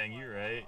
anything. You're right.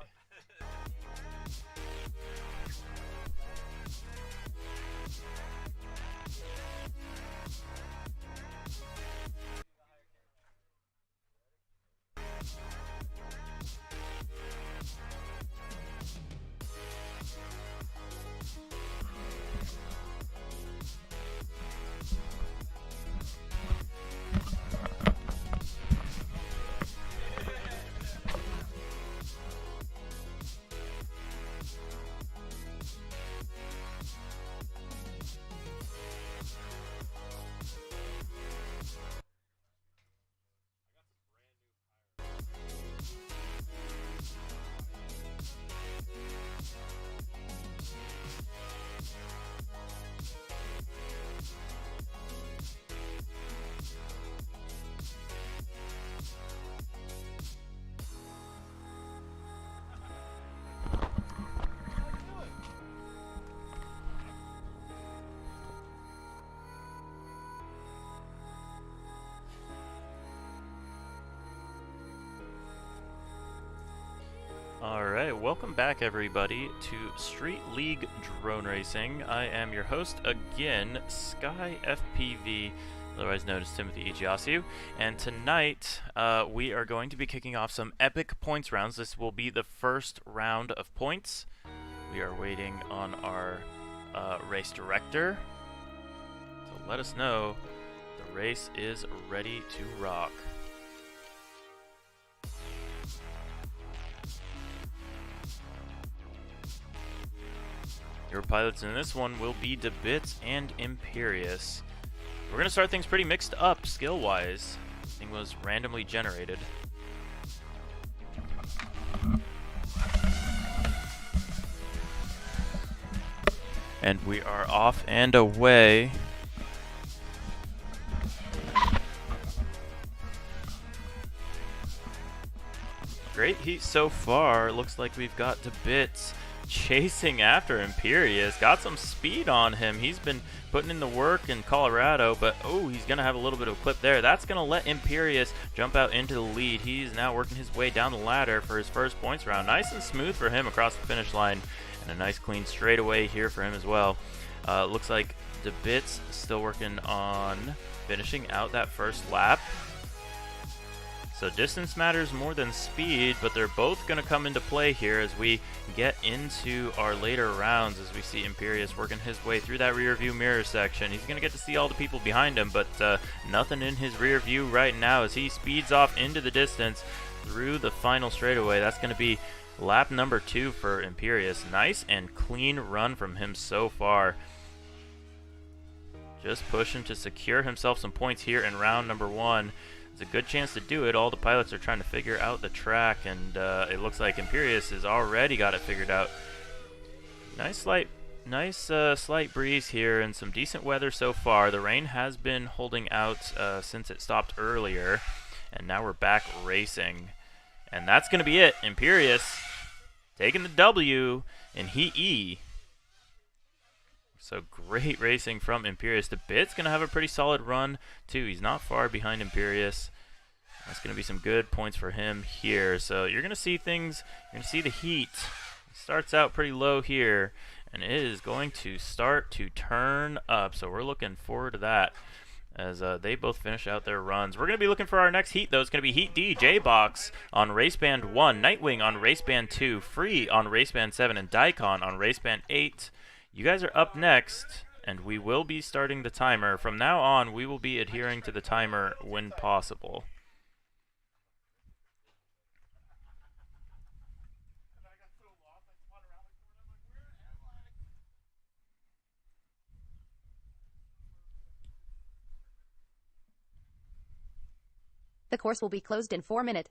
Alright, welcome back everybody to Street League Drone Racing. I am your host again, Sky FPV, otherwise known as Timothy Ichiasu, and tonight we are going to be kicking off some epic points rounds. This will be the first round of points. We are waiting on our race director to let us know the race is ready to rock. Your pilots in this one will be DeBits and Imperious. We're going to start things pretty mixed up skill-wise. This thing was randomly generated. And we are off and away. Great heat so far. Looks like we've got DeBits chasing after Imperious. Got some speed on him. He's been putting in the work in Colorado, but oh, he's going to have a little bit of a clip there. That's going to let Imperious jump out into the lead. He's now working his way down the ladder for his first points round. Nice and smooth for him across the finish line, and a nice clean straightaway here for him as well. Looks like DeBits still working on finishing out that first lap. So distance matters more than speed, but they're both going to come into play here as we get into our later rounds, as we see Imperious working his way through that rear view mirror section. He's going to get to see all the people behind him, but nothing in his rear view right now as he speeds off into the distance through the final straightaway. That's going to be lap number 2 for Imperious. Nice and clean run from him so far. Just pushing to secure himself some points here in round number 1. It's a good chance to do it. All the pilots are trying to figure out the track, and it looks like Imperious has already got it figured out. Nice slight breeze here and some decent weather so far. The rain has been holding out since it stopped earlier, and now we're back racing. And that's going to be it. Imperious taking the W in Heat E. So great racing from Imperious. DeBits going to have a pretty solid run too. He's not far behind Imperious. That's going to be some good points for him here. So you're going to see things, you're going to see the heat. It starts out pretty low here, and it is going to start to turn up. So we're looking forward to that as they both finish out their runs. We're going to be looking for our next heat, though. It's going to be Heat D, J-Box on Race Band 1, Nightwing on Race Band 2, Free on Race Band 7, and Daikon on Race Band 8. You guys are up next, and we will be starting the timer. From now on, we will be adhering to the timer when possible. The course will be closed in 4 minutes.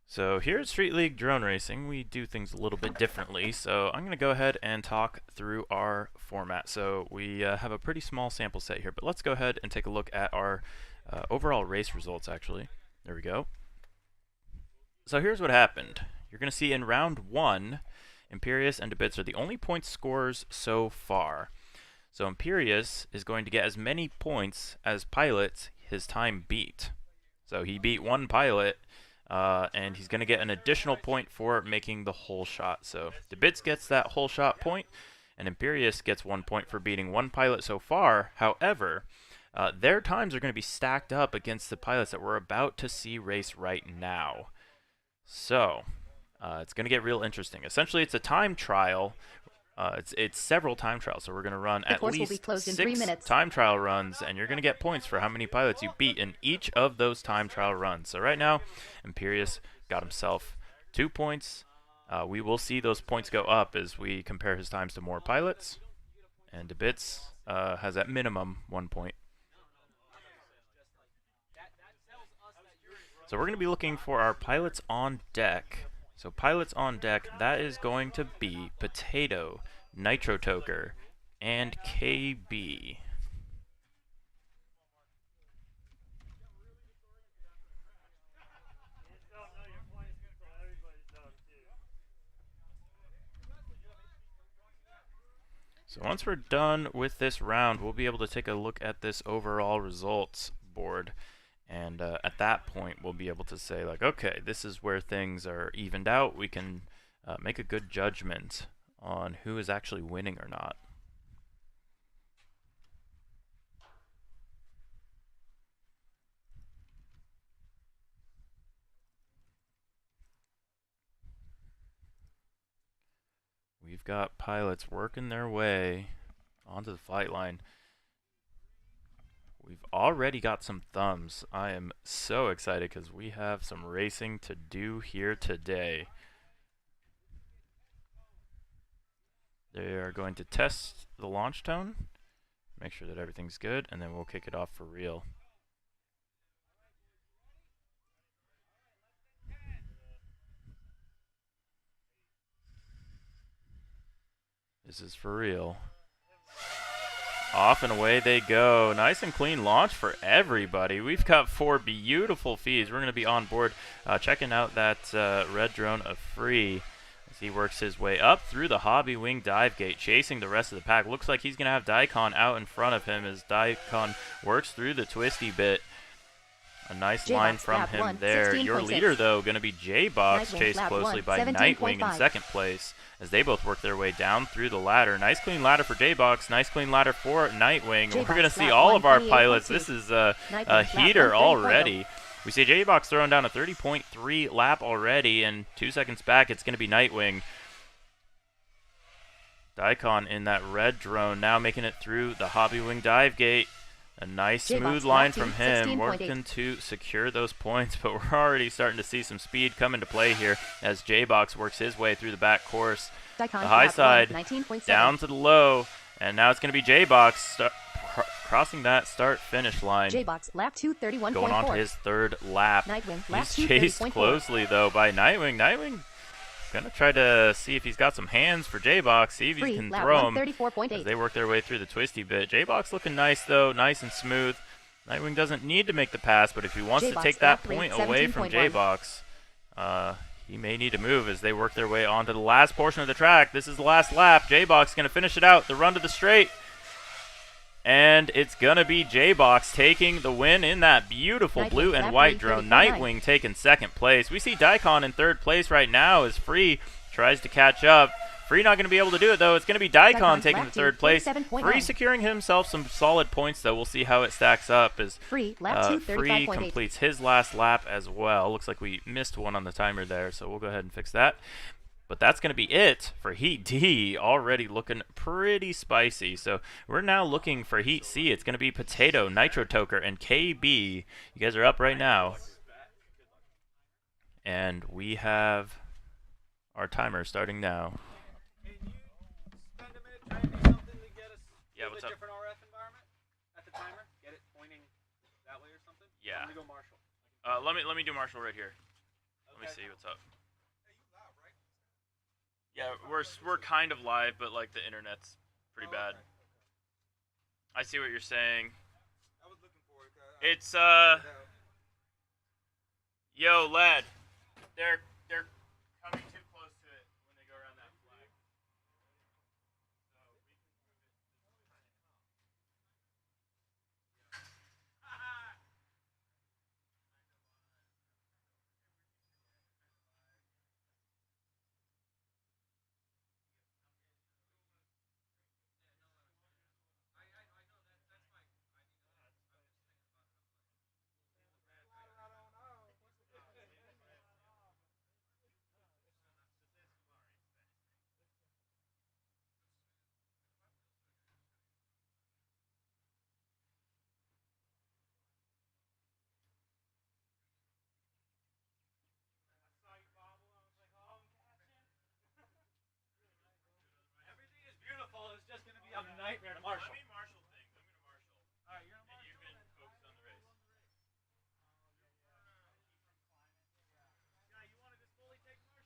So here at Street League Drone Racing, we do things a little bit differently. So I'm going to go ahead and talk through our format. So we have a pretty small sample set here, but let's go ahead and take a look at our overall race results, actually. There we go. So here's what happened. You're going to see in round 1, Imperious and DeBits are the only point scorers so far. So Imperious is going to get as many points as pilots his time beat. So he beat one pilot, and he's going to get an additional point for making the whole shot. So Debits gets that whole shot point, and Imperious gets 1 point for beating one pilot so far. However, their times are going to be stacked up against the pilots that we're about to see race right now. So it's going to get real interesting. Essentially, it's a time trial. It's several time trials, so we're going to run at least 6 time trial runs, and you're going to get points for how many pilots you beat in each of those time trial runs. So right now, Imperious got himself 2 points. We will see those points go up as we compare his times to more pilots, and Debits has at minimum 1 point. So we're going to be looking for our pilots on deck. So pilots on deck, that is going to be Potato, Nitro Toker, and KB. So once we're done with this round, we'll be able to take a look at this overall results board. And at that point, we'll be able to say, like, okay, this is where things are evened out. We can make a good judgment on who is actually winning or not. We've got pilots working their way onto the flight line. We've already got some thumbs. I am so excited because we have some racing to do here today. They are going to test the launch tone, make sure that everything's good, and then we'll kick it off for real. This is for real. Off and away they go. Nice and clean launch for everybody. We've got 4 beautiful feeds. We're going to be on board checking out that red drone of Free as he works his way up through the Hobby Wing dive gate, chasing the rest of the pack. Looks like he's going to have Daikon out in front of him as Daikon works through the twisty bit. A nice line from him there. Your leader, though, going to be J-Box, chased closely by Nightwing in second place as they both work their way down through the ladder. Nice clean ladder for J-Box, nice clean ladder for Nightwing. We're going to see all of our pilots. This is a heater already. We see J-Box throwing down a 30.3 lap already, and 2 seconds back it's going to be Nightwing. Daikon in that red drone now making it through the Hobby Wing dive gate. A nice smooth line from him, working to secure those points, but we're already starting to see some speed come into play here as J-Box works his way through the back course. The high side down to the low, and now it's going to be J-Box crossing that start-finish line. J-Box lap 231.4. Going on to his third lap. Nightwing lap He's chased closely, though, by Nightwing. Nightwing going to try to see if he's got some hands for J-Box, see if he can throw him as they work their way through the twisty bit. J-Box looking nice, though, nice and smooth. Nightwing doesn't need to make the pass, but if he wants to take that point away from J-Box, he may need to move as they work their way onto the last portion of the track. This is the last lap. J-Box going to finish it out, the run to the straight. And it's going to be J-Box taking the win in that beautiful blue and white drone. Nightwing taking second place. We see Daikon in third place right now as Free tries to catch up. Free not going to be able to do it, though. It's going to be Daikon taking the third place. Free securing himself some solid points, though. We'll see how it stacks up as Free completes his last lap as well. Looks like we missed one on the timer there, so we'll go ahead and fix that. But that's going to be it for Heat D, already looking pretty spicy. So we're now looking for Heat C. It's going to be Potato, Nitro Toker, and KB. You guys are up right now. And we have our timer starting now. Yeah, what's up? Different RF environment at the timer? Get it pointing that way or something? Yeah. Let me go Marshall. Let me do Marshall right here. Okay. Let me see what's up. Yeah, we're kind of live, but like the internet's pretty bad. I see what you're saying. I was looking for it. It's yo, Led. They're coming too close to it when they go around that flag. So we can move it.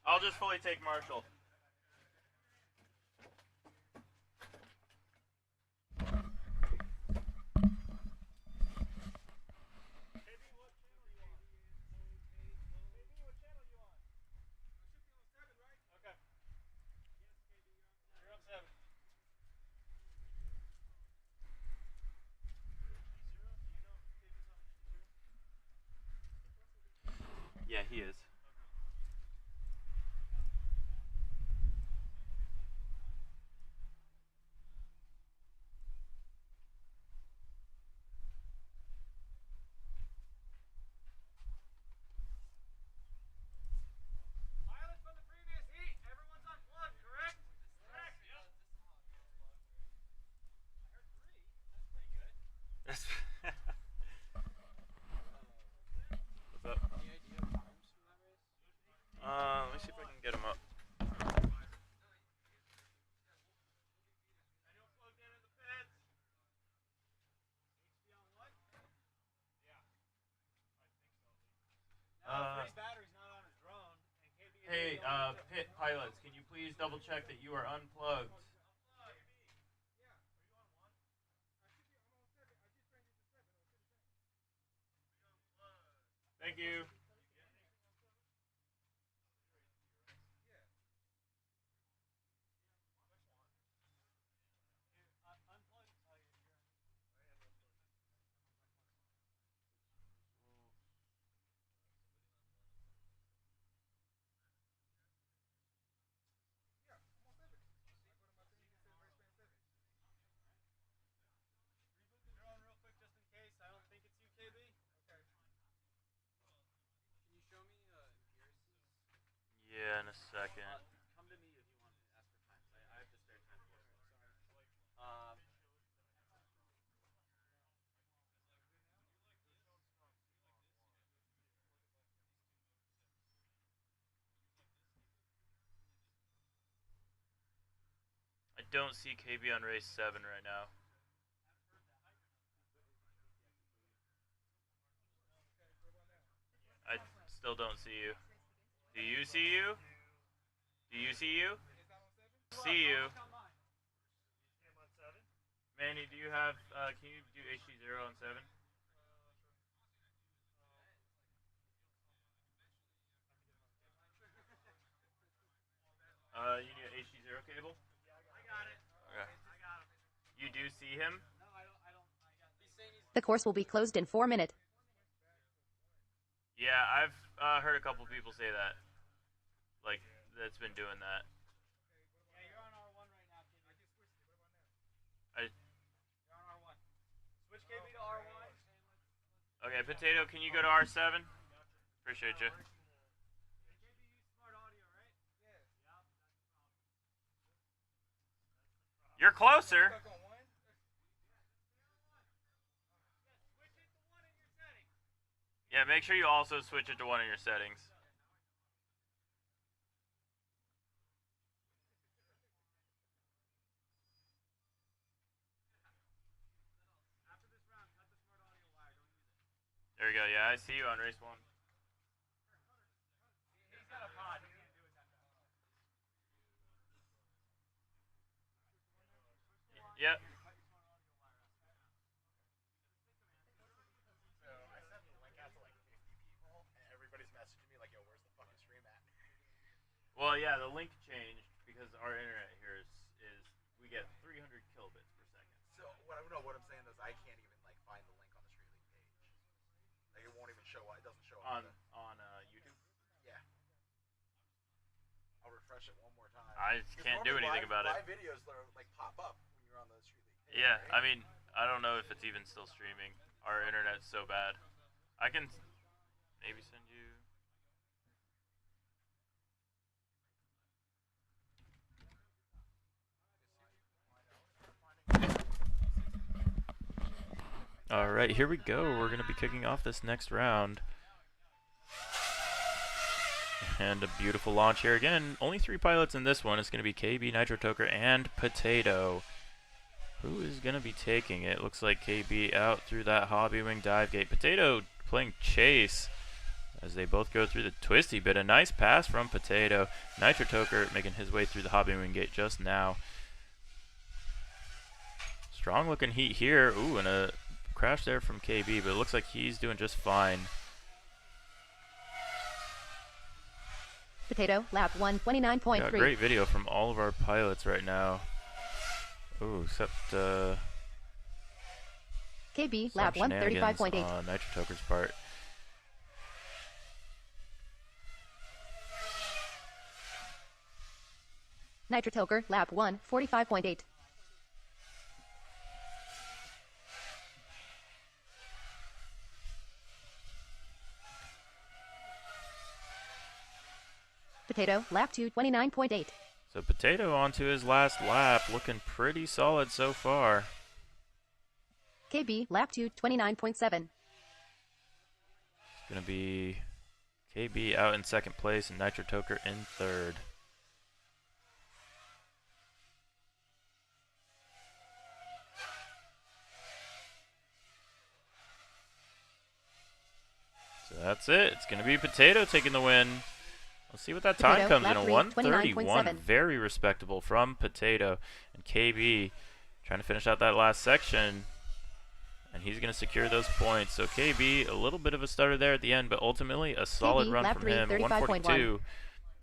I'll just fully take Marshall. Yeah, he is. Pilot from the previous heat. Everyone's unplugged, correct? Correct. Yep. I heard 3. That's pretty good. What's up? Any idea of times from that race? Let me see if I can get him up. Anyone plugged in the feds? HB on what? Yeah. I think so. Now, Free's battery's not on his drone, and KB is Hey, the only pit pilots, can you please double check that you are unplugged? Thank you. drone real quick just in case. I don't think it's you, KB. Okay. Can you show me Imperius's? Yeah, in a second. Come to me if you want to ask for times. I have to spare time for it. Sorry. I don't see KB on race 7 right now. I still don't see you. Do you see you? Do you see you? See you. Manny, do you have, can you do HD0 on 7? You need an HD0 cable? I got it. Okay. I got him. You do see him? No, I don't. I got. He's saying he's. The course will be closed in 4 minutes. Yeah, I've heard a couple people say that. Like, that's been doing that. Yeah, you're on R1 right now, KB. I just switched it. What about now? You're on R1. Switch KB to R1. Okay, Potato, can you go to R7? Appreciate you. KB used smart audio, right? Yeah. You're closer. Stuck on 1? Switch it to 1 in your settings. Yeah, make sure you also switch it to 1 in your settings. After this round, cut the smart audio wire. Don't use it. There we go. Yeah, I see you on race 1. He's got a pod. He can't do it that fast. Yep. So I sent the link out to like 50 people, and everybody's messaging me like, "Yo, where's the fucking stream at?" Well, yeah, the link changed because our internet here is we get 300 kilobits per second. So what I'm saying is I can't even like find the link on the Street League page. Like it won't even show up. It doesn't show up On YouTube. Yeah. I'll refresh it one more time. I can't do anything about it. Live videos like pop up when you're on the Street League page. Yeah, right? I mean, I don't know if it's even still streaming. Our internet's so bad. I can maybe send you. All right, here we go. We're going to be kicking off this next round. And a beautiful launch here again. Only 3 pilots in this one. It's going to be KB, Nitro Toker, and Potato. Who is going to be taking it? Looks like KB out through that Hobby Wing dive gate. Potato playing chase. as they both go through the twisty bit. A nice pass from Potato. Nitro Toker making his way through the Hobby Wing gate just now. Strong looking heat here. Ooh, and a crash there from KB, but it looks like he's doing just fine. Potato, lap 129.3. Yeah, great video from all of our pilots right now. Ooh, except KB, some lap shenanigans 135.8. on Nitro Toker's part. Nitro Toker, lap 145.8. Potato, lap 229.8. So Potato onto his last lap, looking pretty solid so far. KB, lap 229.7. It's going to be KB out in second place and Nitro Toker in third. So that's it. It's going to be Potato taking the win. Let's see what that time Potato, comes in. lap A 3, 131. 29.7. Very respectable from Potato. And KB trying to finish out that last section. And he's going to secure those points. So KB, a little bit of a stutter there at the end, but ultimately a solid KB, run lap from 3, him. 35.1. 142.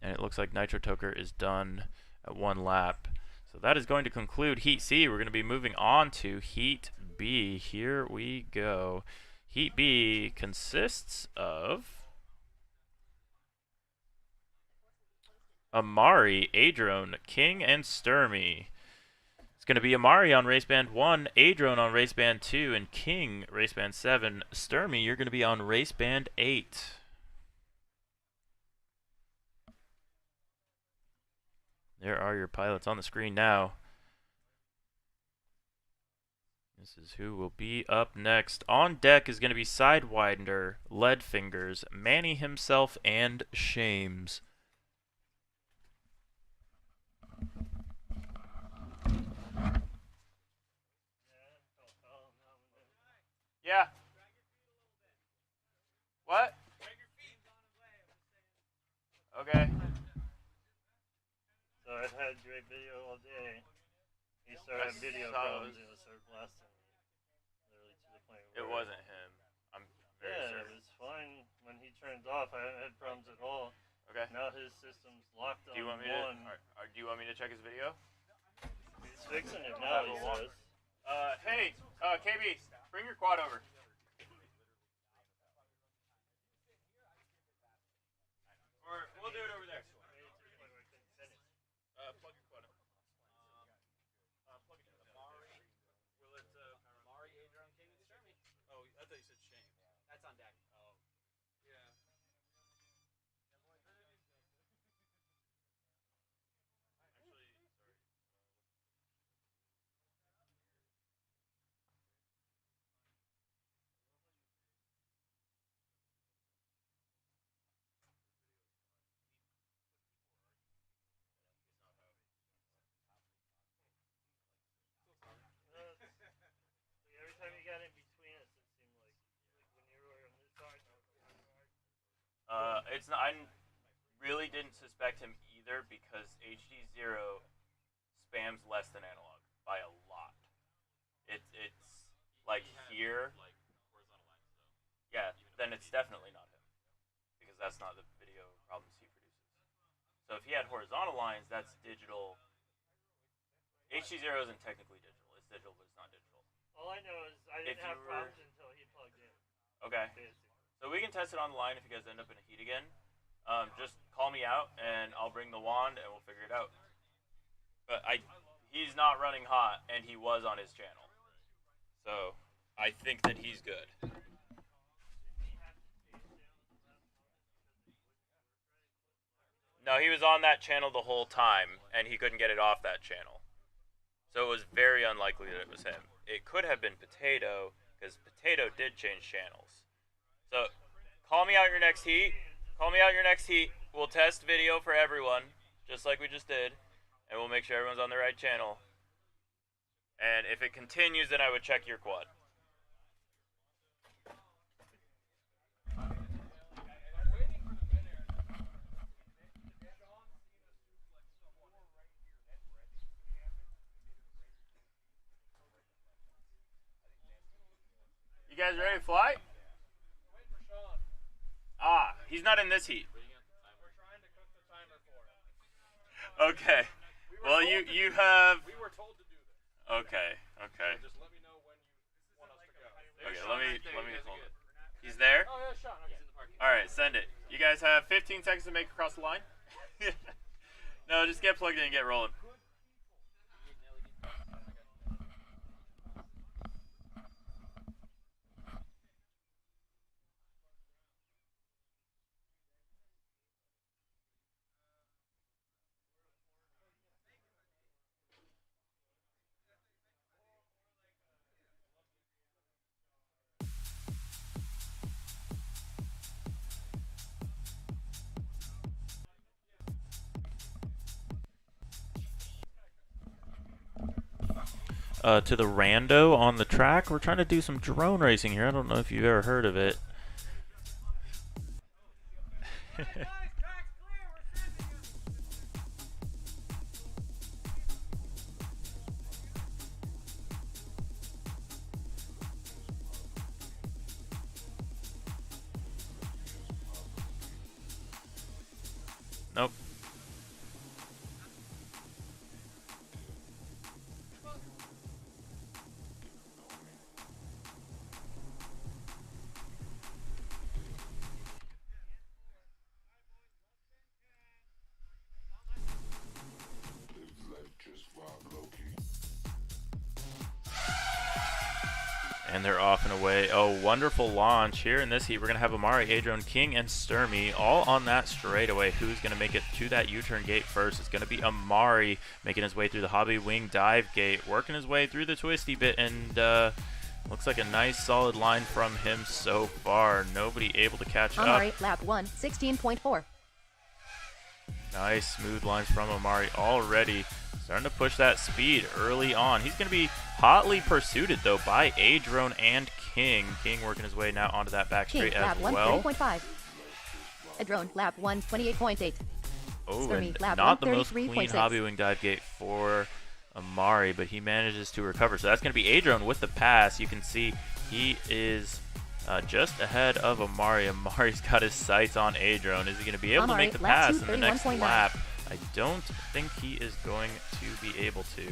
And it looks like Nitro Toker is done at one lap. So that is going to conclude Heat C. We're going to be moving on to Heat B. Here we go. Heat B consists of Amari, Adrone, King, and Sturmy. It's going to be Amari on race band 1, Adrone on race band 2, and King race band 7. Sturmy, you're going to be on race band 8. There are your pilots on the screen now. This is who will be up next. On deck is going to be Sidewinder, Leadfingers, Manny himself, and Shames. Yeah. What? Okay. So I've had great video all day. He started having video problems and it started blasting me. Literally to the point where... It wasn't him. I'm very Yeah, certain. it was fine when he turned off. I haven't had problems at all. Okay. Now his system's locked on Do you want me one. do you want me to check his video? He's fixing it now, he says. Hey, KB, bring your quad over. Or we'll do it over there. Plug your quad in. Plug it in. Amari. Will it, Amari, Adrone, King, and Sturmy. Oh, I thought you said Shane. That's on deck. Oh. Yeah. Actually, sorry. Every time you got in between us, it seemed like when you were on this side and I was on that side. It's not. I really didn't suspect him either because HD0 spams less than analog by a lot. It's like here. Like horizontal lines though. Yeah, then it's definitely not him because that's not the video problems he produces. So if he had horizontal lines, that's digital. HD0 isn't technically digital. It's digital, but it's not digital. All I know is I didn't have problems until he plugged in. Okay. Basically. So we can test it on the line if you guys end up in a heat again. Just call me out and I'll bring the wand and we'll figure it out. But he's not running hot and he was on his channel. So I think that he's good. No, he was on that channel the whole time and he couldn't get it off that channel. So it was very unlikely that it was him. It could have been Potato because Potato did change channels. So call me out your next heat. Call me out your next heat. We'll test video for everyone, just like we just did, and we'll make sure everyone's on the right channel. And if it continues, then I would check your quad. guys ready to fly? Ah, he's not in this heat. Okay. Well, you have. We were told to do this. Okay. Okay. Just let me know when you want us to go. Okay. Let me hold it. He's there. Oh yeah, Sean. Okay. All right. Send it. You guys have 15 seconds to make it across the line. No, just get plugged in and get rolling. To the rando on the track. We're trying to do some drone racing here. I don't know if you've ever heard of it. Nope. And they're off and away. Oh, wonderful launch here in this heat. We're going to have Amari, Adron, King, and Sturmy all on that straightaway. Who's going to make it to that U-turn gate first? It's going to be Amari making his way through the hobby wing dive gate, working his way through the twisty bit, and looks like a nice solid line from him so far. Nobody able to catch Amari, up. lap 1, 16.4. Nice smooth lines from Amari already. Starting to push that speed early on. He's going to be hotly pursued though by Adron and King. King working his way now onto that back King, straight lap as 1, well. 30.5. Adron, lap 1, 28.8. Oh, Sturmy, and lap not 1, the most clean 33.6. hobby wing dive gate for Amari, but he manages to recover. So that's going to be Adron with the pass. You can see he is just ahead of Amari. Amari's got his sights on Adron. Is he going to be able to make the lap pass 2, in the next 31.9. lap? I don't think he is going to be able to.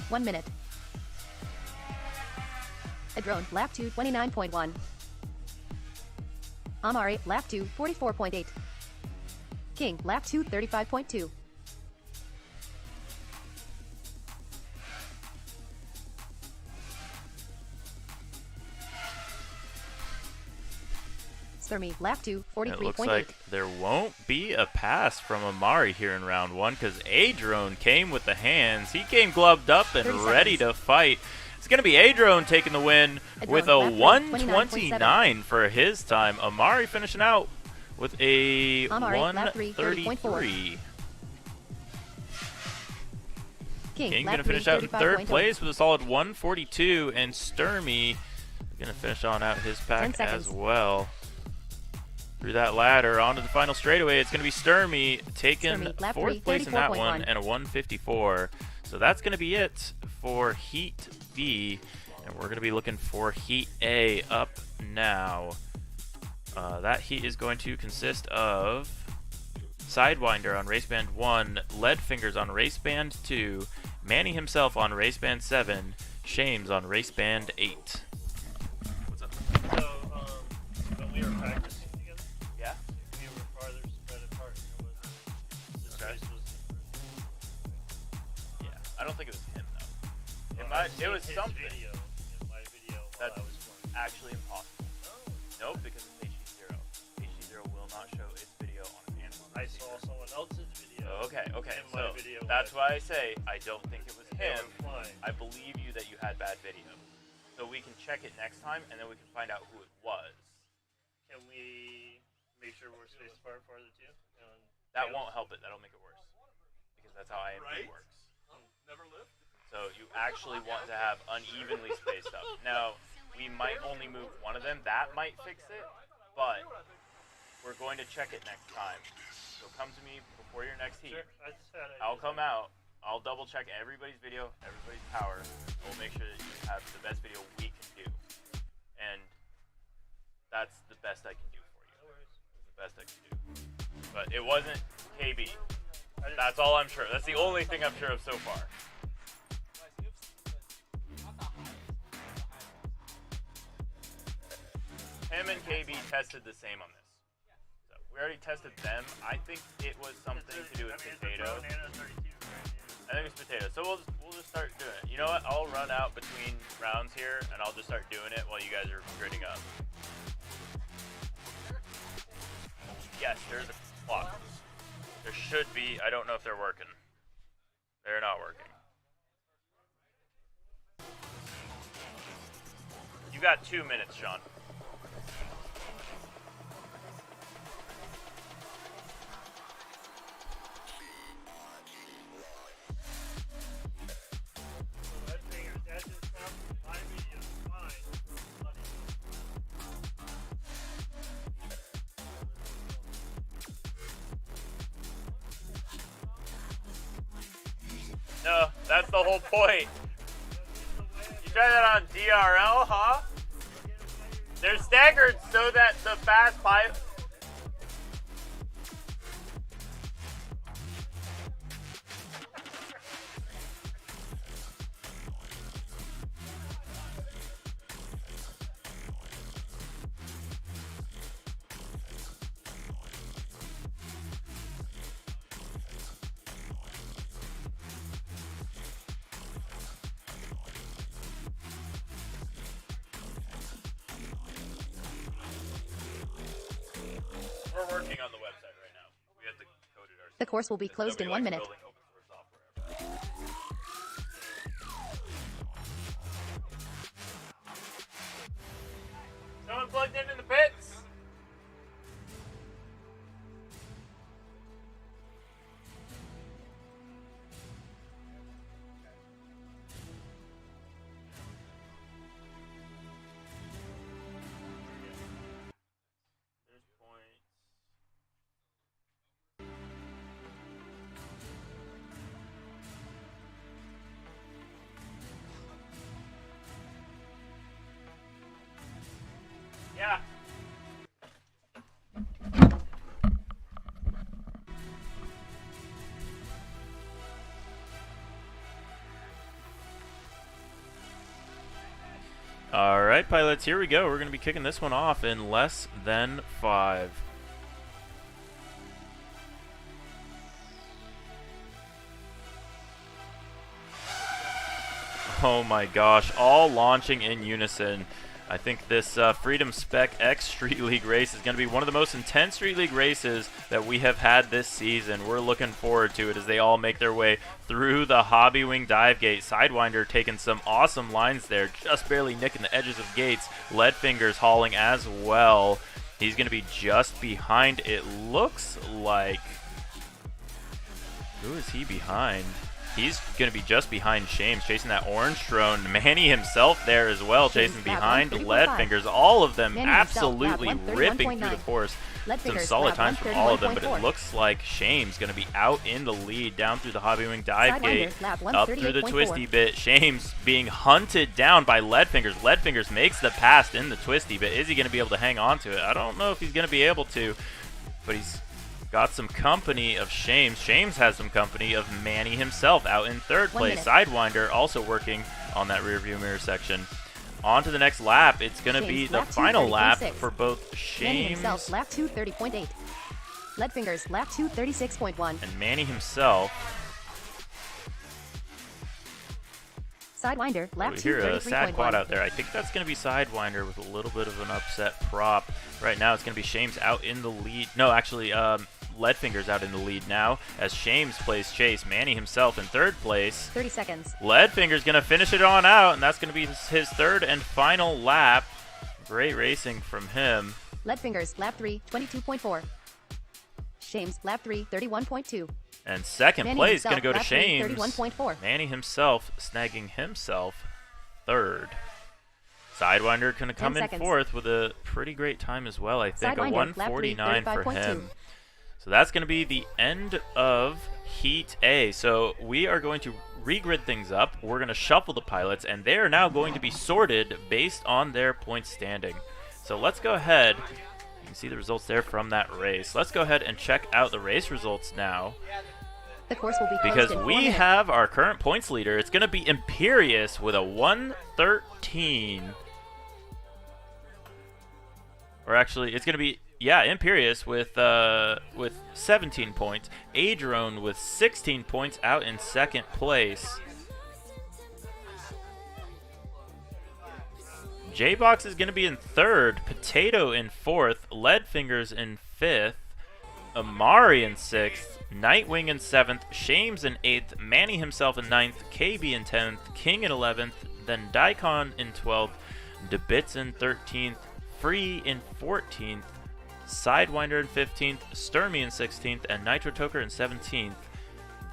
1 minute. Adron, lap 2, 29.1. Amari, lap 2, 44.8. King, lap 2, 35.2. Sturmy, lap 2, 43.8. It looks like there won't be a pass from Amari here in round 1 because Adron came with the hands. He came gloved up and 30 ready seconds. to fight. It's going to be Adron taking the win Adron, with a lap 3, 129 for his time. Amari finishing out with a Amari, lap 3, 133. King, King lap going to 3, finish out in 35.0. third place with a solid 142, and Sturmy going to finish on out his 10 pack seconds. as well. Through that ladder onto the final straightaway, it's going to be Sturmy taking Sturmy, lap 3, fourth place in that one 34.1. and a 154. So that's going to be it for Heat B, and we're going to be looking for Heat A up now. That heat is going to consist of Sidewinder on race band 1, Leadfingers on race band 2, Manny himself on race band 7, Shames on race band 8. What's up? So, when we were practicing together, Yeah? we were farther spread apart than it was. This Okay. race was Yeah. I don't think it was him though. Well, It I've was seen his something. Video, in my video while That's I was flying. actually impossible. Nope, because it's HD0. HD0 will not show its video on an animal. I saw someone else's video. Okay, okay. in my So video that's while why I say I don't think it was they him. were flying. I believe you that you had bad video. So we can check it next time, and then we can find out who it was. Can we make sure we're spaced apart farther too? That won't help it. That'll make it worse. Because that's how IMP Right? works. Never lived. So you actually want to have unevenly spaced up. Now, we might only move one of them. That might fix it, but we're going to check it next time. So come to me before your next heat. Sure. I just had it. I'll come out. I'll double check everybody's video, everybody's power, and we'll make sure that you have the best video we can do. best I can do for you. It's the best I can do. But it wasn't KB. That's all I'm sure. That's the only thing I'm sure of so far. Him and KB tested the same on this. So we already tested them. I think it was something to do with potato. I think it's potato. So we'll just start doing it. You know what? I'll run out between rounds here, and I'll just start doing it while you guys are gritting up. Yes, there's a clock. There should be. I don't know if they're working. They're not working. You got 2 minutes, Sean. No, that's the whole point. You try that on DRL, huh? They're staggered so that the fast pipe. We're working on the website right now. We have to code it ourselves. The course will be closed in 1 minute. Building open source software. Someone plugged in the pits? Yeah. All right, pilots, here we go. We're going to be kicking this one off in less than 5. Oh my gosh, all launching in unison. I think this Freedom Spec X Street League race is going to be one of the most intense Street League races that we have had this season. We're looking forward to it as they all make their way through the Hobby Wing dive gate. Sidewinder taking some awesome lines there, just barely nicking the edges of gates. Leadfingers hauling as well. He's going to be just behind, it looks like. Who is he behind? He's going to be just behind Shames, chasing that orange drone. Manny himself there as well, chasing behind Leadfingers. All of them absolutely ripping through the course. Some solid times from all of them, but it looks like Shames going to be out in the lead, down through the Hobby Wing dive gate, up through the twisty bit. Shames being hunted down by Leadfingers. Leadfingers makes the pass in the twisty bit. Is he going to be able to hang on to it? I don't know if he's going to be able to, but he's got some company of Shames. Shames has some company of Manny himself out in third place. Sidewinder also working on that rear view mirror section. On to the next lap. It's going to be the final lap for both Shames. Manny himself, lap 2:30.8. Leadfingers, lap 2:36.1. And Manny himself. Sidewinder, lap 2:33.1. We hear a sad quad out there. I think that's going to be Sidewinder with a little bit of an upset prop. Right now it's going to be Shames out in the lead. No, actually, Leadfingers out in the lead now as Shames plays chase. Manny himself in third place. 30 seconds. Leadfingers going to finish it on out, and that's going to be his third and final lap. Great racing from him. Leadfingers, lap 3, 22.4. Shames, lap 3, 31.2. And second Manny place himself, going to go to lap 3, Shames. 31.4. Manny himself snagging himself third. Sidewinder going to come in fourth with a pretty great time as well, I think. Sidewinder, A 149 lap 3, for him. So that's going to be the end of Heat A. So we are going to regrid things up. We're going to shuffle the pilots, and they are now going to be sorted based on their point standing. So let's go ahead You can see the results there from that race. Let's go ahead and check out the race results now, The course will be closed because in 4 we minutes. have our current points leader. It's going to be Imperious with a 113. Or actually, it's going to be, yeah, Imperious with 17 points. Adrone with 16 points out in second place. J-Box is going to be in third. Potato in fourth. Leadfingers in fifth. Amari in sixth. Nightwing in seventh. Shames in eighth. Manny himself in ninth. KB in 10th. King in 11th. Then Daikon in 12th. Debits in 13th. Free in 14th. Sidewinder in 15th. Sturmy in 16th. And Nitro Toker in 17th.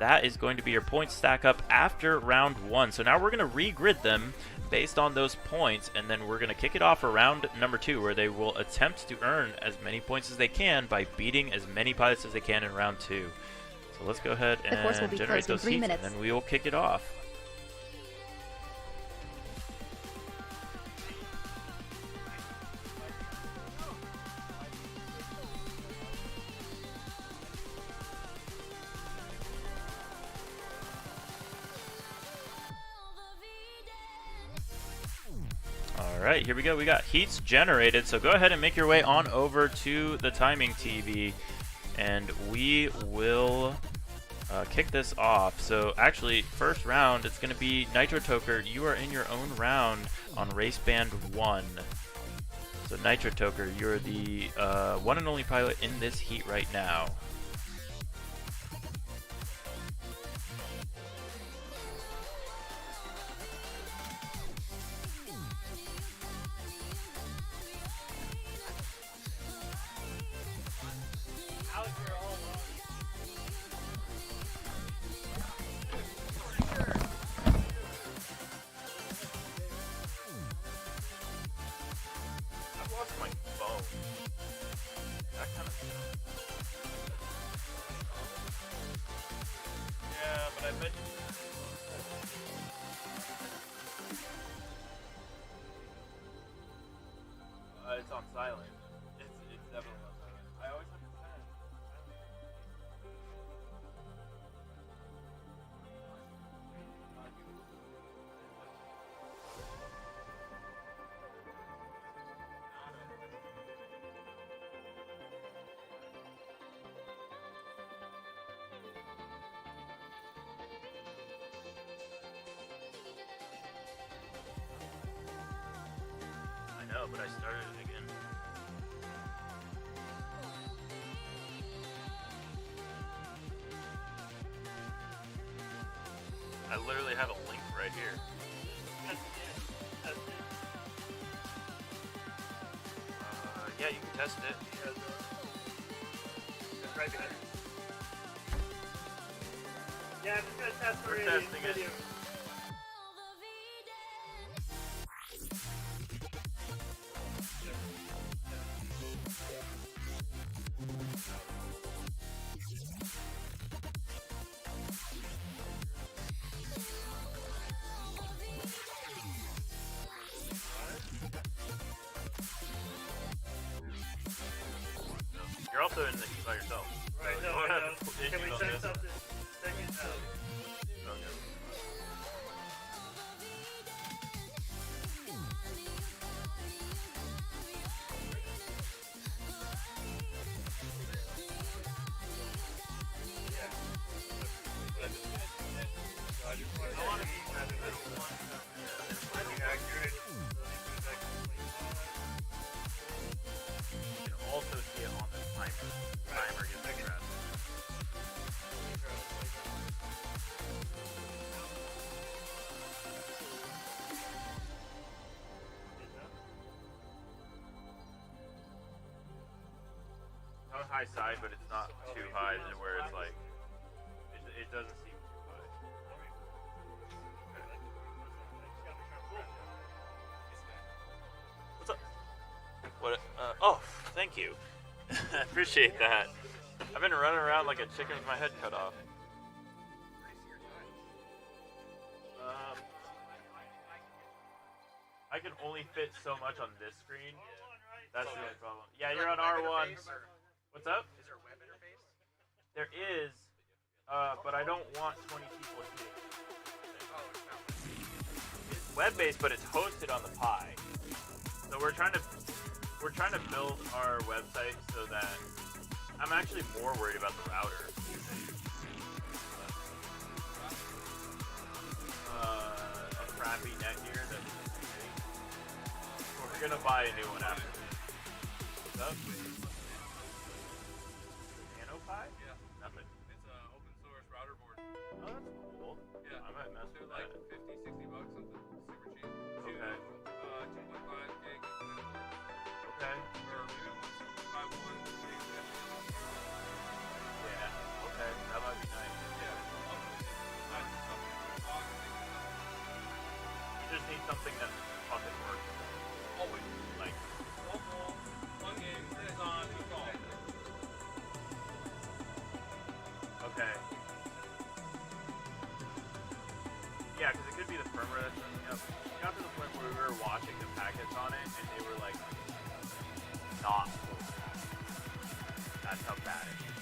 That is going to be your point stack up after round 1. So now we're going to regrid them based on those points, and then we're going to kick it off for round number 2, where they will attempt to earn as many points as they can by beating as many pilots as they can in round 2. So let's go ahead The course will and be generate closed in those 3 heats, minutes. and then we will kick it off. Alright, here we go. We got heats generated, so go ahead and make your way on over to the timing TV, and we will kick this off. So actually, first round, it's going to be Nitro Toker. You are in your own round on race band 1. So Nitro Toker, you're the one and only pilot in this heat right now. I've lost my phone. That kind of yeah, but I bet it's on silent. It's definitely on silent. I always have to send. I know, but I started it again. I literally have a link right here. Yeah, you can test it. It's right behind you. Yeah, I'm just gonna test We're for testing it. video. You're also in the heat by yourself. Right, So no, you won't I have know. issues Can we on send this. something? Second out. Okay. You can also see it on the timer. Timer gets addressed. Not high side, but it's not too high to where it's like it doesn't seem too high. What's up? What? Oh, thank you. I appreciate that. I've been running around like a chicken with my head cut off. I can only fit so much on this screen. That's the only problem. Yeah, you're on R1. What's up? Is there a web interface? There is, but I don't want 20 people here. Oh, it's not. It's web-based, but it's hosted on the Pi. So we're trying to build our website so that I'm actually more worried about the router. A crappy net gear that we're gonna buy a new one after this. What's up? NanoPi? Yeah. Nothing. It's a open source router board. Oh, that's cool. Yeah. I might mess They're with like that. 50, 60 bucks, something super cheap. Okay. 2.5 gig. Okay. Or maybe 1.51 gig. Yeah. Okay. That might be nice. Yeah. You just need something that fucking works. Always. Like, Mobile, one game, it's on, it's off. okay. Yeah, because it could be the firmware that's messing up. We got to the point where we were watching the packets on it, and they were like, not full. That's how bad it is.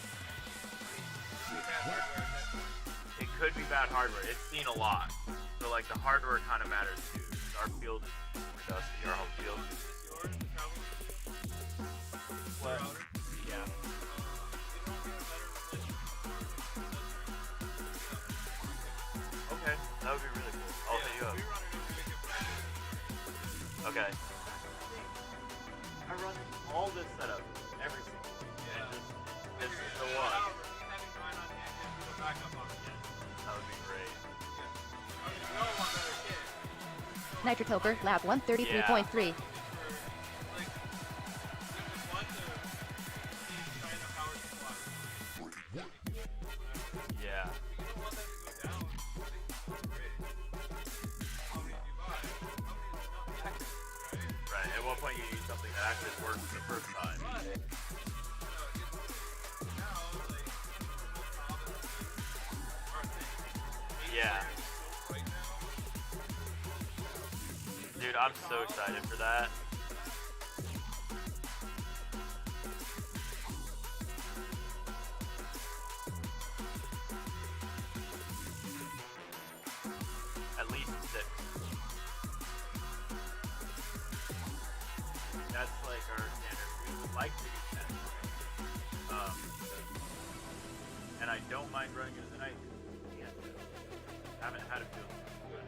It could be bad hardware. It's seen a lot. So, like, the hardware kind of matters too. Our field is super dusty, our home field. What? Yeah. Okay, that would be really cool. I'll hit you up. Okay. I run all this setup every single week. And just, this is the one. That would be great. Nitro Toker, Lab 133.3. Yeah. Right, at one point you need something that actually works the first time. Yeah. Dude, I'm so excited for that. At least 6. That's like our standard. We would like to do 10. And I don't mind running it at night. Haven't had it feel good.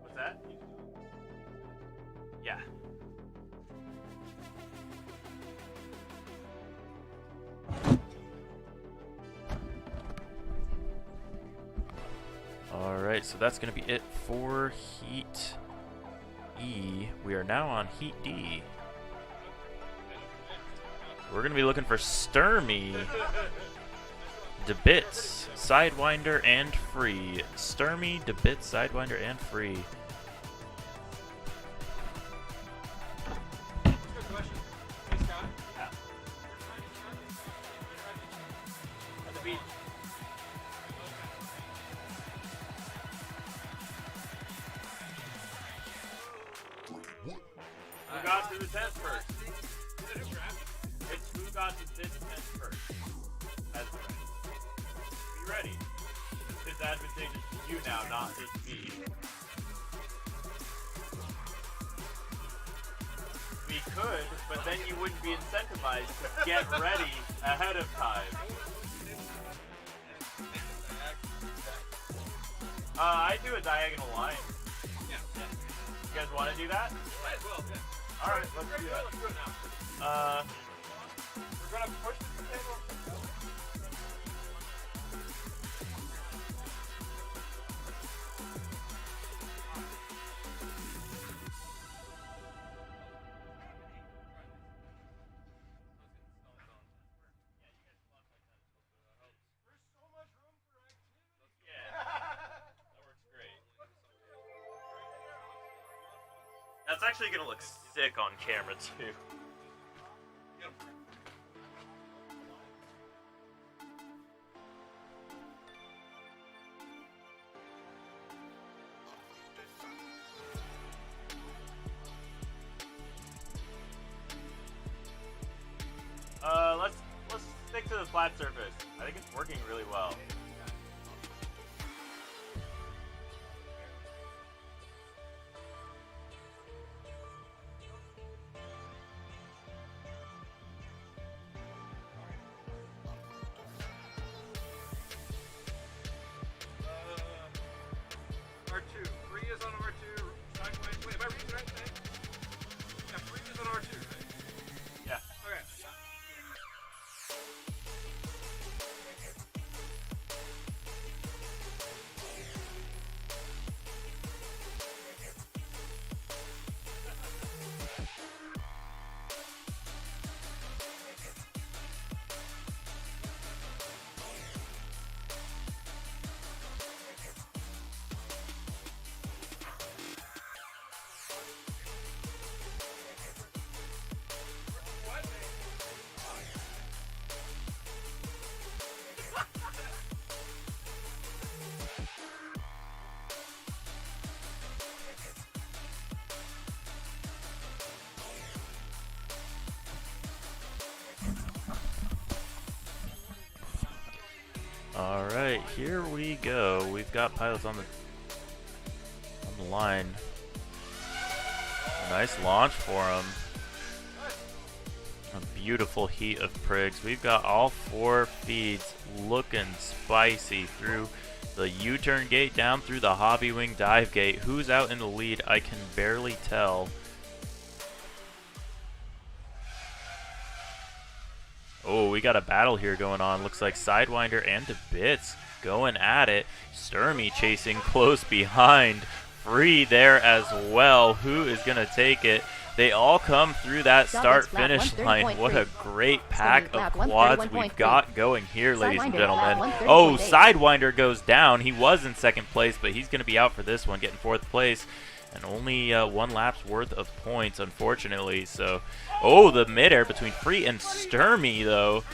What's that? Yeah. Alright, so that's going to be it for Heat E. We are now on Heat D. We're going to be looking for Sturmy, Debits, Sidewinder, and Free. Sturmy, Debits, Sidewinder, and Free. Good question. Hey, Scott. Yeah. At the beach. Who got to the test first? It's who got to this test first. That's right. Be ready. It's advantageous to you now, not just me. We could, but then you wouldn't be incentivized to get ready ahead of time. I do a diagonal line. Yeah. You guys want to do that? Might as well, yeah. Alright, let's do that. Let's do it now. We're gonna push the table. That's actually gonna look sick on camera too. flat surface. I think it's working really well. R2. Free is on R2. Sideways. Wait, am I reading the right thing? Yeah, free is on R2, right? Yeah. Okay. All right, here we go. We've got pilots on the line. Nice launch for him. A beautiful heat of prigs. We've got all 4 feeds looking spicy through the U-turn gate, down through the hobby wing dive gate. Who's out in the lead? I can barely tell. Oh, we got a battle here going on. Looks like Sidewinder and DeBits going at it. Sturmy chasing close behind. Free there as well. Who is going to take it? They all come through that start-finish line. What a great pack of quads we've got going here, ladies and gentlemen. Oh, Sidewinder goes down. He was in second place, but he's going to be out for this one, getting 4th place. And only 1 lap's worth of points, unfortunately. So, oh, the midair between Free and Sturmy, though,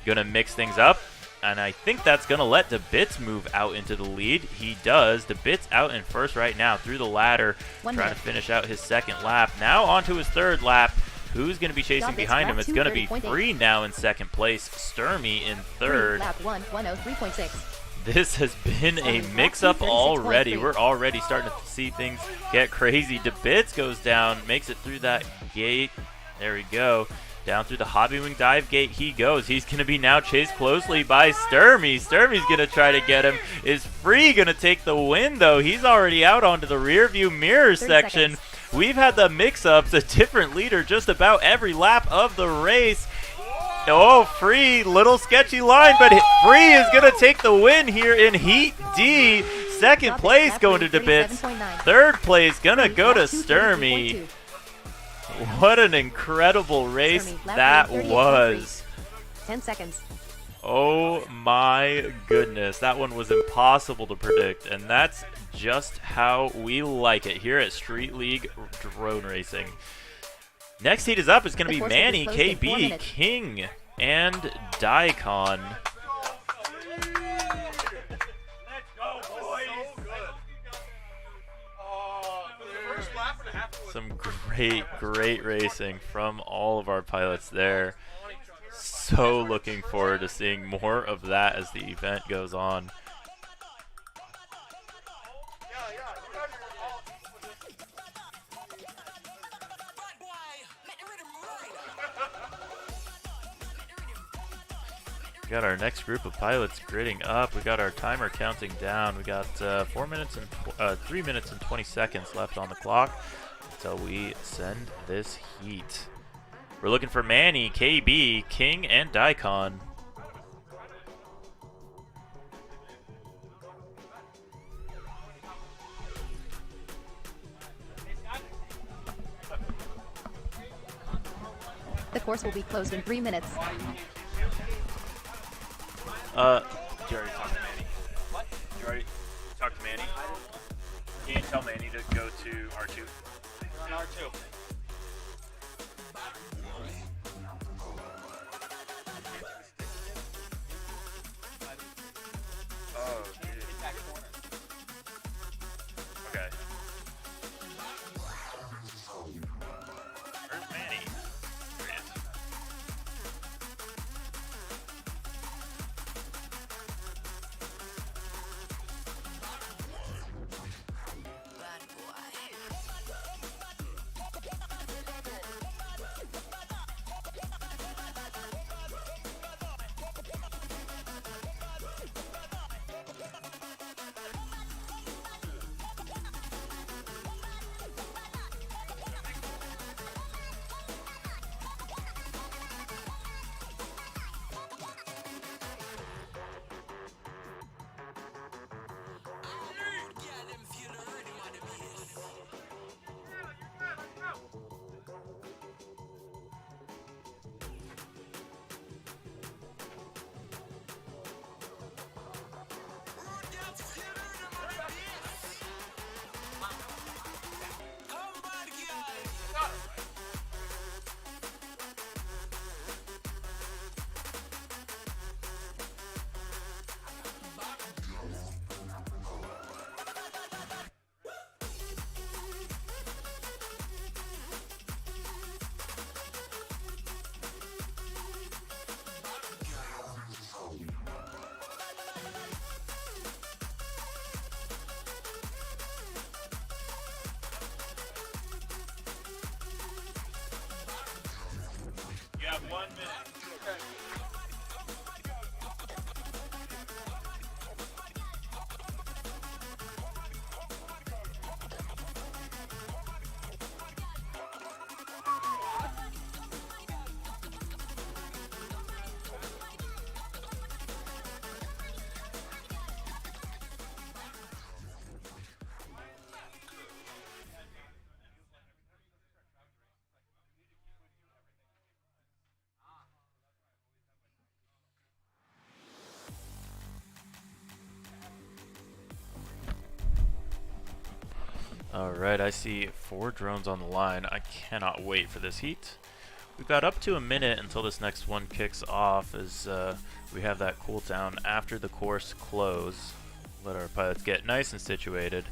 gonna mix things up. And I think that's gonna let DeBits move out into the lead. He does. DeBits out in first right now through the ladder, trying to finish out his 2nd lap. Now onto his 3rd lap. Who's gonna be chasing behind him? It's gonna be Free now in 2nd place. Sturmy in 3rd. Lap 1, 103.6. This has been a mix-up already. We're already starting to see things get crazy. DeBits goes down, makes it through that gate. There we go. Down through the hobby wing dive gate he goes. He's going to be now chased closely by Sturmy. Sturmy's going to try to get him. Is Free going to take the win, though? He's already out onto the rear view mirror section. We've had the mix-ups, a different leader just about every lap of the race. Oh, Free, little sketchy line, but Free is going to take the win here in Heat D. 2nd place going to DeBits. 3rd place going to go to Sturmy. What an incredible race that was. 10 seconds. Oh my goodness, that one was impossible to predict, and that's just how we like it here at Street League Drone Racing. Next heat is up. It's going to be Manny, KB, King, and Daikon. Some great racing from all of our pilots there. So looking forward to seeing more of that as the event goes on. We got our next group of pilots gridding up. We got our timer counting down. We got 3 minutes and 20 seconds left on the clock until we send this heat. We're looking for Manny, KB, King, and Daikon. The course will be closed in 3 minutes. Did you already talk to Manny? What? Did you already talk to Manny? Can you tell Manny to go to R2? On R2. Oh, dude. Okay. Where's Manny? There he is. Alright, I see 4 drones on the line. I cannot wait for this heat. We've got up to a minute until this next one kicks off, as we have that cooldown after the course close. Let our pilots get nice and situated.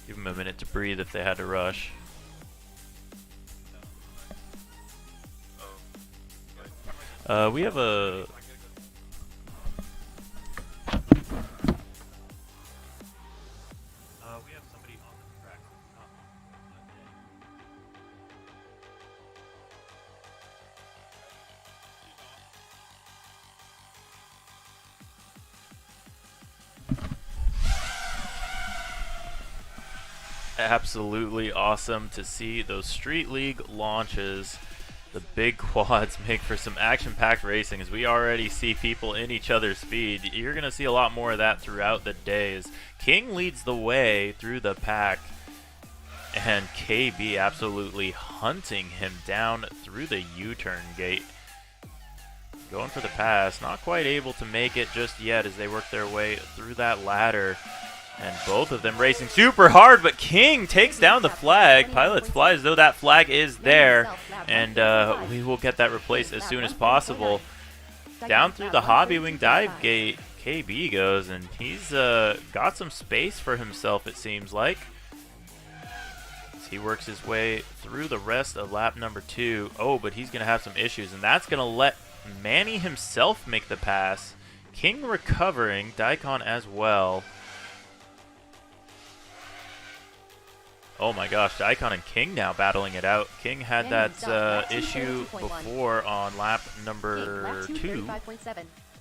Give them a minute to breathe if they had to rush. We have a... we have somebody on the track. Absolutely awesome to see those Street League launches. The big quads make for some action-packed racing, as we already see people in each other's speed. You're going to see a lot more of that throughout the days. King leads the way through the pack, and KB absolutely hunting him down through the U-turn gate. Going for the pass, not quite able to make it just yet as they work their way through that ladder. And both of them racing super hard, but King takes down the flag. Pilots fly as though that flag is there, and we will get that replaced as soon as possible. Down through the Hobby Wing dive gate, KB goes, and he's got some space for himself, it seems like. As he works his way through the rest of lap number 2. Oh, but he's going to have some issues, and that's going to let Manny himself make the pass. King recovering, Daikon as well. Oh my gosh, Daikon and King now battling it out. King had that issue before on lap number 2.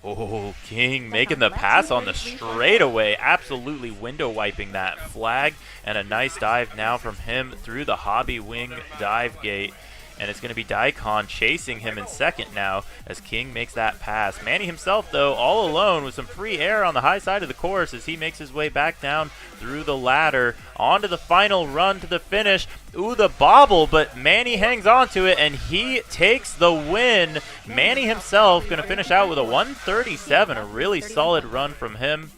Oh, King making the pass on the straightaway, absolutely window wiping that flag, and a nice dive now from him through the Hobby Wing dive gate. And it's going to be Daikon chasing him in second now as King makes that pass. Manny himself, though, all alone with some free air on the high side of the course as he makes his way back down through the ladder onto the final run to the finish. Ooh, the bobble, but Manny hangs on to it and he takes the win. Manny himself going to finish out with a 137, a really solid run from him.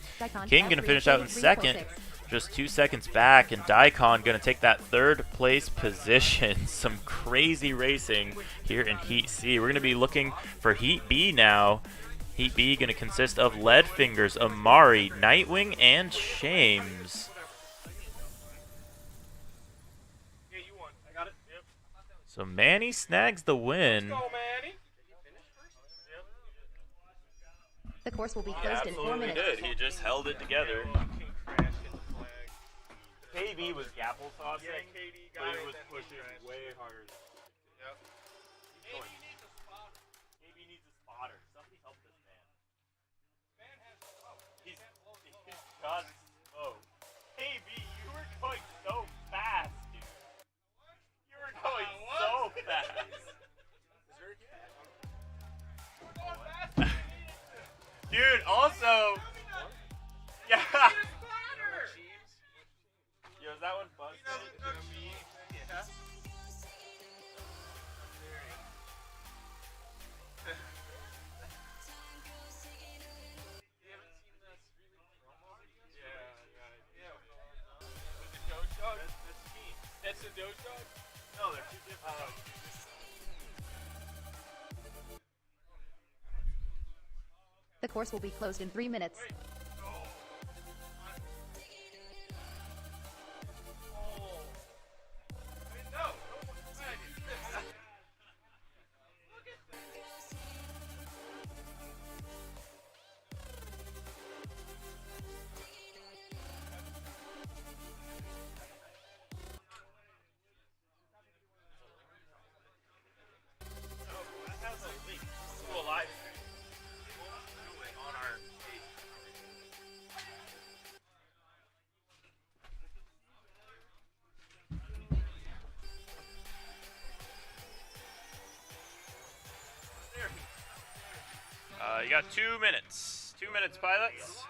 King going to finish out in second, just 2 seconds back, and Daikon going to take that 3rd place position. Some crazy racing here in Heat C. We're going to be looking for Heat B now. Heat B going to consist of Leadfingers, Amari, Nightwing, and Shames. Yeah, you won. I got it. Yep. So Manny snags the win. Let's go, Manny. The course will be closed in 4 minutes. Did. He just held it together. KB was gapple saucing, Yeah, KD got but he it, was then he pushing crashed. way harder. Yep. KB needs a spotter. KB needs a spotter. Somebody help this man. Man has smoke. He's got smoke. KB, you were going so fast, dude. You were going so fast. Dude, also, yeah. Yo, is that one busted? That's the Doge Dog? No, they're two different. The course will be closed in 3 minutes. You got 2 minutes. 2 minutes, pilots.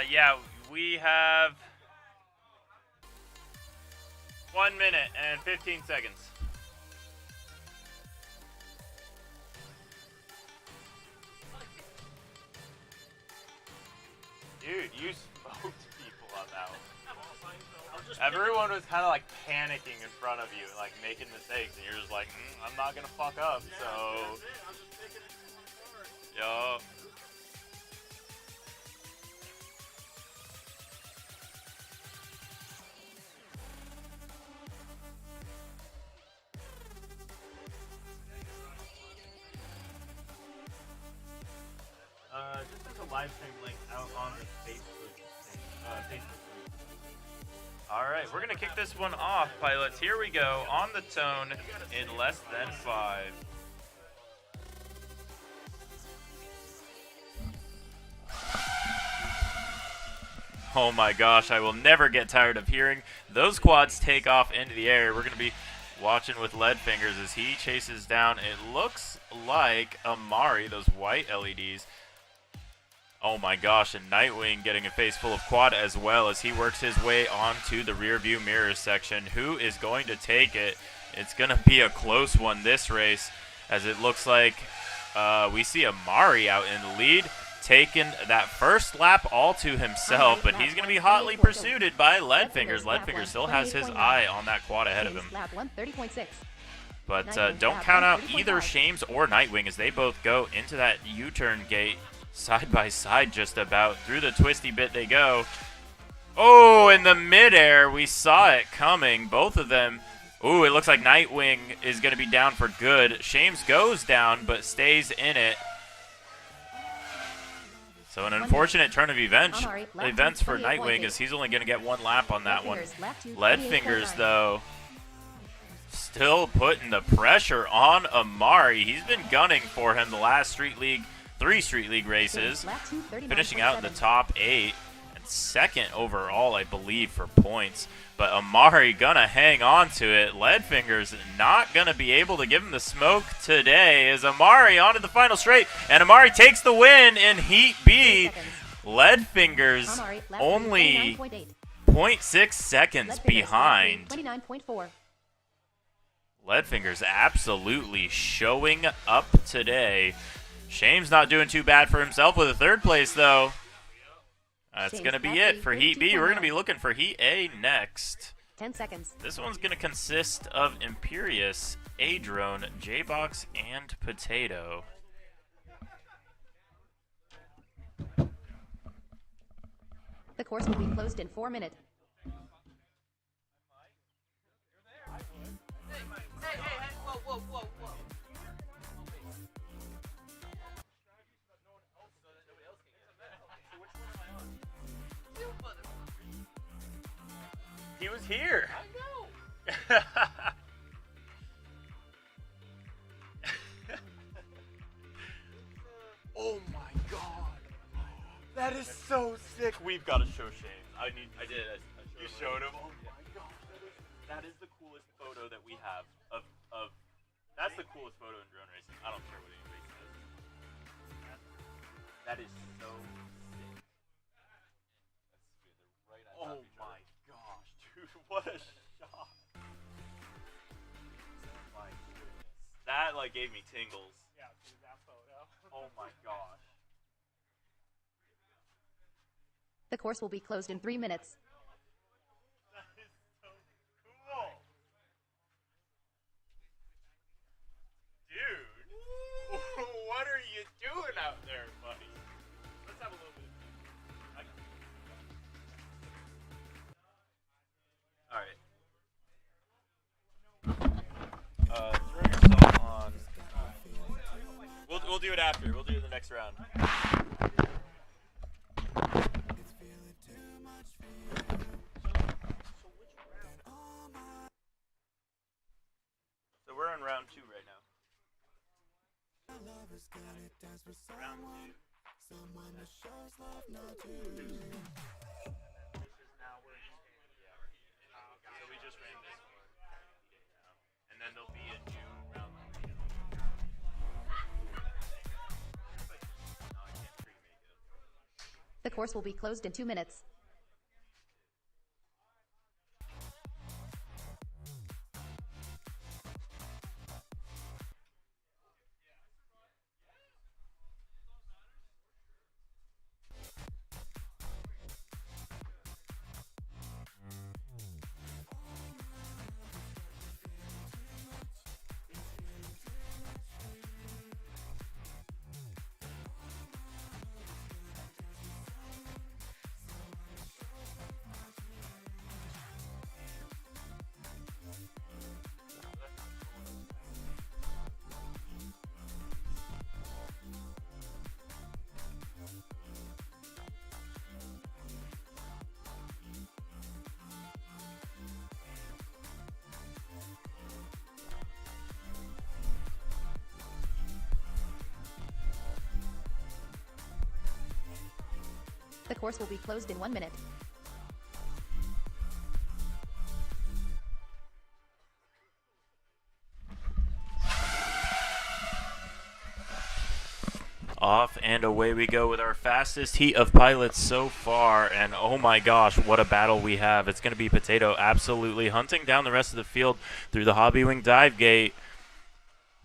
Yeah, we have 1 minute and 15 seconds. Dude, you spoke to people on that one. Everyone was kind of like panicking in front of you, like making mistakes, and you're just like, I'm not gonna fuck up, so. Yo. Just as a live stream link out on the Facebook. All right, we're gonna kick this one off, pilots. Here we go on the tone in less than 5. Oh my gosh, I will never get tired of hearing those quads take off into the air. We're gonna be watching with Leadfingers as he chases down, it looks like Amari, those white LEDs. Oh my gosh, and Nightwing getting a face full of quad as well as he works his way onto the rear view mirror section. Who is going to take it? It's going to be a close one this race, as it looks like we see Amari out in the lead, taking that first lap all to himself, but he's going to be hotly pursued by Leadfingers. Leadfingers still has his eye on that quad ahead of him. But don't count out either Shames or Nightwing as they both go into that U-turn gate side by side just about. Through the twisty bit they go. Oh, in the midair, we saw it coming. Both of them. Ooh, it looks like Nightwing is going to be down for good. Shames goes down but stays in it. So an unfortunate turn of events for Nightwing as he's only going to get 1 lap on that one. Leadfingers, though, still putting the pressure on Amari. He's been gunning for him the last 3 Street League races, finishing out in the top 8 and 2nd overall, I believe, for points. But Amari gonna hang on to it. Leadfingers not gonna be able to give him the smoke today as Amari onto the final straight, and Amari takes the win in Heat B. Leadfingers only 0.6 seconds behind. Leadfingers absolutely showing up today. Shame's not doing too bad for himself with a 3rd place, though. That's going to be it for Heat B. We're going to be looking for Heat A next. 10 seconds. This one's going to consist of Imperious, A-Drone, J-Box, and Potato. The course will be closed in 4 minutes. Hey, whoa. He was here. I know. Oh my god. That is so sick. We've got to show Shane. I did. You showed him? Oh my god. That is the coolest photo that we have of that's the coolest photo in drone racing. I don't care what anybody says. That is so sick. Oh my gosh, dude, what a shot. My goodness. That like gave me tingles. Yeah, dude, that photo. Oh my gosh. The course will be closed in 3 minutes. That is so cool. Dude, what are you doing out there, buddy? Let's have a little bit. Alright. Throw yourself on. We'll do it after. We'll do it in the next round. So we're on round 2 right now. Round 2. So we just ran this one. And then there'll be a new round 3. The course will be closed in 2 minutes. The course will be closed in 1 minute. Off and away we go with our fastest heat of pilots so far, and oh my gosh, what a battle we have. It's going to be Potato absolutely hunting down the rest of the field through the Hobby Wing dive gate.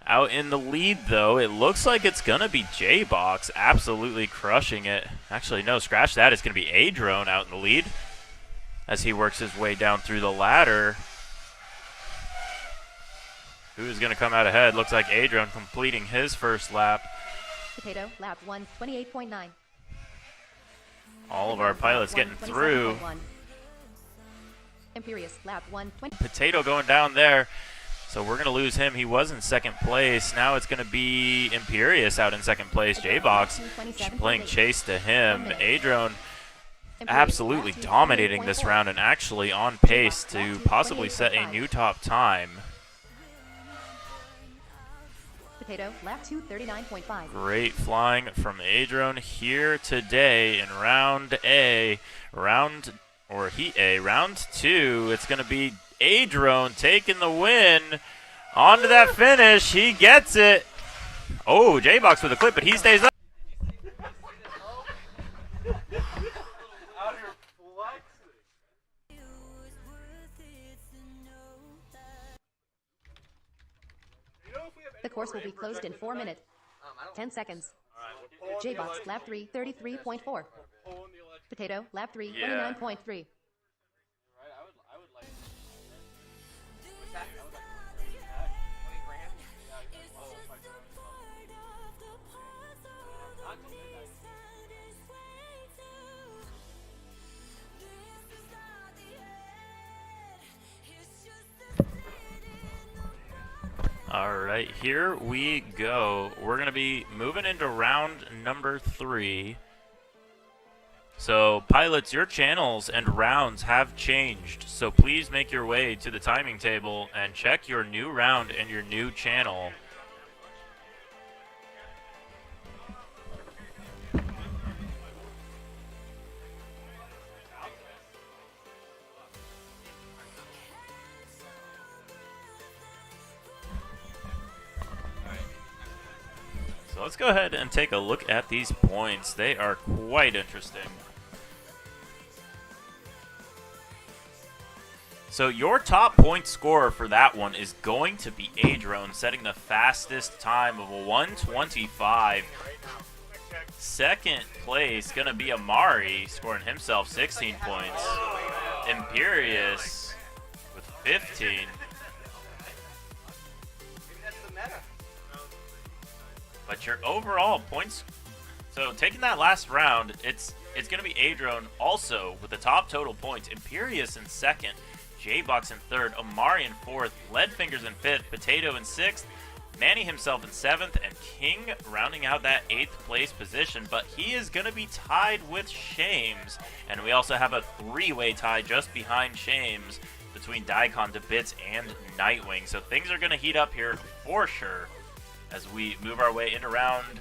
Out in the lead, though, it looks like it's going to be J-Box absolutely crushing it. Actually, no, scratch that. It's going to be A-Drone out in the lead as he works his way down through the ladder. Who's going to come out ahead? Looks like A-Drone completing his first lap. Potato, lap 1, 28.9. All of our pilots getting through. Imperious, lap 1, 20. Potato going down there. So we're going to lose him. He was in second place. Now it's going to be Imperious out in second place. J-Box playing chase to him. A-Drone absolutely dominating this round and actually on pace to possibly set a new top time. Potato, lap 2, 39.5. Great flying from A-Drone here today in round A. Heat A. Round 2, it's going to be A-Drone taking the win. On to that finish. He gets it. Oh, J-Box with a clip, but he stays up. The course will be closed in 4 minutes. 10 seconds. J-Box, lap 3, 33.4. Potato, lap 3, 29.3. All right, here we go. We're going to be moving into round number 3. So, pilots, your channels and rounds have changed. So please make your way to the timing table and check your new round and your new channel. So let's go ahead and take a look at these points. They are quite interesting. So your top point scorer for that one is going to be A-Drone, setting the fastest time of a 1:25. Second place going to be Amari, scoring himself 16 points. Imperious with 15. But your overall points, so taking that last round, it's going to be A-Drone also with the top total points. Imperious in second, J-Box in third, Amari in fourth, Leadfingers in fifth, Potato in sixth, Manny himself in seventh, and King rounding out that 8th place position. But he is going to be tied with Shames, and we also have a 3-way tie just behind Shames between Daikon, DeBits, and Nightwing. So things are going to heat up here for sure as we move our way into round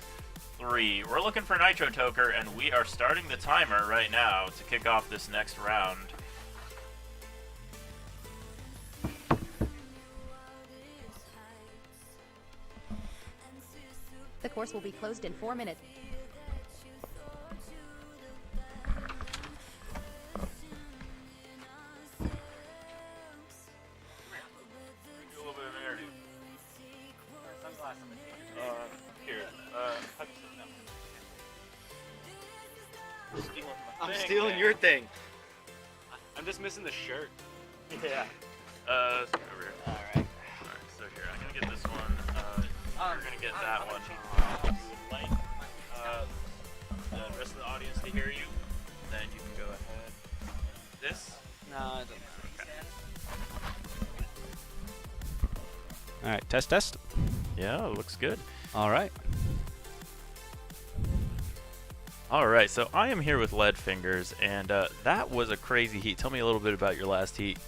3. We're looking for Nitro Toker, and we are starting the timer right now to kick off this next round. The course will be closed in 4 minutes. Stealing my I'm thing, stealing man. your thing. I'm just missing the shirt. Yeah. Over here. All right. Alright, so here, I'm gonna get this one. You're gonna get that one. If you would like the rest of the audience to hear you, then you can go ahead. This. No, it doesn't matter. Okay. All right, test. Yeah, it looks good. All right. All right, so I am here with Lead Fingers, and that was a crazy heat. Tell me a little bit about your last heat.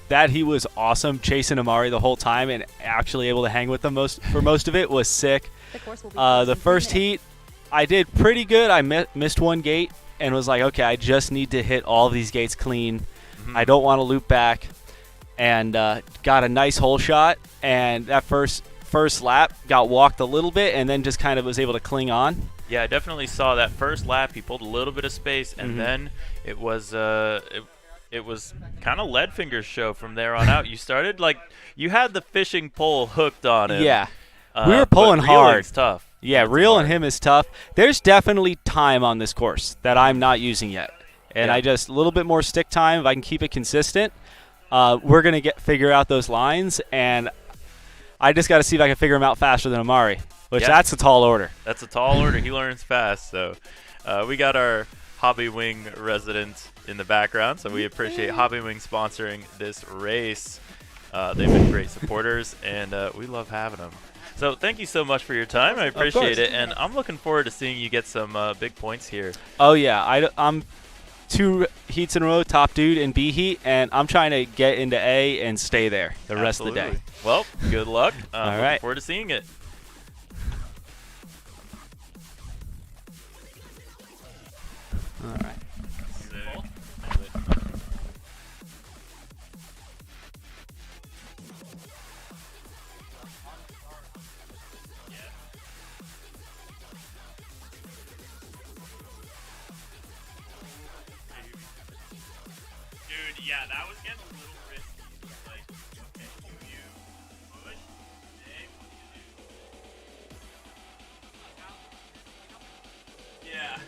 That he was awesome, chasing Amari the whole time and actually able to hang with them for most of it was sick. The course will be closed The in 3 first minutes. heat, I did pretty good. I missed one gate and was like, okay, I just need to hit all these gates clean. I don't want to loop back, and got a nice hole shot. And that first lap got walked a little bit, and then just kind of was able to cling on. Yeah, I definitely saw that first lap. He pulled a little bit of space, and then it was it was kind of Lead Fingers show from there on out. You started like you had the fishing pole hooked on him. Yeah, we were pulling but hard. reeling's tough. Yeah, It's reeling hard. him is tough. There's definitely time on this course that I'm not using yet, and Yeah. I just a little bit more stick time if I can keep it consistent. We're gonna figure out those lines, and I just got to see if I can figure them out faster than Amari, which Yeah. that's a tall order. That's a tall order. He learns fast. So we got our Hobby Wing resident in the background, so we appreciate Hobby Wing sponsoring this race. They've been great supporters, and we love having them. So thank you so much for your time. I appreciate it, and I'm looking forward to seeing you get some big points here. Oh yeah, I'm 2 heats in a row, top dude in B heat, and I'm trying to get into A and stay there the rest of the day. Absolutely. Well, good luck. All Looking right. forward to seeing it. All right. Dude, yeah, that was getting a little risky. Like, okay, you push, hey, what do you do? Yeah.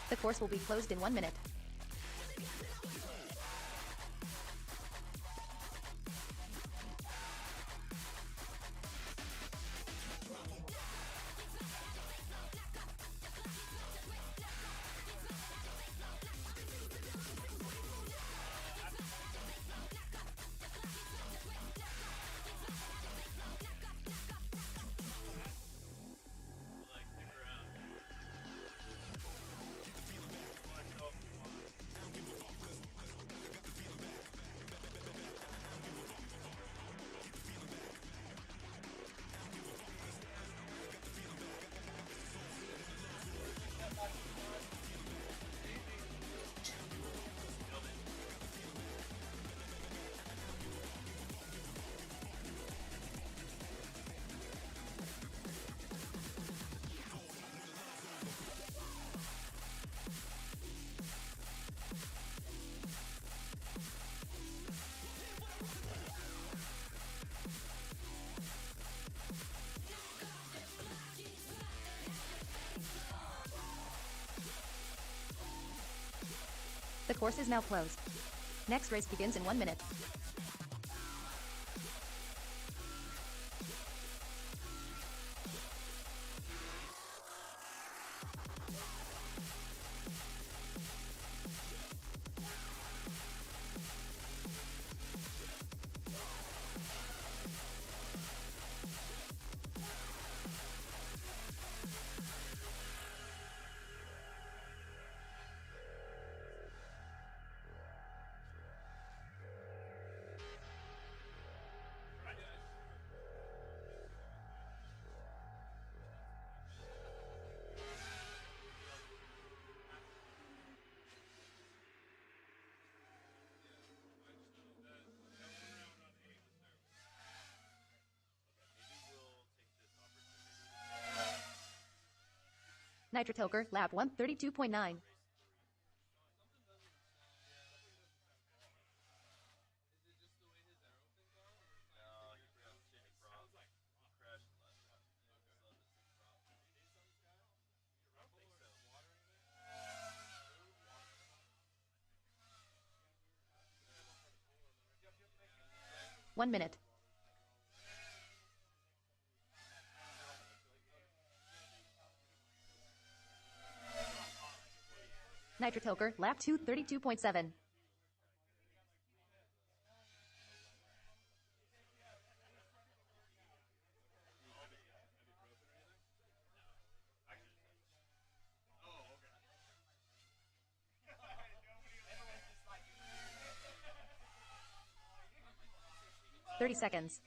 The course will be closed in 1 minute. The course is now closed. Next race begins in 1 minute. Nitrotoker, lap 132.9. 1 minute. Nitrotoker, lap 2, 32.7. Thirty seconds.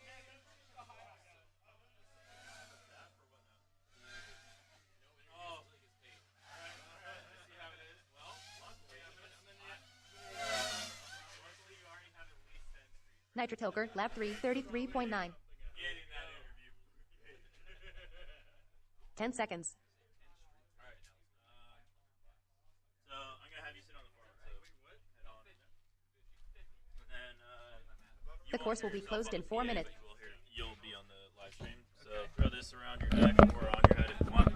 Nitrotoker, lap 3, 33.9. 10 seconds. So I'm gonna have you sit on the floor. Head on. And then The course will be closed in 4 minutes. You'll be on the live stream. So throw this around your neck or on your head if you want.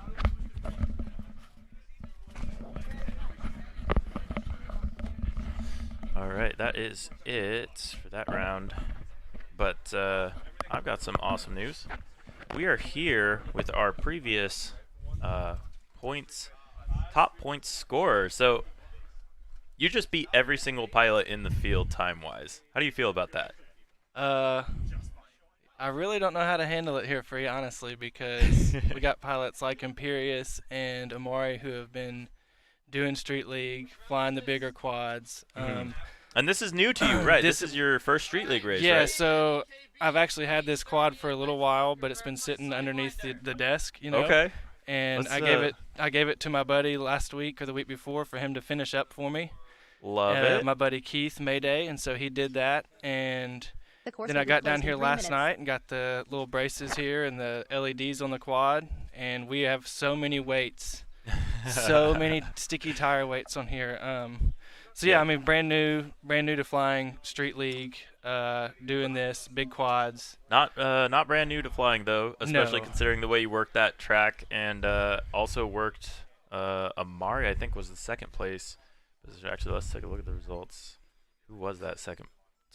All right, that is it for that round. But I've got some awesome news. We are here with our previous top points scorer. So you just beat every single pilot in the field time-wise. How do you feel about that? I really don't know how to handle it here, Free, honestly, because we got pilots like Imperius and Amari who have been doing Street League, flying the bigger quads. And this is new to you, right? This is your first Street League race, yeah, right? so I've actually had this quad for a little while, but it's been sitting underneath the desk, you know. Okay. And I gave it to my buddy last week or the week before for him to finish up for me. Love it. My buddy Keith Mayday, and so he did that. And The course then will I be got closed down in here 3 last minutes. night and got the little braces here and the LEDs on the quad, and we have so many weights, so many sticky tire weights on here. So yeah, I mean, brand new to flying Street League, doing this big quads. Not brand new to flying though, especially No. considering the way you worked that track and also worked Amari. I think was the second place. Actually, let's take a look at the results. Who was that second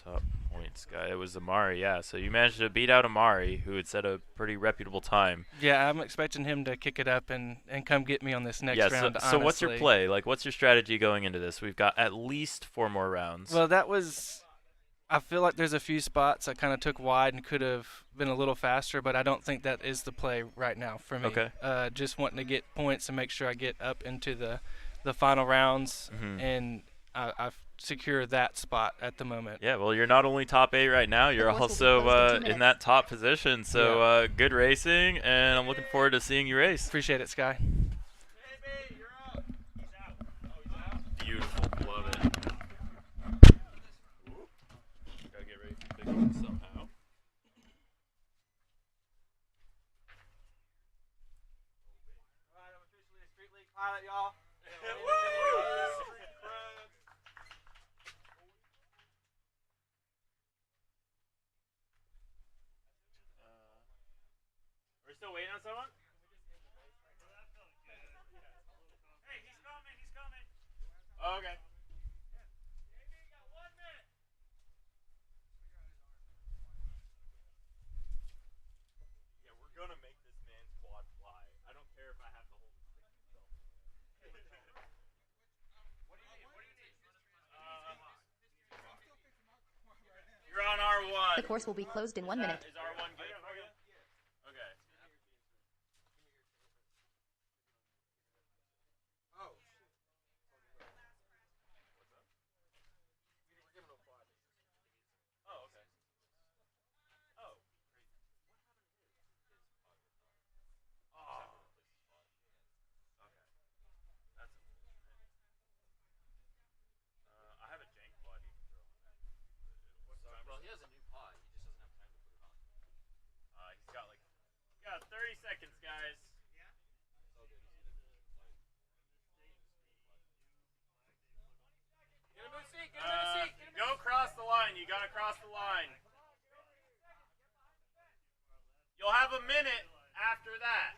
top points guy? It was Amari. Yeah. So you managed to beat out Amari, who had set a pretty reputable time. Yeah, I'm expecting him to kick it up and come get me on this next round. So what's your honestly. play? Like, what's your strategy going into this? We've got at least 4 more rounds. Well, I feel like there's a few spots I kind of took wide and could have been a little faster, but I don't think that is the play right now for me. Okay. Just wanting to get points and make sure I get up into the final rounds, and I secure that spot at the moment. Yeah, well, you're not only top 8 right now, you're course will be also closed in 2 in minutes. that top position. So good racing, and I'm looking forward to seeing you race. Appreciate it, Sky. Beautiful, love it. Gotta get ready for the big one somehow. Alright, I'm officially a Street League pilot, y'all. We're still waiting on someone? Hey, he's coming, he's coming. Oh, okay. Yeah, we're gonna make this man's quad fly. I don't care if I have to hold it myself. What do you need? You're on R1. The course will be closed in 1 minute. Is R1 good? Okay. Oh, okay. Oh. Oh. Okay. That's unfortunate. I have a jank quad you can throw on that. Well, he has a new pod. He just doesn't have time to put it on. He's got like 30 seconds, guys. Go across the line. You gotta cross the line. You'll have a minute after that.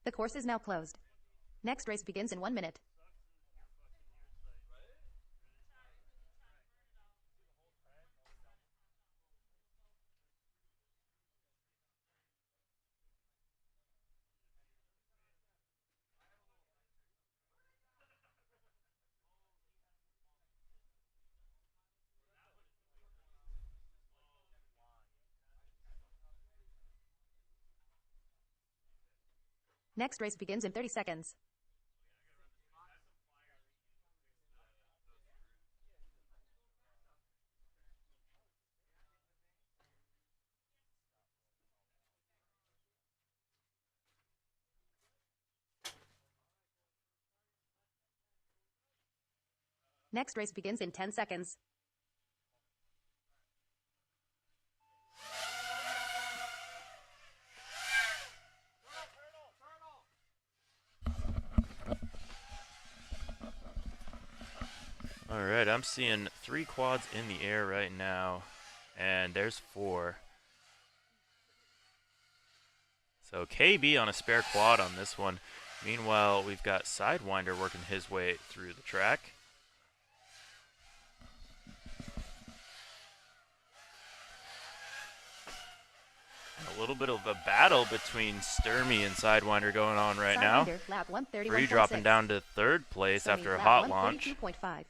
The course is now closed. Next race begins in 1 minute. Next race begins in 30 seconds. Next race begins in 10 seconds. All right, I'm seeing 3 quads in the air right now, and there's 4. So KB on a spare quad on this one. Meanwhile, we've got Sidewinder working his way through the track. A little bit of a battle between Sturmy and Sidewinder going on right now. Lap 131.6. Free dropping down to 3rd place Sturmy, after a lap hot launch. 132.5.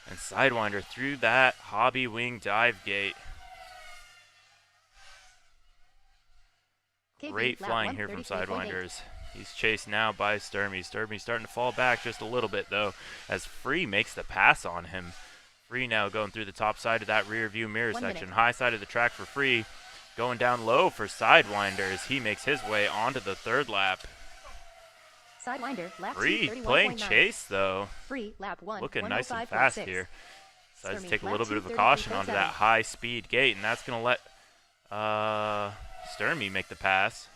And Sidewinder through that hobby wing dive gate. KB, Great lap flying here from 133.8. Sidewinders. He's chased now by Sturmy. Sturmy's starting to fall back just a little bit, though, as Free makes the pass on him. Free now going through the top side of that rear view mirror 1 section. minute. High side of the track for Free. Going down low for Sidewinders. He makes his way onto the 3rd lap. Sidewinder, lap Free 231.9. playing chase, though. Free, lap 1. Looking nice and 105.6. fast here. Decides to Sturmy, take a lap little bit of a 233.7. caution onto that high-speed gate, and that's going to let Sturmy make the pass.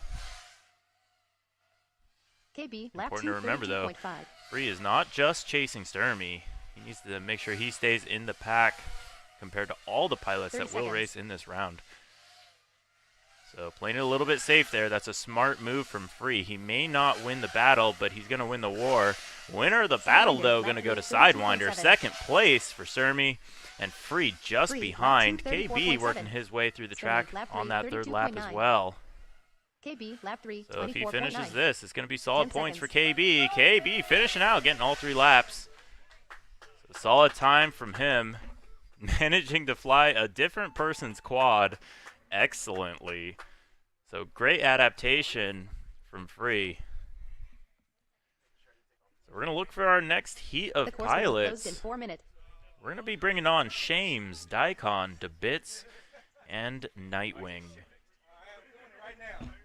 KB, lap Important to remember, though, 232.5. Free is not just chasing Sturmy. He needs to make sure he stays in the pack compared to all the pilots 30 that will seconds. race in this round. So playing it a little bit safe there. That's a smart move from Free. He may not win the battle, but he's going to win the war. Winner of the battle, Sidewinder, though, lap going to go to 32.7. Sidewinder. 2nd place for Sturmy. And Free just Free, lap behind. 234.7. KB working his way through the Sturmy, track lap on that 3rd 32.9. lap as well. KB, lap 3, So if he 24.9. finishes this, it's going to be solid 10 points for seconds. KB. KB finishing out, getting all 3 laps. So solid time from him. Managing to fly a different person's quad excellently. So great adaptation from Free. So we're going to look for our next heat of The course will be closed in pilots. 4 minutes. We're going to be bringing on Shames, Daikon, DeBits, and Nightwing.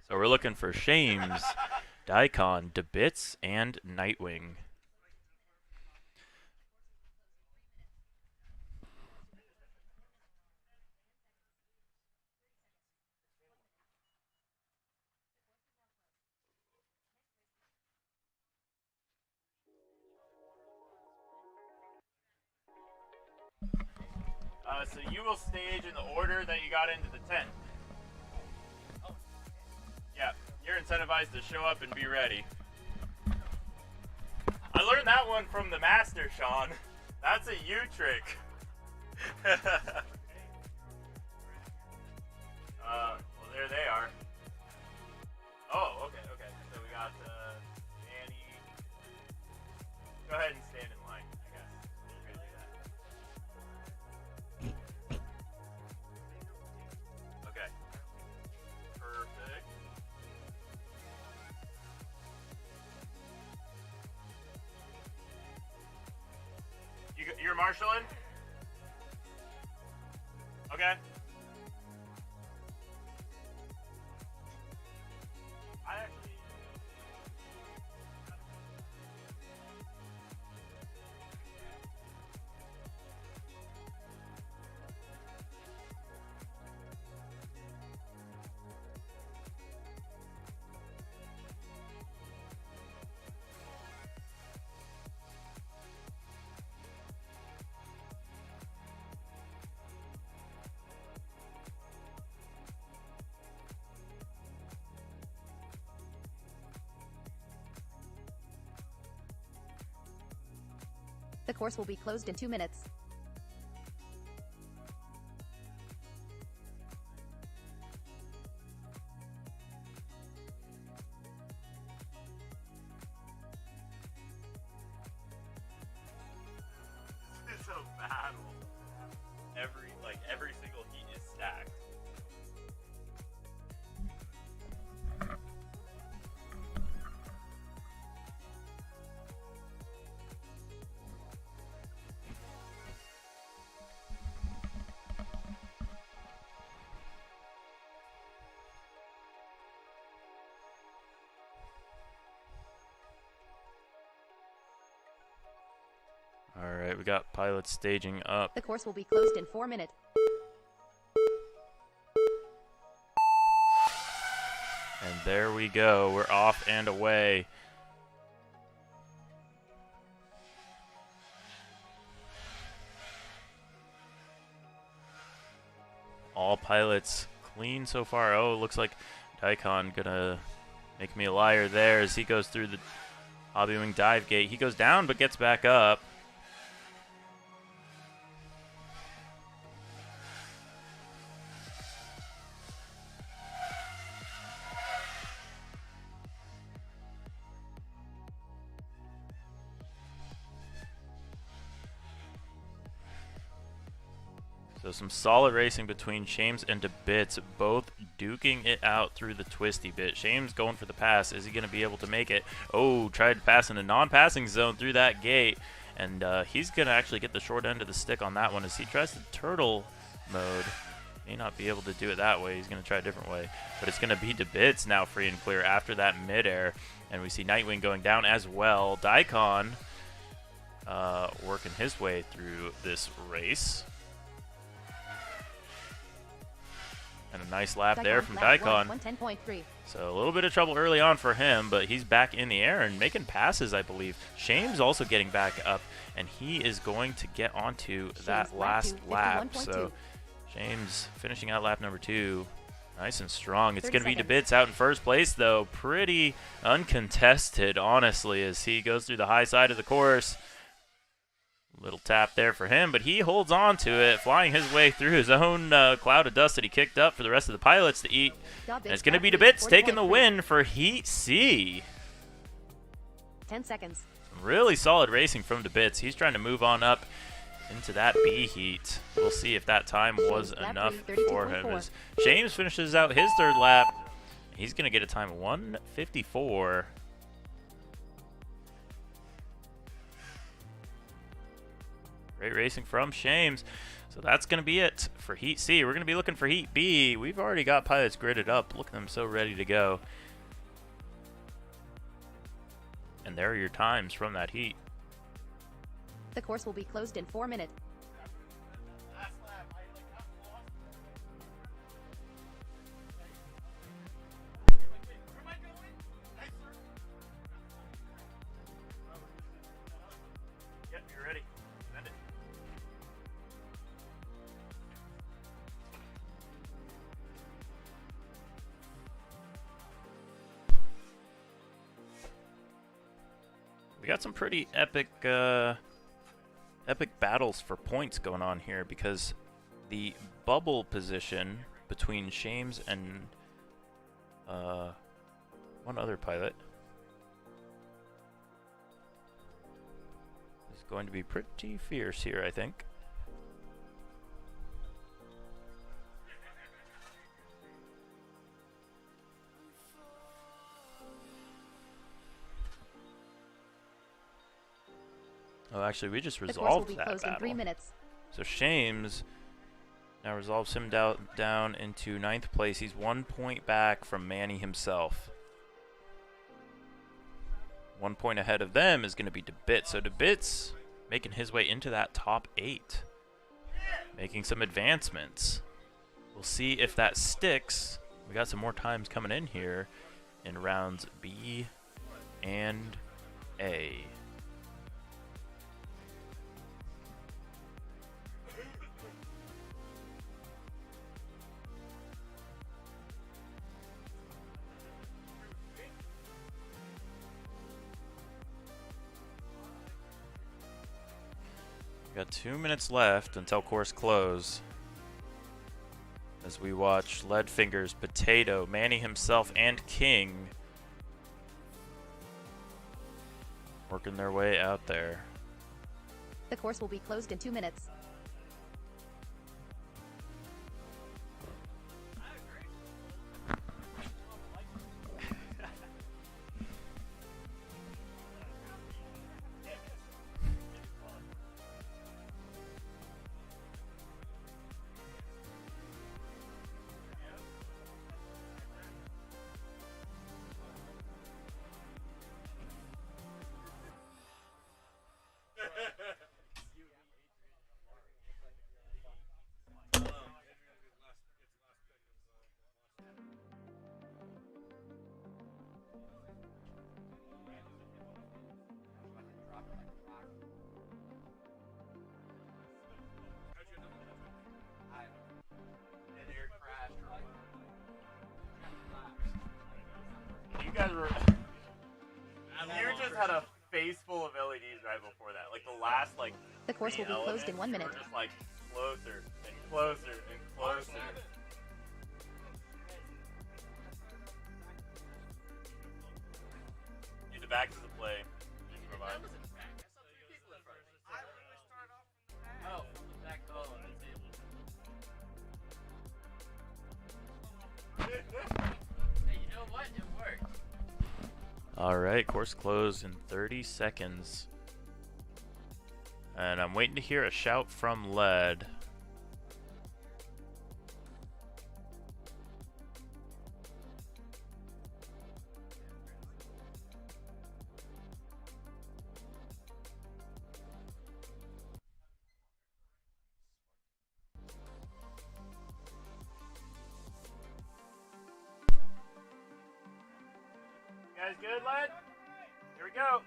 So we're looking for Shames, Daikon, DeBits, and Nightwing. So you will stage in the order that you got into the tent. Yeah, you're incentivized to show up and be ready. I learned that one from the master, Sean. That's a you trick. Well, there they are. Oh, okay. So we got Danny. Go ahead and stand in line, I guess. You're gonna do that. Okay. Perfect. You're marshalling? Okay. I actually... The course will be closed in 2 minutes. This is a battle. Every single heat is stacked. All right, we got pilots staging up. The course will be closed in 4 minutes. And there we go. We're off and away. All pilots clean so far. Oh, it looks like Daikon gonna make me a liar there as he goes through the hobby wing dive gate. He goes down but gets back up. So some solid racing between Shames and DeBits, both duking it out through the twisty bit. Shames going for the pass. Is he going to be able to make it? Oh, tried to pass in a non-passing zone through that gate. And he's going to actually get the short end of the stick on that one as he tries the turtle mode. May not be able to do it that way. He's going to try a different way. But it's going to be DeBits now free and clear after that midair. And we see Nightwing going down as well. Daikon working his way through this race. And a nice lap there from Daikon. 110.3. So a little bit of trouble early on for him, but he's back in the air and making passes, I believe. Shames also getting back up, and he is going to get onto that last lap. So Shames finishing out lap number 2. Nice and strong. It's going to be DeBits out in first place, though. Pretty uncontested, honestly, as he goes through the high side of the course. Little tap there for him, but he holds on to it, flying his way through his own cloud of dust that he kicked up for the rest of the pilots to eat. And it's going to be DeBits taking the win for Heat C. 10 seconds. Really solid racing from DeBits. He's trying to move on up into that B heat. We'll see if that time was enough for him. As Shames finishes out his third lap, he's going to get a time of 1:54. Great racing from Shames. So that's going to be it for Heat C. We're going to be looking for Heat B. We've already got pilots gridded up. Look at them so ready to go. And there are your times from that heat. The course will be closed in 4 minutes. Yep, you're ready. Send it. We got some pretty epic battles for points going on here, because the bubble position between Shames and one other pilot is going to be pretty fierce here, I think. Oh, actually, we just The course will resolved be that closed in 3 battle. minutes. So Shames now resolves him down into 9th place. He's 1 point back from Manny himself. 1 point ahead of them is going to be DeBits. So DeBits making his way into that top 8, making some advancements. We'll see if that sticks. We got some more times coming in here in rounds B and A. Got 2 minutes left until course close. As we watch Leadfingers, Potato, Manny himself, and King working their way out there. The course will be closed in 2 minutes. You guys were. You just had a face full of LEDs right before that. Like the last, like. The course will be closed in 1 minute. Just like closer and closer and closer. Need the back to the play. Oh, back on the table. Hey, you know what? It worked. All right, course closed in 30 seconds. And I'm waiting to hear a shout from Lead. You guys good, lad? Here we go.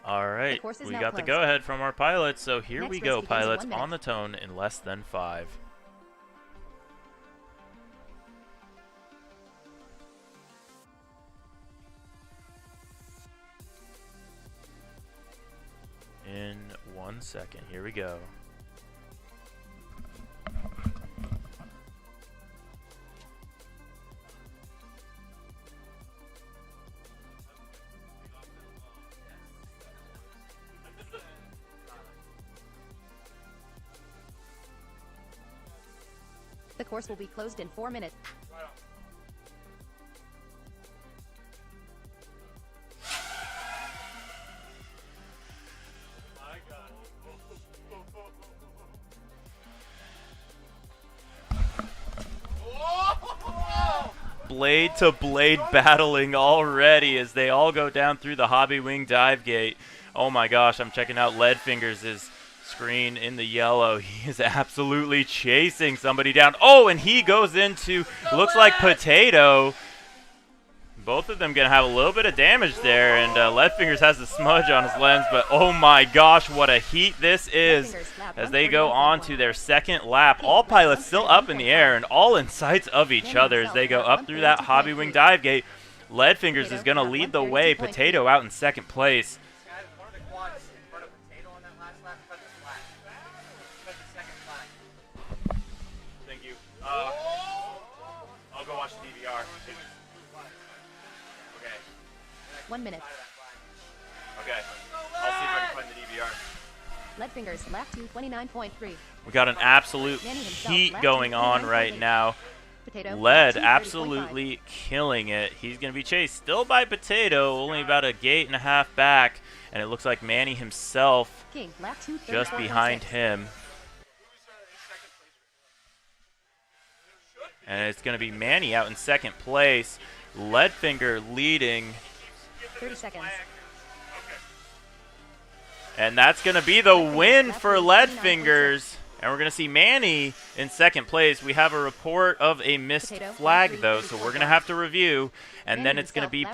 All right, course is we now got the closed. go-ahead from our pilots, so here Next we race go, begins in pilots 1 minute. on the tone in less than 5. In 1 second, here we go. The course will be closed in 4 minutes. Blade to blade battling already as they all go down through the Hobby Wing dive gate. Oh my gosh, I'm checking out Leadfingers' screen in the yellow. He is absolutely chasing somebody down. Oh, and he goes into, looks like Potato. Both of them going to have a little bit of damage there, and Leadfingers has the smudge on his lens, but oh my gosh, what a heat this is as they go on to their second lap. All pilots still up in the air and all in sights of each other as they go up through that Hobby Wing dive gate. Leadfingers is going to lead the way, Potato out in second place. Guys, one of the quads in front of Potato on that last lap, cut the flag. Cut the second flag. Thank you. I'll go watch the DVR. Okay. 1 minute. Okay. I'll see if I can find the DVR. Leadfingers, lap 229.3. We got an absolute Manny himself, heat lap going on 229.8. right now. Potato, Lead lap 230.5. absolutely killing it. He's going to be chased still by Potato, only about a gate and a half back. And it looks like Manny himself King, lap 234.6. just behind him. And it's going to be Manny out in second place. Leadfinger leading. 30 seconds. And that's going to be the win for Leadfingers. And we're going to see Manny in second place. We have a report of a missed flag, though, so we're going to have to review. And then it's going to be...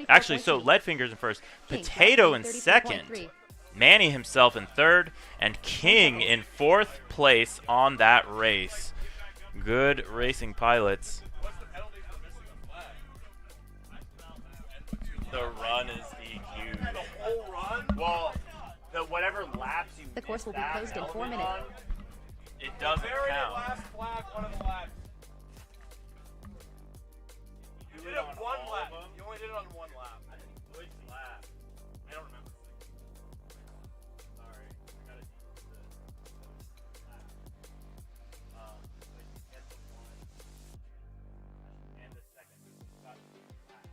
Actually, so Leadfingers in first. Potato in second. Manny himself in third. And King in fourth place on that race. Good racing pilots. The run is DQ'd. The whole run? Well, whatever laps you The course will be missed that closed in 4 element minutes. on, it doesn't Very count. last flag, one of the laps. You did it on one all lap. of them? You only did it on one lap. Which lap? I don't remember. Sorry, I gotta do the lap. But you get the one and the second. You got two laps.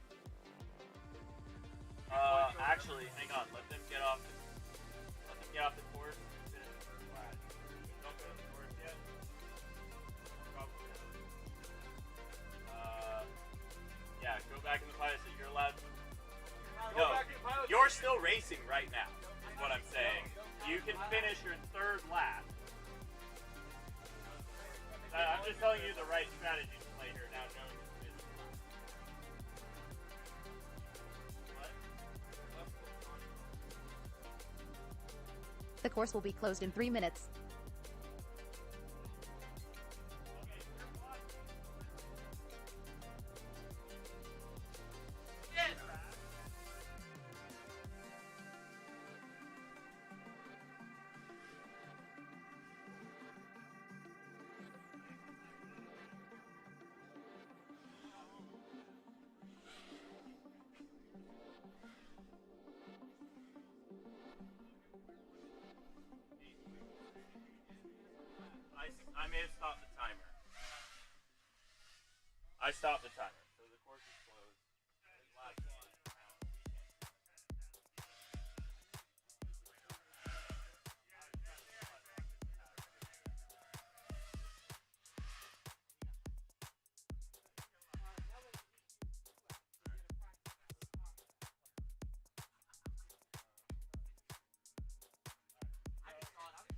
Actually, hang on. Let them get off. Let them get off the course. And finish the first lap. Don't go to the course yet. Probably not. Yeah, go back in the pilot so you're allowed. No, you're still racing right now, is what I'm saying. You can finish your third lap. I'm just telling you the right strategy to play here now, knowing this is what? The course will be closed in 3 minutes. I may have stopped the timer. I stopped the timer, so the course is closed.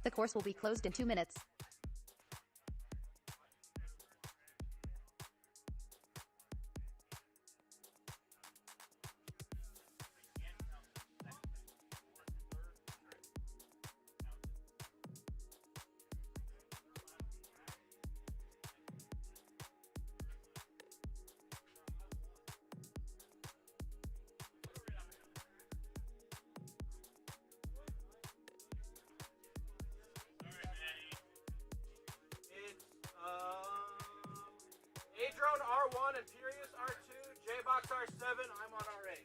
The course will be closed in 2 minutes. It's A-Drone R1, Imperius R2, J-Box R7, I'm on R8.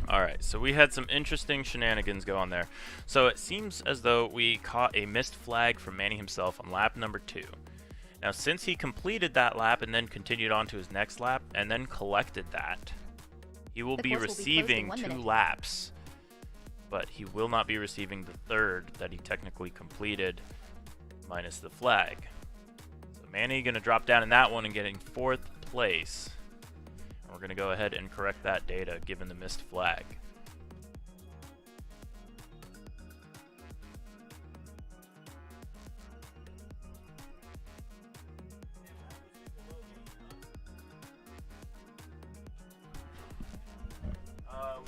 Alright, so we had some interesting shenanigans go on there. So it seems as though we caught a missed flag from Manny himself on lap number 2. Now since he completed that lap and then continued on to his next lap and then collected that, he will be receiving 2 laps. But he will not be receiving the third that he technically completed minus the flag. So Manny gonna drop down in that one and getting 4th place. And we're gonna go ahead and correct that data given the missed flag.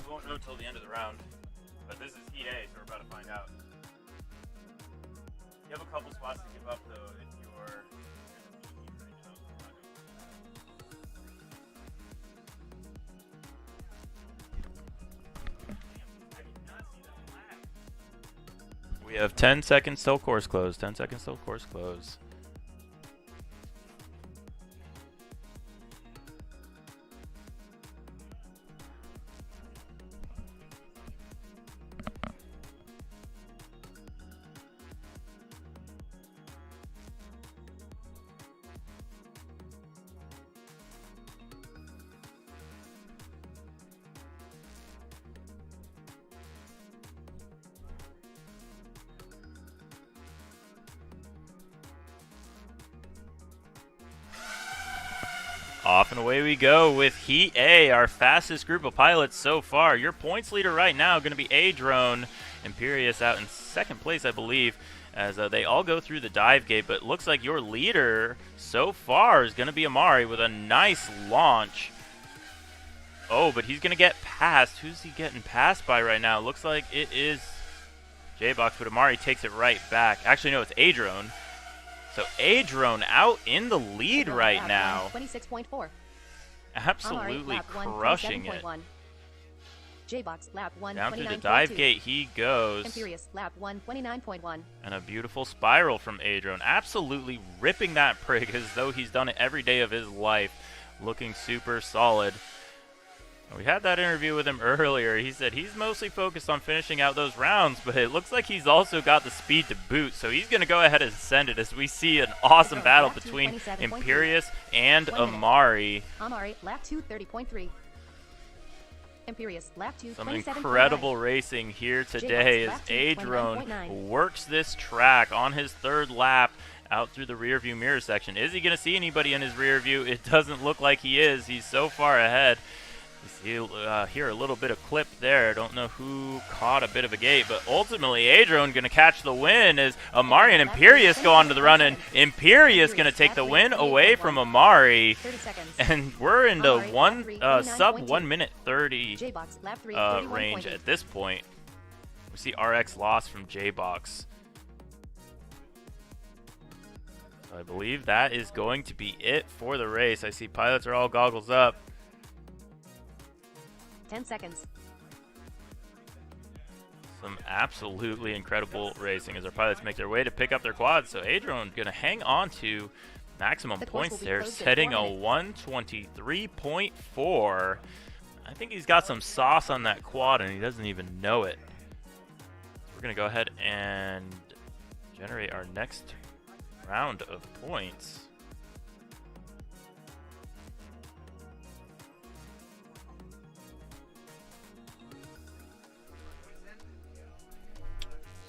We won't know till the end of the round. But this is Heat A, so we're about to find out. You have a couple spots to give up, though, if you're We have 10 seconds till course close. 10 seconds till course close. Off and away we go with Heat A, our fastest group of pilots so far. Your points leader right now going to be A-Drone. Imperius out in 2nd place, I believe, as they all go through the dive gate. But it looks like your leader so far is going to be Amari with a nice launch. Oh, but he's going to get passed. Who's he getting passed by right now? Looks like it is J-Box, but Amari takes it right back. Actually, no, it's A-Drone. So A-Drone out in the lead right now. 26.4. absolutely lap 1, crushing it. 27.1. J-Box, lap 1, Down through the 29.2. dive gate he goes. Imperious, lap 1, 29.1. And a beautiful spiral from Adron. Absolutely ripping that prig as though he's done it every day of his life. Looking super solid. We had that interview with him earlier. He said he's mostly focused on finishing out those rounds, but it looks like he's also got the speed to boot. So he's going to go ahead and send it as we see an awesome battle between Imperious and Amari. Amari, lap 2, 30.3. Imperious, lap 2, Some 27.9. incredible racing here today as Adron works this track on his third lap out through the rear view mirror section. Is he going to see anybody in his rear view? It doesn't look like he is. He's so far ahead. You see here a little bit of clip there. Don't know who caught a bit of a gate, but ultimately Adron going to catch the win as Amari and Imperious go on to the run, and Imperious going to take the win away from Amari. And we're in the sub 1 minute 30 range at this point. We see RX loss from J-Box. So I believe that is going to be it for the race. I see pilots are all goggles up. 10 seconds. Some absolutely incredible racing as our pilots make their way to pick up their quads. So Adron going to hang on to maximum points there, setting a 123.4. I think he's got some sauce on that quad and he doesn't even know it. So we're going to go ahead and generate our next round of points.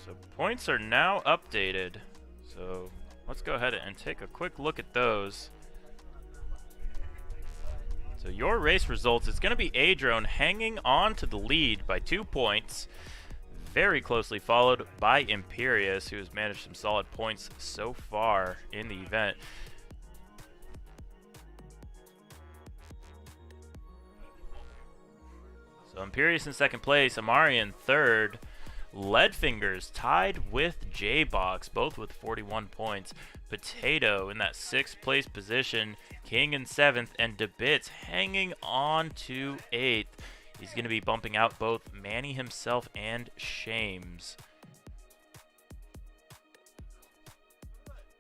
So points are now updated. So let's go ahead and take a quick look at those. So your race results, it's going to be Adron hanging on to the lead by 2 points. Very closely followed by Imperious, who has managed some solid points so far in the event. So Imperious in second place, Amari in third. Leadfingers tied with J-Box, both with 41 points. Potato in that 6th place position. King in 7th, and DeBits hanging on to 8th. He's going to be bumping out both Manny himself and Shames.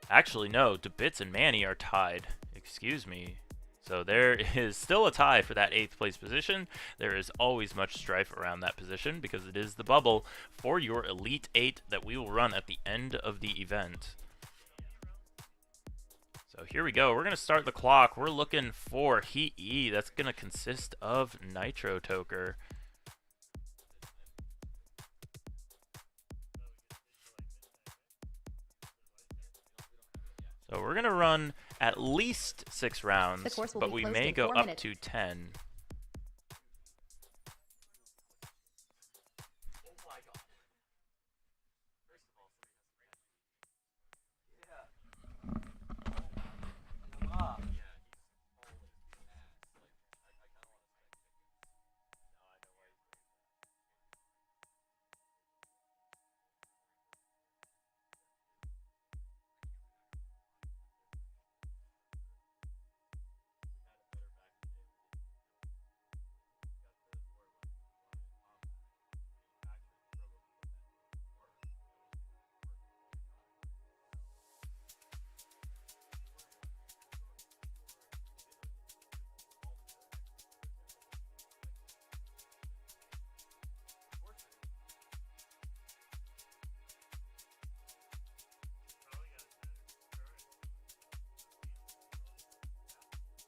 Actually, no, DeBits and Manny are tied. Excuse me. So there is still a tie for that 8th place position. There is always much strife around that position because it is the bubble for your Elite 8 that we will run at the end of the event. So here we go. We're going to start the clock. We're looking for Heat E. That's going to consist of Nitro Toker. So we're going to run at least 6 rounds, but we may go up to 10.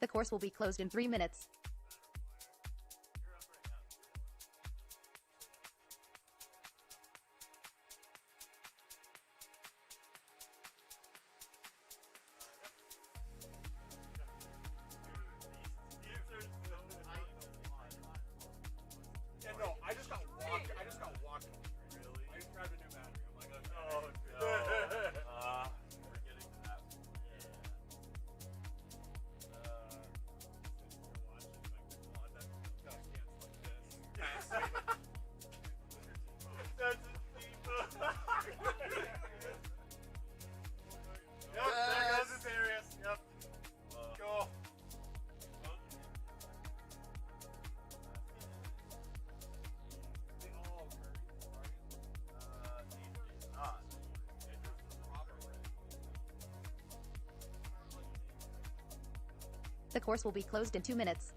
The course will be closed in 3 minutes. Yeah, no, I just got walked. I just got walked. Really? I just grabbed a new battery. I'm like, oh no. We're getting to that. Yeah. The course will be closed in 2 minutes.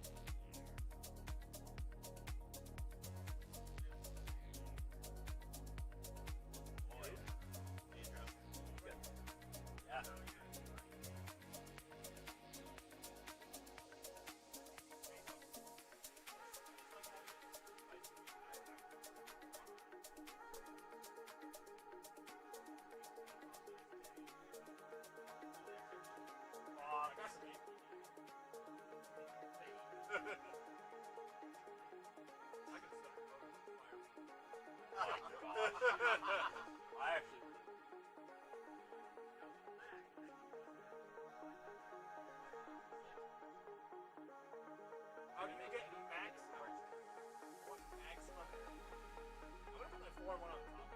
How do you get max margin? What maximum? I'm gonna put my 4-1 on top.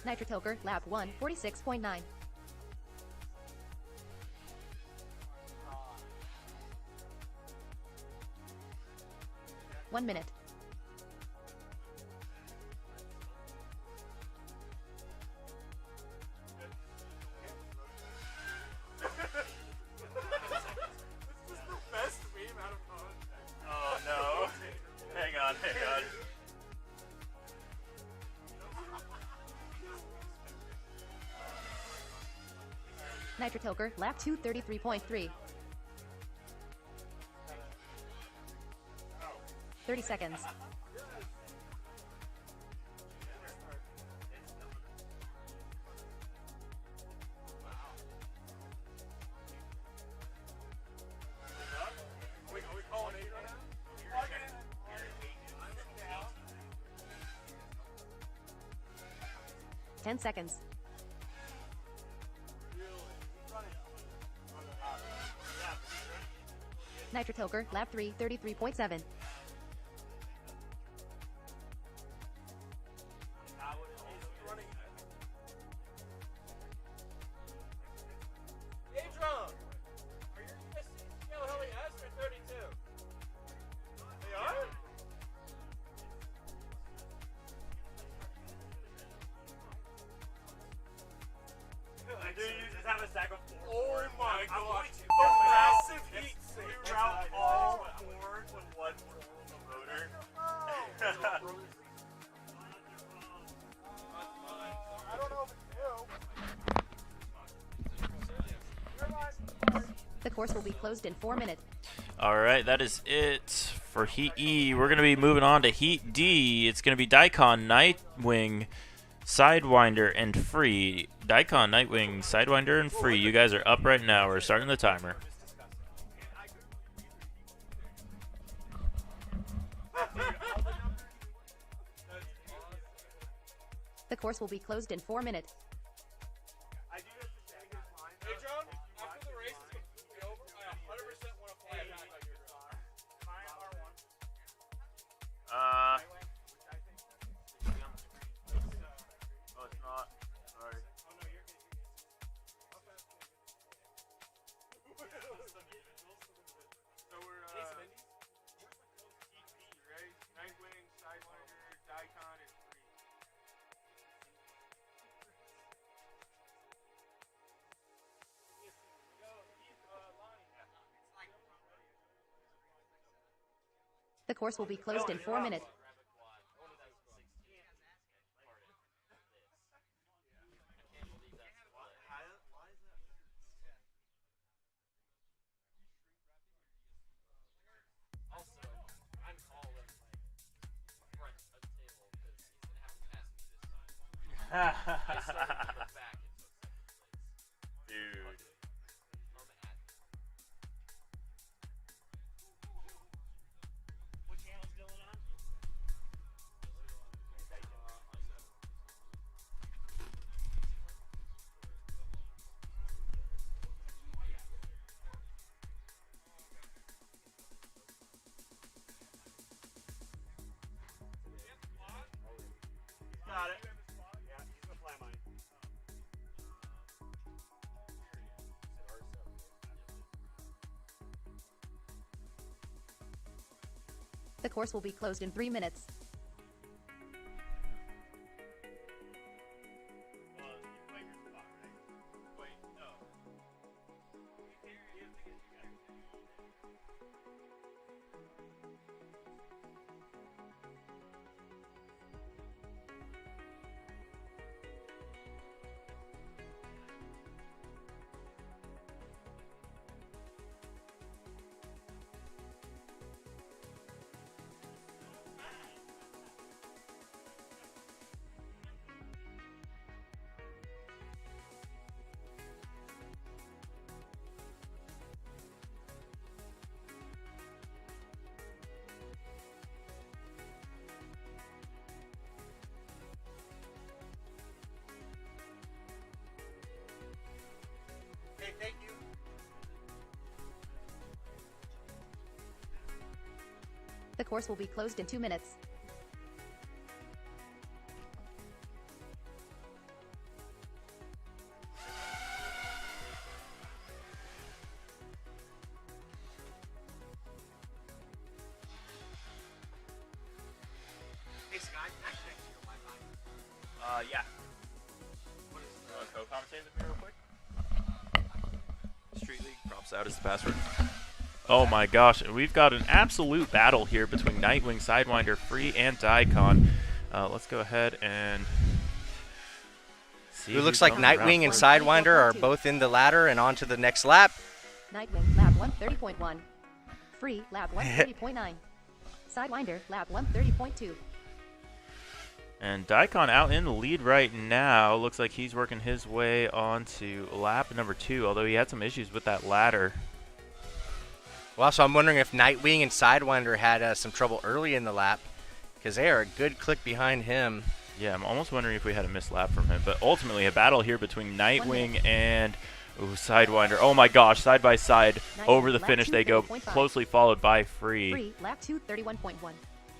Nitrotoker, lap 1, 46.9. One minute. This is the best meme out of context. Oh no. Hang on. Nitrotoker, lap 2, 33.3. 30 seconds. Are we calling 8 right now? Plug in. 10 seconds. Nitrotoker, lap 3, 33.7. Hey, Drum! Are your scale Heli S or 32? They are? Do you just have a stack of 4? Oh my I'm gosh. going to The massive It's- heat sink. We route all 4s with one motor. I don't know if it's you. The course will be closed in 4 minutes. All right, that is it for Heat E. We're going to be moving on to Heat D. It's going to be Daikon, Nightwing, Sidewinder, and Free. Daikon, Nightwing, Sidewinder, and Free. You guys are up right now. We're starting the timer. The course will be closed in 4 minutes. Hey, Drum, after the race is completely over, I 100% want to play a guy like your drum. Oh, it's not. Sorry. So we're, right? Nightwing, Sidewinder, Daikon, and Free. The course will be closed in 4 minutes. Dude. What channel is Dylan on? Got it. Yeah, he's gonna fly mine. The course will be closed in 3 minutes. Okay, thank you. The course will be closed in 2 minutes. Hey, Scott, can I connect to your Wi-Fi? Yeah. What is co-commentate with me real quick? Street League props out as the password. Oh my gosh, we've got an absolute battle here between Nightwing, Sidewinder, Free, and Daikon. Let's go ahead and see. It looks like Nightwing and Sidewinder are both in the ladder and on to the next lap. Nightwing, lap 130.1. Free, lap 130.9. Sidewinder, lap 130.2. And Daikon out in the lead right now. Looks like he's working his way on to lap number 2, although he had some issues with that ladder. Well, so I'm wondering if Nightwing and Sidewinder had some trouble early in the lap, because they are a good click behind him. Yeah, I'm almost wondering if we had a missed lap from him. But ultimately, a battle here between Nightwing and Sidewinder. Oh my gosh, side by side over the finish they go, closely followed by Free. Free, lap 231.1.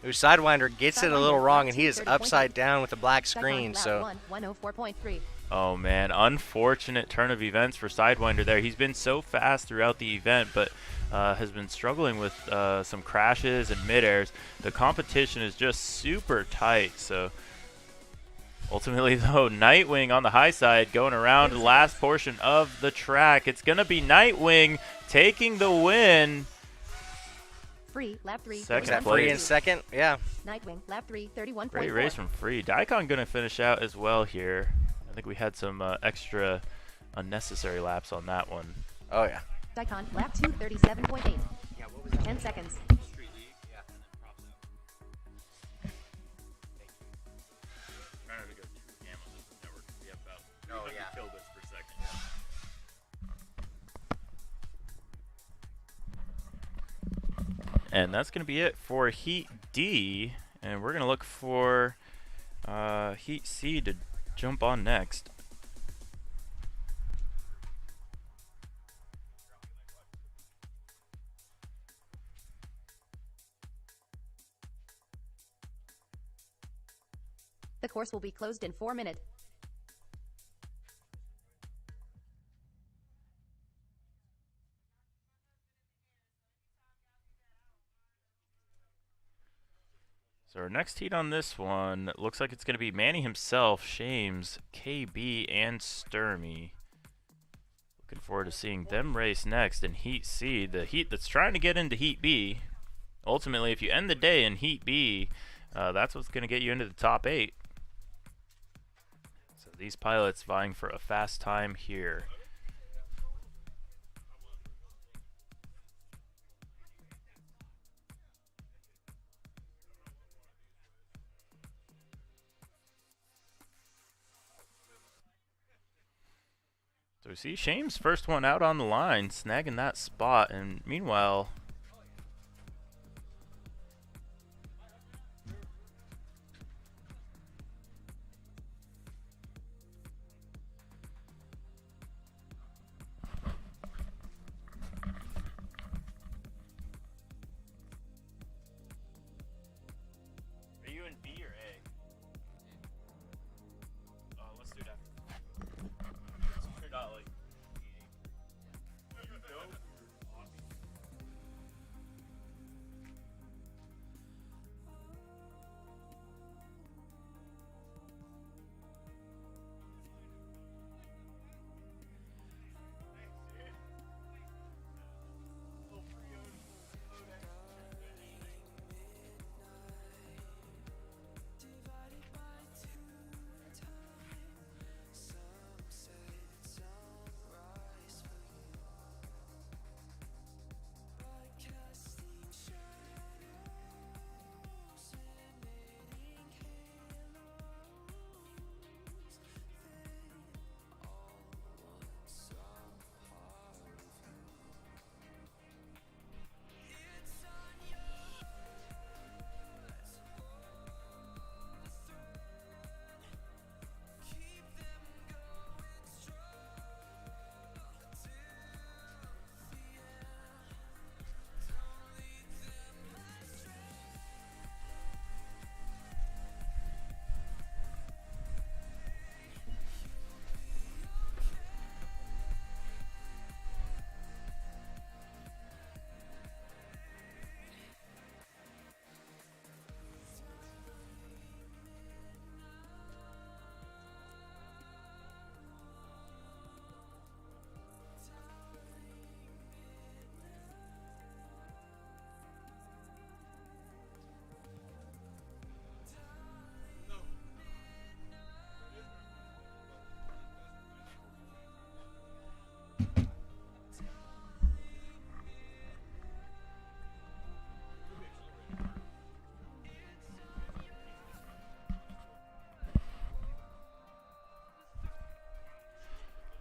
Sidewinder gets it a little wrong, and he is upside down with a black screen. So 104.3. Oh man, unfortunate turn of events for Sidewinder there. He's been so fast throughout the event, but has been struggling with some crashes and mid-airs. The competition is just super tight, so ultimately though, Nightwing on the high side going around the last portion of the track. It's going to be Nightwing taking the win. Free, lap 3. Second Free in place. second, yeah. Nightwing, lap 3, 31.4. Great race from Free. Daikon going to finish out as well here. I think we had some extra unnecessary laps on that one. Oh yeah. Daikon, lap 2, 37.8. Yeah, what was that? 10 seconds. Street League, yeah, and then props out. Trying to go through Amazon network. We have about Oh, yeah. kilobits per second. And that's going to be it for Heat D. And we're going to look for Heat C to jump on next. The course will be closed in 4 minutes. So our next heat on this one looks like it's going to be Manny himself, Shames, KB, and Sturmy. Looking forward to seeing them race next in Heat C, the heat that's trying to get into Heat B. Ultimately, if you end the day in Heat B, that's what's going to get you into the top 8. So these pilots vying for a fast time here. we see Shames first one out on the line, snagging that spot, and meanwhile, Are you in B or A? Let's do that. You're not like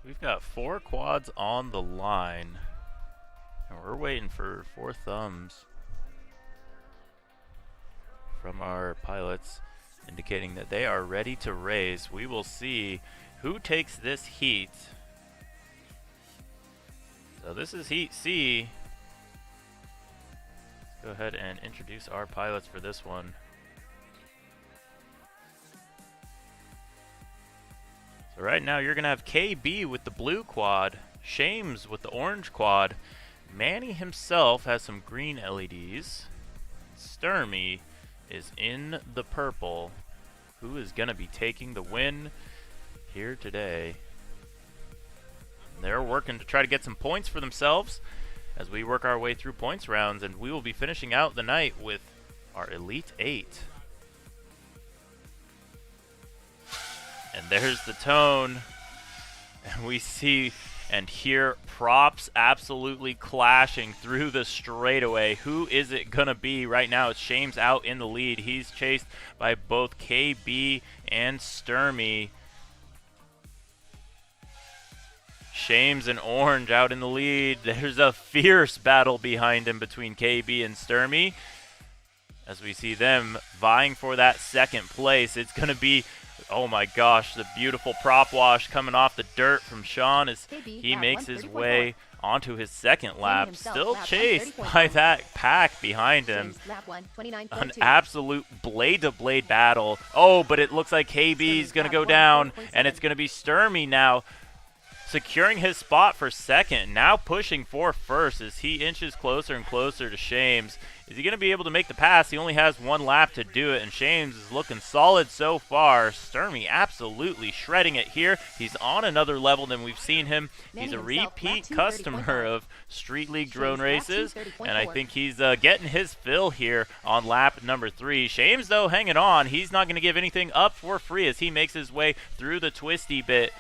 we've got 4 quads on the line, and we're waiting for 4 thumbs from our pilots, indicating that they are ready to race. We will see who takes this heat. So this is Heat C. Let's go ahead and introduce our pilots for this one. So right now you're going to have KB with the blue quad, Shames with the orange quad, Manny himself has some green LEDs, Sturmy is in the purple. Who is going to be taking the win here today? They're working to try to get some points for themselves as we work our way through points rounds, and we will be finishing out the night with our Elite 8. And there's the tone, and we see and hear props absolutely clashing through the straightaway. Who is it gonna be right now? It's Shames out in the lead. He's chased by both KB and Sturmy. Shames and Orange out in the lead. There's a fierce battle behind him between KB and Sturmy, as we see them vying for that second place. It's gonna be, oh my gosh, the beautiful prop wash coming off the dirt from Sean as he makes his way onto his second lap. Still chased by that pack behind him. An absolute blade-to-blade battle. Oh, but it looks like KB's going to go down, and it's going to be Sturmy now securing his spot for second. Now pushing for first as he inches closer and closer to Shames. Is he going to be able to make the pass? He only has 1 lap to do it, and Shames is looking solid so far. Sturmy absolutely shredding it here. He's on another level than we've seen him. He's a repeat customer of Street League drone races, and I think he's getting his fill here on lap number 3. Shames, though, hanging on. He's not going to give anything up for free as he makes his way through the twisty bit.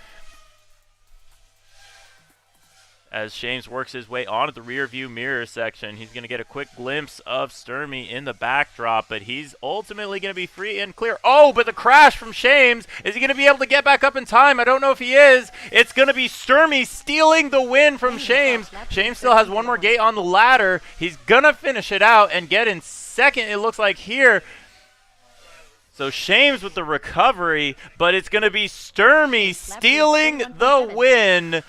as Shames works his way onto the rear view mirror section. He's going to get a quick glimpse of Sturmy in the backdrop, but he's ultimately going to be free and clear. Oh, but the crash from Shames. Is he going to be able to get back up in time? I don't know if he is. It's going to be Sturmy stealing the win from Shames. Shames still has one more gate on the ladder. He's going to finish it out and get in second, it looks like here. So Shames with the recovery, but it's going to be Sturmy stealing the win.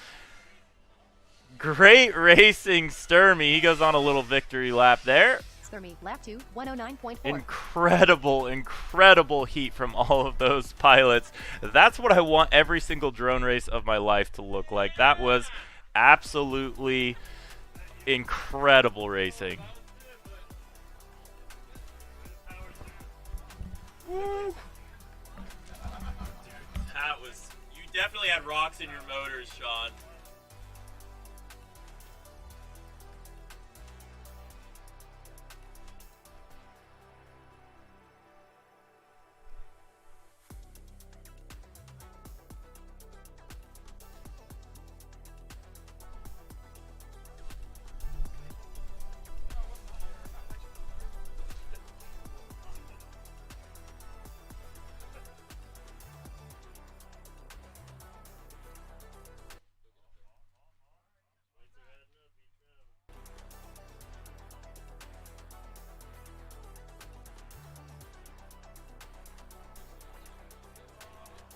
Great racing, Sturmy. He goes on a little victory lap there. Sturmy, lap 2, 109.4. Incredible, incredible heat from all of those pilots. That's what I want every single drone race of my life to look like. That was absolutely incredible racing. Woo. That was, you definitely had rocks in your motors, Sean.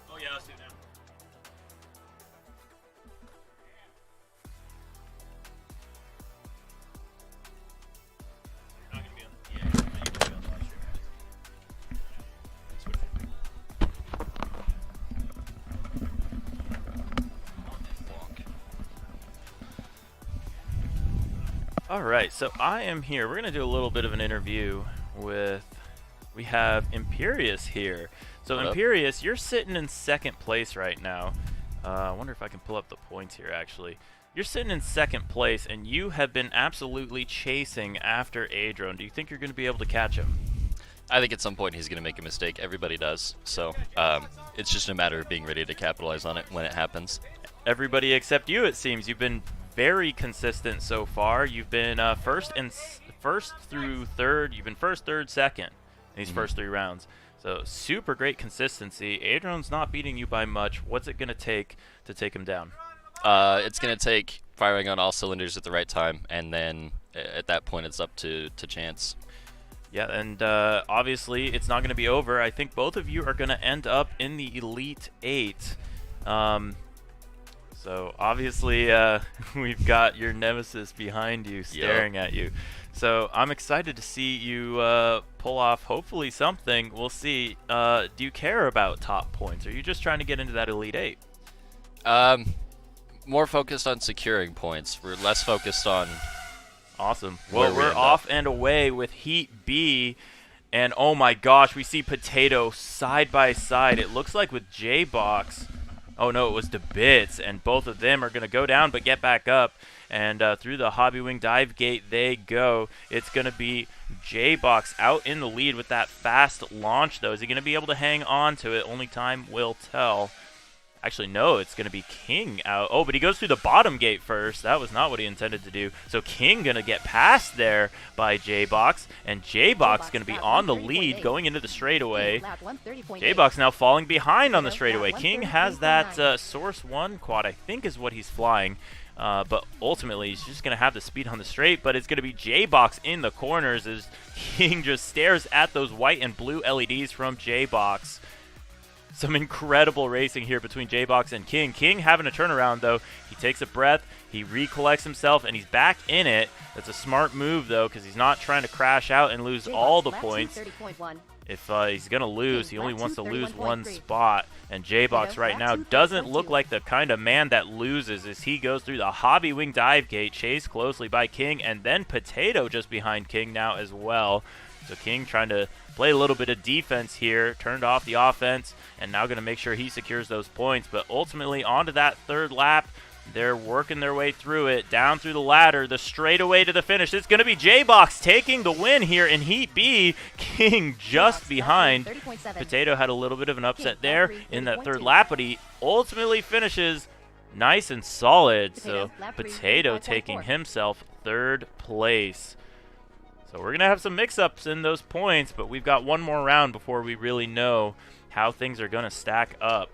Oh yeah, let's do that. You're not gonna be on. Yeah, you're gonna be on the live stream. All right, so I am here. We're going to do a little bit of an interview with, we have Imperious here. So Imperious, you're sitting in second place right now. I wonder if I can pull up the points here, actually. You're sitting in second place, and you have been absolutely chasing after Adrone. Do you think you're going to be able to catch him? I think at some point he's going to make a mistake. Everybody does. So it's just a matter of being ready to capitalize on it when it happens. Everybody except you, it seems. You've been very consistent so far. You've been first through third. You've been first, third, second in these first 3 rounds. So super great consistency. Adrone's not beating you by much. What's it going to take him down? It's going to take firing on all cylinders at the right time, and then at that point it's up to chance. Yeah, and obviously it's not going to be over. I think both of you are going to end up in the Elite 8. So obviously we've got your nemesis behind you staring at you. So I'm excited to see you pull off hopefully something. We'll see. Do you care about top points? Or are you just trying to get into that Elite 8? More focused on securing points. We're less focused on... Awesome. Well, we're off and away with Heat B. And oh my gosh, we see Potato side by side. It looks like with J-Box. Oh no, it was DeBits, and both of them are going to go down but get back up. And through the Hobby Wing dive gate they go. It's going to be J-Box out in the lead with that fast launch, though. Is he going to be able to hang on to it? Only time will tell. Actually, no, it's going to be King out. Oh, but he goes through the bottom gate first. That was not what he intended to do. So King going to get passed there by J-Box, and J-Box going to be on the lead going into the straightaway. J-Box now falling behind on the straightaway. King has that Source 1 quad, I think is what he's flying. But ultimately, he's just going to have the speed on the straight, but it's going to be J-Box in the corners as King just stares at those white and blue LEDs from J-Box. Some incredible racing here between J-Box and King. King having a turnaround, though. He takes a breath, he recollects himself, and he's back in it. That's a smart move, though, because he's not trying to crash out and lose all the points. If he's going to lose, he only wants to lose one spot. And J-Box right now doesn't look like the kind of man that loses as he goes through the Hobby Wing dive gate, chased closely by King, and then Potato just behind King now as well. So King trying to play a little bit of defense here, turned off the offense, and now going to make sure he secures those points. But ultimately, onto that third lap, they're working their way through it, down through the ladder, the straightaway to the finish. It's going to be J-Box taking the win here in Heat B. King just behind. Potato had a little bit of an upset there in that third lap, but he ultimately finishes nice and solid. Potato, So lap 3, Potato 35.4. taking himself 3rd place. So we're going to have some mix-ups in those points, but we've got one more round before we really know how things are going to stack up.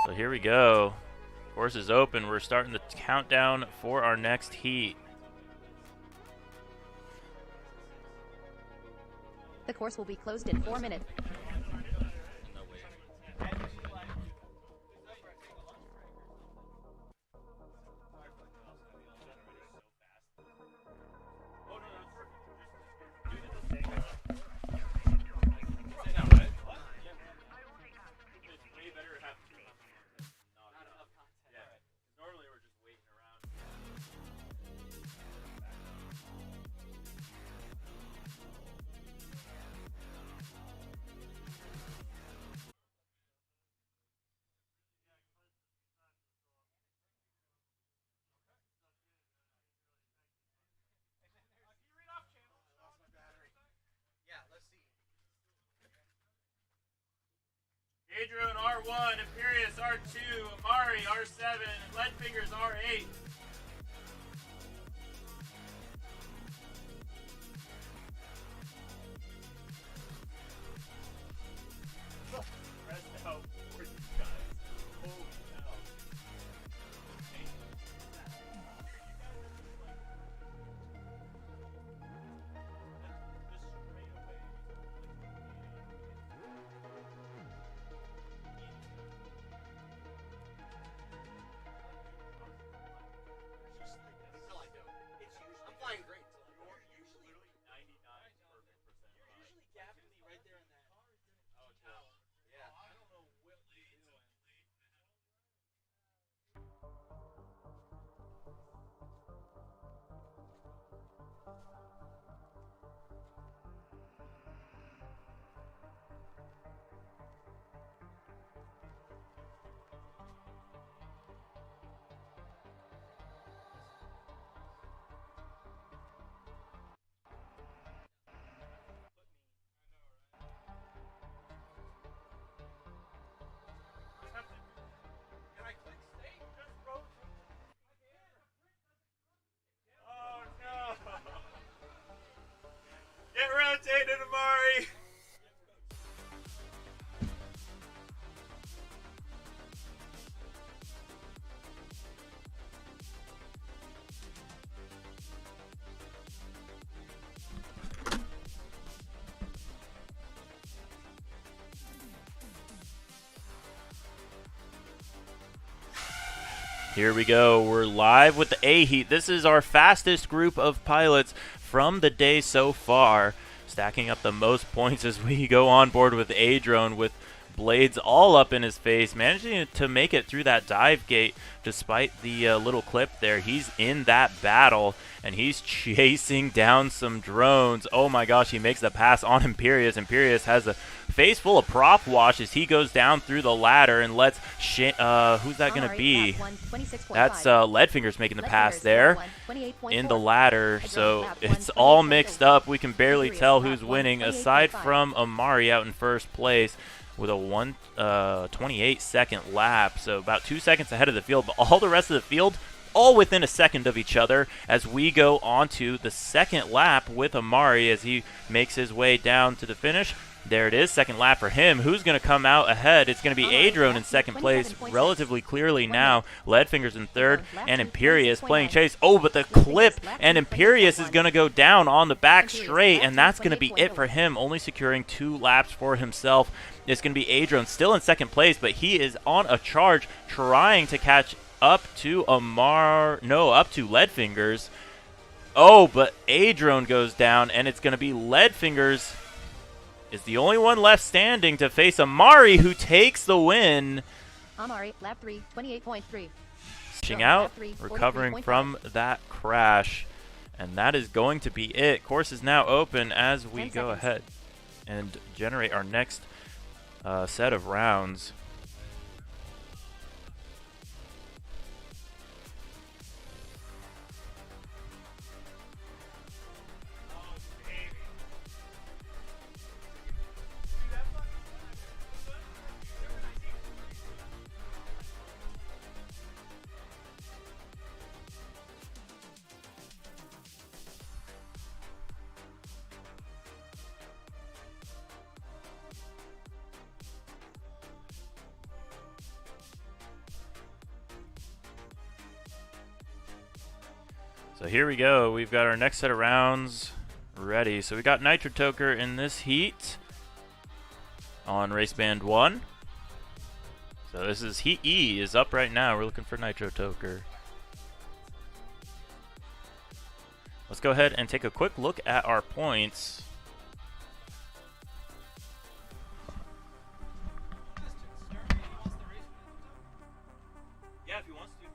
So here we go. Course is open. We're starting the countdown for our next heat. The course will be closed in 4 minutes. Adrian R1, Imperious R2, Amari R7, and Leadfingers R8. Get rotated, Amari! Here we go. We're live with the A heat. This is our fastest group of pilots from the day so far, stacking up the most points as we go on board with A-Drone with blades all up in his face, managing to make it through that dive gate despite the little clip there. He's in that battle, and he's chasing down some drones. Oh my gosh, he makes the pass on Imperious. Imperious has a face full of prop wash as he goes down through the ladder and lets who's that going to be? That's Leadfingers making the pass there in the ladder. So it's all mixed up. We can barely tell who's winning aside from Amari out in first place with a 28-second lap, so about 2 seconds ahead of the field. But all the rest of the field, all within a second of each other as we go on to the second lap with Amari as he makes his way down to the finish. There it is, second lap for him. Who's going to come out ahead? It's going to be A-Drone in second place, relatively clearly now. Leadfingers in third, and Imperious playing chase. Oh, but the clip, and Imperious is going to go down on the back straight, and that's going to be it for him, only securing 2 laps for himself. It's going to be A-Drone still in second place, but he is on a charge trying to catch up to Leadfingers. Oh, but A-Drone goes down, and it's going to be Leadfingers is the only one left standing to face Amari, who takes the win. Amari, lap 3, 28.3. Pushing out, recovering from that crash. And that is going to be it. Course is now open as we go ahead and generate our next set of rounds. So here we go. We've got our next set of rounds ready. So we got Nitro Toker in this heat on race band 1. So this is Heat E is up right now. We're looking for Nitro Toker. Let's go ahead and take a quick look at our points. Yeah, if he wants to.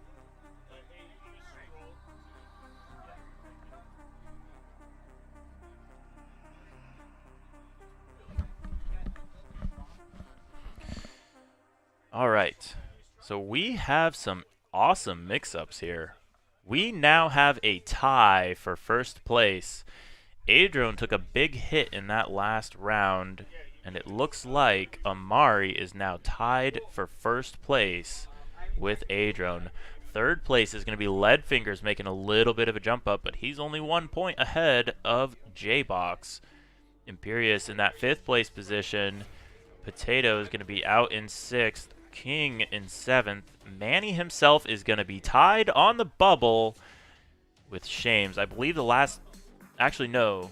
All right. So we have some awesome mix-ups here. We now have a tie for first place. Adrian took a big hit in that last round, and it looks like Amari is now tied for first place with Adrian. Third place is going to be Leadfingers, making a little bit of a jump up, but he's only 1 point ahead of J-Box. Imperious in that 5th place position. Potato is going to be out in 6th. King in 7th. Manny himself is going to be tied on the bubble with Shames. I believe the last... Actually, no.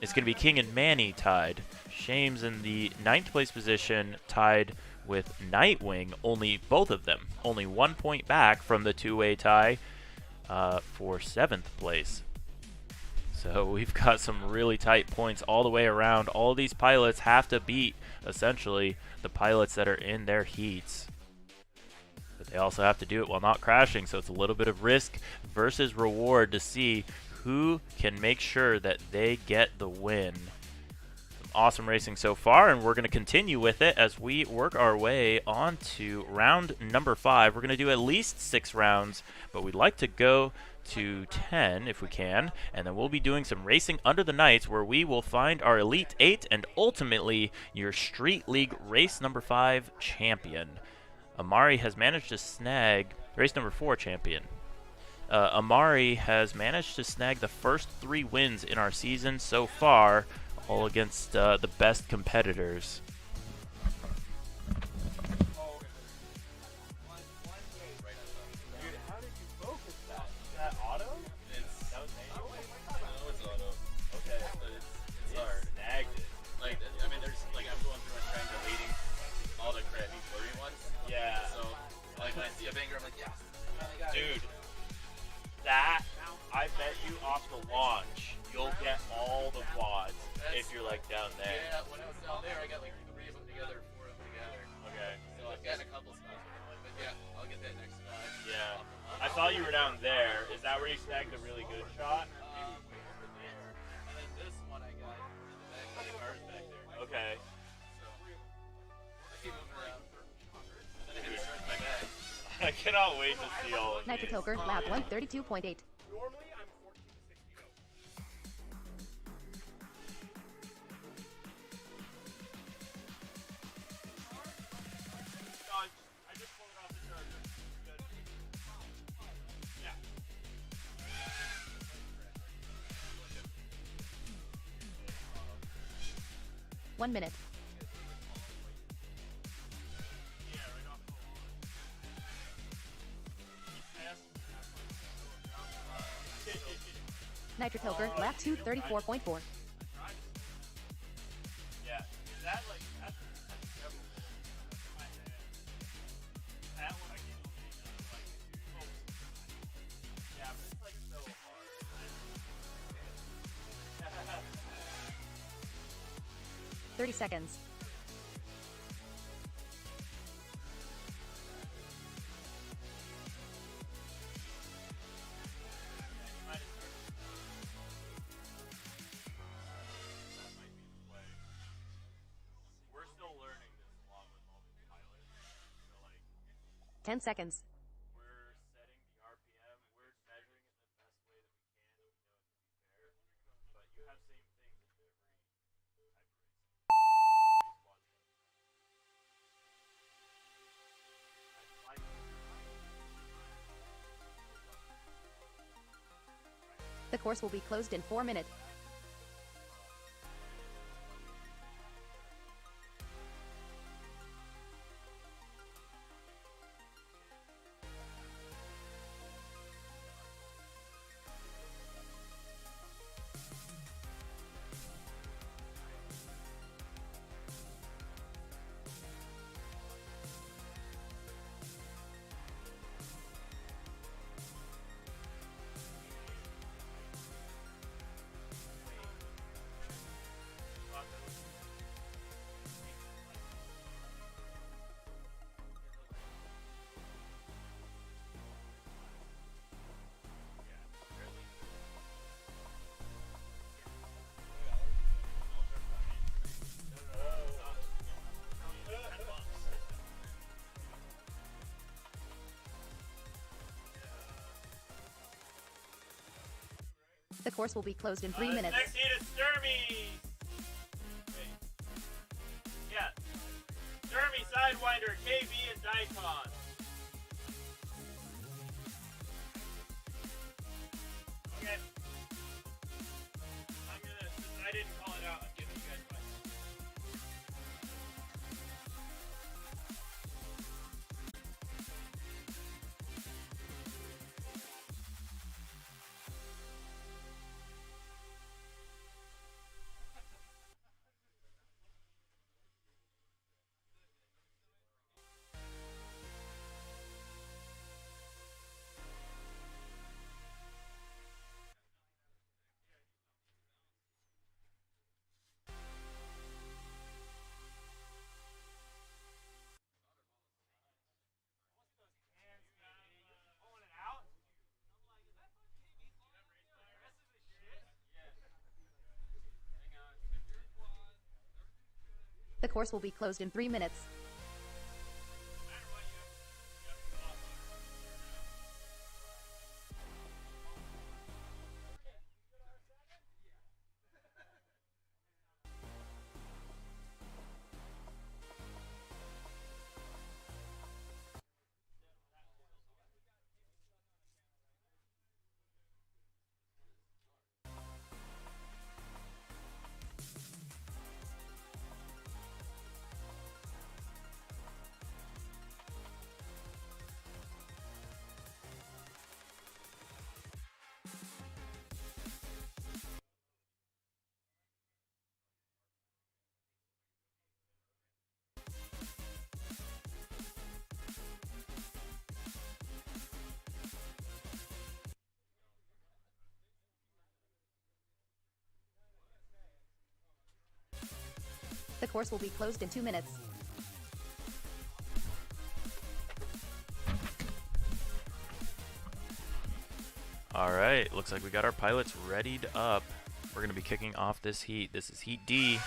It's going to be King and Manny tied. Shames in the 9th place position, tied with Nightwing. Only both of them. Only 1 point back from the two-way tie for 7th place. So we've got some really tight points all the way around. All these pilots have to beat, essentially, the pilots that are in their heats. But they also have to do it while not crashing, so it's a little bit of risk versus reward to see who can make sure that they get the win. Some awesome racing so far, and we're going to continue with it as we work our way on to round number 5. We're going to do at least 6 rounds, but we'd like to go to 10 if we can, and then we'll be doing some racing under the nights where we will find our Elite 8 and ultimately your Street League race number 5 champion. Amari has managed to snag race number 4 champion. Amari has managed to snag the first 3 wins in our season so far, all against the best competitors. Dude, that, I bet you off the launch, you'll get all the quads if you're like down there. Yeah, when I was down there, I got like 3 of them together, 4 of them together. Okay. So I've gotten a couple spots, but yeah, I'll get that next spot. Yeah. I saw you were down there. Is that where you snagged a really good shot? Way over there. And then this one I got in the back of the cars back there. Okay. So I keep moving around. And then I hit the start my back. I cannot wait to see all of Nitro these. Toker, lap 132.8. Normally I'm 14 to 60 votes. I just pulled it off the charger. Good. Yeah. 1 minute. Nitro Toker, lap 234.4. Yeah. Is that like that's that one I can like yeah, but it's like so hard. 30 seconds. We're still learning this along with all the pilots. So like 10 seconds. we're setting the RPM, we're measuring it the best way that we can, and we know it to be fair. But you have same things in every type of race. The course will be closed in 4 minutes. The course will be closed in 3 minutes. Next heat is Sturmy. Wait. Yeah. Sturmy, Sidewinder, KB, and Daikon. Okay. Since I didn't call it out, I'm giving you guys my. The course will be closed in 3 minutes. The course will be closed in 2 minutes. All right, looks like we got our pilots readied up. We're going to be kicking off this heat. This is Heat D.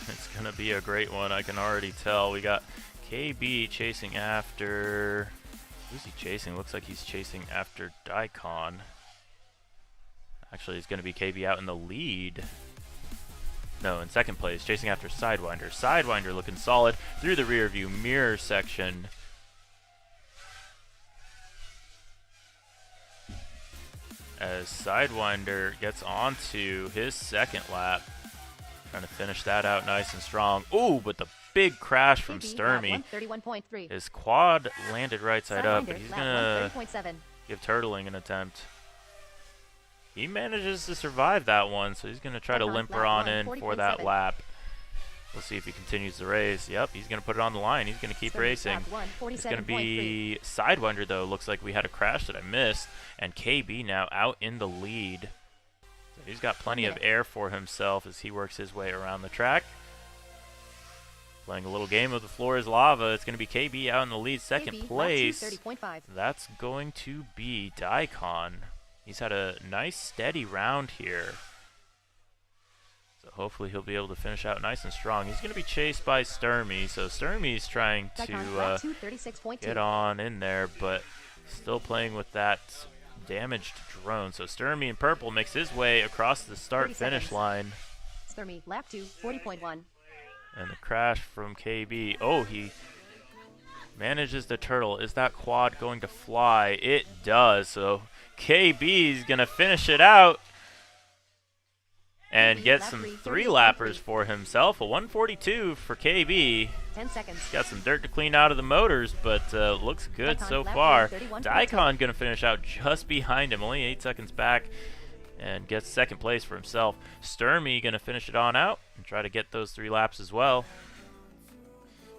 It's going to be a great one, I can already tell. We got KB chasing after... Who's he chasing? Looks like he's chasing after Daikon. Actually, he's going to be KB out in the lead. No, in second place, chasing after Sidewinder. Sidewinder looking solid through the rear view mirror section. As Sidewinder gets onto his second lap. Trying to finish that out nice and strong. Ooh, but the big crash from Sturmy. 131.3. His quad landed right side up, but he's going to 130.7. give Turtling an attempt. He manages to survive that one, so he's going to try to limper on in for that lap. We'll see if he continues the race. Yep, he's going to put it on the line. He's going to keep racing. It's going to be Sidewinder, though. Looks like we had a crash that I missed. And KB now out in the lead. So he's got plenty of air for himself as he works his way around the track. Playing a little game of the floor is lava. It's going to be KB out in the lead. Second place, that's going to be Daikon. He's had a nice steady round here. So hopefully he'll be able to finish out nice and strong. He's going to be chased by Sturmy. So Sturmy's trying to get on in there, but still playing with that damaged drone. So Sturmy in purple makes his way across the start-finish line. Sturmy, lap 2, 40.1. And the crash from KB. Oh, he manages the turtle. Is that quad going to fly? It does. So KB's going to finish it out and get some 3-lappers for himself. A 142 for KB. 10 seconds. Got some dirt to clean out of the motors, but looks good so far. Daikon going to finish out just behind him, only 8 seconds back, and gets second place for himself. Sturmy going to finish it on out and try to get those 3 laps as well.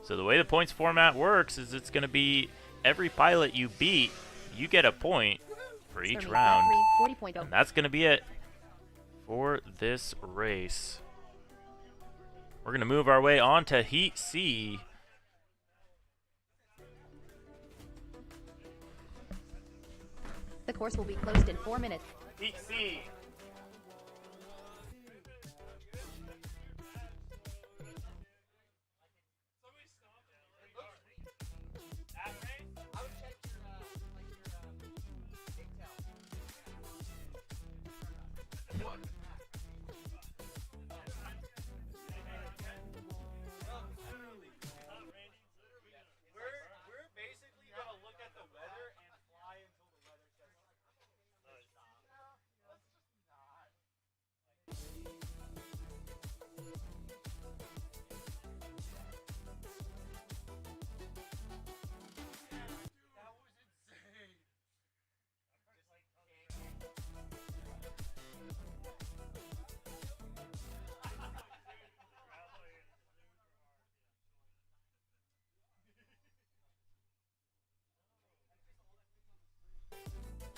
So the way the points format works is it's going to be every pilot you beat, you get a point for each round. And that's going to be it for this race. We're going to move our way on to Heat C. The course will be closed in 4 minutes. Heat C.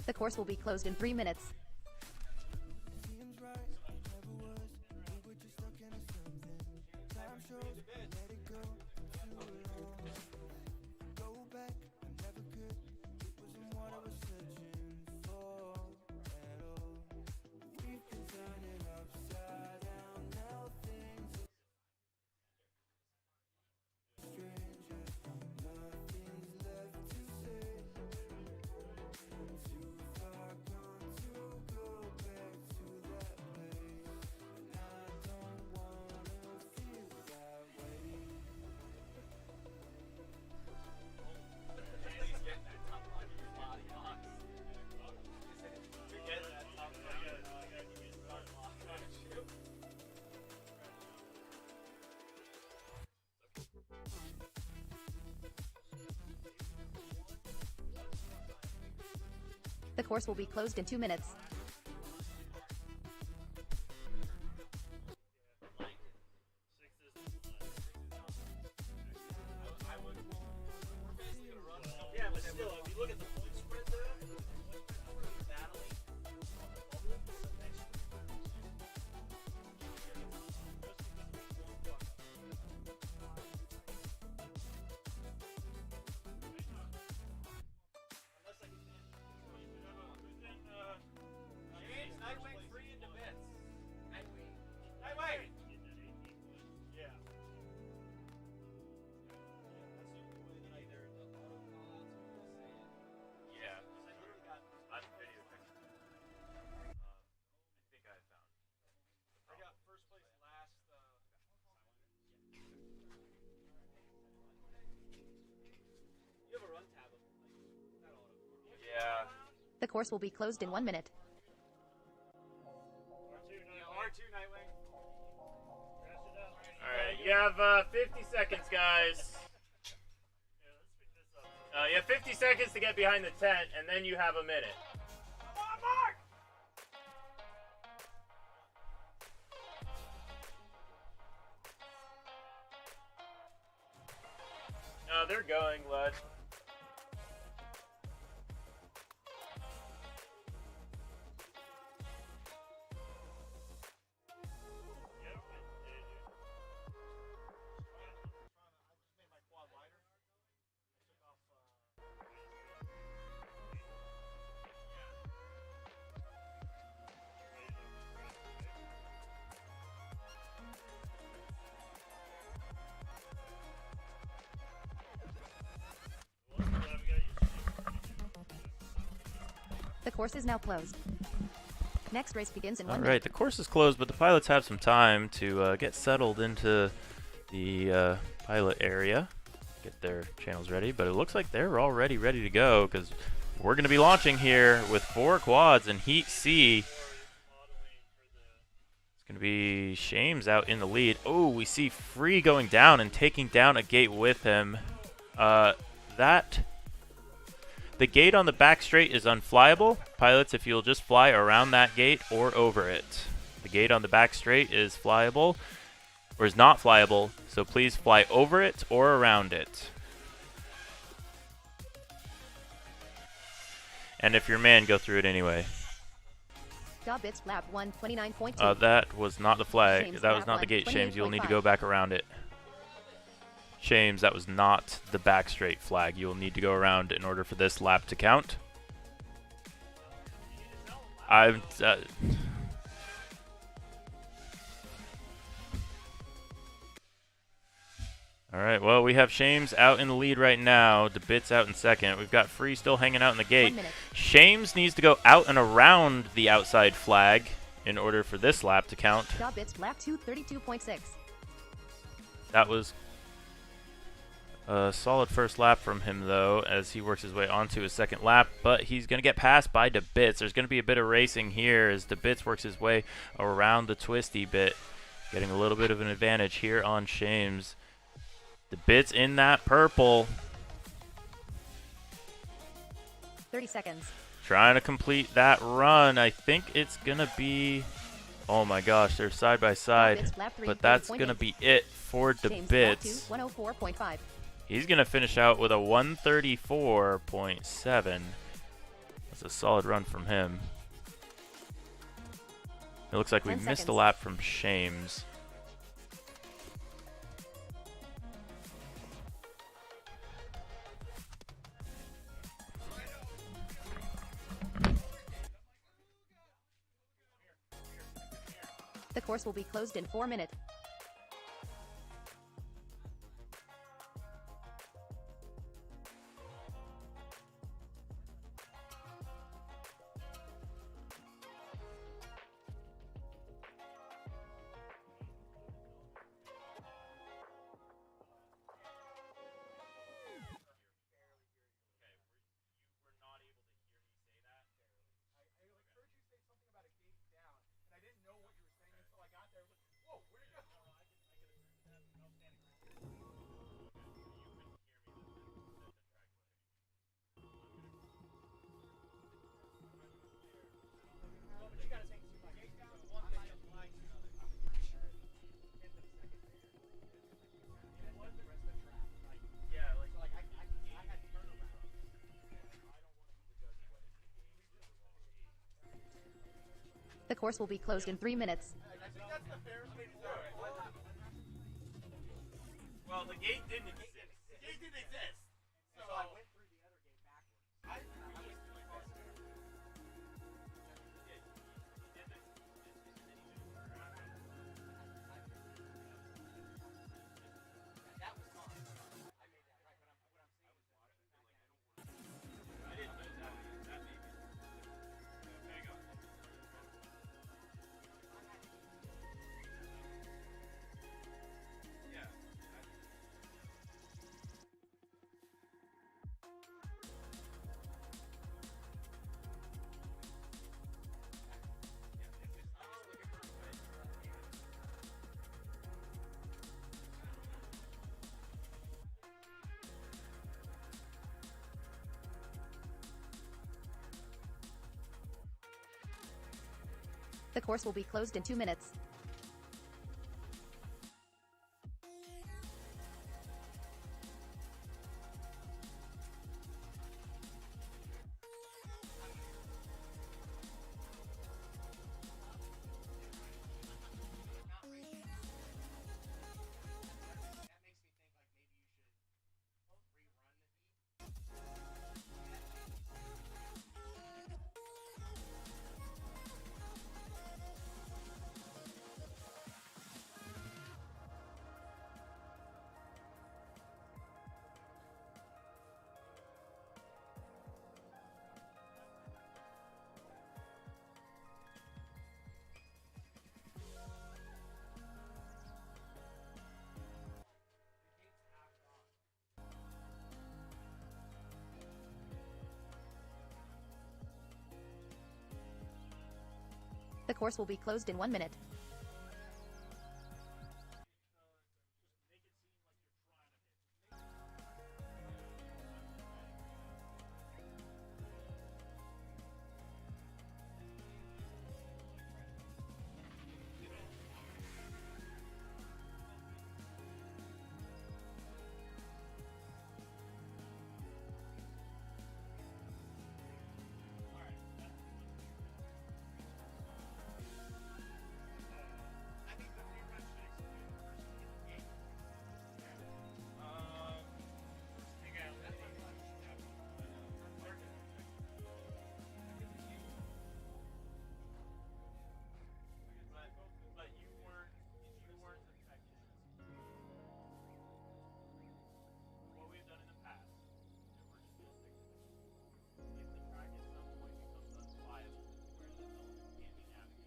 The course will be closed in 3 minutes. The course will be closed in 2 minutes. Yeah, but still, if you look at the point spread there, we're battling on the bubble for the next Nightwing free into bits. Nightwing. Nightwing! Yeah. Yeah. I have a video picture. I think I found it. I got first place last. You have a run tab. Yeah. The course will be closed in 1 minute. R2 Nightwing. Alright, you have 50 seconds, guys. You have 50 seconds to get behind the tent, and then you have a minute. Come on, Mark! No, they're going, Lud. The course is now closed. Next race begins in 1 All minute. right, the course is closed, but the pilots have some time to get settled into the pilot area, get their channels ready. But it looks like they're already ready to go because we're going to be launching here with 4 quads in Heat C. It's going to be Shames out in the lead. Oh, we see Free going down and taking down a gate with him. The gate on the back straight is unflyable. Pilots, if you'll just fly around that gate or over it. The gate on the back straight is flyable, or is not flyable, so please fly over it or around it. And if you're man, go through it anyway. Bits lap 129.2. That was not the flag. Shames, That was lap not the one, gate, Shames. You'll need to 28.5. go back around it. Shames, that was not the back straight flag. You will need to go around in order for this lap to count. I've... Alright, well, we have Shames out in the lead right now. DeBit's out in second. We've got Free still hanging out in the gate. 1 minute. Shames needs to go out and around the outside flag in order for this lap to count. Bits lap 232.6. That was a solid first lap from him, though, as he works his way onto his second lap. But he's going to get passed by DeBits. There's going to be a bit of racing here as DeBits works his way around the twisty bit, getting a little bit of an advantage here on Shames. DeBits in that purple. 30 seconds. Trying to complete that run. I think it's going to be... Oh my gosh, they're side by side. Bits, lap 3, But that's 30.8. going to be it for Shames, lap DeBits. 2, 104.5. He's going to finish out with a 134.7. Let's It's a solid run from him. It looks like we 10 missed a seconds. lap from Shames. The course will be closed in 4 minutes. The course will be closed in 3 minutes. Well, the gate didn't exist. The gate didn't exist. So I went through the other gate backwards. The course will be closed in 2 minutes. The course will be closed in 1 minute.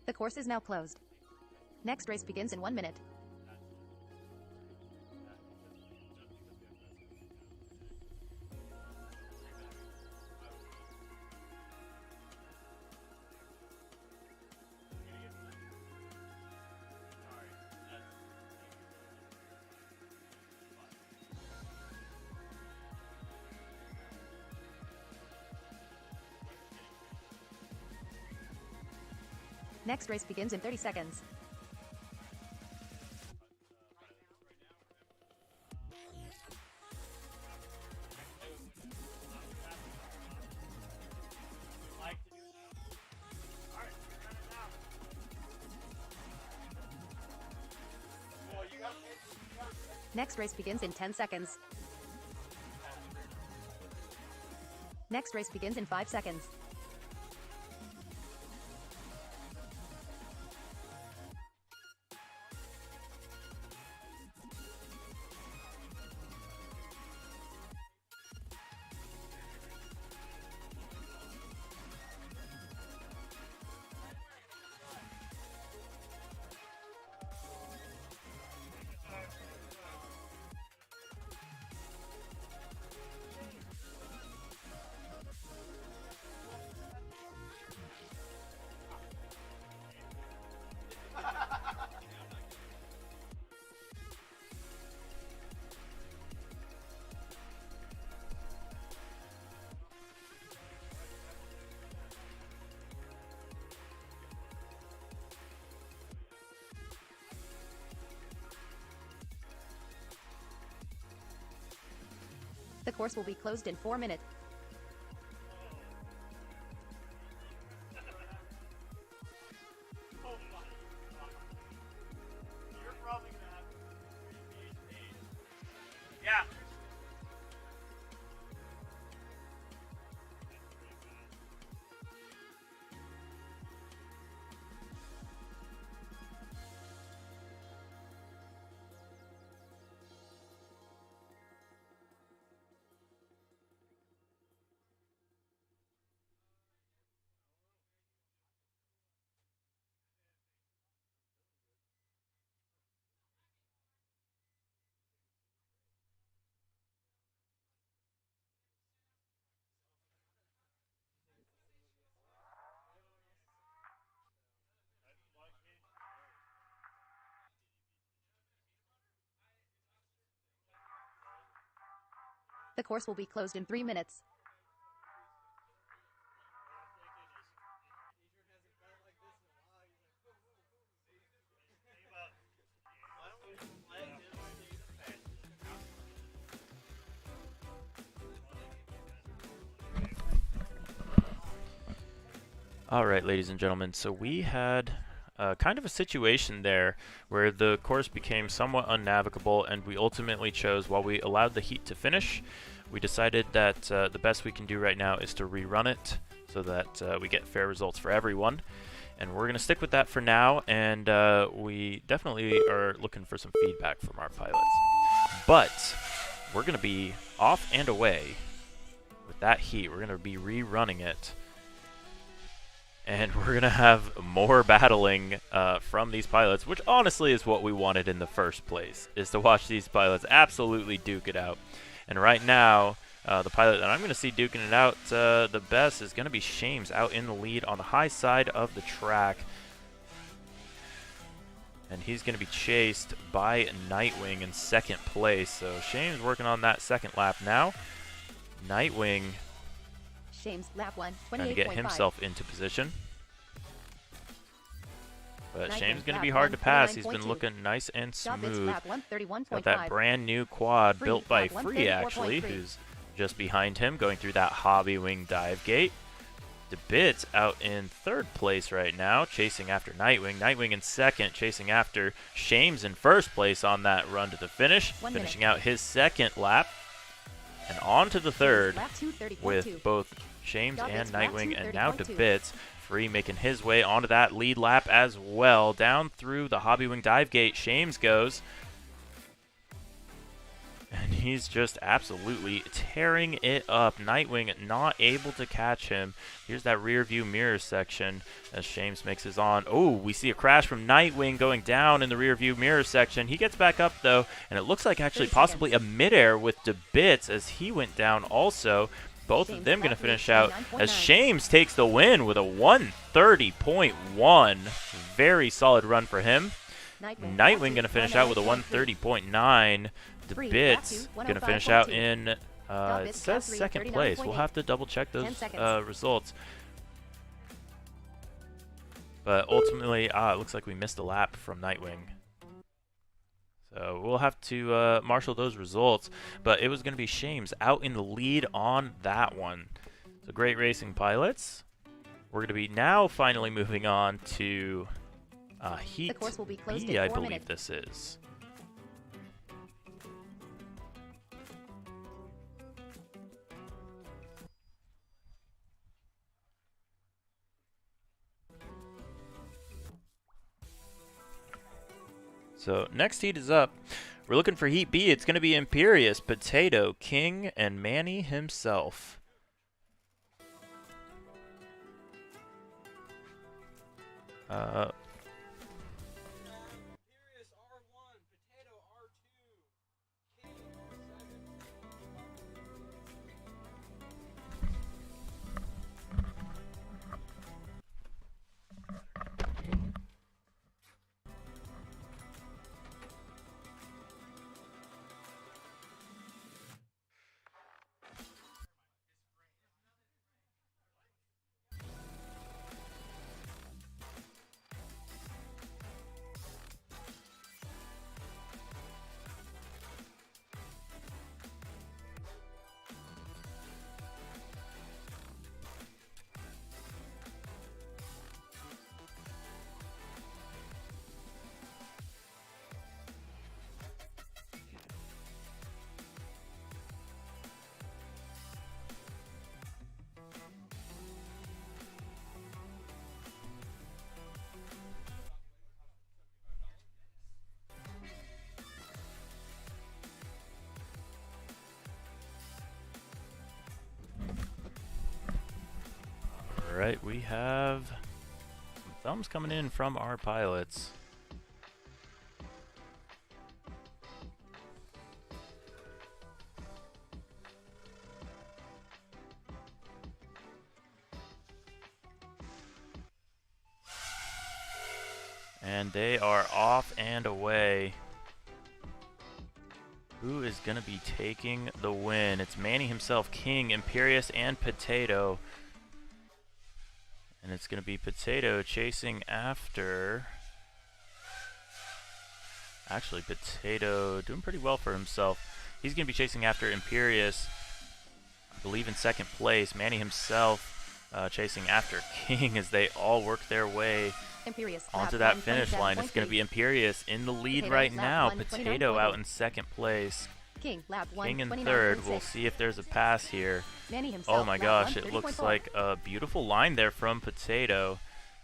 The course is now closed. Next race begins in 1 minute. Next race begins in 30 seconds. Next race begins in 10 seconds. Next race begins in 5 seconds. The course will be closed in 4 minutes. You're probably gonna have to Yeah. The course will be closed in 3 minutes. All right, ladies and gentlemen, so we had kind of a situation there where the course became somewhat unnavigable, and we ultimately chose, while we allowed the heat to finish, we decided that the best we can do right now is to rerun it so that we get fair results for everyone. And we're going to stick with that for now, and we definitely are looking for some feedback from our pilots. But we're going to be off and away with that heat. We're going to be rerunning it. And we're going to have more battling from these pilots, which honestly is what we wanted in the first place, is to watch these pilots absolutely duke it out. And right now, the pilot that I'm going to see duking it out the best is going to be Shames, out in the lead on the high side of the track. And he's going to be chased by Nightwing in second place. So Shames working on that second lap now. Nightwing Shames, lap 1, trying to get himself into position. But Nightwing, Shames going to lap be hard 1, to pass. He's 29.2. been looking nice and Dobbins, smooth. lap 1, 31.5. Got that brand new quad Free, built by lap 1, Free, actually, 34.3. who's just behind him, going through that hobby wing dive gate. DeBit's out in third place right now, chasing after Nightwing. Nightwing in second, chasing after Shames in first place on that run to the finish, 1 finishing minute. out his second lap. And on to the third Lap 2, 30.2. with both Shames and Dobbins, lap Nightwing, 2, and now 30.2. DeBits. Free making his way onto that lead lap as well. Down through the hobby wing dive gate, Shames goes. And he's just absolutely tearing it up. Nightwing not able to catch him. Here's that rear view mirror section as Shames makes his on. Oh, we see a crash from Nightwing going down in the rear view mirror section. He gets back up though, and it looks like actually possibly a midair with DeBits as he went down also. Both of them going to finish out as Shames takes the win with a 130.1. Very solid run for him. Nightwing going to finish out with a 130.9. DeBits going to finish out in, it says second place. We'll have to double check those results. But ultimately, it looks like we missed a lap from Nightwing. So we'll have to marshal those results. But it was going to be Shames out in the lead on that one. So great racing, pilots. We're going to be now finally moving on to Heat The course will be closed B, in I 4 believe minutes. this is. So next heat is up. We're looking for Heat B. It's going to be Imperious, Potato, King, and Manny himself. Alright, we have some thumbs coming in from our pilots. And they are off and away. Who is going to be taking the win? It's Manny himself, King, Imperious, and Potato. And it's going to be Potato chasing after... Actually, Potato doing pretty well for himself. He's going to be chasing after Imperious, I believe in second place. Manny himself chasing after King as they all work their way onto that finish line. It's going to be Imperious in the lead right now. Potato out in second place. King in third. We'll see if there's a pass here. Oh my gosh, it looks like a beautiful line there from Potato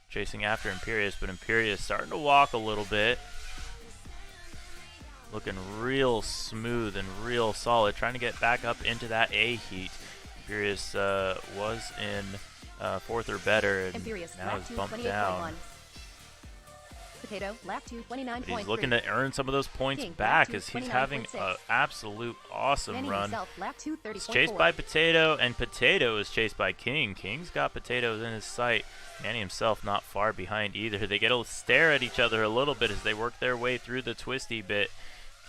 chasing after Imperious, but Imperious starting to walk a little bit. Looking real smooth and real solid, trying to get back up into that A heat. Imperious was in fourth or better, and now is bumped down. Potato, lap 229.3. He's looking to earn some of those points back as he's having an absolute awesome run. He's chased by Potato, and Potato is chased by King. King's got Potatoes in his sight. Manny himself not far behind either. They get a stare at each other a little bit as they work their way through the twisty bit.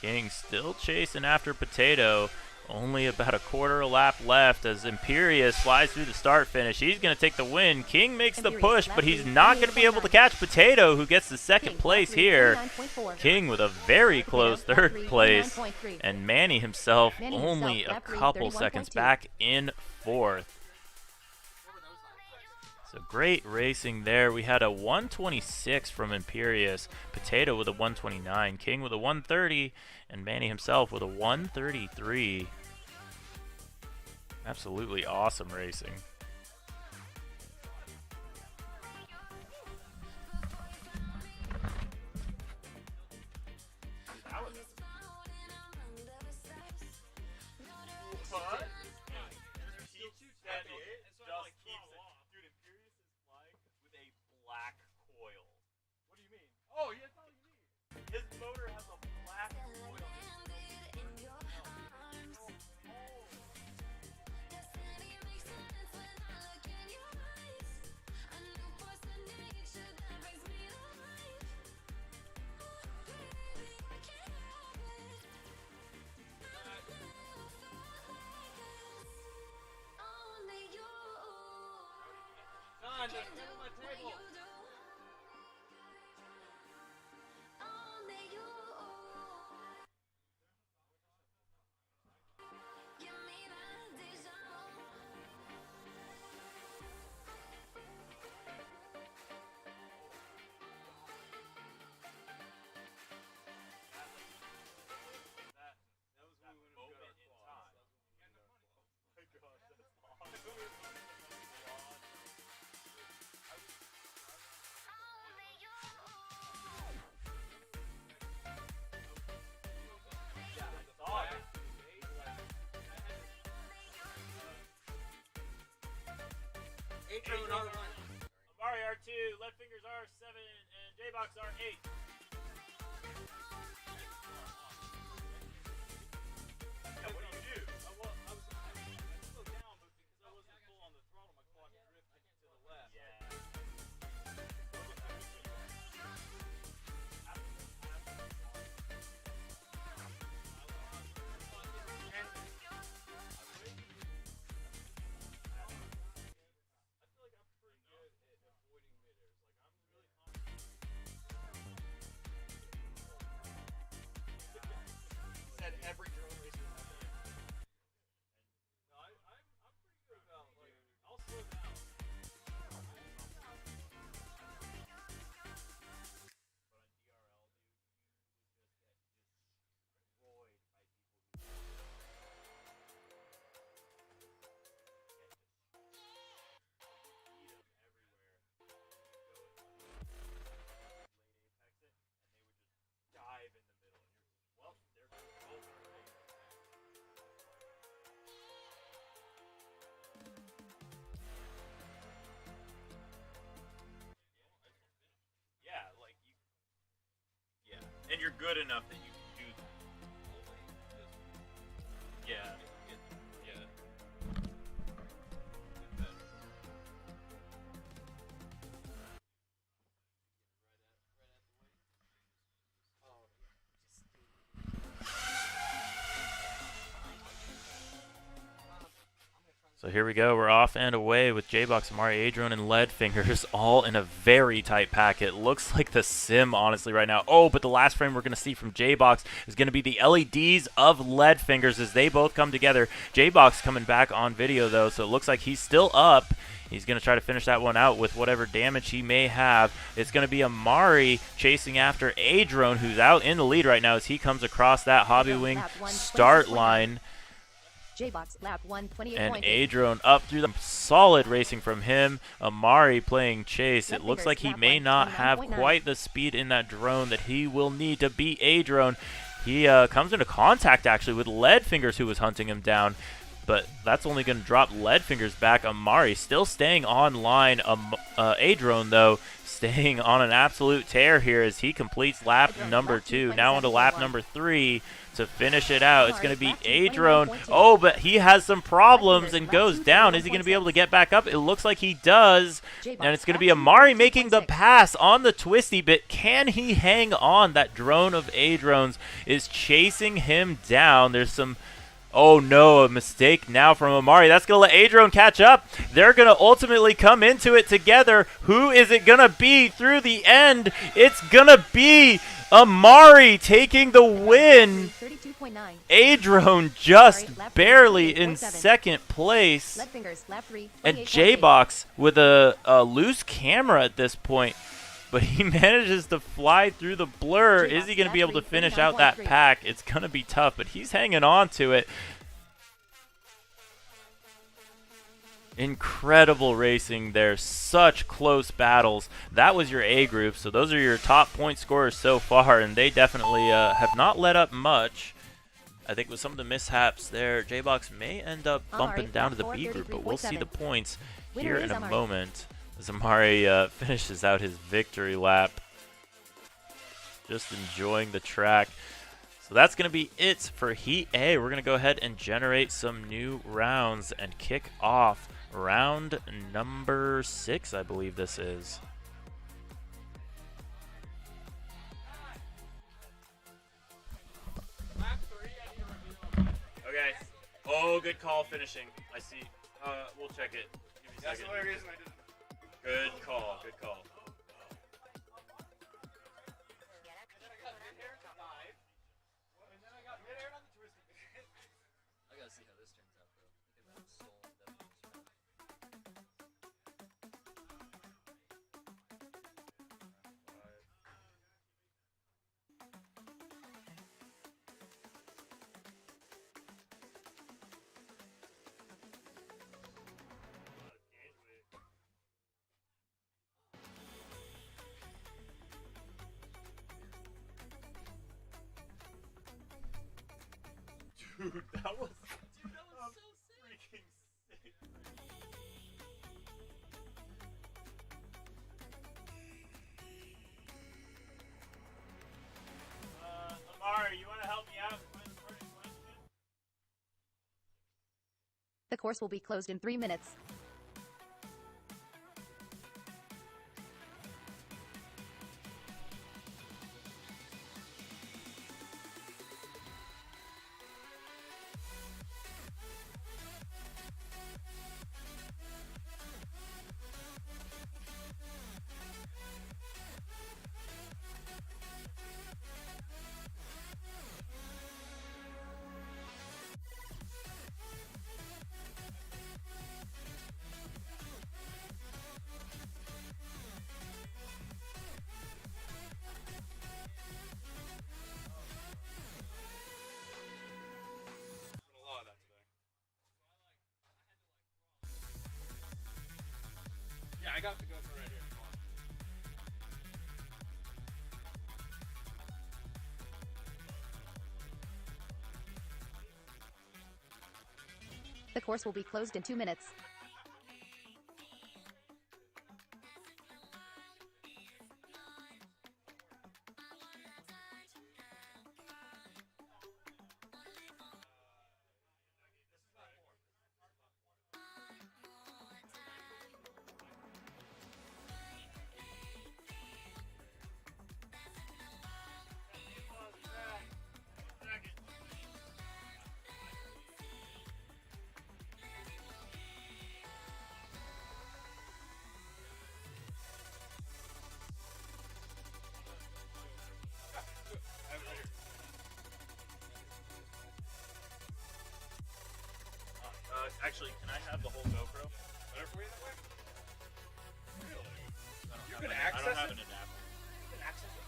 King still chasing after Potato. Only about a quarter lap left as Imperious flies through the start finish. He's going to take the win. King makes the push, but he's not going to be able to catch Potato, who gets the second place here. King with a very close third place. And Manny himself only a couple seconds back in fourth. So great racing there. We had a 126 from Imperious, Potato with a 129, King with a 130, and Manny himself with a 133. Absolutely awesome racing. Oh, yeah, that's all you need. His motor has a black oil. Son, just move my table. Adrian R1. Amari R2, Lead Fingers R7, and J-Box R8. Yeah, what do you do? I was slow down, but because I wasn't full on the throttle, my quad drifted to the left. Said every drone racer. No, I'm pretty good about, like, I'll slow down. Dive in the middle, and you're just, well, there goes the race. Yeah, like you. Yeah, and you're good enough that you can do that. Yeah. Yeah. So here we go. We're off and away with J-Box, Amari, Adrone, and Lead Fingers all in a very tight packet. Looks like the sim, honestly, right now. Oh, but the last frame we're going to see from J-Box is going to be the LEDs of Lead Fingers as they both come together. J-Box coming back on video, though, so it looks like he's still up. He's going to try to finish that one out with whatever damage he may have. It's going to be Amari chasing after Adrone, who's out in the lead right now as he comes across that Hobby Wing start line. J-Box lap 128.8. And Adrone up through the solid racing from him. Amari playing chase. It looks like he may not have quite the speed in that drone that he will need to beat Adrone. He comes into contact actually with Lead Fingers, who was hunting him down. But that's only going to drop Lead Fingers back. Amari still staying online. Adrone, though, staying on an absolute tear here as he completes lap number 2. Now on to lap number 3 to finish it out. It's going to be Adrone. Oh, but he has some problems and goes down. Is he going to be able to get back up? It looks like he does. And it's going to be Amari making the pass on the twisty bit. Can he hang on? That drone of Adrone's is chasing him down. There's some... Oh no, a mistake now from Amari. That's going to let Adrone catch up. They're going to ultimately come into it together. Who is it going to be through the end? It's going to be Amari taking the win. Adrone just barely in second place. And J-Box with a loose camera at this point. But he manages to fly through the blur. Is he going to be able to finish out that pack? It's going to be tough, but he's hanging on to it. Incredible racing there. Such close battles. That was your A group, so those are your top point scorers so far, and they definitely have not let up much. I think with some of the mishaps there, J-Box may end up bumping down to the B group, but we'll see the points here in a moment. As Amari finishes out his victory lap. Just enjoying the track. So that's going to be it for Heat A. We're going to go ahead and generate some new rounds and kick off round number 6, I believe this is. Okay. Oh, good call finishing. I see. We'll check it. Give me a That's second. the only reason I didn't. Good call. Good call. I gotta see how this turns out, bro. Dude, that was so freaking sick. The course will be closed in 3 minutes. A lot of that today. Yeah, I got the GoPro right here. Come on. The course will be closed in 2 minutes. Actually, can I have the whole GoPro? Better for you that way? Really? You I can don't access have it? an adapter. You can access it?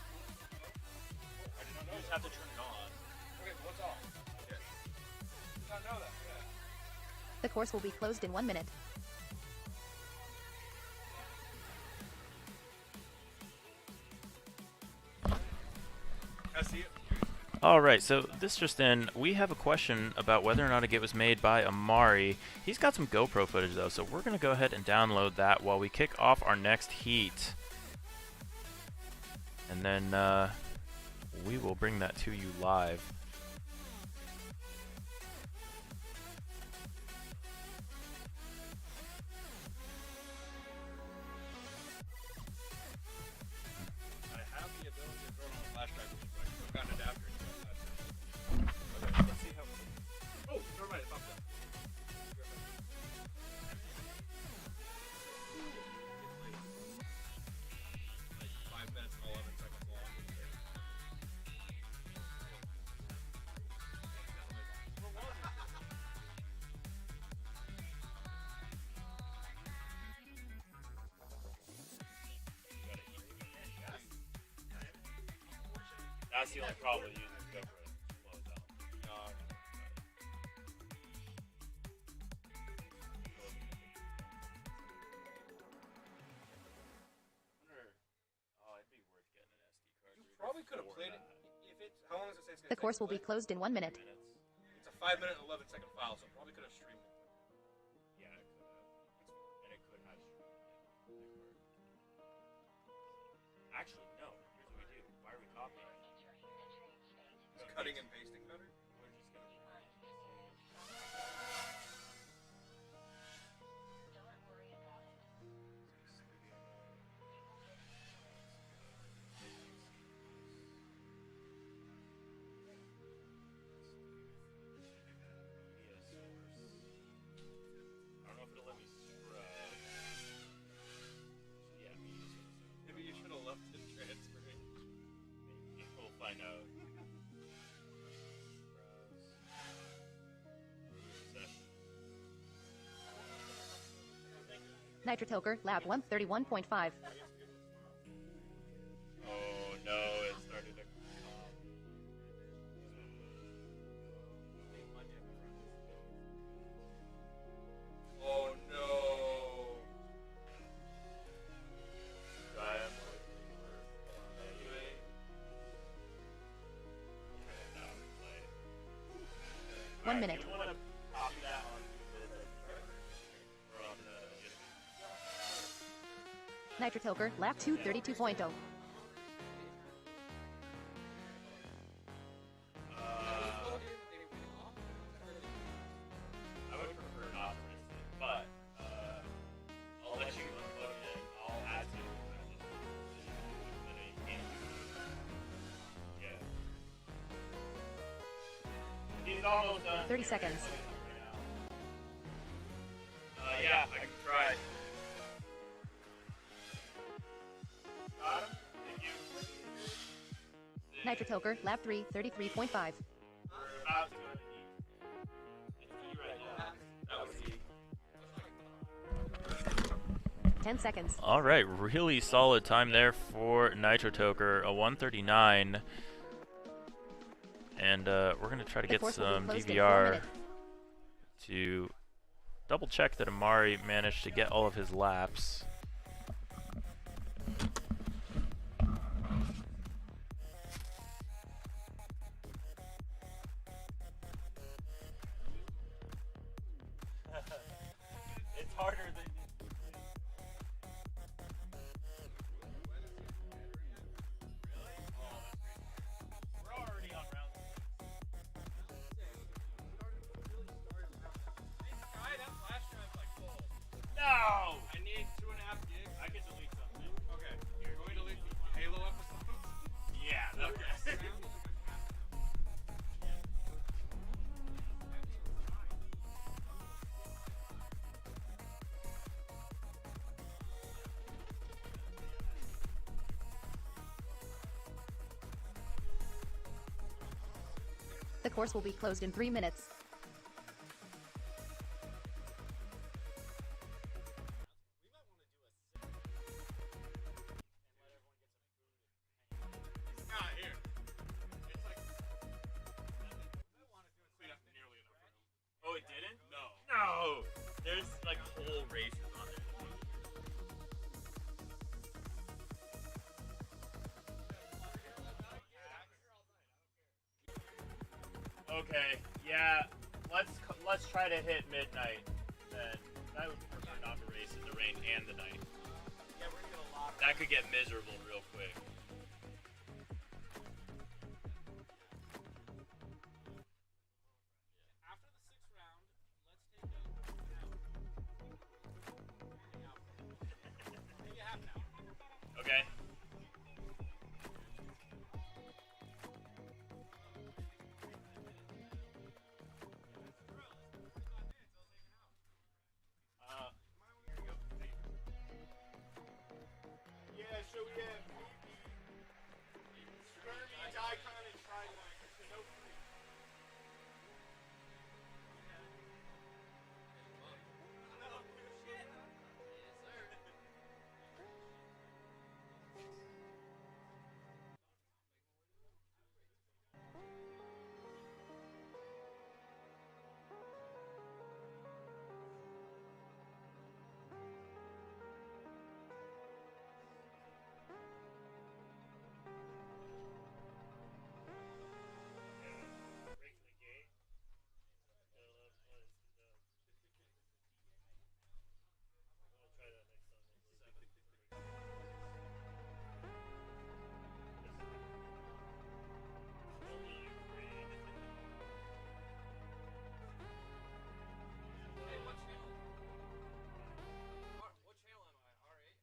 Oh, I did not know You just that. have to turn it on. Okay, what's off? Okay. Did not know that, yeah. The course will be closed in 1 minute. I see it. All right, so this just in, we have a question about whether or not a gate was made by Amari. He's got some GoPro footage though, so we're gonna go ahead and download that while we kick off our next heat. And then we will bring that to you live. I have the ability to throw it on a flash drive, but I've got an adapter to a flash drive. Okay, let's see how. Oh, never mind, it popped up. Like 5 minutes and 11 seconds long. That's the only problem with using GoPro. Slow it down. Oh, it'd be worth getting an SD card. You probably could have played it. If it's, how long does it say it's going to The course will be closed in 1 minute. It's a 5 minute and 11 second file, so probably could have streamed it. Yeah, it could have. And it could have streamed it. Actually, no. Here's what we do. Why are we copying? Is cutting and pasting better? We're just gonna. I don't know if it'll let me scrub. Yeah, media source. Maybe you should have left it transferring. Maybe we'll find out. Nitrotoker, Lab 131.5. Oh no, it started to. Oh no. Anyway. Now play. 1 minute. You want to copy that onto the Nitrotoker, Lab 232.0. I would prefer not. almost done. 30 seconds. Yeah, I can try. Got him? Thank you. Nitro Toker, lap 3, 33.5. We're about to. It's E right now. That was E. 10 seconds. All right, really solid time there for Nitro Toker, a 139. And we're going to try to The get course will be some closed in 4 DVR minutes. to double check that Amari managed to get all of his laps. It's harder than. We're already on round 6. Guy, that flash drive's like full. No! I need 2.5 gigs. I can delete something. Okay. You're going to delete the Halo episodes? Yeah, okay. The course will be closed in 3 minutes. Ah, here. It's like. I want to do it clean up nearly enough room. Oh, it didn't? No. No! There's like whole races on there. Okay, yeah, let's try to hit midnight. Then I would prefer not to race in the rain and the night. Yeah, we're gonna get a lot of. That could get miserable real quick. After the 6th round, let's take a out. Take a half an hour. Okay. Yeah, so we have Skirmy, Daikon, and Triwine. No free. Breaking the gate. I'll try that next time. Only you read. Hey, what channel? What channel am I? R8?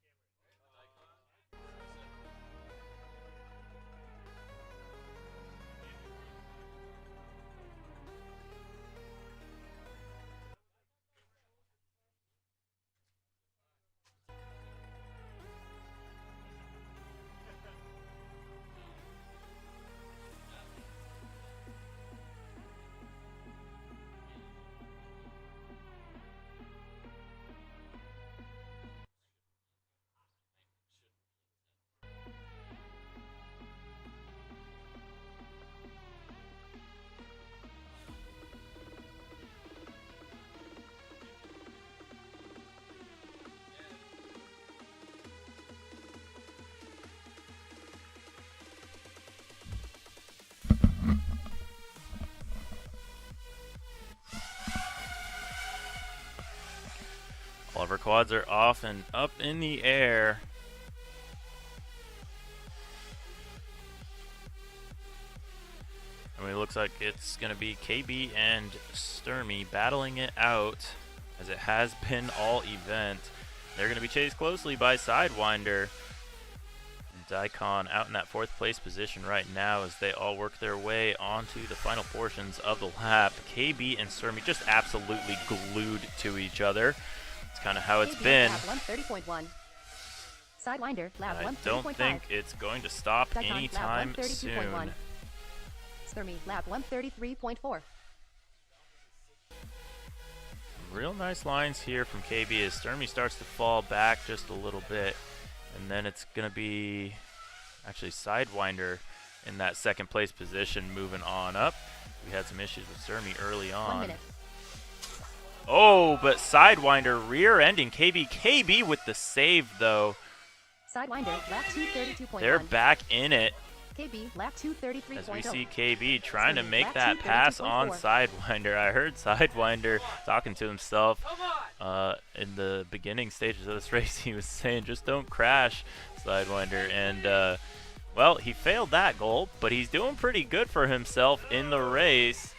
All of our quads are off and up in the air. I mean, it looks like it's going to be KB and Sturmy battling it out, as it has been all event. They're going to be chased closely by Sidewinder. Daikon out in that 4th place position right now as they all work their way onto the final portions of the lap. KB and Sermi just absolutely glued to each other. It's kind of how it's been. Lap 130.1. Sidewinder, lap I 130.5. don't think it's going to stop Daikon, lap anytime 132.1. soon. Sermi, lap 133.4. Real nice lines here from KB as Sturmy starts to fall back just a little bit. And then it's going to be actually Sidewinder in that 2nd place position moving on up. We had some issues with Sturmy early 1 on. minute. Oh, but Sidewinder rear-ending KB. KB with the save, though. Sidewinder, lap 232.1. They're back in it. KB, lap 233.0. As we see KB trying to Sturmy, make lap that pass 232.4. on Sidewinder. I heard Sidewinder talking to himself in the beginning stages of this race. He was saying, just don't crash, Sidewinder. And, well, he failed that goal, but he's doing pretty good for himself in the race.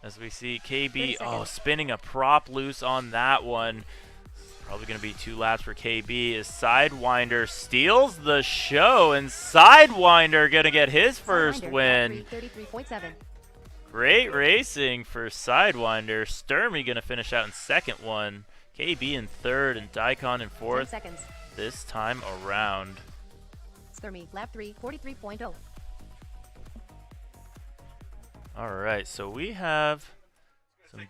As we see KB, spinning a prop loose on that one. Probably going to be 2 laps for KB as Sidewinder steals the show, and Sidewinder going to get his first win. 33.7. Great racing for Sidewinder. Sturmy going to finish out in 2nd one. KB in 3rd and Daikon in 4th. 10 seconds. This time around. Sturmy, lap 3, 43.0. All right, so we have some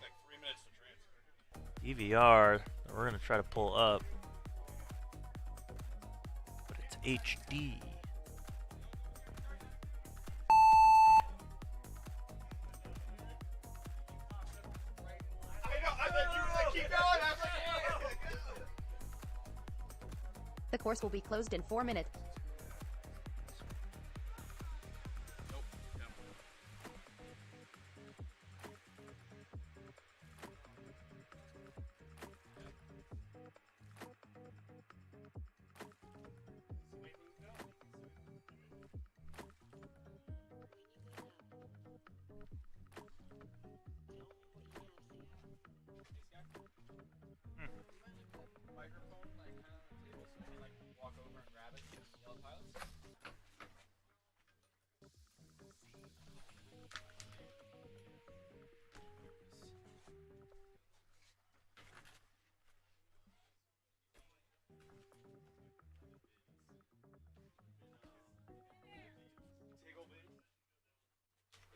DVR that we're going to try to pull up. But it's HD. The course will be closed in 4 minutes.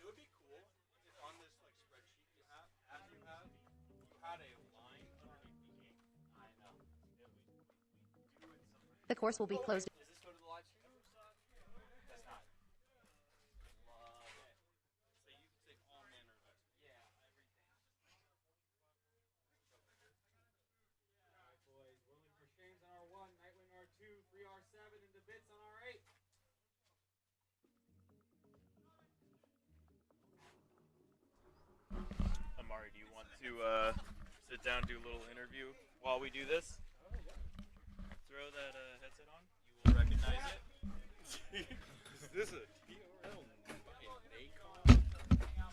It would be cool if on this like spreadsheet you have, you had a line underneath the game. I know. The course will be closed. Does this go to the live stream? That's not. Love it. So you can say all manner of extra. Yeah, everything. Alright boys, we're looking for streams on R1, Nightwing R2, Free R7, and the bits on R8. Amari, do you want to sit down and do a little interview while we do this? Throw that headset on. You will recognize it. Is this a TRL Nacon?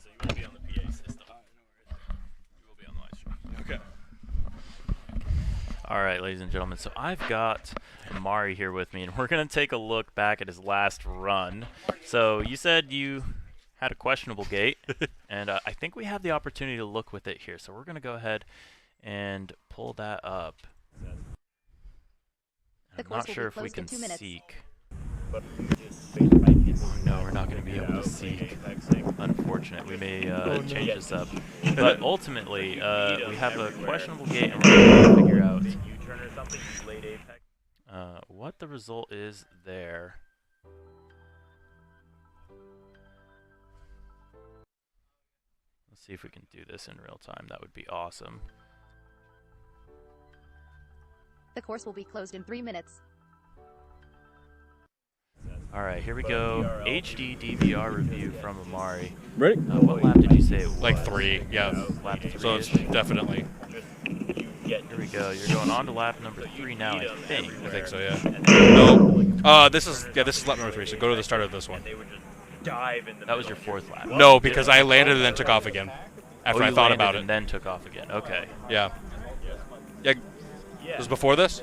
So you won't be on the PA system. You will be on the live stream. Okay. All right, ladies and gentlemen. So I've got Amari here with me, and we're going to take a look back at his last run. So you said you had a questionable gate, and I think we have the opportunity to look with it here. So we're going to go ahead and pull that up. I'm not sure if we can seek. No, we're not going to be able to seek. Unfortunate. We may change this up. But ultimately, we have a questionable gate, and we're going to figure out what the result is there. Let's see if we can do this in real time. That would be awesome. The course will be closed in 3 minutes. All right, here we go. HD DVR review from Amari. Ready? What lap did you say it was? Like 3, yeah. Lap 3. So it's definitely. Here we go. You're going on to lap number 3 now, I think. I think so, yeah. No. This is lap number 3. So go to the start of this one. That was your 4th lap. No, because I landed and then took off again after I thought about it. And then took off again. Okay. Yeah. Yeah. It was before this?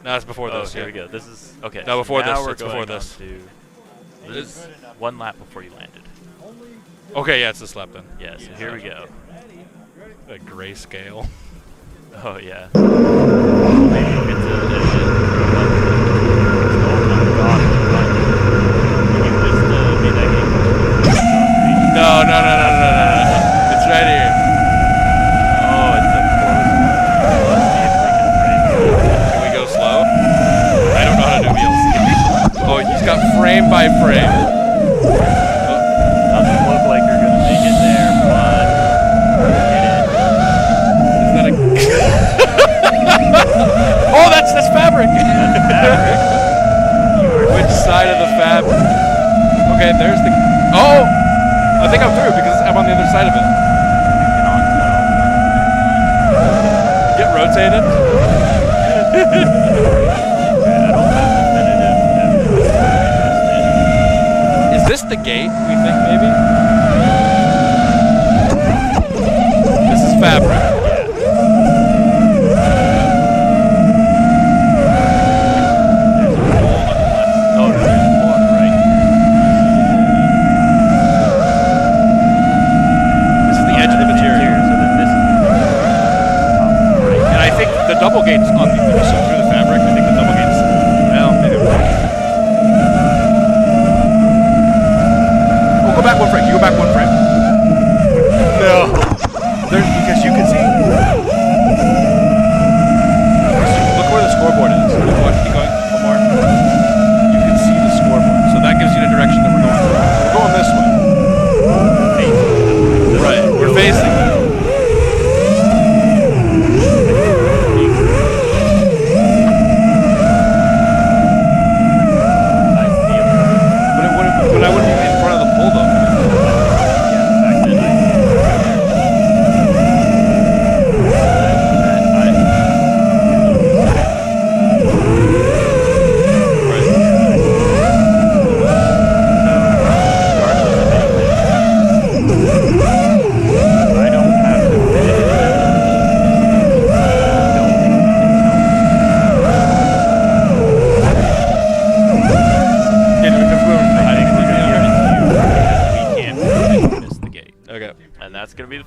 No, it's before Oh, this. here Yeah. we go. This is okay. No, so before now this. We're It's going before on this. This is one lap before you landed. Okay, yeah, it's this lap then. Yeah. So here we go. A grayscale. Oh yeah. Maybe you get to No. It's right here. Oh, it's a Can we go slow? I don't know how to do VLC. Oh, he's got frame by frame. Doesn't look like you're gonna make it there, but Is that a? Oh, that's fabric. Which side of the fabric? Okay, there's the. Oh, I think I'm through because I'm on the other side of it. Get rotated. Is this the gate? We think maybe. This is fabric. Double gates on the so through the fabric. I think the double gates. Well, maybe. Oh, go back one frame. You go back one frame. No. There's because you can see. Look where the scoreboard is. Keep going. One more. You can see the scoreboard, so that gives you the direction that we're going. We're going this way. Right. We're facing.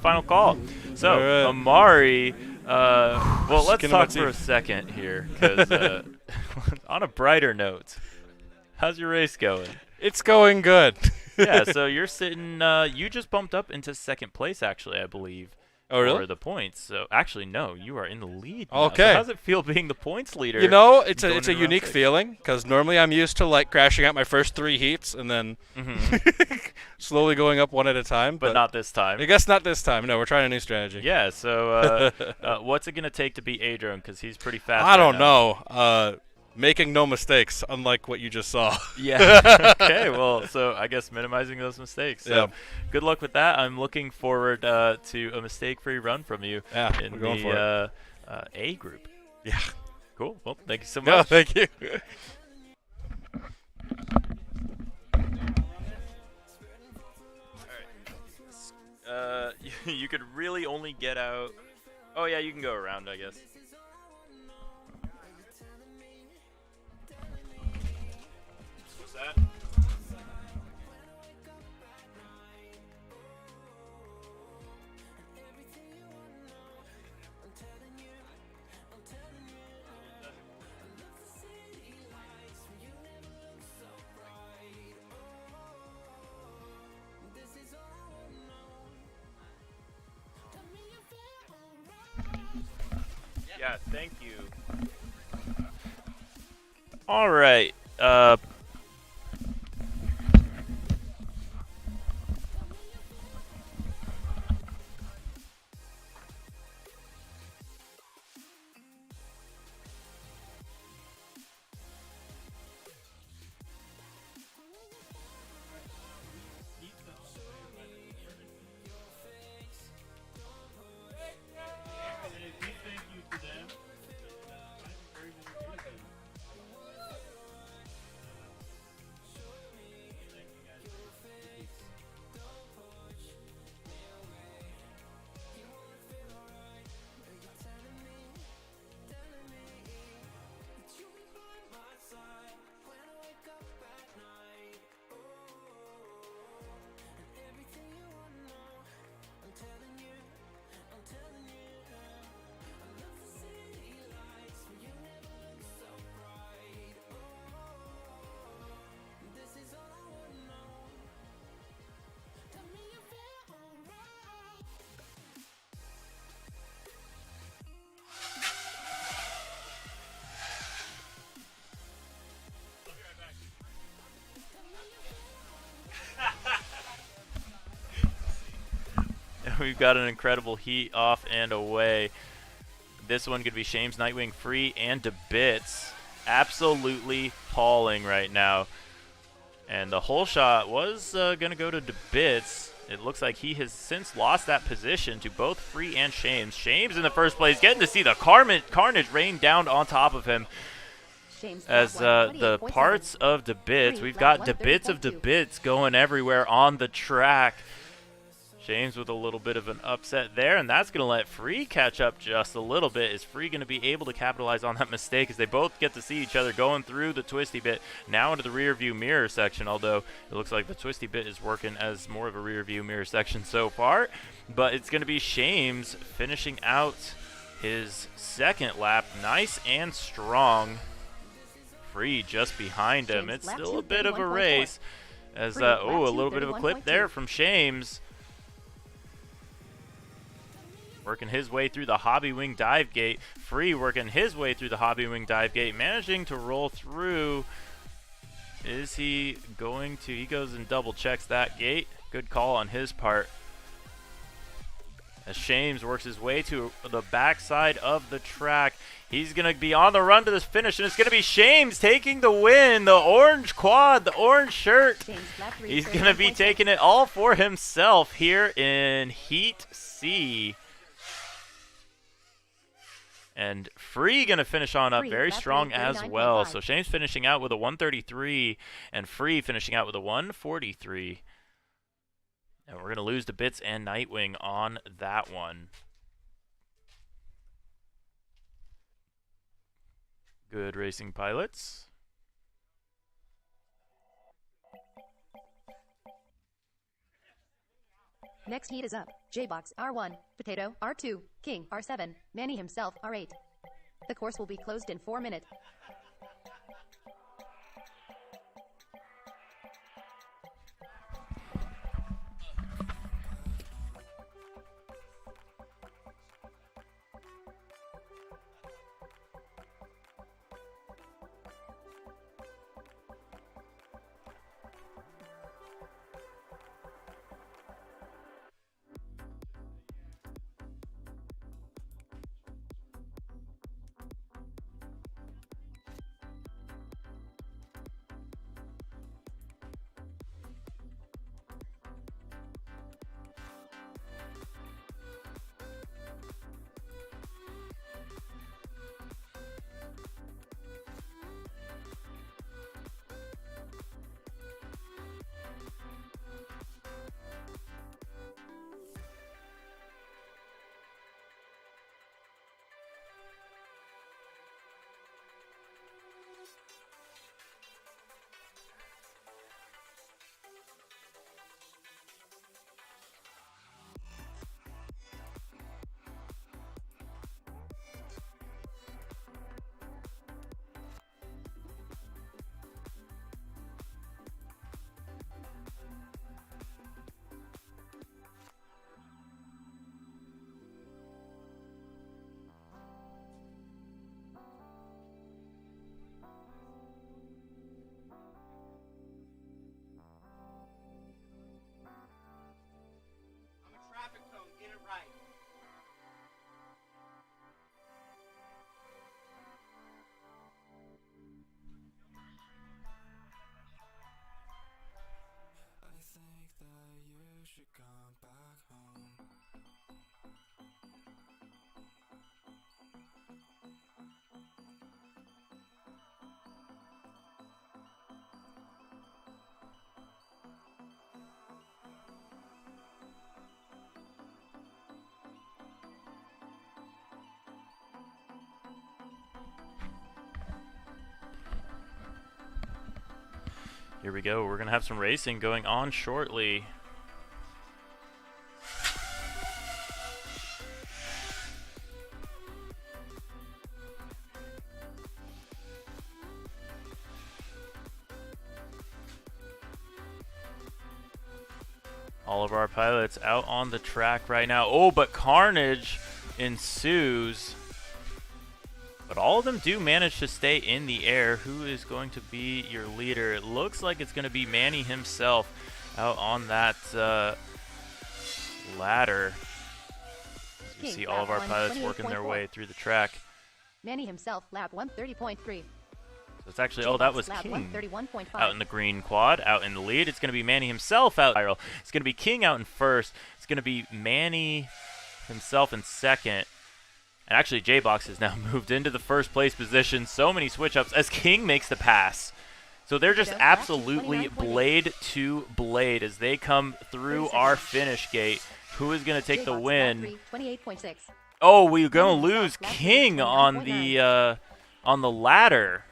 Final call. So, right. Amari, well, let's talk for a second here, because on a brighter note, how's your race going? It's going good. Yeah, so you're sitting, you just bumped up into second place, actually, I believe. Oh, really? For the points. So, actually, no, you are in the lead now. Okay. So how does it feel being the points leader? You know, it's a unique feeling, because normally I'm used to, like, crashing out my first 3 heats and then slowly going up one at a time. But not this time. I guess not this time. No, we're trying a new strategy. Yeah, so what's it going to take to beat Adron? Because he's pretty fast. I don't know. Making no mistakes, unlike what you just saw. Yeah. Okay, well, so I guess minimizing those mistakes. So yep. Good luck with that. I'm looking forward to a mistake-free run from you in the A group. Yeah. Cool. Well, thank you so much. No, thank you. All right. You could really only get out. Oh, yeah, you can go around, I guess. That. Yeah, thank you. All right. we've got an incredible heat off and away. This one could be Shames, Nightwing, Free, and DeBits. Absolutely hauling right now. And the hole shot was going to go to DeBits. It looks like he has since lost that position to both Free and Shames. Shames in the first place, getting to see the carnage rain down on top of him. As the parts of DeBits, we've got DeBits of DeBits going everywhere on the track. Shames with a little bit of an upset there, and that's going to let Free catch up just a little bit. Is Free going to be able to capitalize on that mistake as they both get to see each other going through the twisty bit, now into the rear view mirror section, although it looks like the twisty bit is working as more of a rear view mirror section so far. But it's going to be Shames finishing out his second lap, nice and strong. Free just behind him. It's still a bit of a race as, a little bit of a clip there from Shames. Working his way through the Hobby Wing dive gate. Free working his way through the Hobby Wing dive gate, managing to roll through. Is he going to? He goes and double checks that gate. Good call on his part. As Shames works his way to the backside of the track. He's going to be on the run to this finish, and it's going to be Shames taking the win. The orange quad, the orange shirt. He's going to be taking it all for himself here in Heat C. And Free going to finish on up very strong as well. So Shames finishing out with a 133 and Free finishing out with a 143. And we're going to lose to Bits and Nightwing on that one. Good racing, pilots. Next heat is up. J-Box R1, Potato R2, King R7, Manny himself R8. The course will be closed in 4 minutes. Get it right. I think that you should come back home. Here we go. We're going to have some racing going on shortly. All of our pilots out on the track right now. Oh, but carnage ensues. But all of them do manage to stay in the air. Who is going to be your leader? It looks like it's going to be Manny himself out on that ladder. We King, see all of our lap pilots 1, working their 28.4. way through the track. Manny himself, lap 130.3. So it's actually, oh, that was Lap King 131.5. out in the green quad, out in the lead. It's going to be Manny himself out spiral. It's going to be King out in first. It's going to be Manny himself in second. And actually, J-Box has now moved into the first place position. So many switch-ups as King makes the pass. So they're just absolutely blade to blade as they come through our finish gate. Who is going to take the win? 28.6. Oh, we're going to lose King on the ladder.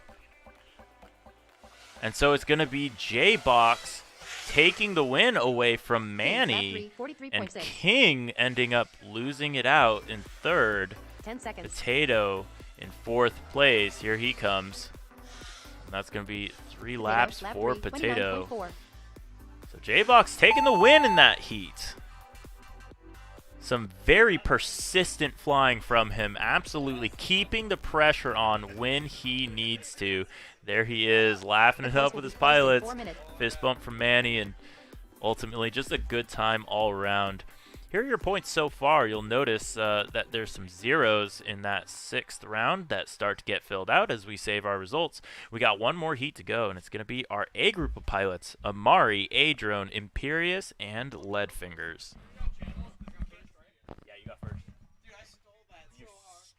And so it's going to be J-Box taking the win away from Manny. And King ending up losing it out in third. 10 seconds. Potato in fourth place. Here he comes. And that's going to be 3 laps for Potato. So J-Box taking the win in that heat. Some very persistent flying from him, absolutely keeping the pressure on when he needs to. There he is, laughing it up with his pilots. Fist bump from Manny, and ultimately just a good time all around. Here are your points so far. You'll notice that there's some zeros in that 6th round that start to get filled out as we save our results. We got one more heat to go, and it's going to be our A group of pilots: Amari, A-Drone, Imperious, and Leadfingers. Yeah, you got first. Dude, I stole that so hard. You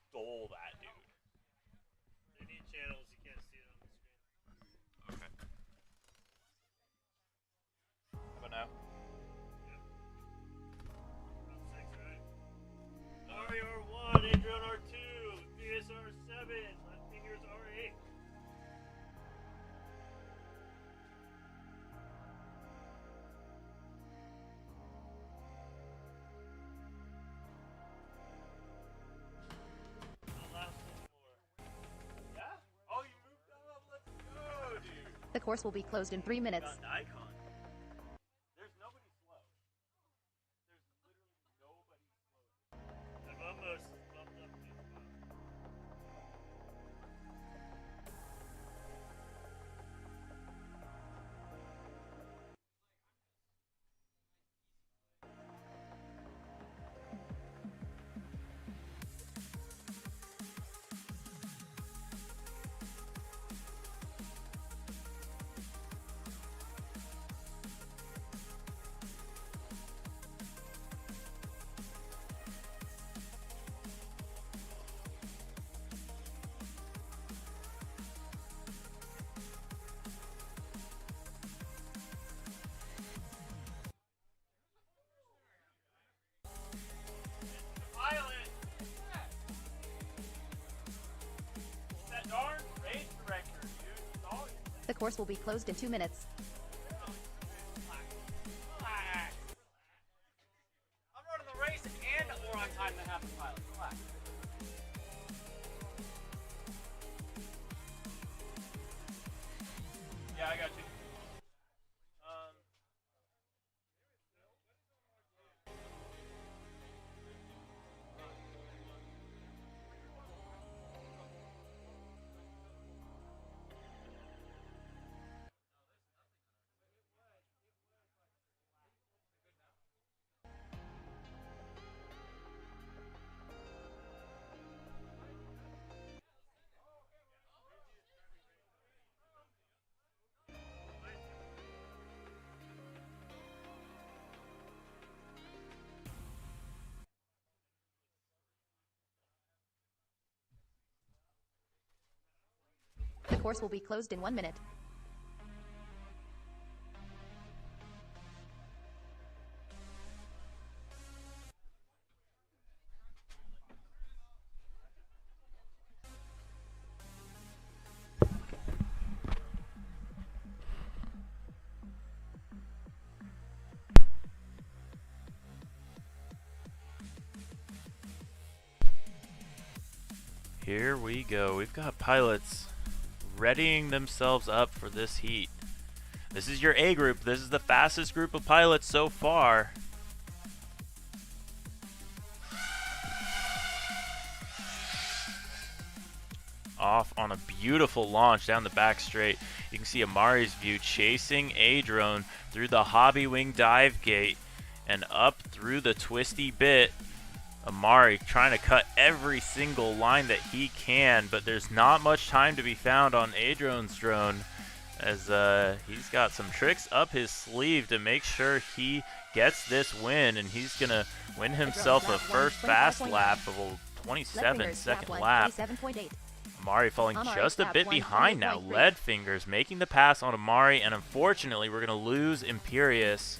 stole that, dude. They need channels, you can't see it on the screen. Okay. How about now? Amari R1, A-Drone R2, Imperious R7, Leadfingers R8. The course will be closed in 3 minutes. There's nobody slow. There's literally nobody slow. I've almost bumped up these spots. The course will be closed in 2 minutes. I'm running the race and we're on time to have the pilot. Relax. Yeah, I got you. The course will be closed in 1 minute. Here we go. We've got pilots readying themselves up for this heat. This is your A group. This is the fastest group of pilots so far. Off on a beautiful launch down the back straight. You can see Amari's view chasing A-Drone through the Hobby Wing dive gate and up through the twisty bit Amari trying to cut every single line that he can, but there's not much time to be found on Adron's drone, as he's got some tricks up his sleeve to make sure he gets this win, and he's going to win himself a first fast lap of a 27-second lap. Amari falling just a bit behind now. Leadfingers making the pass on Amari, and unfortunately we're going to lose Imperius.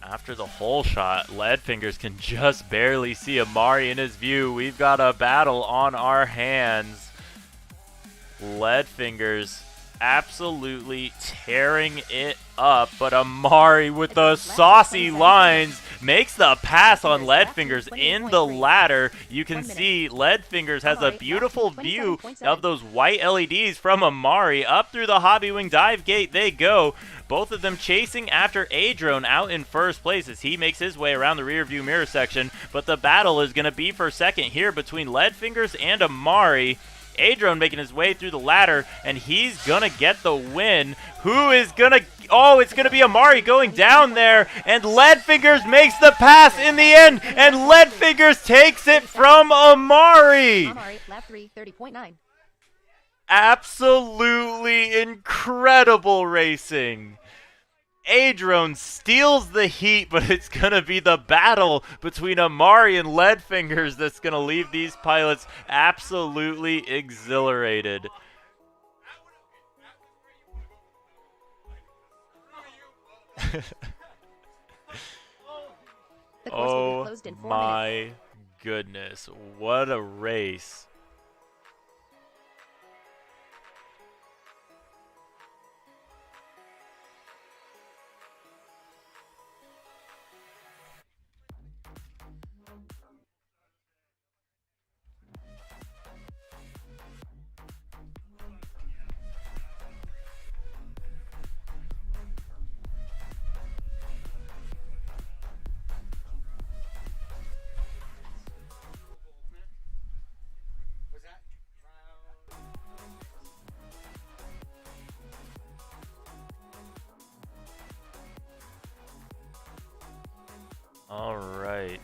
After the hole shot, Leadfingers can just barely see Amari in his view. We've got a battle on our hands. Leadfingers absolutely tearing it up, but Amari with the saucy lines makes the pass on Leadfingers in the ladder. You can see Leadfingers has a beautiful view of those white LEDs from Amari. Up through the Hobbywing dive gate they go. Both of them chasing after Adron out in first place as he makes his way around the rear view mirror section. But the battle is going to be for second here between Leadfingers and Amari. Adron making his way through the ladder, and he's going to get the win. Who is going to... Oh, it's going to be Amari going down there, and Leadfingers makes the pass in the end, and Leadfingers takes it from Amari. Amari, lap 3, 30.9. Absolutely incredible racing. Adron steals the heat, but it's going to be the battle between Amari and Leadfingers that's going to leave these pilots absolutely exhilarated. Oh my goodness, what a race. All right.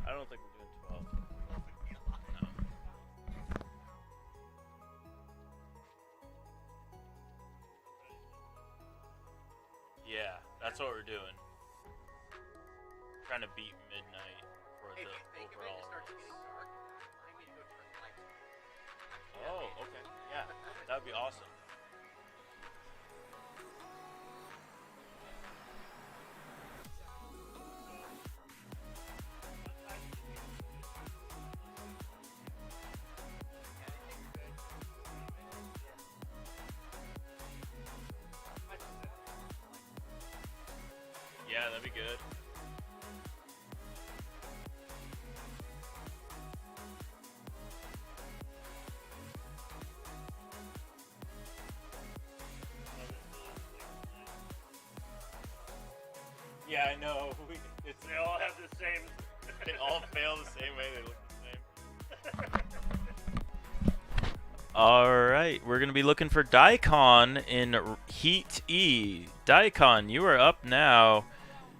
I don't think we're doing 12. Yeah, that's what we're doing. Trying to beat midnight for the overall. Oh, okay. Yeah, that would be awesome. Yeah, that'd be good. Yeah, I know. They all have the same. They all fail the same way. They look the same. All right, we're gonna be looking for Daikon in Heat E. Daikon, you are up now,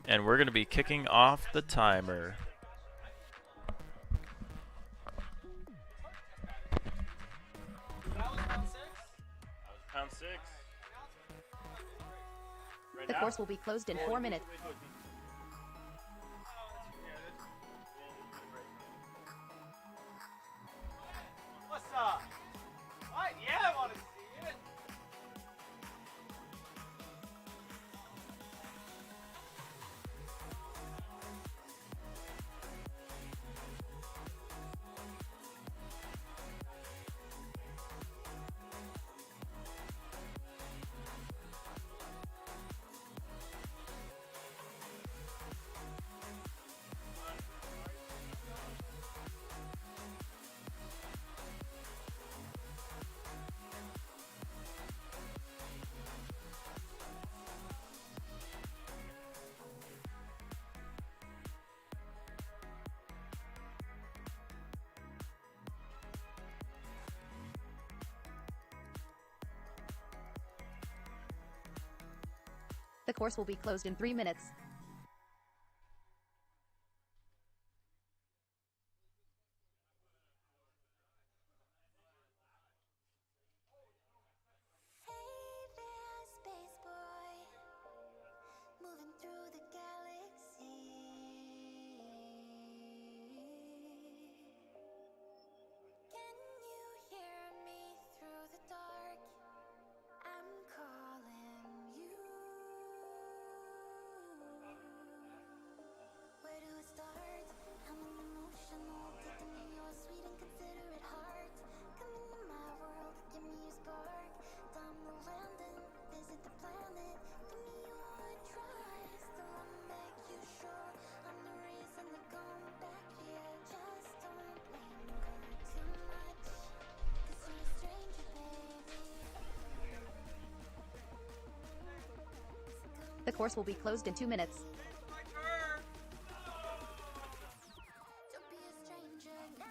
and we're gonna be kicking off the timer. That was pound 6? That was pound 6. The course will be closed in 4 minutes. What's up? What? Yeah, I want to see it. course will be closed in 3 minutes. Hey there, space boy, moving through the galaxy. Can you hear me through the dark? I'm calling you. Where do I start? I'm an emotional, taking me your sweet and considerate heart. Come into my world, give me your spark. Time to land and visit the planet. Give me your trust, I wanna make you sure I'm the reason to come back here. Just don't linger too much, 'cause you're a stranger, baby. The course will be closed in 2 minutes. Don't be a stranger now.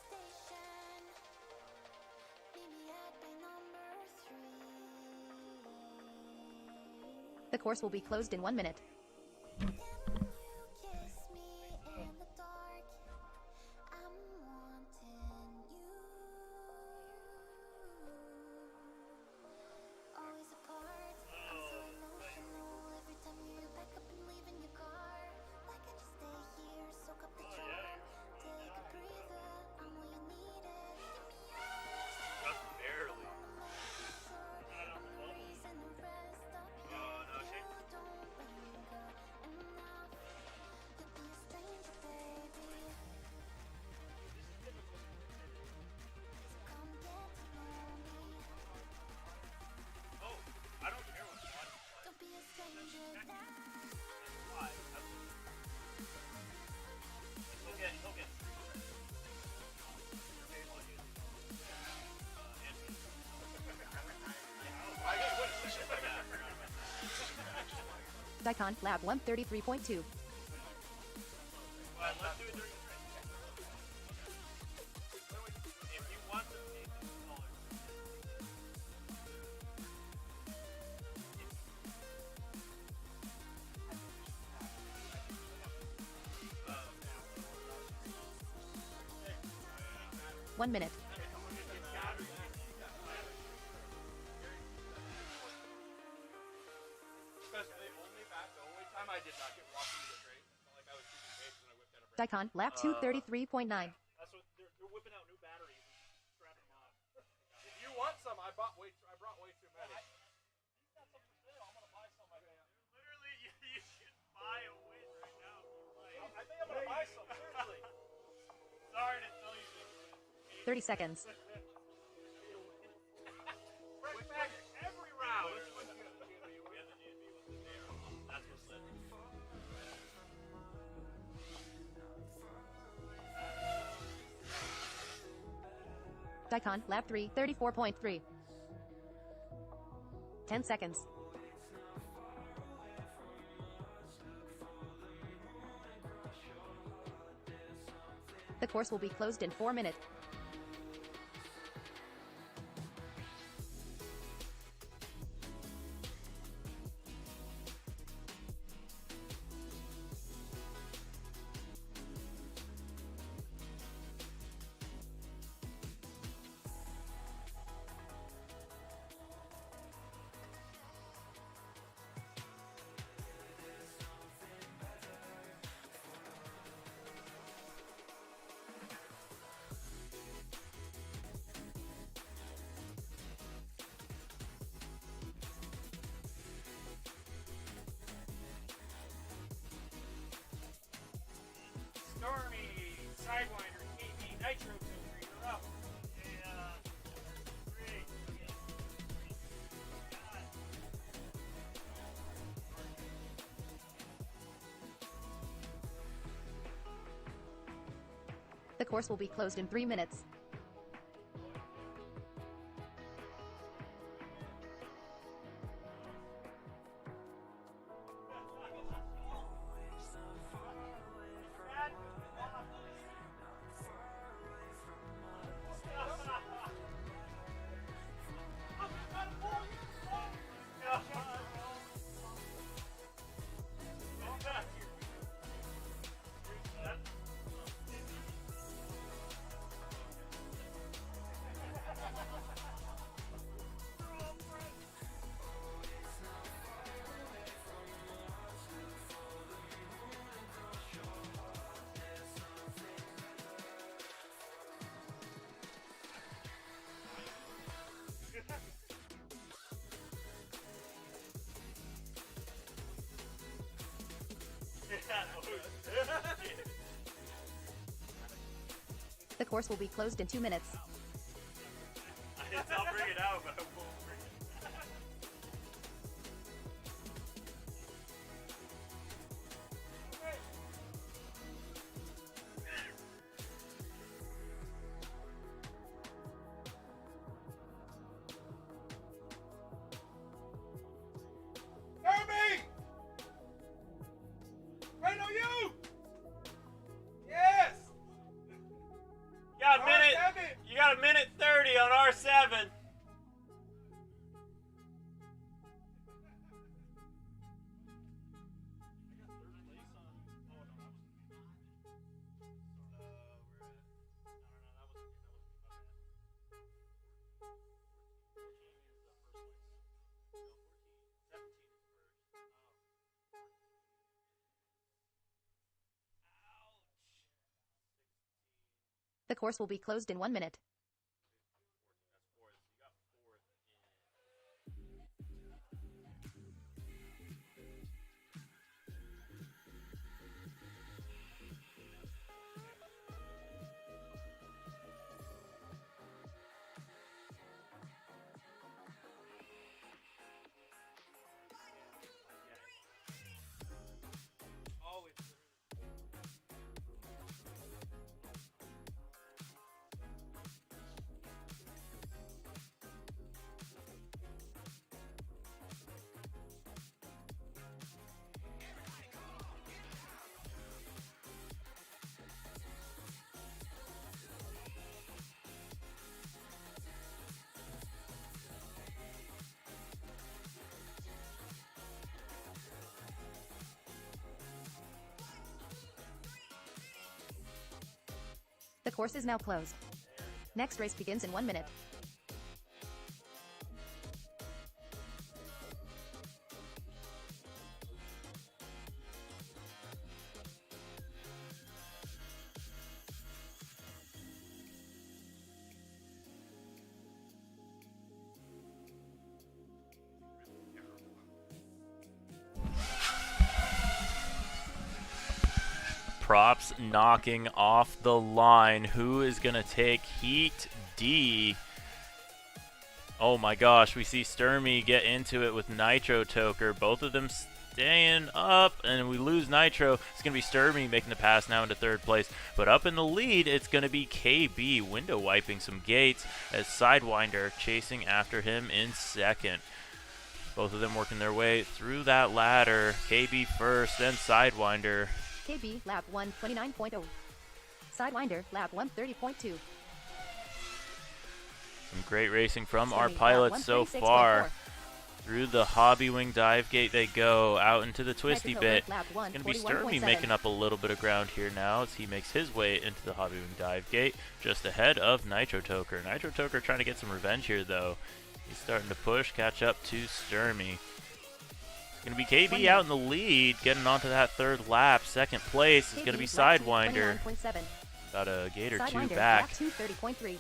Station, meet me at bay number 3. The course will be closed in 1 minute. Kiss me in the dark. I'm wanting you. Always apart. I'm so emotional every time you back up and leave in your car. Why can't you stay here, soak up the charm? Take a breather. I'm all you needed. Give me yours. Just barely. I'm the reason the rest up here. You don't linger enough. You'll be a stranger, baby. So come get to know me. Oh, I don't care what one. Don't be a stranger now. Why? He'll get. Daikon Lab 133.2. Alright, let's do it during the break. If you want to make this color. One minute. Because the only time I did not get walked into the crate, felt like I was shooting bases when I whipped out a break. Daikon Lab 233.9. That's what they're whipping out new batteries and strapping them on. If you want some, I brought way too many. He's got some for sale. I'm gonna buy some. Literally, you should buy a win right now. I think I'm gonna buy some. Seriously. Sorry to tell you this. 30 seconds. Fresh back every round. That's what's lit. Daikon Lab 3 34.3. 10 seconds. The course will be closed in 4 minutes. Sidewinder, KB, Nitro Toker, you're up. Yeah. 3. The course will be closed in 3 minutes. The course will be closed in 2 minutes. I'll bring it out, but I won't bring it. Jeremy! Right on you! Yes! You got a minute 30 on R7. The course will be closed in 1 minute. The course is now closed. Next race begins in 1 minute. Props knocking off the line. Who is going to take Heat D? Oh my gosh, we see Sturmy get into it with Nitro Toker. Both of them staying up, and we lose Nitro. It's going to be Sturmy making the pass now into third place. But up in the lead, it's going to be KB window wiping some gates as Sidewinder chasing after him in second. Both of them working their way through that ladder. KB first, then Sidewinder. KB, lap 129.0. Sidewinder, lap 130.2. Some great racing from Sturmy, our lap pilots so far. 136.4. Through the hobby wing dive gate they go, out into the twisty Nitro bit. Toker, lap It's going to be 141.7. Sturmy making up a little bit of ground here now as he makes his way into the hobby wing dive gate, just ahead of Nitro Toker. Nitro Toker trying to get some revenge here though. He's starting to push, catch up to Sturmy. It's going to be KB out in the lead, getting onto that third lap. Second place is going to be Sidewinder. About a gate or two back. Lap 230.3.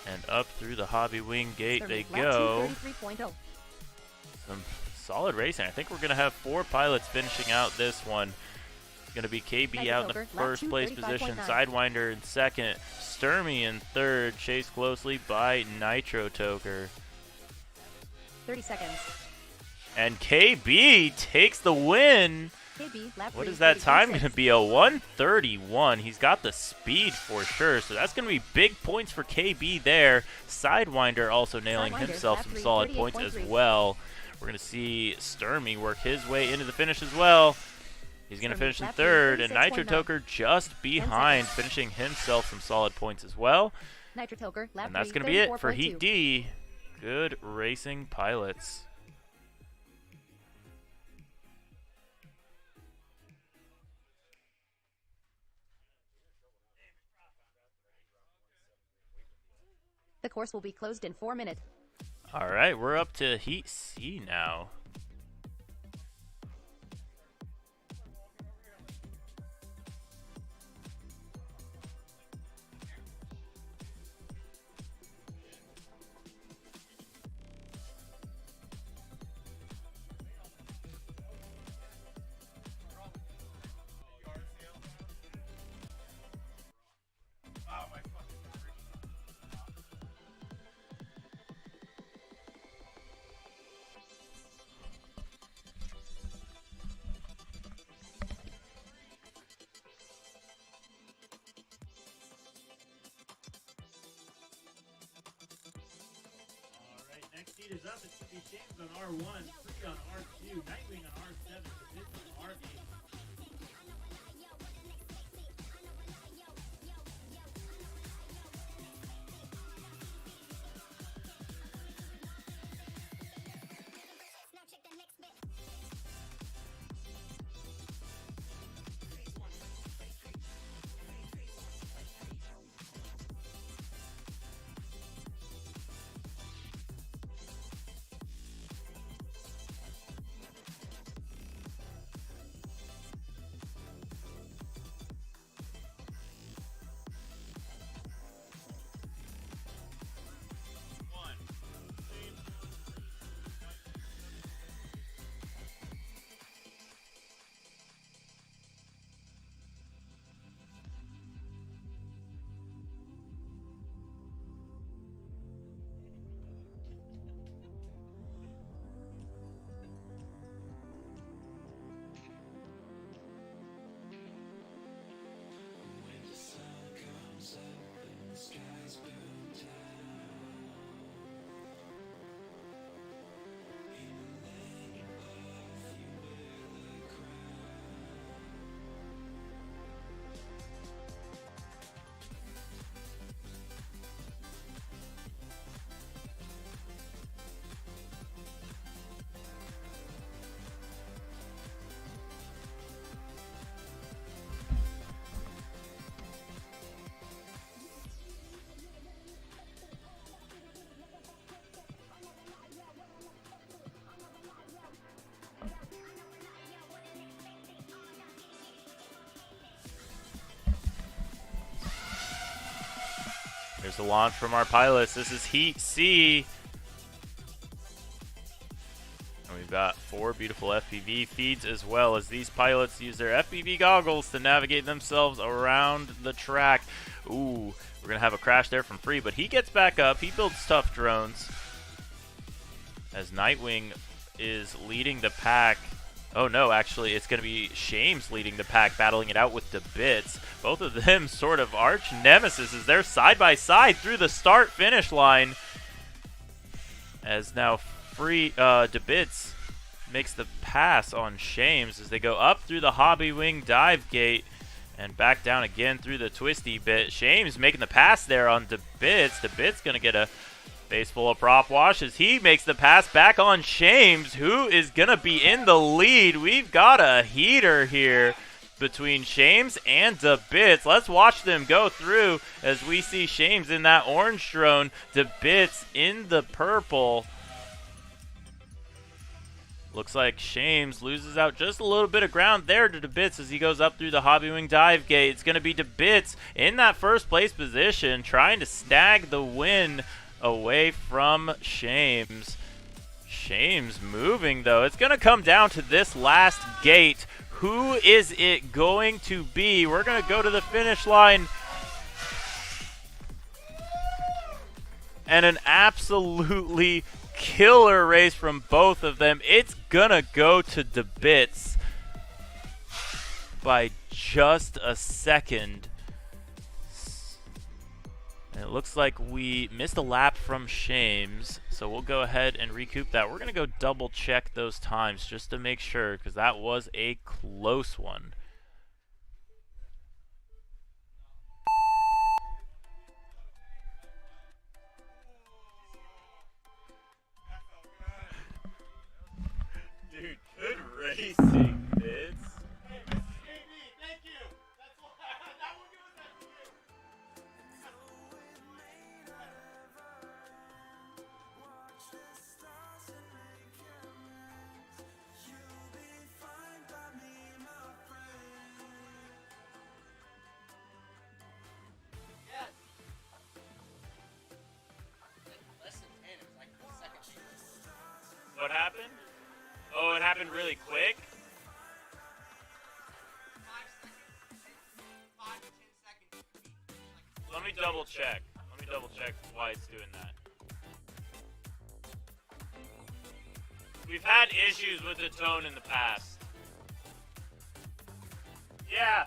And up through the hobby wing gate they Lap go. 233.0. Some solid racing. I think we're going to have 4 pilots finishing out this one. Going to be KB Nitro out in the Toker, lap first 2, place position. 35.9. Sidewinder in second. Sturmy in third, chased closely by Nitro Toker. 30 seconds. And KB takes the win. KB, lap What 3, is that time going 30.6. to be? A 1:31. He's got the speed for sure, so that's going to be big points for KB there. Sidewinder also nailing Sidewinder, himself lap some 3, solid points as 38.3. well. We're going to see Sturmy work his way into the finish as well. He's going to Sturmy, finish in lap 3, third, and Nitro 36.9. Toker just behind, seconds. finishing himself some solid points as well. Nitro Toker, lap And that's 3, going to be it for 34.2. Heat D. Good racing pilots. The course will be closed in 4 minutes. All right, we're up to Heat C now. Alright, next seat is up. It should be James on R1, Free on R2, Nightwing on R7, Fizz on R8. There's the launch from our pilots. This is Heat C. And we've got 4 beautiful FPV feeds as well as these pilots use their FPV goggles to navigate themselves around the track. Ooh, we're going to have a crash there from Free, but he gets back up. He builds tough drones as Nightwing is leading the pack. Oh no, actually it's going to be Shames leading the pack, battling it out with the Bits. Both of them sort of arch nemesis as they're side by side through the start-finish line. As now Free DeBits makes the pass on Shames as they go up through the Hobby Wing dive gate and back down again through the twisty bit. Shames making the pass there on DeBits. DeBits going to get a face full of prop wash as he makes the pass back on Shames, who is going to be in the lead. We've got a heater here between Shames and DeBits. Let's watch them go through as we see Shames in that orange drone, DeBits in the purple. Looks like Shames loses out just a little bit of ground there to DeBits as he goes up through the Hobby Wing dive gate. It's going to be DeBits in that first place position, trying to snag the win away from Shames. Shames moving though. It's going to come down to this last gate. Who is it going to be? We're going to go to the finish line. And an absolutely killer race from both of them. It's going to go to the bits by just a second. And it looks like we missed a lap from Shames, so we'll go ahead and recoup that. We're going to go double check those times just to make sure, because that was a close one. Dude, good racing, Fitz. What happened? Oh, it happened really quick? Let me double check. Let me double check why it's doing that. We've had issues with the tone in the past. Yeah.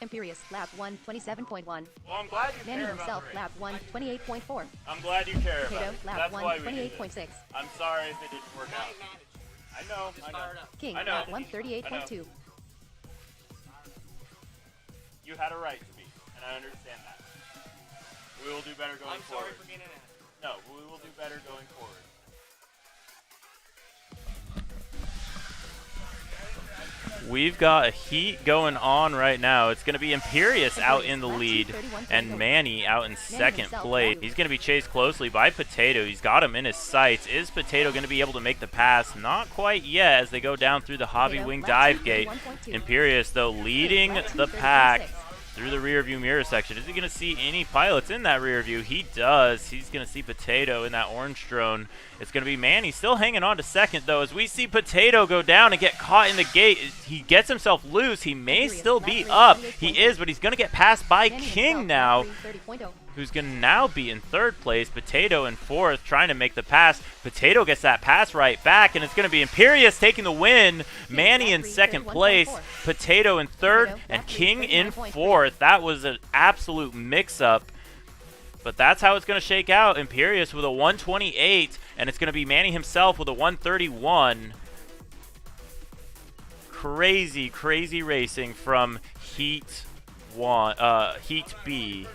Imperious, lap 1, 27.1. Well, I'm glad you Manny care about himself, the race. lap 1, 28.4. I'm glad you care Potato, about it. lap That's 1, why we did 28.6. it. I'm sorry if it didn't work out. I know. King, I know. lap 1, 38.2. You had a right to be, and I understand that. We will do better going forward. I'm sorry for being an ass. No, we will do better going forward. we've got a heat going on right now. It's going to be Imperious out in the lead and Manny out in second place. He's going to be chased closely by Potato. He's got him in his sights. Is Potato going to be able to make the pass? Not quite yet as they go down through the Hobby Wing dive gate. Imperious, though, leading the pack through the rear view mirror section. Is he going to see any pilots in that rear view? He does. He's going to see Potato in that orange drone. It's going to be Manny still hanging on to second, though, as we see Potato go down and get caught in the gate. He gets himself loose. He may still be up. He is, but he's going to get passed by King now, who's going to now be in third place. Potato in fourth, trying to make the pass. Potato gets that pass right back, and it's going to be Imperious taking the win. Manny in second place, Potato in third, and King in fourth. That was an absolute mix-up, but that's how it's going to shake out. Imperious with a 128, and it's going to be Manny himself with a 131. Crazy, crazy racing from Heat B.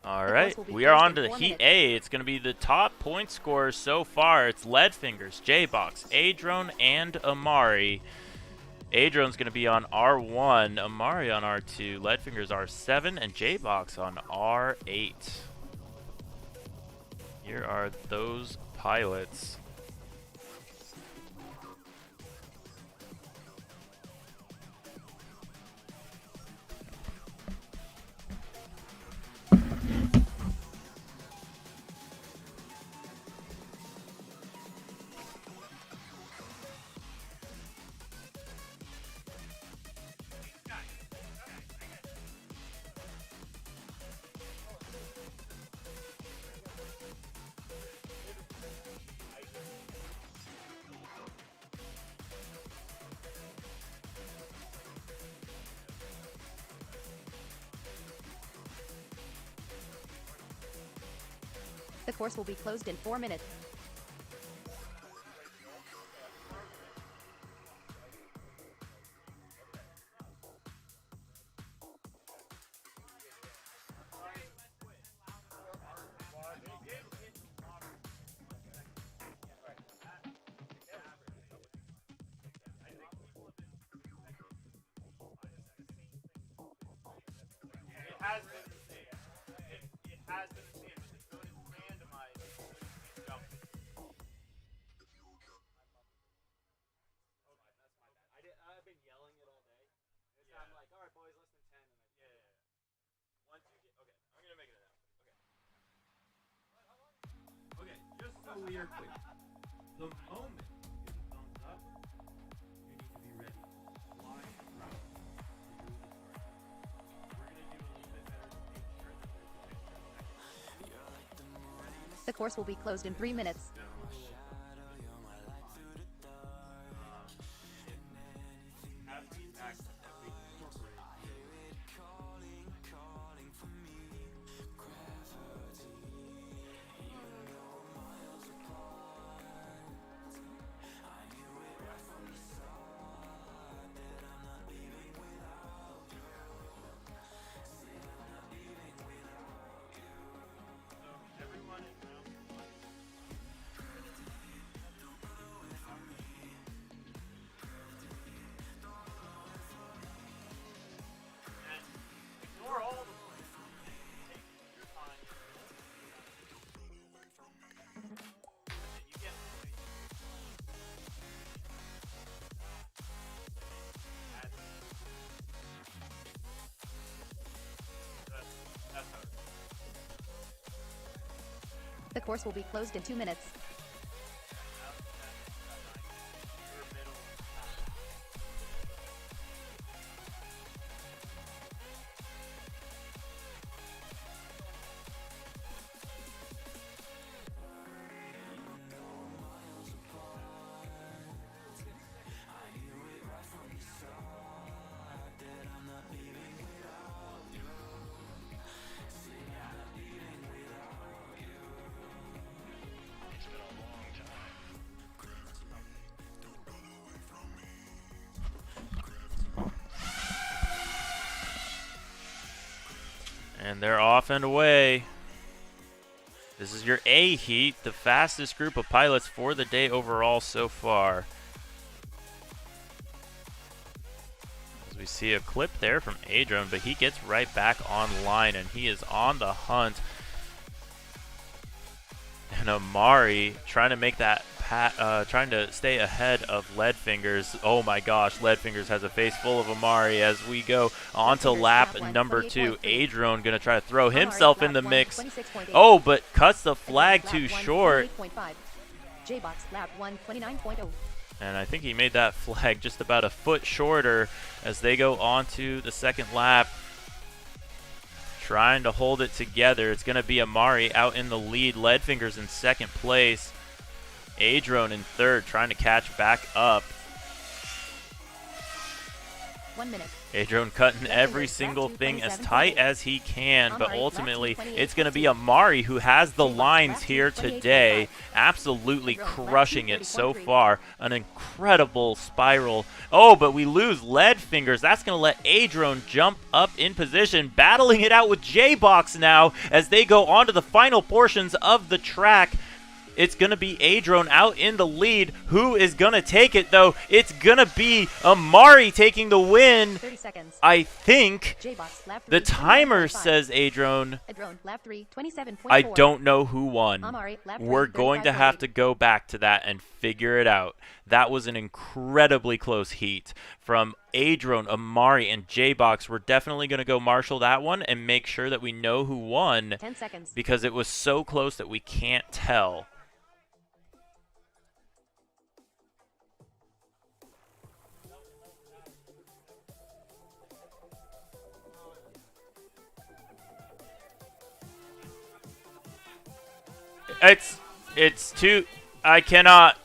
All right, we are on to the Heat A. It's going to be the top point scorers so far. It's Leadfingers, J-Box, Adrone, and Amari. Adrone's going to be on R1, Amari on R2, Leadfingers R7, and J-Box on R8. Here are those pilots. The course will be closed in 4 minutes. We are clear. The moment you get a thumbs up, you need to be ready. Fly right through the target. We're going to do a little bit better to make sure that there's an extra second. The course will be closed in 3 minutes. The course will be closed in 2 minutes. And they're off and away. This is your A heat, the fastest group of pilots for the day overall so far. As we see a clip there from Adron, but he gets right back online and he is on the hunt. And Amari trying to make that trying to stay ahead of Leadfingers. Oh my gosh, Leadfingers has a face full of Amari as we go on to lap number 2. Adron going to try to throw himself in the mix. Oh, but cuts the flag too short. And I think he made that flag just about a foot shorter as they go on to the second lap. Trying to hold it together. It's going to be Amari out in the lead. Leadfingers in second place. Adron in third, trying to catch back up. 1 minute. Adron cutting every single thing as tight as he can, but ultimately it's going to be Amari who has the lines here today. Absolutely crushing it so far. An incredible spiral. Oh, but we lose Leadfingers. That's going to let Adron jump up in position, battling it out with J-Box now as they go on to the final portions of the track. It's going to be Adron out in the lead. Who is going to take it, though? It's going to be Amari taking the win. 30 seconds. I think lap 3, the timer says Adron. Lap 3, 27.4. I don't know who won. Amari, lap 3, We're going to have to go back to that and figure it out. That was an incredibly close heat from Adron, Amari, and J-Box. We're definitely going to go marshal that one and make sure that we know who won. 10 seconds. Because it was so close that we can't tell. It's too, I cannot.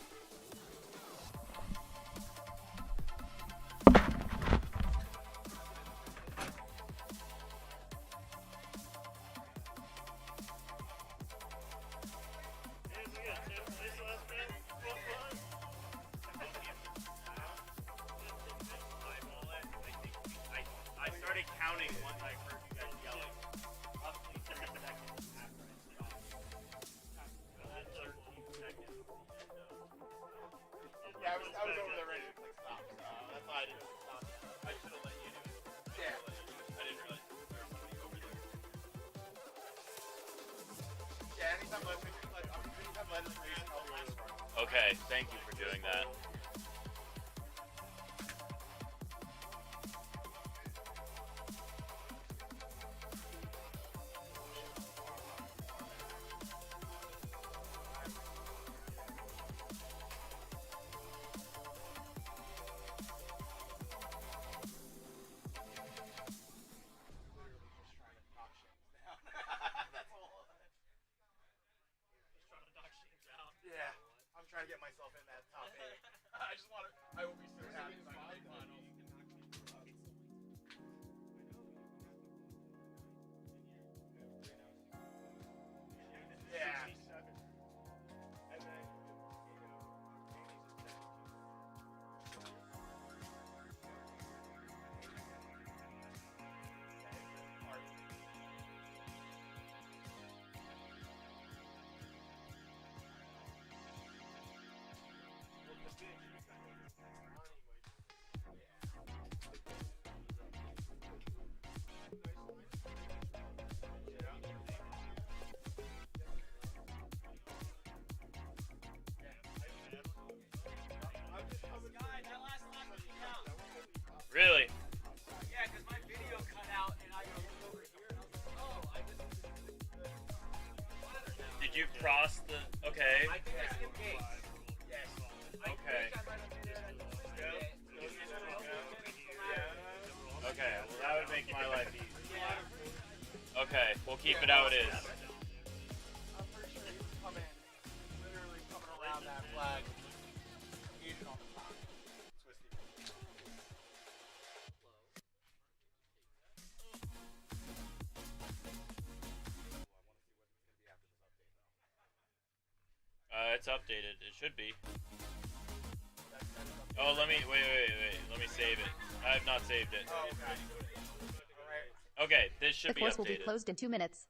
I started counting once I heard you guys yelling. Roughly 30 seconds after I stopped. Yeah, I was over there ready to click stop. That's why I didn't stop. I should have let you do it. Yeah. I didn't realize there was somebody over there. Yeah, anytime let us race, I'll be ready to start. Okay, thank you for doing that. Yeah, I'm trying to get myself in that top 8. I will be so happy if I make finals. Yeah. And then, Really? yeah, because my video cut out and I go over here and I was like, oh, I just. Did you cross the? Okay. I think I skipped gates. Yes. Okay. Okay, well that would make my life easy. Okay, we'll keep it how it is. I'm pretty sure he was coming, literally coming around that flag. He's on the top. Twisty. It's updated. It should be. Oh, let me wait. Let me save it. I have not saved it. Oh, okay. Alright. Okay, this should The be course will be updated. closed in 2 minutes.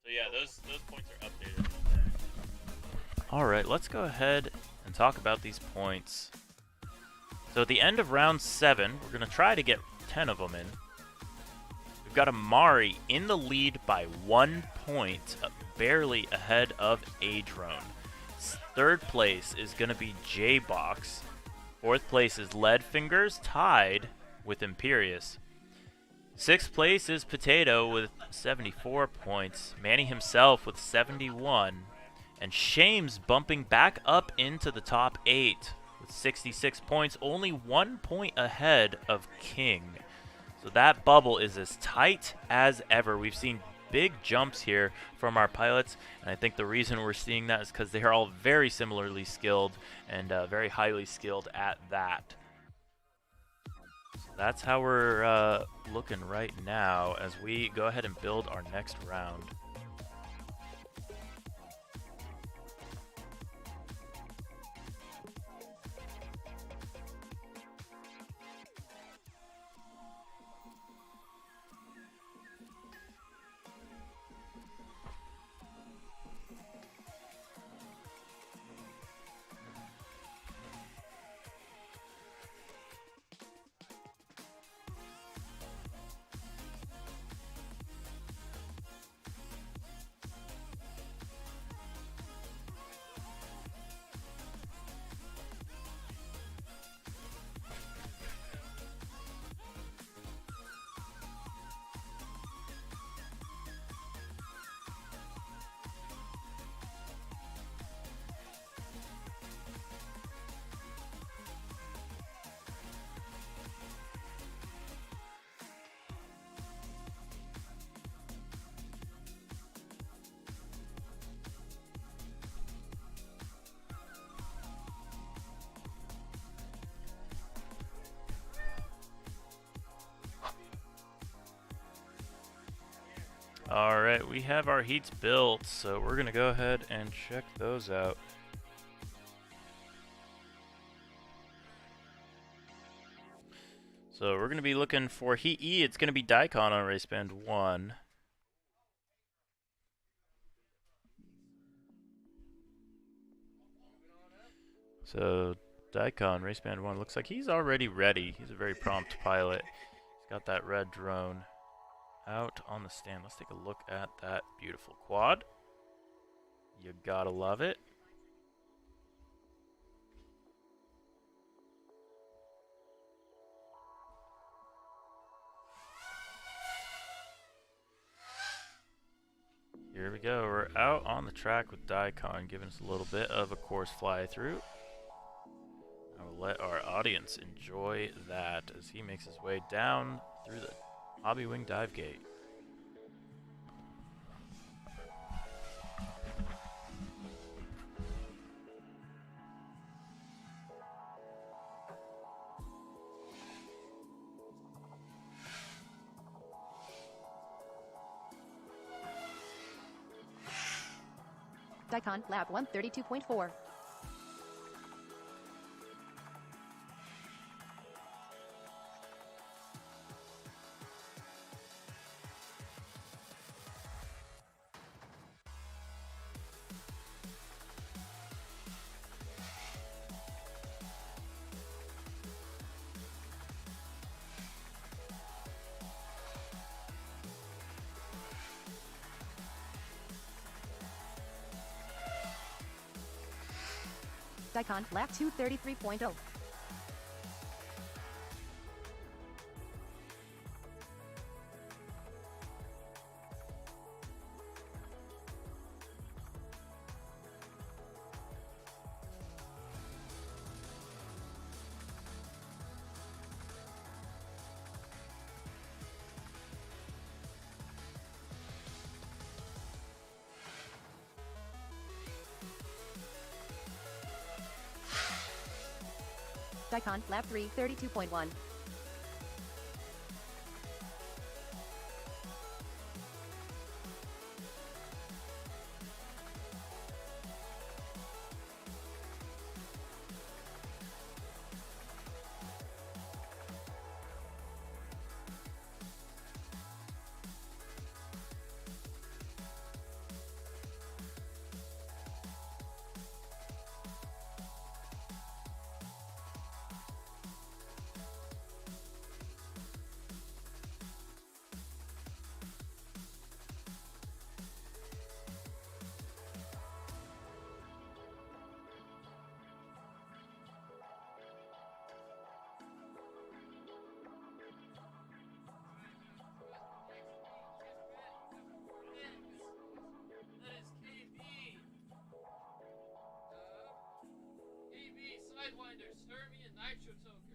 So yeah, those points are updated. All right, let's go ahead and talk about these points. So at the end of round 7, we're going to try to get 10 of them in. We've got Amari in the lead by 1 point, barely ahead of Adrone. Third place is going to be J-Box. Fourth place is Leadfingers, tied with Imperious. Sixth place is Potato with 74 points. Manny himself with 71. And Shames bumping back up into the top 8 with 66 points, only 1 point ahead of King. So that bubble is as tight as ever. We've seen big jumps here from our pilots, and I think the reason we're seeing that is because they are all very similarly skilled and very highly skilled at that. So that's how we're looking right now as we go ahead and build our next round. Alright, we have our heats built, so we're going to go ahead and check those out. So we're going to be looking for Heat E. It's going to be Daikon on race band 1. So Daikon, race band 1, looks like he's already ready. He's a very prompt pilot. He's got that red drone out on the stand. Let's take a look at that beautiful quad. You gotta love it. Here we go. We're out on the track with Daikon, giving us a little bit of a course fly through. I will let our audience enjoy that as he makes his way down through the Hobby Wing dive gate. Daikon, lap 132.4. Daikon, lap 233.0. Daikon, lap 332.1. Sidewinder, Sturmy, and Nitro Toker.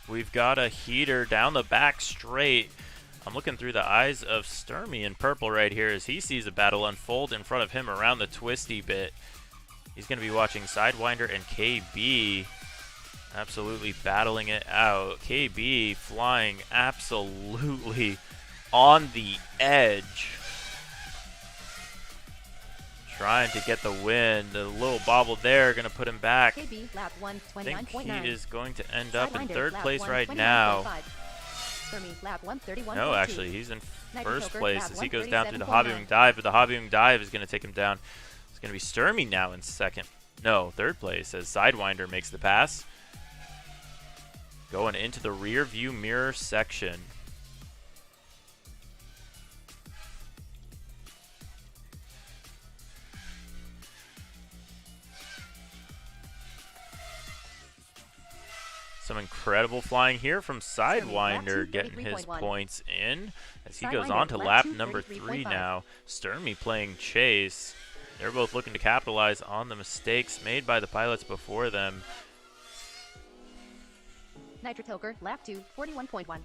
We've got a heater down the back straight. I'm looking through the eyes of Sturmy in purple right here as he sees a battle unfold in front of him around the twisty bit. He's going to be watching Sidewinder and KB absolutely battling it out. KB flying absolutely on the edge. Trying to get the win. The little bobble there going to put him back. KB, lap I think 129.9. he is going to end up in Sidewinder, third lap place right 129.5. now. Sturmy, lap 131.2. No, actually, he's in Nitro first Toker, place lap as he goes down through the 137.9. Hobbying Dive, but the Hobbying Dive is going to take him down. It's going to be Sturmy now in second. No, third place as Sidewinder makes the pass. Going into the rear view mirror section. Some incredible flying here from Sidewinder, getting his points in as he goes on to lap number 3 now. Sturmy playing chase. They're both looking to capitalize on the mistakes made by the pilots before them. Nitro Toker, lap 2, 41.1. We've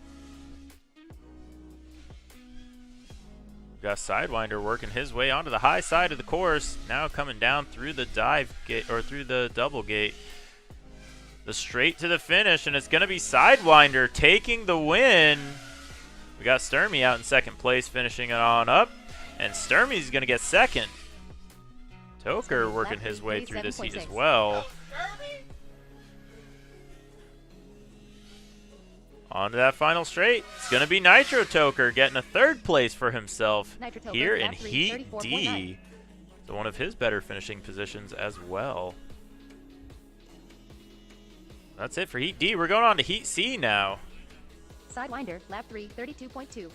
got Sidewinder working his way onto the high side of the course. Now coming down through the dive gate, or through the double gate. The straight to the finish, and it's going to be Sidewinder taking the win. We got Sturmy out in second place, finishing it on up. And Sturmy's going to get second. Toker working his way through this heat as well. On to that final straight. It's going to be Nitro Toker getting a third place for himself here in Heat D. So one of his better finishing positions as well. That's it for Heat D. We're going on to Heat C now. Sidewinder, lap 3, 32.2.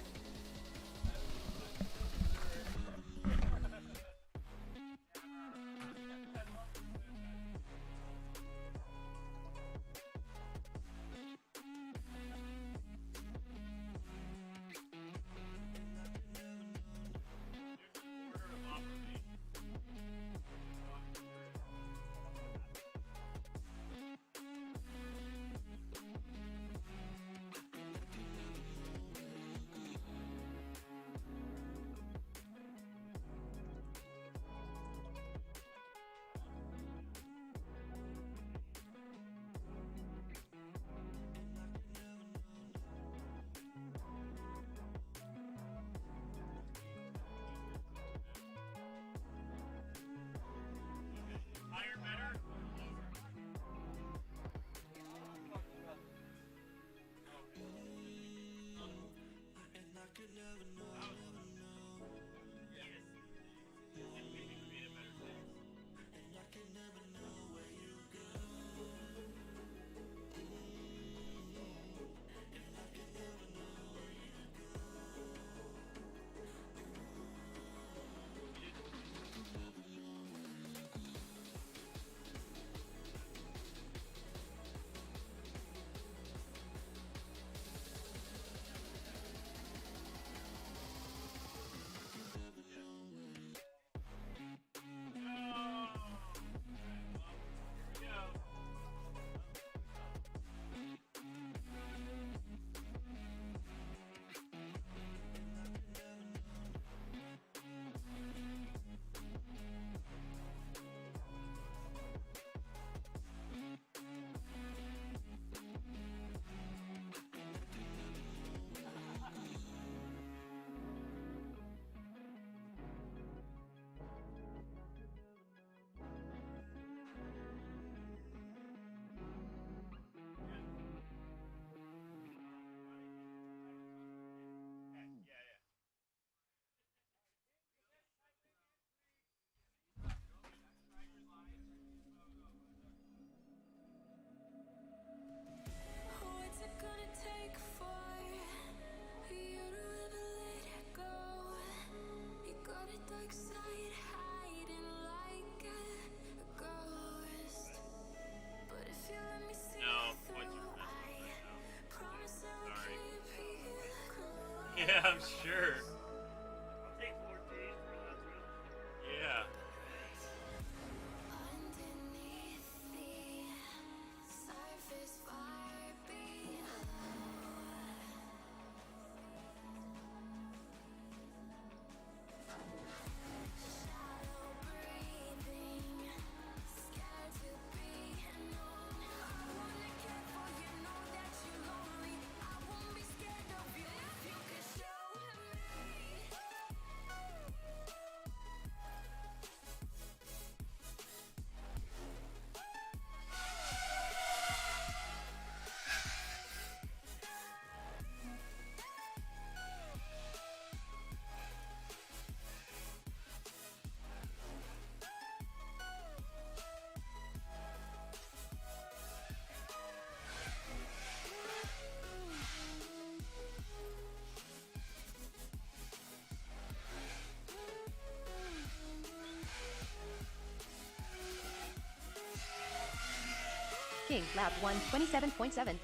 King, lap 1, 27.7.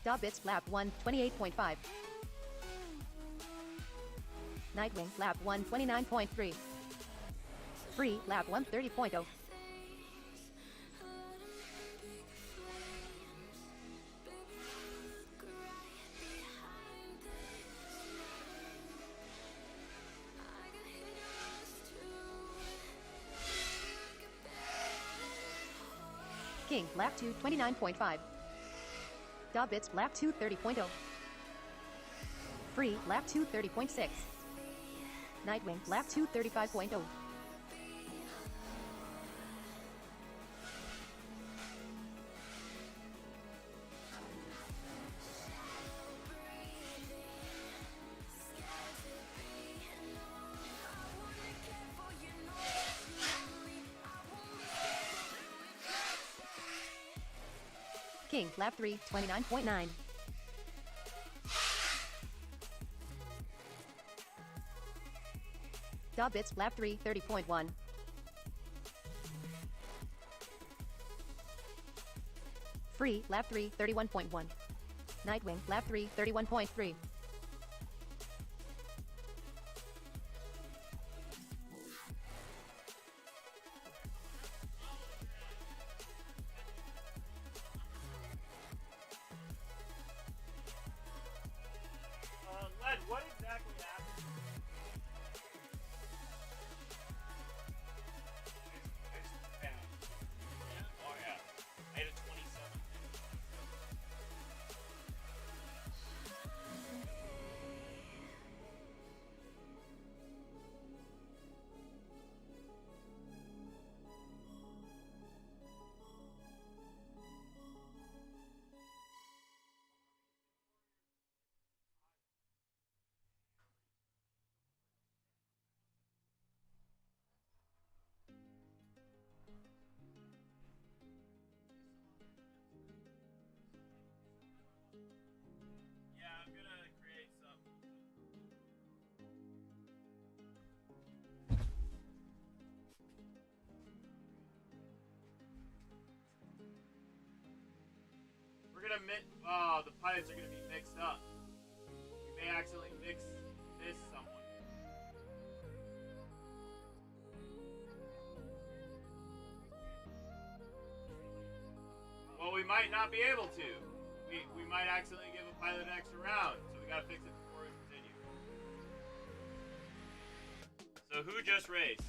Dobbits, lap 1, 28.5. Nightwing, lap 1, 29.3. Free, lap 1, 30.0. King, lap 2, 29.5. Dobbits, lap 2, 30.0. Free, lap 2, 30.6. Nightwing, lap 2, 35.0. King, lap 3, 29.9. Dobbits, lap 3, 30.1. Free, lap 3, 31.1. Nightwing, lap 3, 31.3. Led, what exactly happened? Oh yeah. I had a 27. Yeah, I'm gonna create some. We're gonna the pilots are gonna be mixed up. We may accidentally mix this somewhat. Well, we might not be able to. We might accidentally give a pilot an extra round, so we gotta fix it before we continue. So who just raced?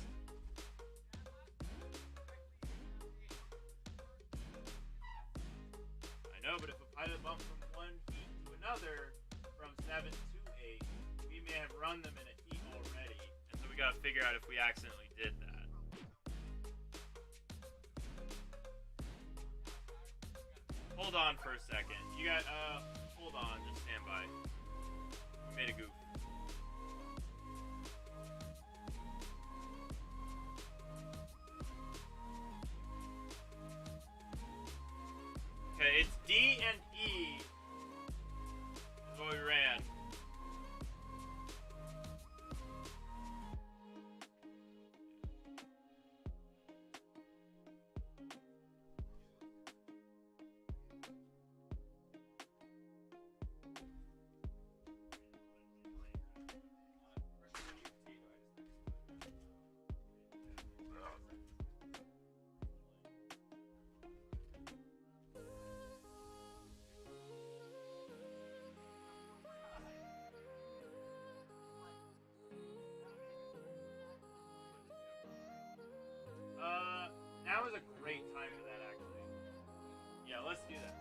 I know, but if a pilot bumps from one heat to another, from 7 to 8, we may have run them in a heat already, and so we gotta figure out if we accidentally did that. Hold on for a second. You got, hold on, just stand by. We made a goof. Okay, it's D and E is what we ran. Now is a great time for that, actually. Yeah, let's do that.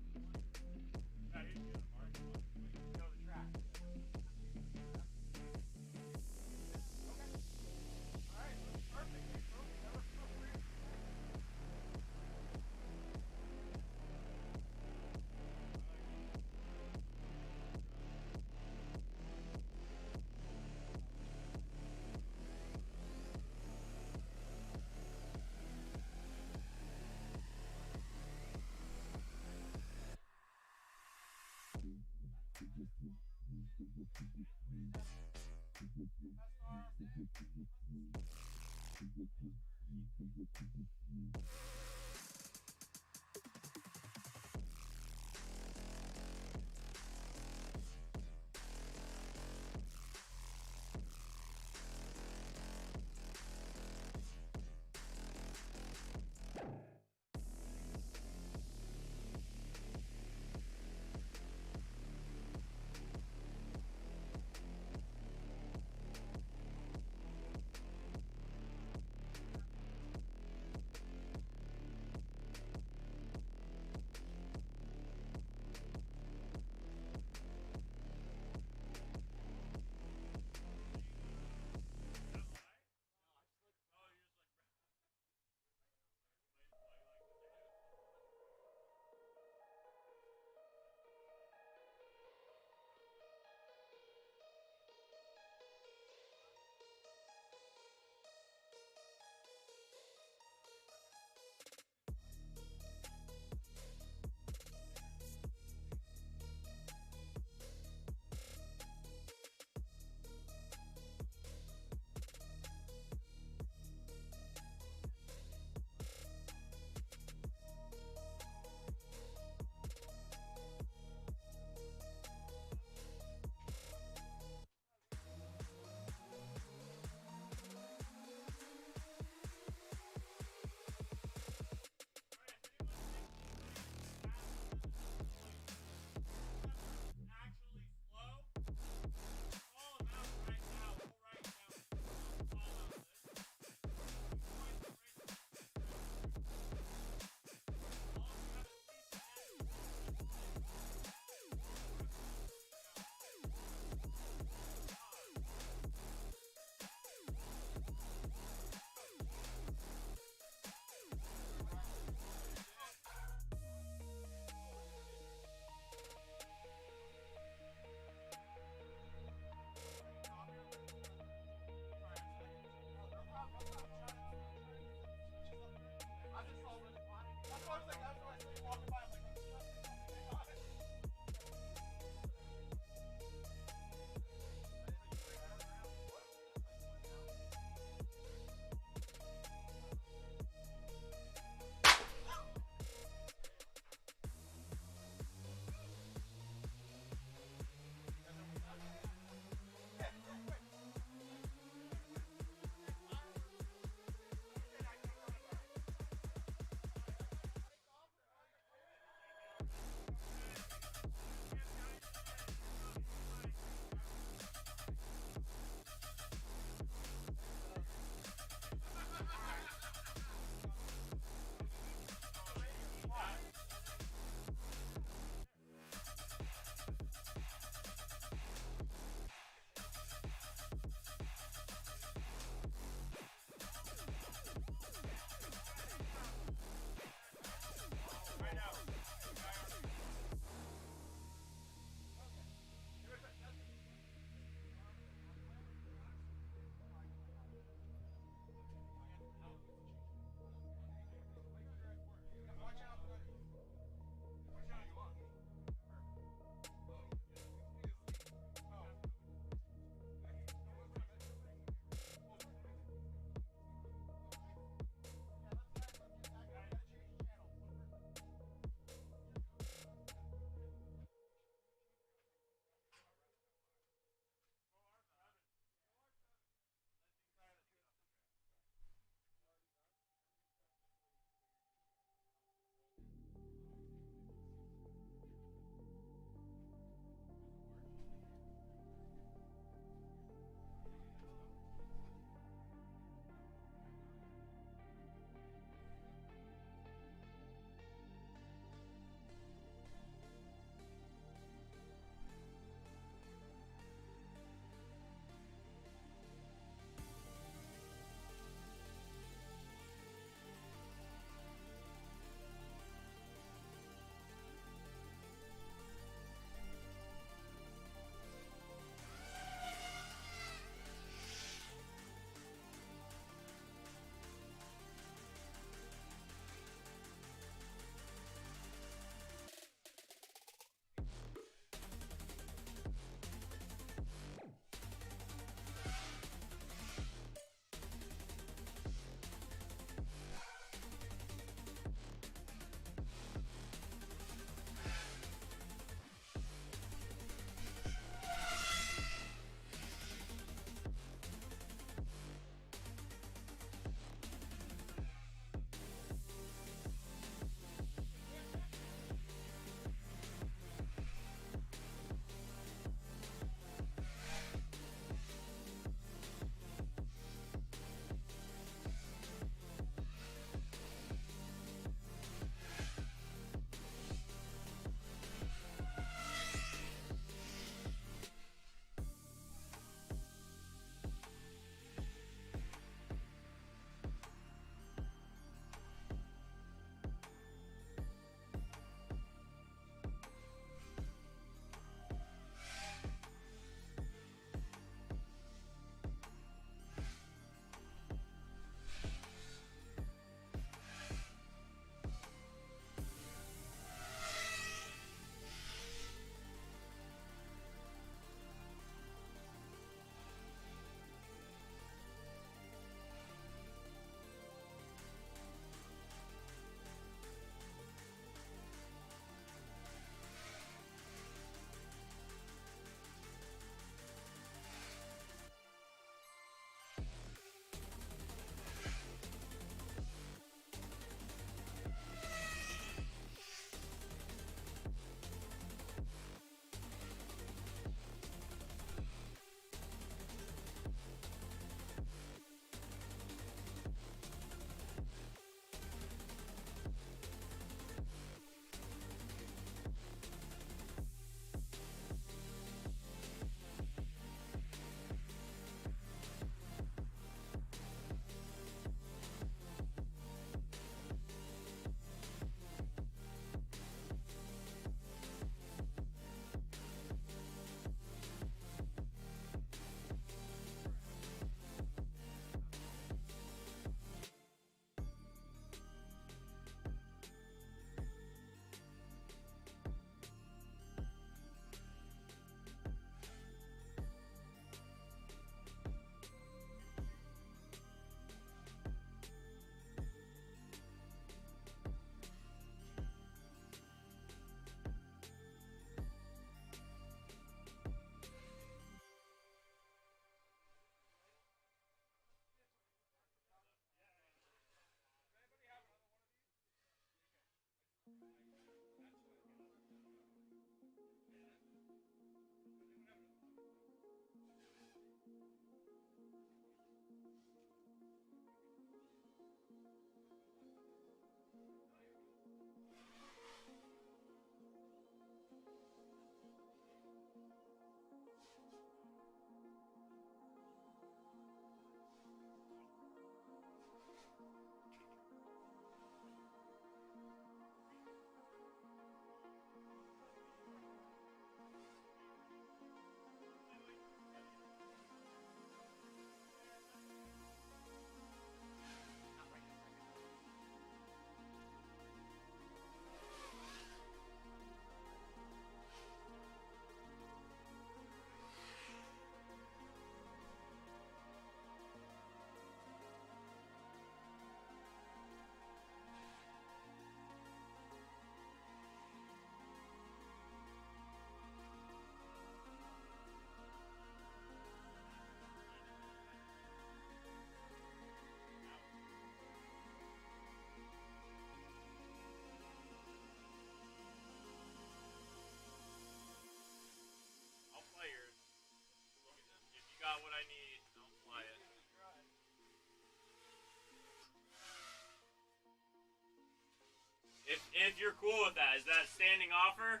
cool with that. Is that standing offer?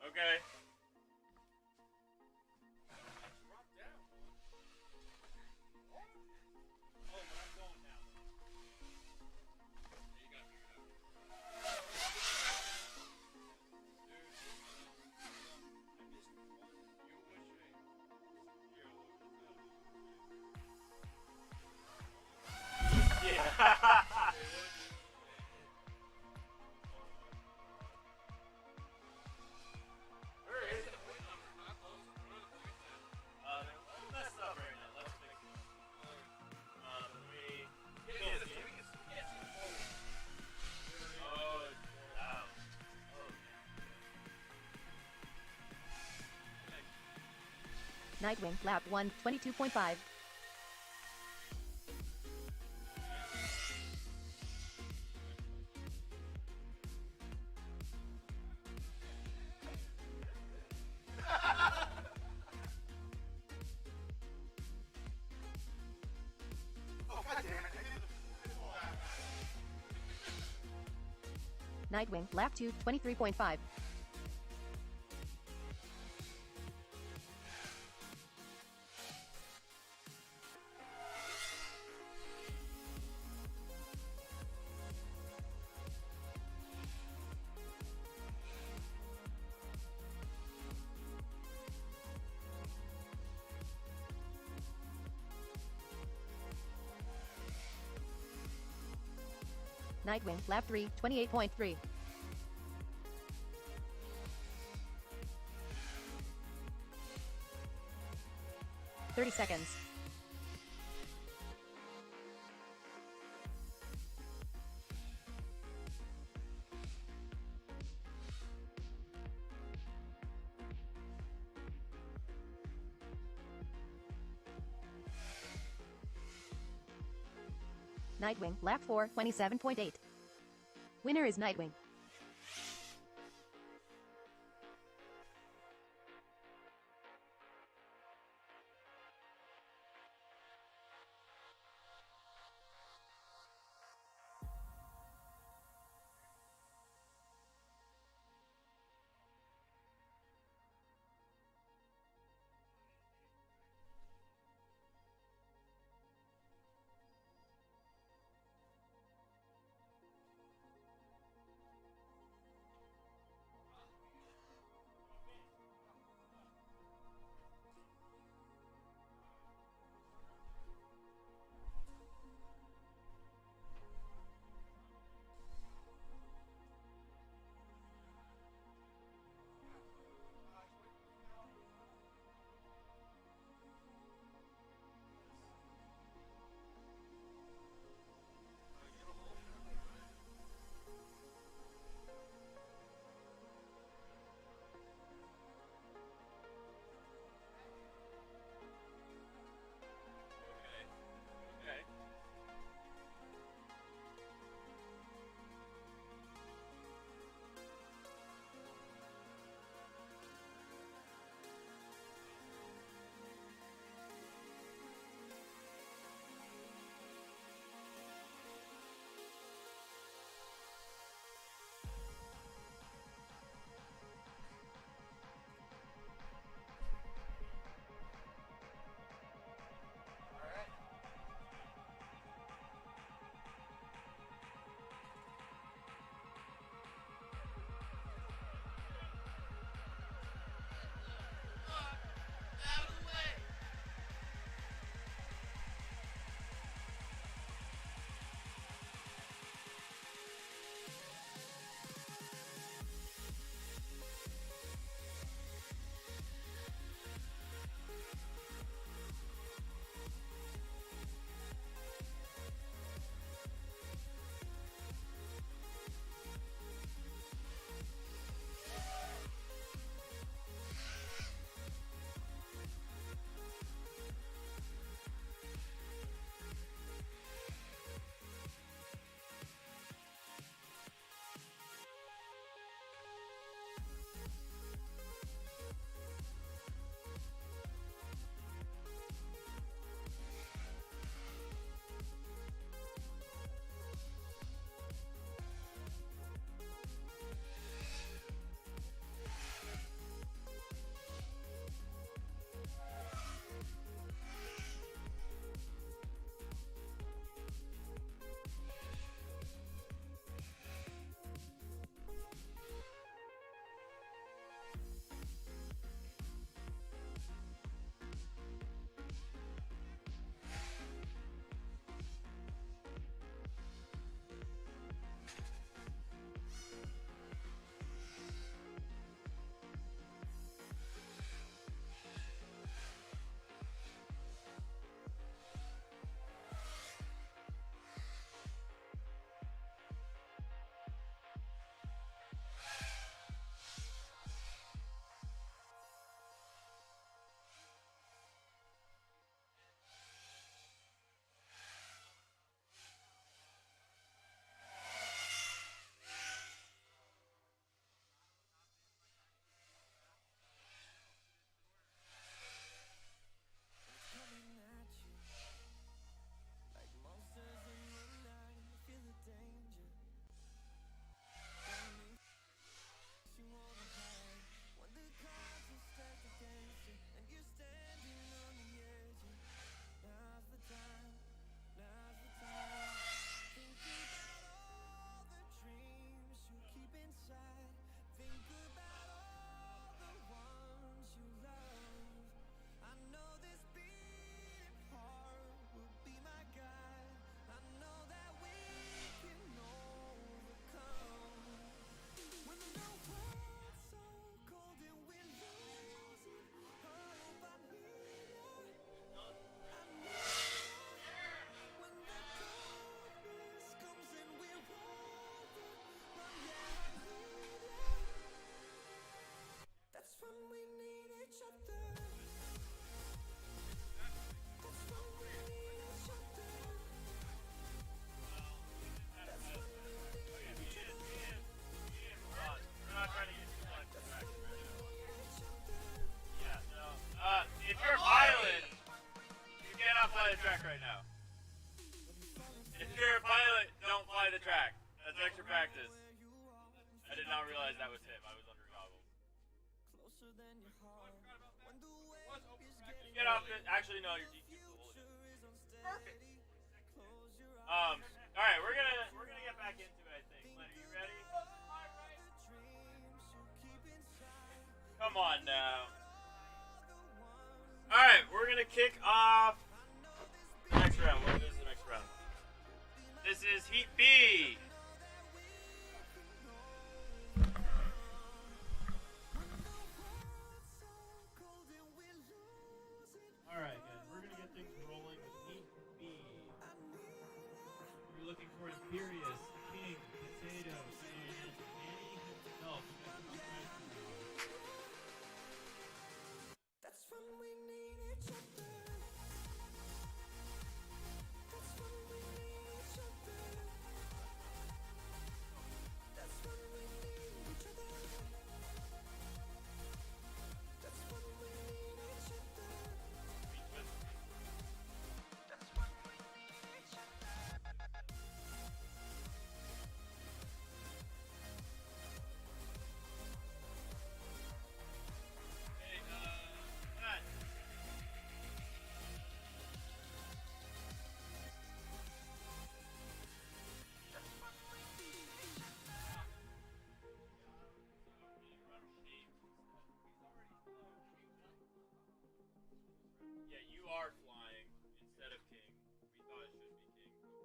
Okay. Nightwing, lap 1, 22.5. Nightwing, lap 2, 23.5. Nightwing, lap 3, 28.3. Thirty seconds. Nightwing, lap 4, 27.8. Winner is Nightwing. extra practice. I did not realize that was him. I was under goggles. Get off it. Actually, no, your DQ is perfect. All right, we're gonna get back into it. I think. Len, are you ready? Come on now. All right, we're gonna kick off the next round. What is the next round? This is Heat B. All right, guys, we're gonna get things rolling with Heat B. We're looking for Imperious, King, Potato, and Annie himself. That's when we need each other. That's when we need each other. That's when we need each other. That's when we need each other. That's when we need each other. Hey, Matt. Yeah, you are flying instead of King. We thought it should be King.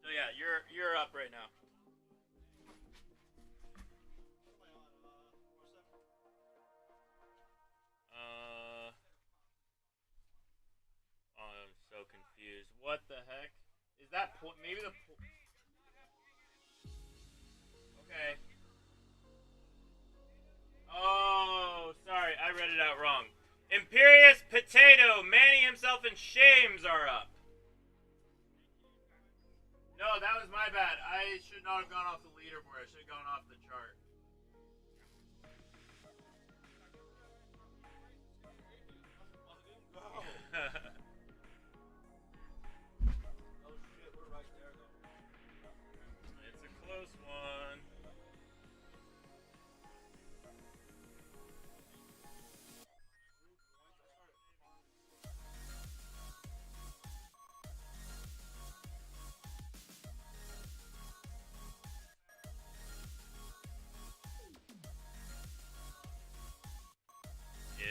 So yeah, you're up right now. I'm so confused. What the heck? Is that maybe the Okay. Oh, sorry, I read it out wrong. Imperious, Potato, Manny himself, and Shames are up. No, that was my bad. I should not have gone off the leaderboard. I should have gone off the chart. It's a close one.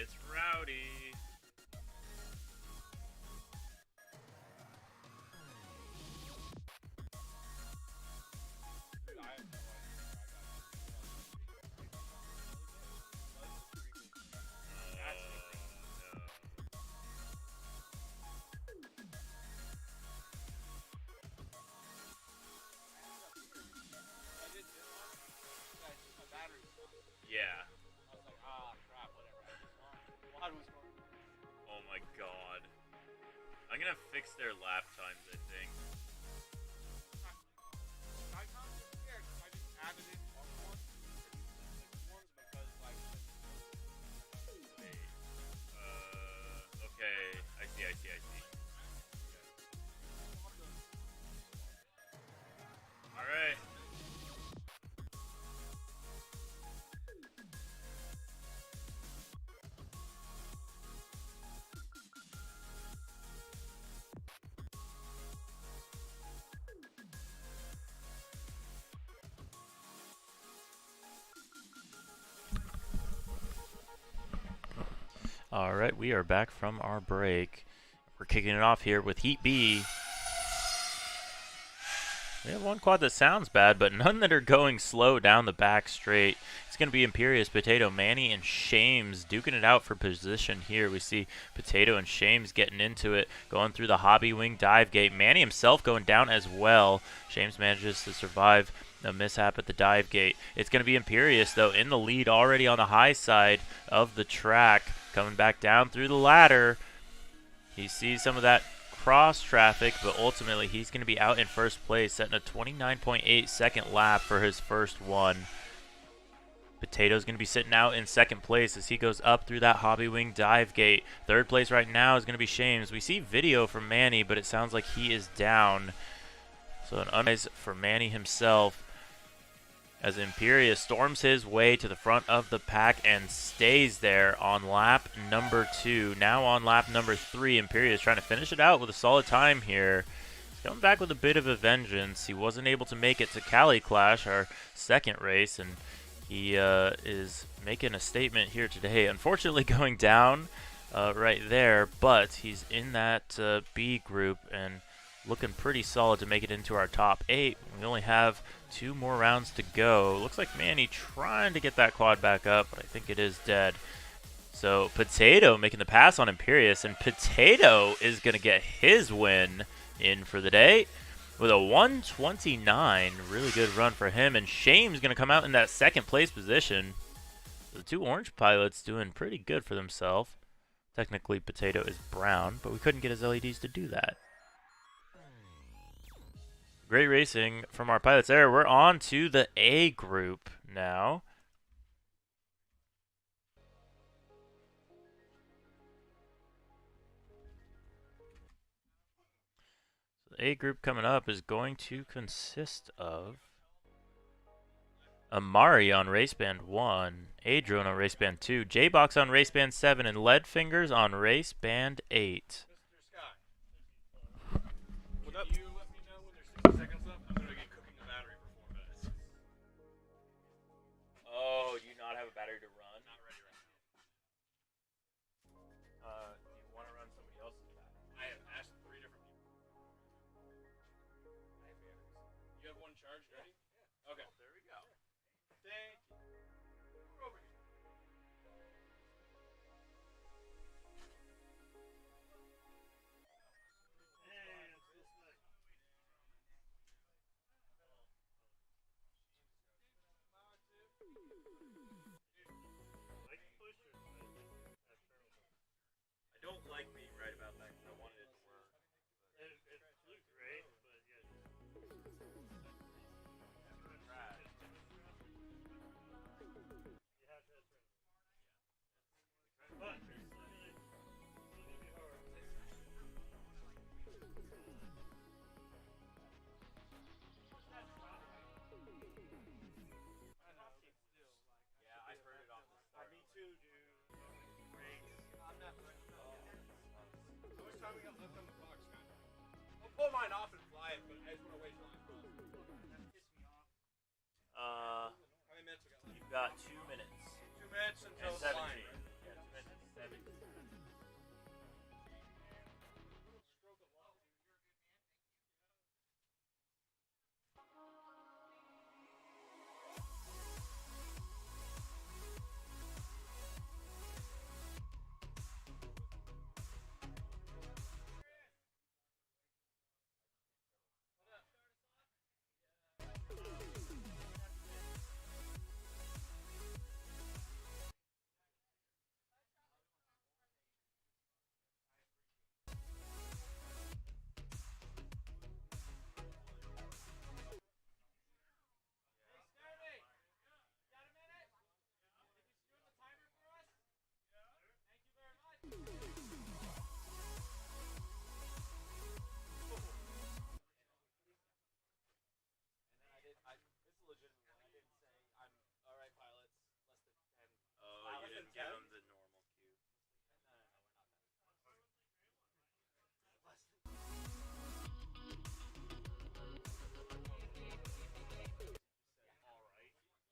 It's Rowdy. Yeah. Oh my god. I'm gonna fix their lap times, I think. Okay. I see. Alright. All right, we are back from our break. We're kicking it off here with Heat B. We have one quad that sounds bad, but none that are going slow down the back straight. It's going to be Imperious, Potato, Manny, and Shames duking it out for position here. We see Potato and Shames getting into it, going through the hobby wing dive gate. Manny himself going down as well. Shames manages to survive a mishap at the dive gate. It's going to be Imperious, though, in the lead already on the high side of the track. Coming back down through the ladder. He sees some of that cross traffic, but ultimately he's going to be out in first place, setting a 29.8 second lap for his first one. Potato's going to be sitting out in second place as he goes up through that hobby wing dive gate. Third place right now is going to be Shames. We see video from Manny, but it sounds like he is down. So an unraise for Manny himself as Imperious storms his way to the front of the pack and stays there on lap number 2. Now on lap number 3, Imperious trying to finish it out with a solid time here. He's coming back with a bit of a vengeance. He wasn't able to make it to Cali Clash, our second race, and he is making a statement here today. Unfortunately going down right there, but he's in that B group and looking pretty solid to make it into our top 8. We only have 2 more rounds to go. Looks like Manny trying to get that quad back up, but I think it is dead. So Potato making the pass on Imperious, and Potato is going to get his win in for the day with a 129. Really good run for him, and Shame's going to come out in that second place position. The 2 orange pilots doing pretty good for themselves. Technically Potato is brown, but we couldn't get his LEDs to do that. Great racing from our pilots there. We're on to the A group now. So the A group coming up is going to consist of Amari on race band 1, Adrian on race band 2, J-Box on race band 7, and Lead Fingers on race band 8. You let me know when there's 60 seconds left. I'm gonna get cooking the battery for 4 minutes. Oh, do you not have a battery to run? Not ready right now. Do you want to run somebody else's battery? I have asked 3 different people. You have one charged ready? Yeah. Okay. There we go. Thank you. We're over here. I don't like being right about that because I wanted it to work. It flew great, but yeah. But it's gonna be hard. Yeah, I heard it off the start. Me too, dude. Great. I'm not ready. How much time we got left on the clock, Scott? I'll pull mine off and fly it, but I just want to wait till I'm done. How many minutes we got left? You've got 2 minutes. 2 minutes until And the 17. line. Yeah, 2 minutes and 17. Oh, you didn't give him the normal cue.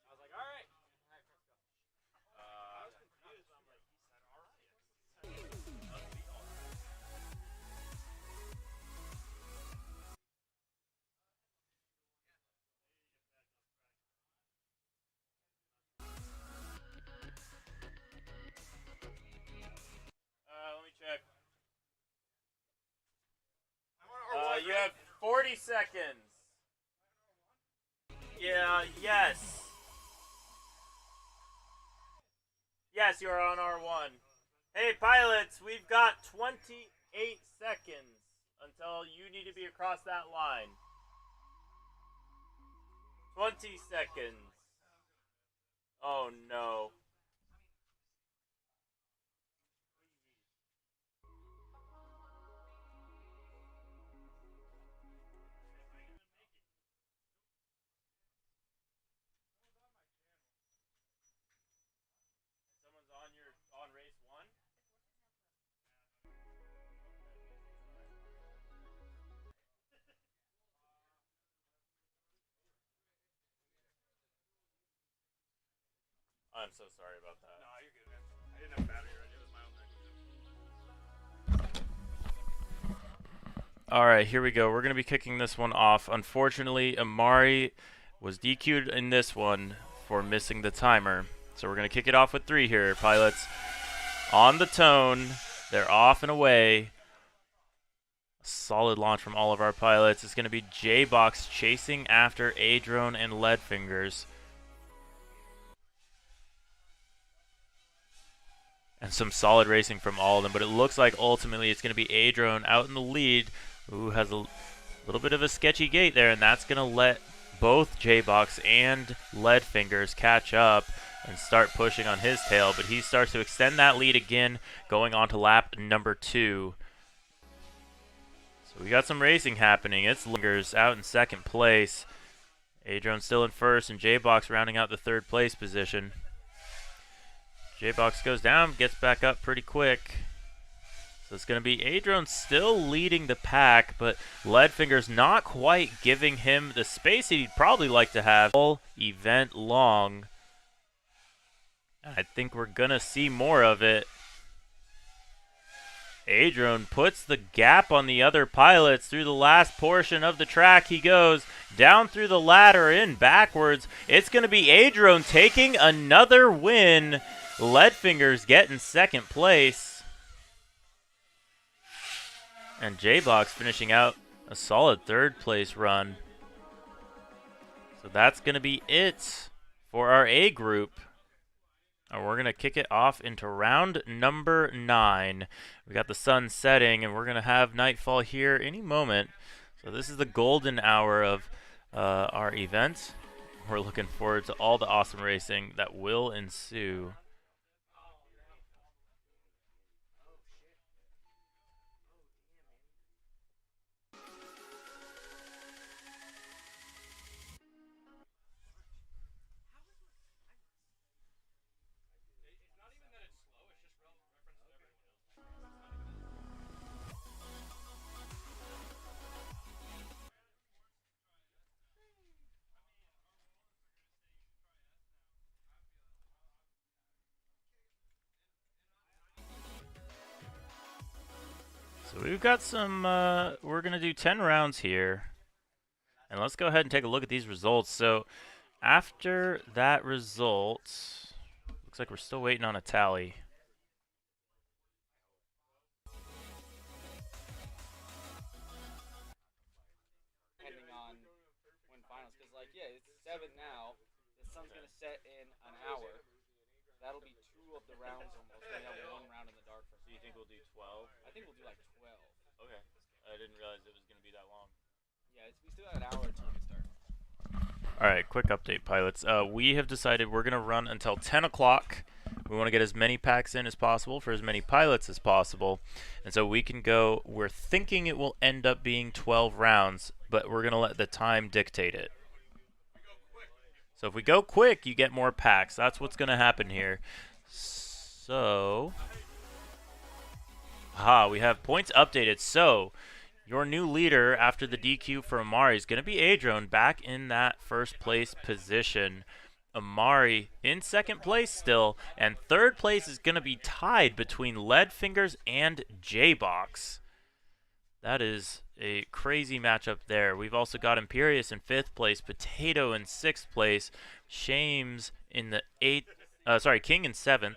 I was like, all right. I was confused. I'm like, he said all right. Let me check. I'm on R1, You right? have 40 seconds. Yeah, yes. Yes, you are on R1. Hey, pilots, we've got 28 seconds until you need to be across that line. 20 seconds. Oh no. Someone's on race 1? I'm so sorry about that. No, you're good, man. I didn't have battery ready. It was my own negligence. All right, here we go. We're going to be kicking this one off. Unfortunately, Amari was DQ'd in this one for missing the timer. So we're going to kick it off with 3 here, pilots. On the tone, they're off and away. Solid launch from all of our pilots. It's going to be J-Box chasing after A-Drone and Leadfingers. And some solid racing from all of them, but it looks like ultimately it's going to be A-Drone out in the lead, who has a little bit of a sketchy gate there, and that's going to let both J-Box and Leadfingers catch up and start pushing on his tail, but he starts to extend that lead again, going on to lap number 2. So we got some racing happening. It's Leadfingers out in second place, A-Drone still in first, and J-Box rounding out the third place position. J-Box goes down, gets back up pretty quick. So it's going to be A-Drone still leading the pack, but Leadfingers not quite giving him the space he'd probably like to have all event long. I think we're going to see more of it. A-Drone puts the gap on the other pilots through the last portion of the track. He goes down through the ladder in backwards. It's going to be A-Drone taking another win. Leadfingers getting second place. And J-Box finishing out a solid third place run. So that's going to be it for our A group. And we're going to kick it off into round number 9. We got the sun setting, and we're going to have nightfall here any moment. So this is the golden hour of our event. We're looking forward to all the awesome racing that will ensue. So we've got some, we're going to do 10 rounds here. And let's go ahead and take a look at these results. So after that result, looks like we're still waiting on a tally. Depending on when finals, because like, yeah, it's 7 now. The sun's going to set in an hour. That'll be 2 of the rounds almost. We have 1 round in the dark. So you think we'll do 12? I think we'll do like 12. Okay. I didn't realize it was going to be that long. Yeah, we still have an hour until we start. All right, quick update, pilots. We have decided we're going to run until 10 o'clock. We want to get as many packs in as possible for as many pilots as possible. And so we can go, we're thinking it will end up being 12 rounds, but we're going to let the time dictate it. So if we go quick, you get more packs. That's what's going to happen here. So, we have points updated. So, your new leader after the DQ for Amari is going to be A-Drone back in that first place position. Amari in second place still, and third place is going to be tied between Leadfingers and J-Box. That is a crazy matchup there. We've also got Imperius in 5th place, Potato in 6th place, Shames in the 8th, King in 7th,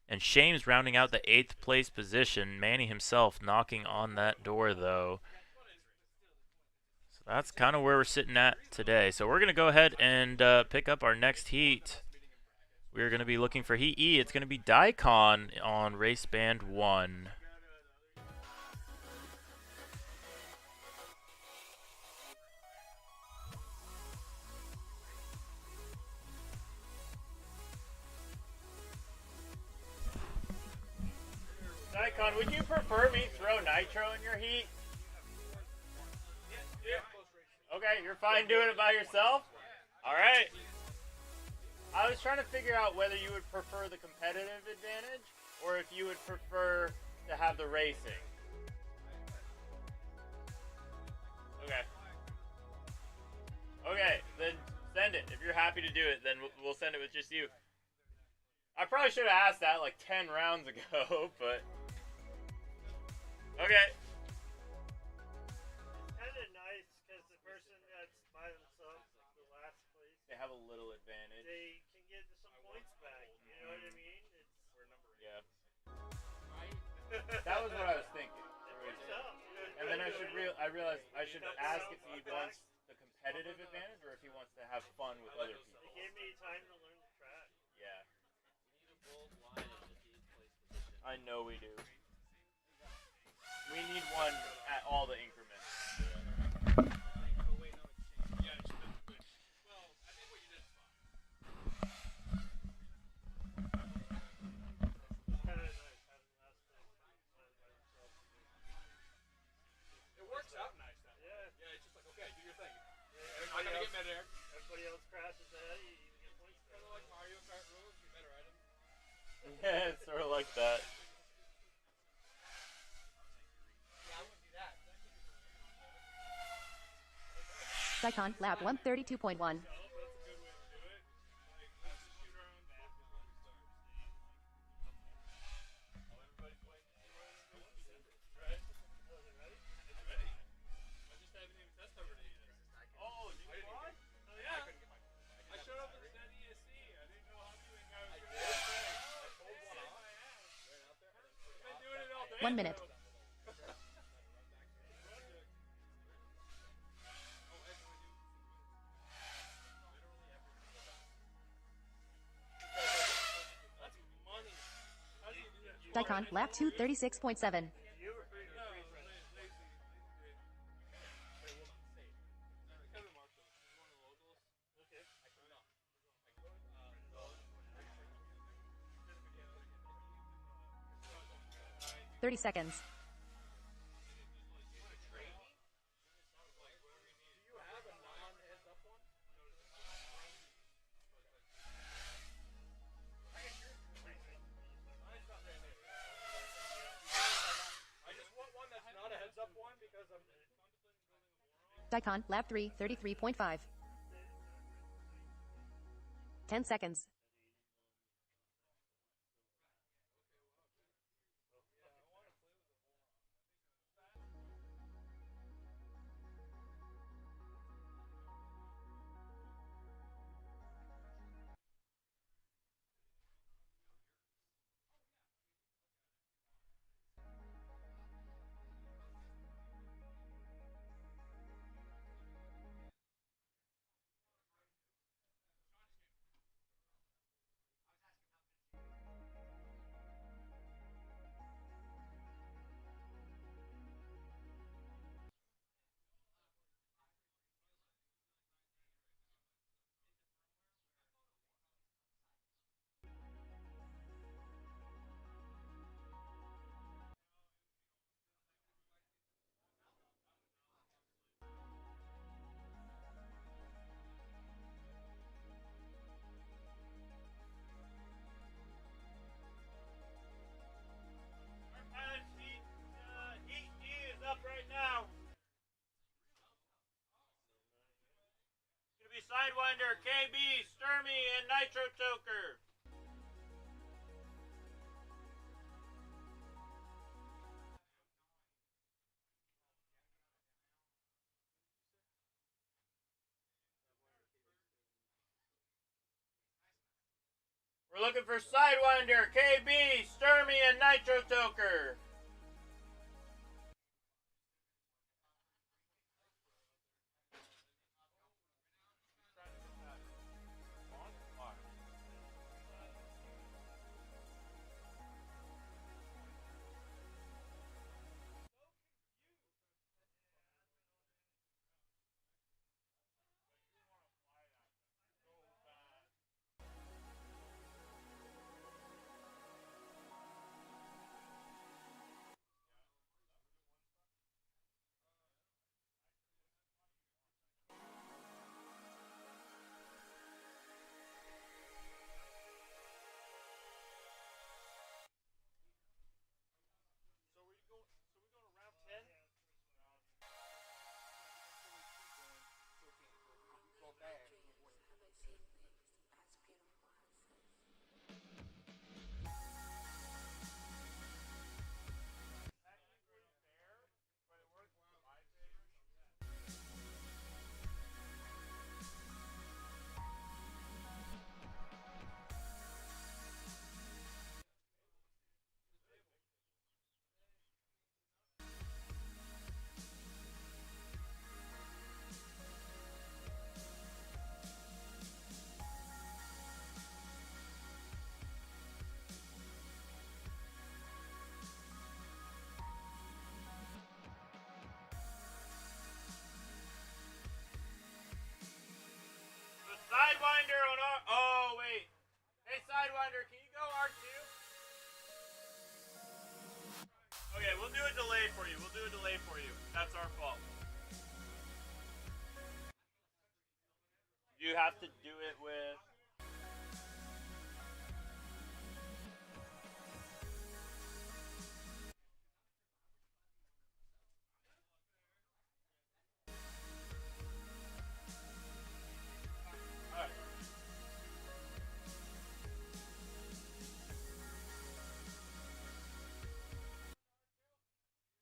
and Shames rounding out the 8th place position. Manny himself knocking on that door though. So that's kind of where we're sitting at today. So we're going to go ahead and pick up our next heat. We're going to be looking for Heat E. It's going to be Daikon on race band 1. would you prefer me throw nitro in your heat? Okay, you're fine doing it by yourself? Alright. I was trying to figure out whether you would prefer the competitive advantage or if you would prefer to have the racing. Okay. Okay, then send it. If you're happy to do it, then we'll send it with just you. I probably should have asked that like 10 rounds ago, but... Okay. It's kind of nice because the person that's by themselves, like the last place, They have a little advantage. they can get some points back. You know what I mean? It's Yeah. That was what I was thinking. it works out. And then I realized I should ask if he wants the competitive advantage or if he wants to have fun with other people. It gave me time to learn the track. Yeah. I know we do. We need one at all the increments. It works out nice then. Yeah. It's just like, okay, do your thing. Everybody I gotta else, get mid-air. everybody else crashes ahead, you get points back. Kind of like Mario Kart rules, get better items. Yeah, it's sort of like that. Daikon, lap 132.1. 1 minute. Daikon, lap 236.7. Thirty seconds. Daikon, lap 3, 33.5. 10 seconds. Heat D is up right now. It's gonna be Sidewinder, KB, Sturmy, and Nitro Choker. We're looking for Sidewinder, KB, Sturmy, and Nitro Choker. That's our fault. You have to do it with. Alright.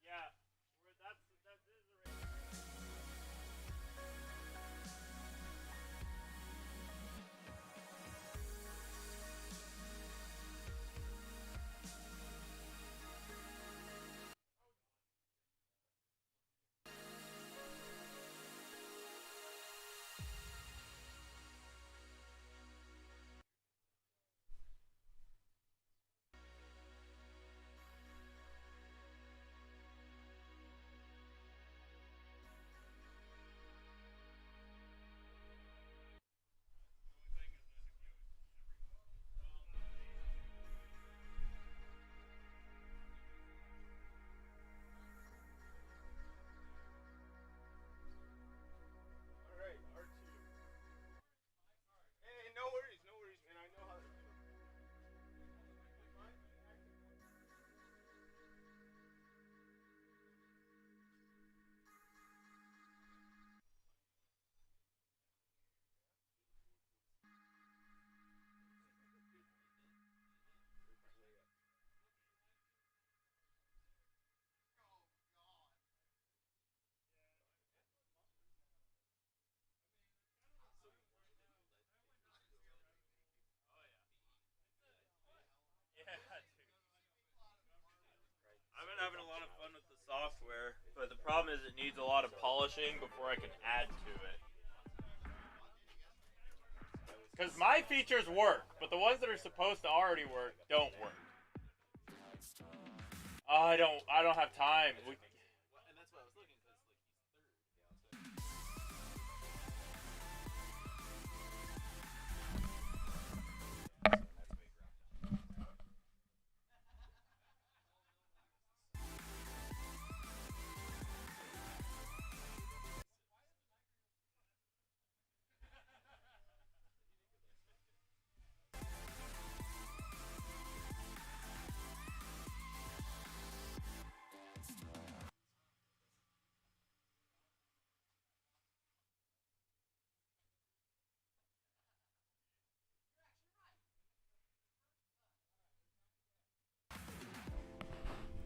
Yeah, that is the race. Alright, R2. Hey, no worries, man. I know how to do it. I've been having a lot of fun with the software, but the problem is it needs a lot of polishing before I can add to it. Because my features work, but the ones that are supposed to already work don't work. I don't have time.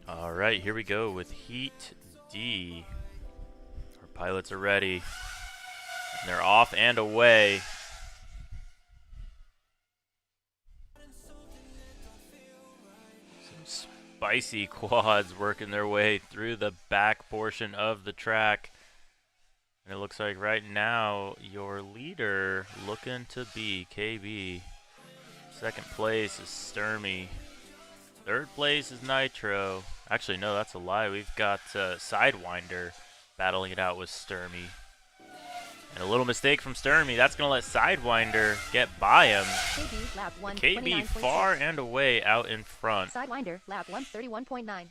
All right, here we go with Heat D. Our pilots are ready. And they're off and away. Some spicy quads working their way through the back portion of the track. And it looks like right now your leader looking to be KB. Second place is Sturmy. Third place is Nitro. Actually, no, that's a lie. We've got Sidewinder battling it out with Sturmy. And a little mistake from Sturmy. That's going to let Sidewinder get by him. KB, lap 1, KB far and away out in front. Sidewinder, lap 131.9.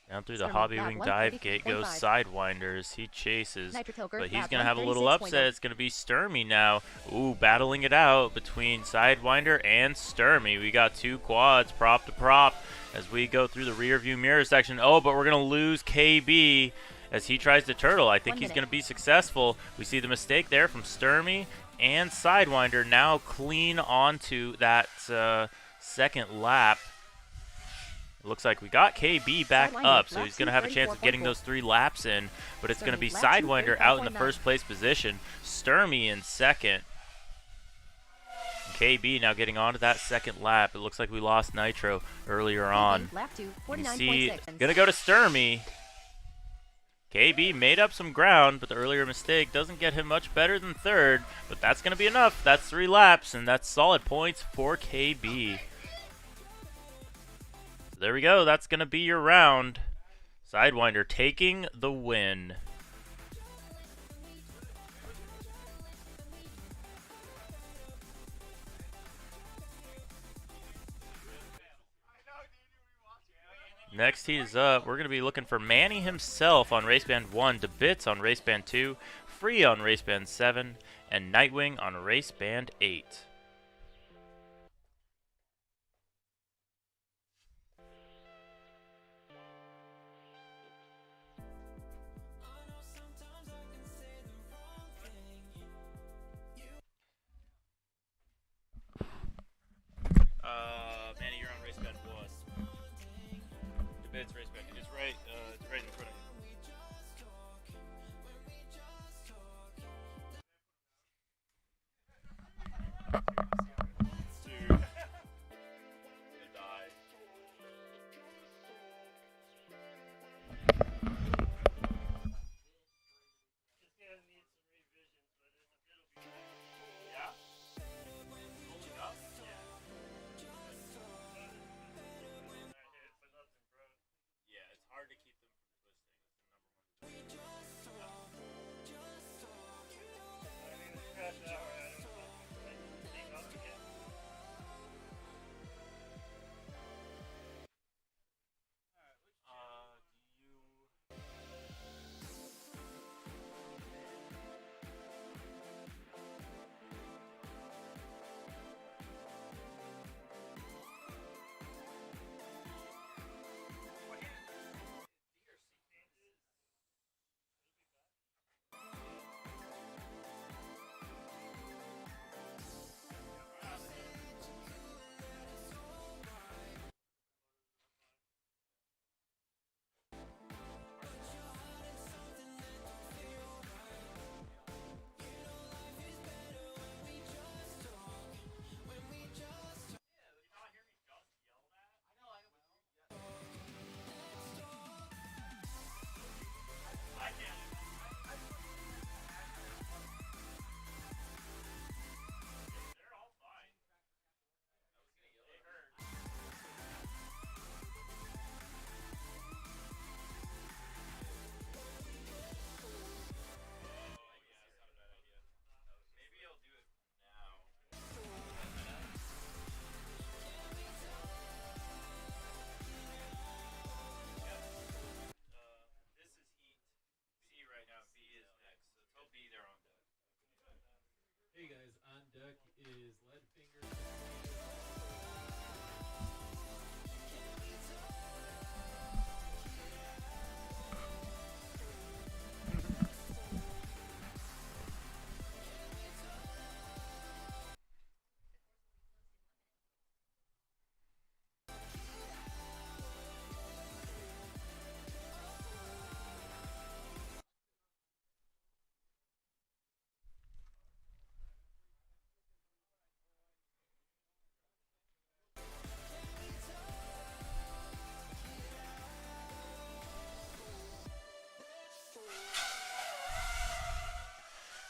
Down through the Sturmy, Hobby lap Wing dive gate 130.5. goes Sidewinder as he chases. Nitro But he's lap going to have a little 136.0. upset. It's going to be Sturmy now. Ooh, battling it out between Sidewinder and Sturmy. We got two quads prop to prop as we go through the rear view mirror section. Oh, but we're going to lose KB as he tries to turtle. I think he's going to be successful. We see the mistake there from Sturmy and Sidewinder now clean onto that second lap. Looks like we got KB back up, so he's going to have a chance of getting those 3 laps in, but it's going to be Sidewinder out in the first place position, Sturmy in second. KB now getting onto that second lap. It looks like we lost Nitro earlier on. Lap 2, You 49.6. see, going to go to Sturmy. KB made up some ground, but the earlier mistake doesn't get him much better than third, but that's going to be enough. That's 3 laps, and that's solid points for KB. There we go. That's going to be your round. Sidewinder taking the win. Next heat is up. We're going to be looking for Manny himself on race band 1, DeBits on race band 2, Free on race band 7, and Nightwing on race band 8. Manny, you're on race band 1. DeBits race band. It's right in front of you. Dude. They died. Yeah? Holding up? Yeah, it's hard to keep them from twisting. It's the number one. Hey guys, on deck is Leadfinger.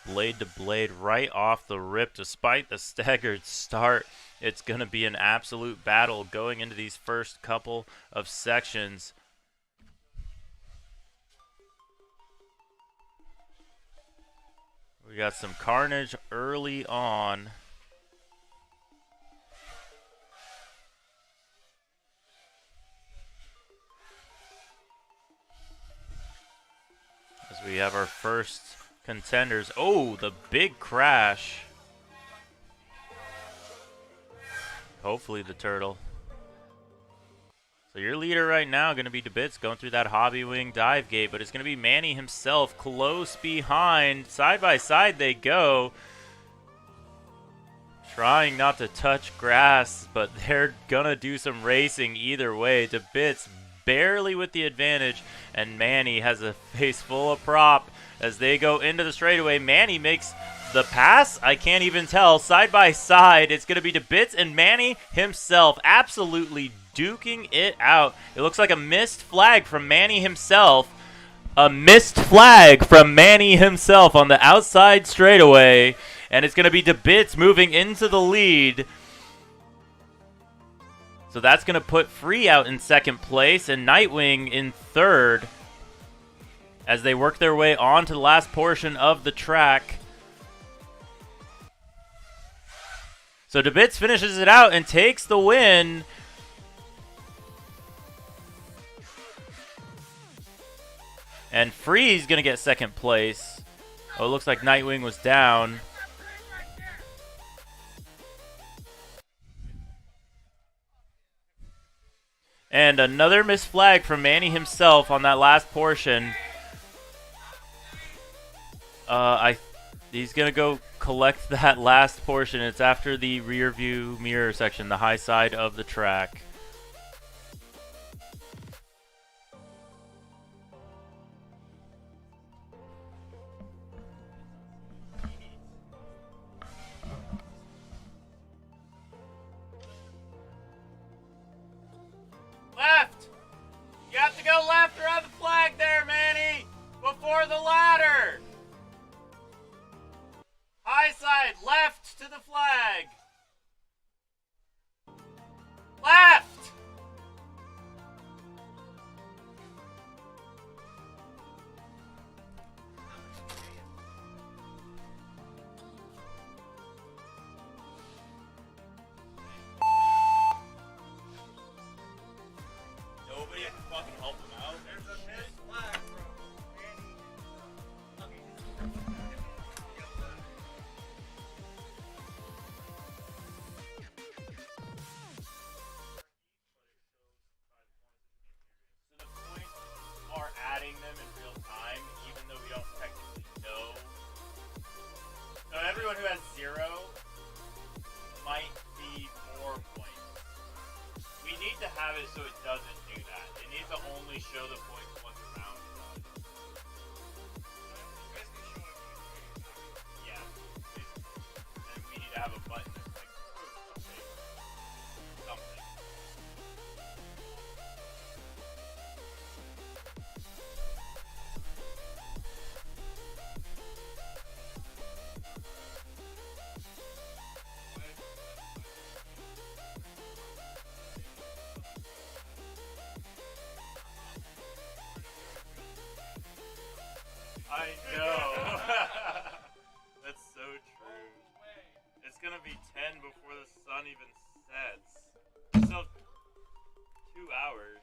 Blade to blade right off the rip. Despite the staggered start, it's going to be an absolute battle going into these first couple of sections. We got some carnage early on. As we have our first contenders. Oh, the big crash. Hopefully the turtle. So your leader right now going to be DeBits going through that hobby wing dive gate, but it's going to be Manny himself close behind. Side by side they go. Trying not to touch grass, but they're going to do some racing either way. DeBits barely with the advantage, and Manny has a face full of prop as they go into the straightaway. Manny makes the pass. I can't even tell. Side by side, it's going to be DeBits and Manny himself absolutely duking it out. It looks like a missed flag from Manny himself. A missed flag from Manny himself on the outside straightaway, and it's going to be DeBits moving into the lead. So that's going to put Free out in second place and Nightwing in third as they work their way on to the last portion of the track. So DeBits finishes it out and takes the win. And Free's going to get second place. Oh, it looks like Nightwing was down. And another missed flag from Manny himself on that last portion. He's going to go collect that last portion. It's after the rear view mirror section, the high side of the track. Left! You have to go left or have the flag there, Manny! Before the ladder! High side, left to the flag! Left! Nobody can fucking help him out. There's a missed flag from Manny. So the points are adding them in real time, even though we don't technically know. So everyone who has 0 might be more points. We need to have it so it doesn't do that. It needs to only show the points once the round is done. Yeah. And we need to have a button that's like something. I know. That's so true. It's gonna be 10 before the sun even sets. So 2 hours.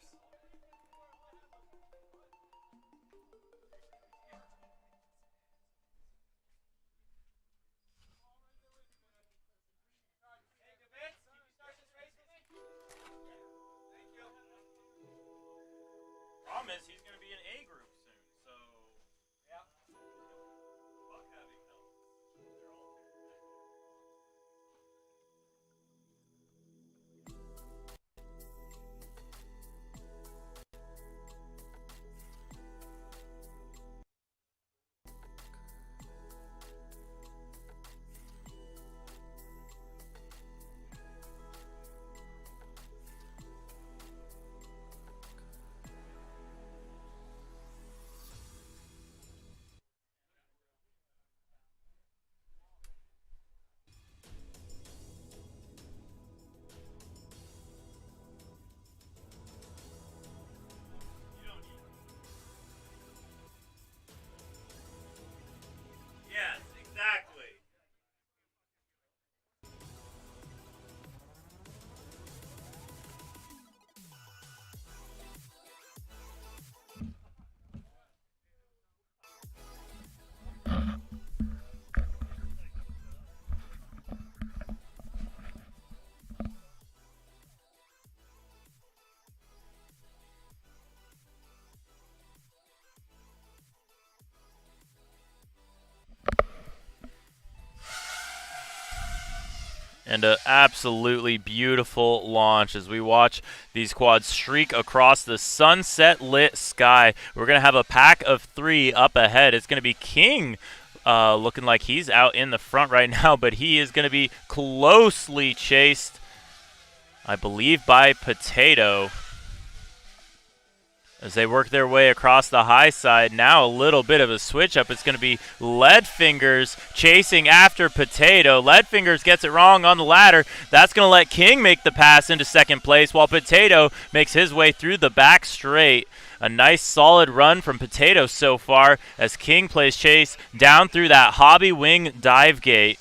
Problem is, he's gonna be in A group soon, so yeah. Fuck having help. They're all Yes, exactly. And an absolutely beautiful launch as we watch these quads streak across the sunset-lit sky. We're going to have a pack of 3 up ahead. It's going to be King looking like he's out in the front right now, but he is going to be closely chased, I believe, by Potato. As they work their way across the high side, now a little bit of a switch up. It's going to be Leadfingers chasing after Potato. Leadfingers gets it wrong on the ladder. That's going to let King make the pass into second place, while Potato makes his way through the back straight. A nice solid run from Potato so far as King plays chase down through that hobby wing dive gate.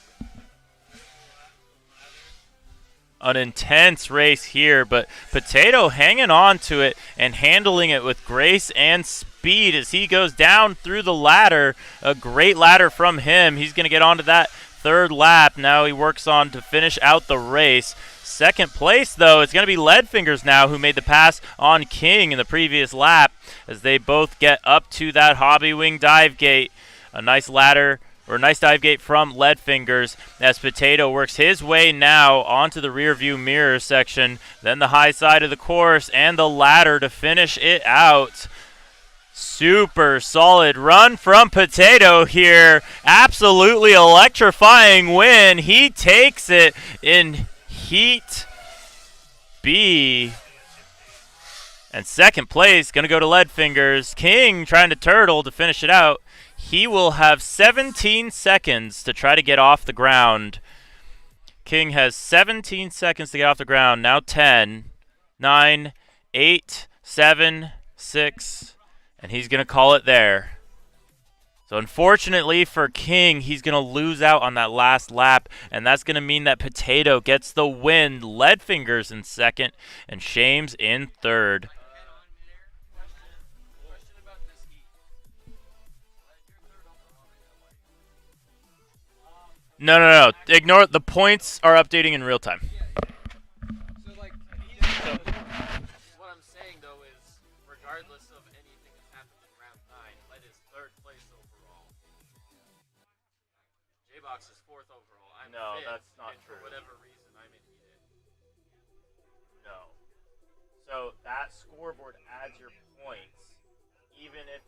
An intense race here, but Potato hanging on to it and handling it with grace and speed as he goes down through the ladder. A great ladder from him. He's going to get onto that third lap. Now he works on to finish out the race. Second place, though, it's going to be Leadfingers now, who made the pass on King in the previous lap, as they both get up to that Hobby Wing dive gate. A nice ladder, or a nice dive gate from Leadfingers, as Potato works his way now onto the rear view mirror section, then the high side of the course, and the ladder to finish it out. Super solid run from Potato here. Absolutely electrifying win. He takes it in Heat B. And second place going to go to Leadfingers. King trying to turtle to finish it out. He will have 17 seconds to try to get off the ground. King has 17 seconds to get off the ground. Now 10, 9, 8, 7, 6, and he's going to call it there. So unfortunately for King, he's going to lose out on that last lap, and that's going to mean that Potato gets the win. Leadfingers in second, and Shames in third. No. Ignore it. The points are updating in real time. So, what I'm saying, though, is regardless of anything that happened in round 9, Led is 3rd place overall. J-Box is 4th overall. I'm No, 5th, that's not and true. For whatever reason, I'm in heated. No. So that scoreboard adds your points, even if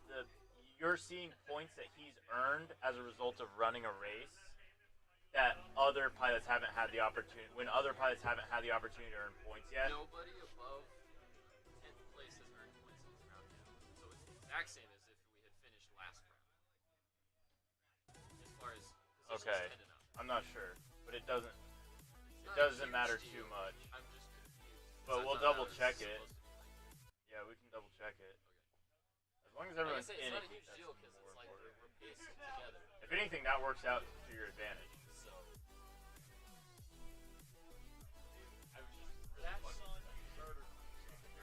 you're seeing points that he's earned as a result of running a race that other pilots haven't had the opportunity. When other pilots haven't had the opportunity to earn points yet. Nobody above 10th place has earned points in this round yet. So it's the exact same as if we had finished last round. As far as positions Okay. ended up. I'm not sure, but it doesn't matter too much. I'm just confused. But we'll double check it. Yeah, we can double check it. As long as everyone's Like I say, in it's not it, a huge that's deal because more it's like important. we're pacing together. If anything, that works out to your advantage. So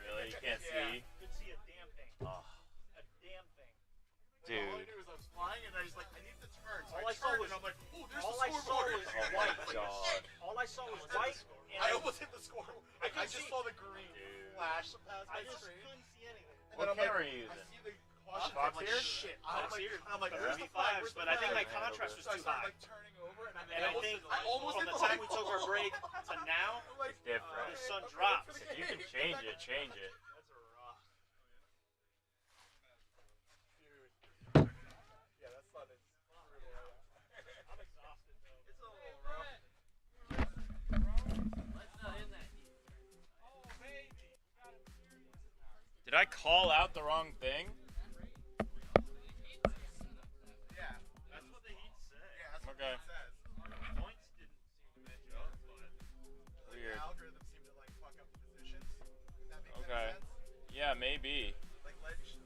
Really? You can't see? Couldn't see a damn thing. Oh. A damn thing. All I knew was I was flying and I was like, I need to turn. So All I I saw turned was- and I'm like, oh, there's all the I saw scoreboard. was Oh white. my god. All I saw was white. And I almost hit the scoreboard. I I couldn't just see. saw the green flash past my I just screen. couldn't see anything. And What then I'm like, camera are you I using? see the caution. Fox I'm like, here? shit. Fox here. I'm like, Yeah. where's the flag? Where's the But I think my flag? contrast was So I too started high. like turning over and And I think I almost from hit the the time we took our break to now, I'm like, Different. the sun dropped. If you can change it, change it. That's rough. dude. Yeah, that sun is brutal. I'm exhausted though. It's a little rough. Let's not in that heat. Oh baby, we got it serious. Did I call out the wrong thing? Yeah. That's what the heat said. Yeah, that's what Okay. it says. Points didn't seem to match up, but Weird. The algorithm seemed to like fuck up the positions. If that makes Okay. any sense. Yeah, maybe. Like lead should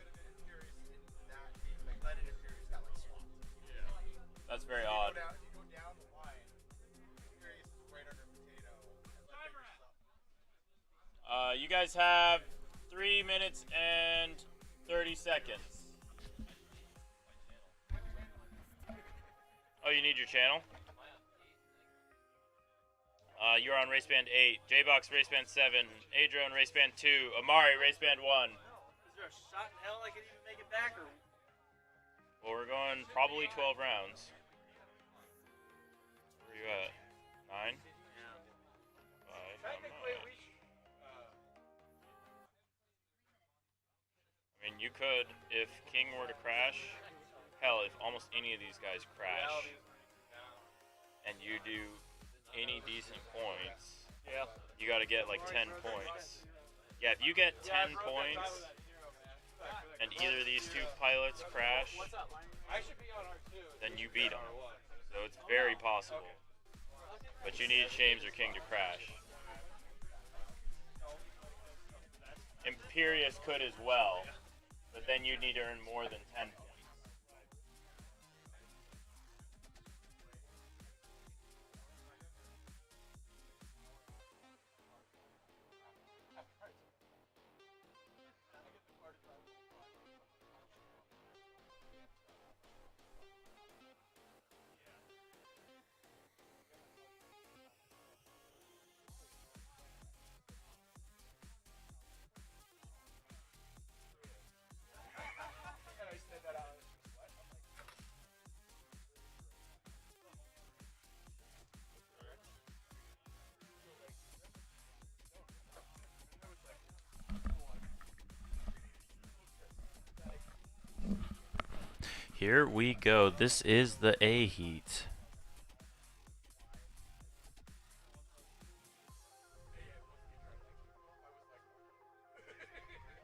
have been Imperious in that game. Like lead and Imperious got like swapped. That's very If you odd. If you go down the line, Imperious is right under Potato. And Leadfinger's up. You guys have 3 minutes and 30 seconds. Oh, you need your channel? You're on Raceband 8, J-Box Raceband 7, Adrone Raceband 2, Amari Raceband 1. is there a shot in hell I could even make it back or Well, we're going probably 12 rounds. Where are you at? 9? 5? technically we I mean, you could, if King were to crash, hell, if almost any of these guys crash, and you do any decent points, Yeah. you got to get like 10 points. Yeah, if you get 10 points, and either of these two pilots crash, I should be on R2. then you beat them. So it's very possible. But you need Shames or King to crash. Imperious could as well, but then you'd need to earn more than 10 points. Here we go. This is the A heat.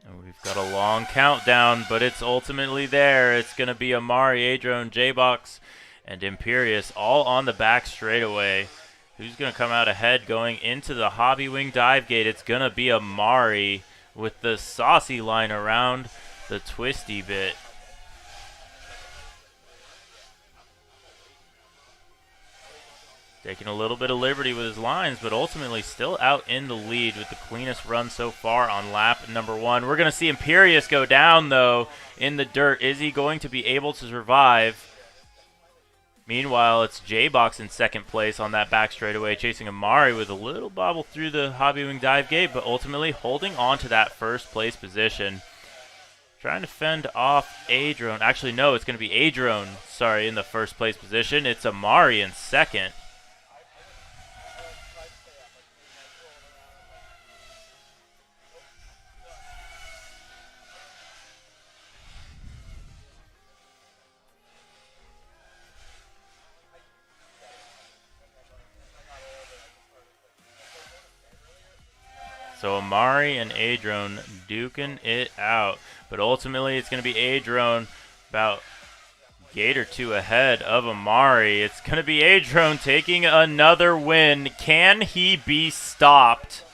And we've got a long countdown, but it's ultimately there. It's going to be Amari, Adrone, J-Box, and Imperious all on the back straightaway. Who's going to come out ahead going into the Hobby Wing dive gate? It's going to be Amari with the saucy line around the twisty bit. Taking a little bit of liberty with his lines, but ultimately still out in the lead with the cleanest run so far on lap number 1. We're going to see Imperious go down, though, in the dirt. Is he going to be able to survive? Meanwhile, it's J-Box in second place on that back straightaway, chasing Amari with a little bobble through the Hobby Wing dive gate, but ultimately holding on to that first place position. Trying to fend off Adrone. Actually, no, it's going to be Adrone, sorry, in the first place position. It's Amari in second. So Amari and Adrone duking it out. But ultimately it's going to be Adrone about a gate or two ahead of Amari. It's going to be Adrone taking another win. Can he be stopped?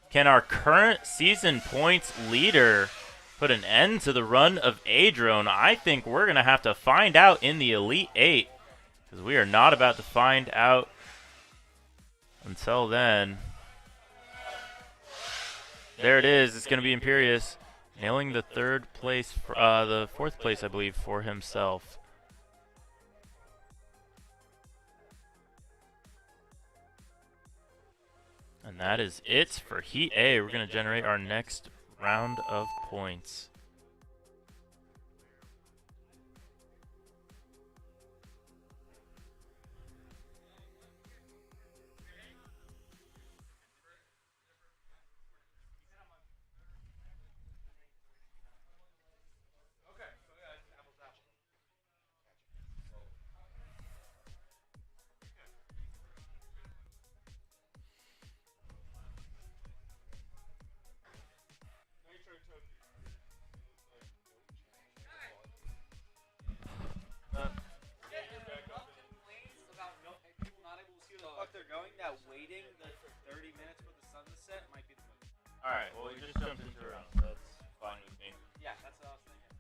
Can our current season points leader put an end to the run of Adrone? I think we're going to have to find out in the Elite 8. Because we are not about to find out until then. There it is. It's going to be Imperious nailing the third place, the fourth place, I believe, for himself. And that is it for Heat A. We're going to generate our next round of points. That waiting for 30 minutes for the sun to set might be the move. Alright, well, we just jumped into a round, so that's fine with me. Yeah, that's what I was thinking.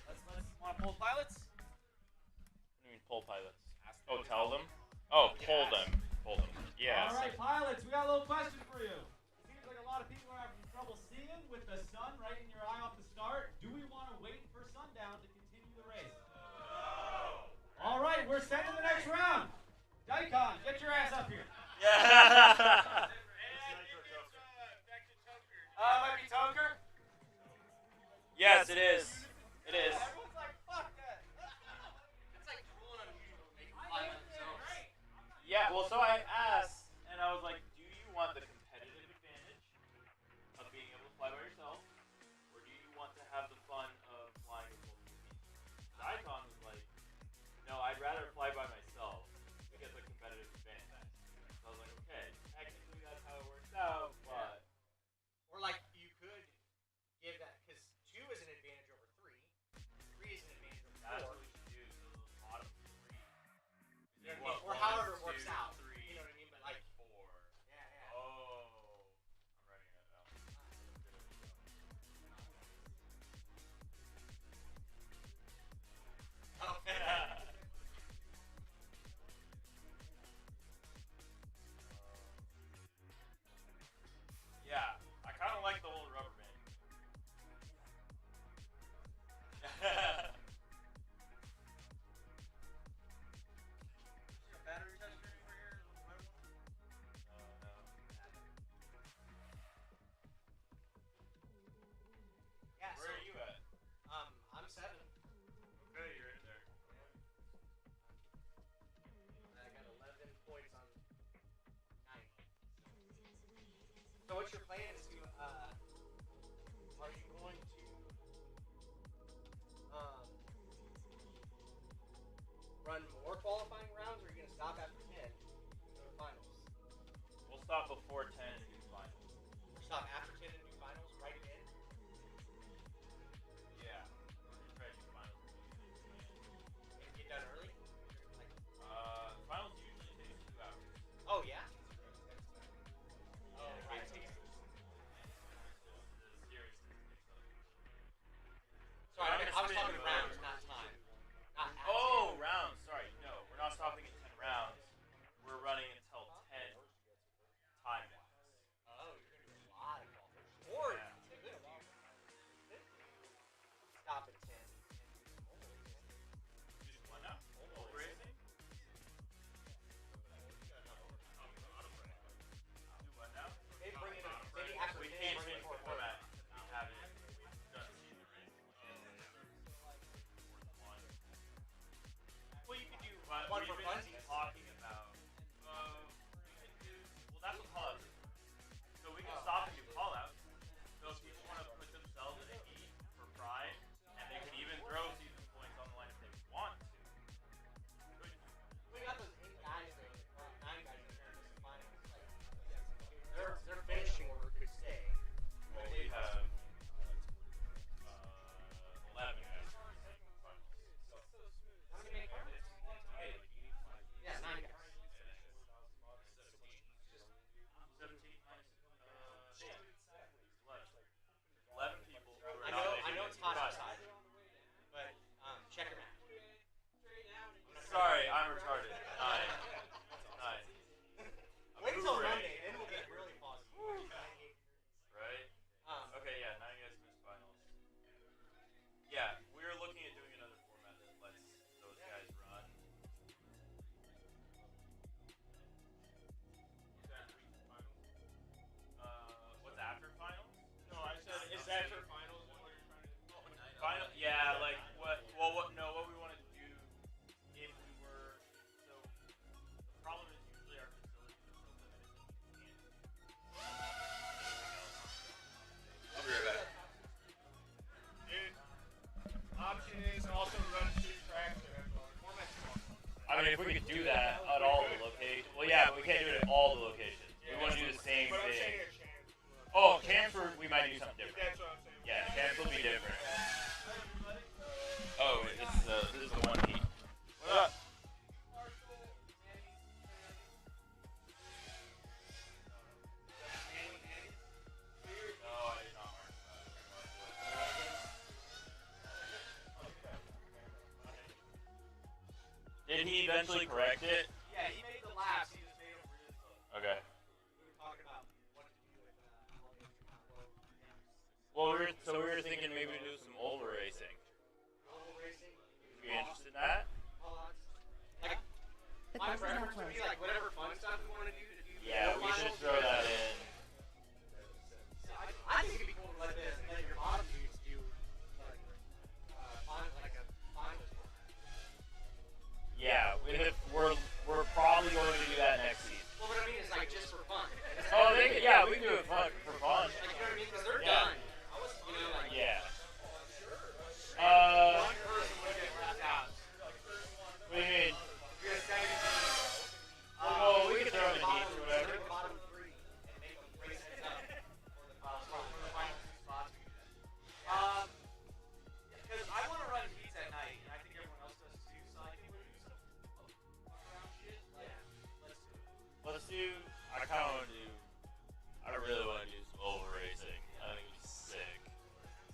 Let's want to pull pilots? What do you mean, pull pilots? Oh, tell them? Oh, pull them. Pull them. Yeah. All right, pilots, we got a little question for you. Seems like a lot of people are having trouble seeing with the sun right in your eye off the start. Do we want to wait for sundown to continue the race? No. All right, we're sending the next round. Daikon, get your ass up here. Might be Toker? Yes, it is. It is. Everyone's like, fuck that. It's like cool and unusual to make fly on themselves. Yeah, well, so I asked, and I was like, do you want the competitive advantage of being able to fly by yourself, or do you want to have the fun of flying with both your teams? Daikon was like, no, I'd rather fly by myself to get the competitive advantage. So I was like, okay, technically that's how it works out, but... Or like, you could give that, because 2 is an advantage over 3. 3 is an advantage over 4. That's what we should do, so the bottom 3. Or however it works out. You know what I mean? run more qualifying rounds, or are you gonna stop after 10 and go to finals? We'll stop before 10 and do finals. Stop after 10 and do finals right again? Yeah. We'll try to do finals. And get done early? Finals usually takes 2 hours. Oh, yeah? Oh, Yeah, right. Sorry, I was talking rounds, not time. Not at Oh, 10. rounds. Sorry. No, we're not stopping at 10 rounds. We're running until 10 time-wise. Oh, you're going to do a lot of golf. Or Yeah. you could stop at 10. Just one now? Oval racing? Do what now? Maybe bring in maybe after We 10, can't bring in change for the a format. We haven't done season racing. Well, you could do One we've for been funsies. talking about. We could do. Well, that's what call-outs is. So we can stop and do call-outs. So if people want to put themselves in a heat for pride, and they could even throw season points on the line if they want to. We got those 8 guys though, or 9 guys in there in the finals. Like, their finishing order could stay. Well, we have 11 guys. How many make finals? 8. Yeah, 9 guys. 17 minus 11 people. Who are I not know making it's it hot to outside, but check your math. Sorry, I'm retarded. 9. Wait until Monday, then we'll get really positive. Right? Okay, yeah, 9 guys missed finals. Yeah, we're looking at doing another format that lets those guys run. What's after finals? No, I said Is is that after finals what you're trying to do? Final? Yeah, like what? Well, what? No, what we want to do if we were. So the problem is usually our facilities are so limited that we can't. I'll be right back. Dude, option is also run 2 tracks there. I mean, if we could do that at all the locations. Well, yeah, but we can't do it at all the locations. We want to do the same But I'm thing. saying a chance. Oh, Canford, we might do something different. That's what I'm saying. Yeah, Canford will be different. Oh, this is the one heat. What up? No, I did not mark that. Did he eventually correct it? Yeah, he made the laps. He just made them really close. Okay. We were talking about what to do with all the extra Well, we were thinking maybe do some oval racing. oval racing. Would you be interested in that? Like, The my course is now preference would be closed. like whatever fun stuff we want to do. Yeah, we should throw that in. I think it'd be cool to let your bottom dudes do like a finals format. Yeah, we're probably going to do that next season. Well, what I mean is like just for fun. Oh, yeah, we can do it for fun. Like, you know what I mean? Because they're Yeah. done. You know, like Yeah. one person would get left out. What do you mean? You're a 17. Well, we can throw them in heats or whatever. The bottom 3 and make them race it up for the final 2 spots. Because I want to run heats at night, and I think everyone else does too. So I think we do some fuck around shit. Like, let's do it. I kind of want to do. I really want to do some oval racing. I think it'd be sick.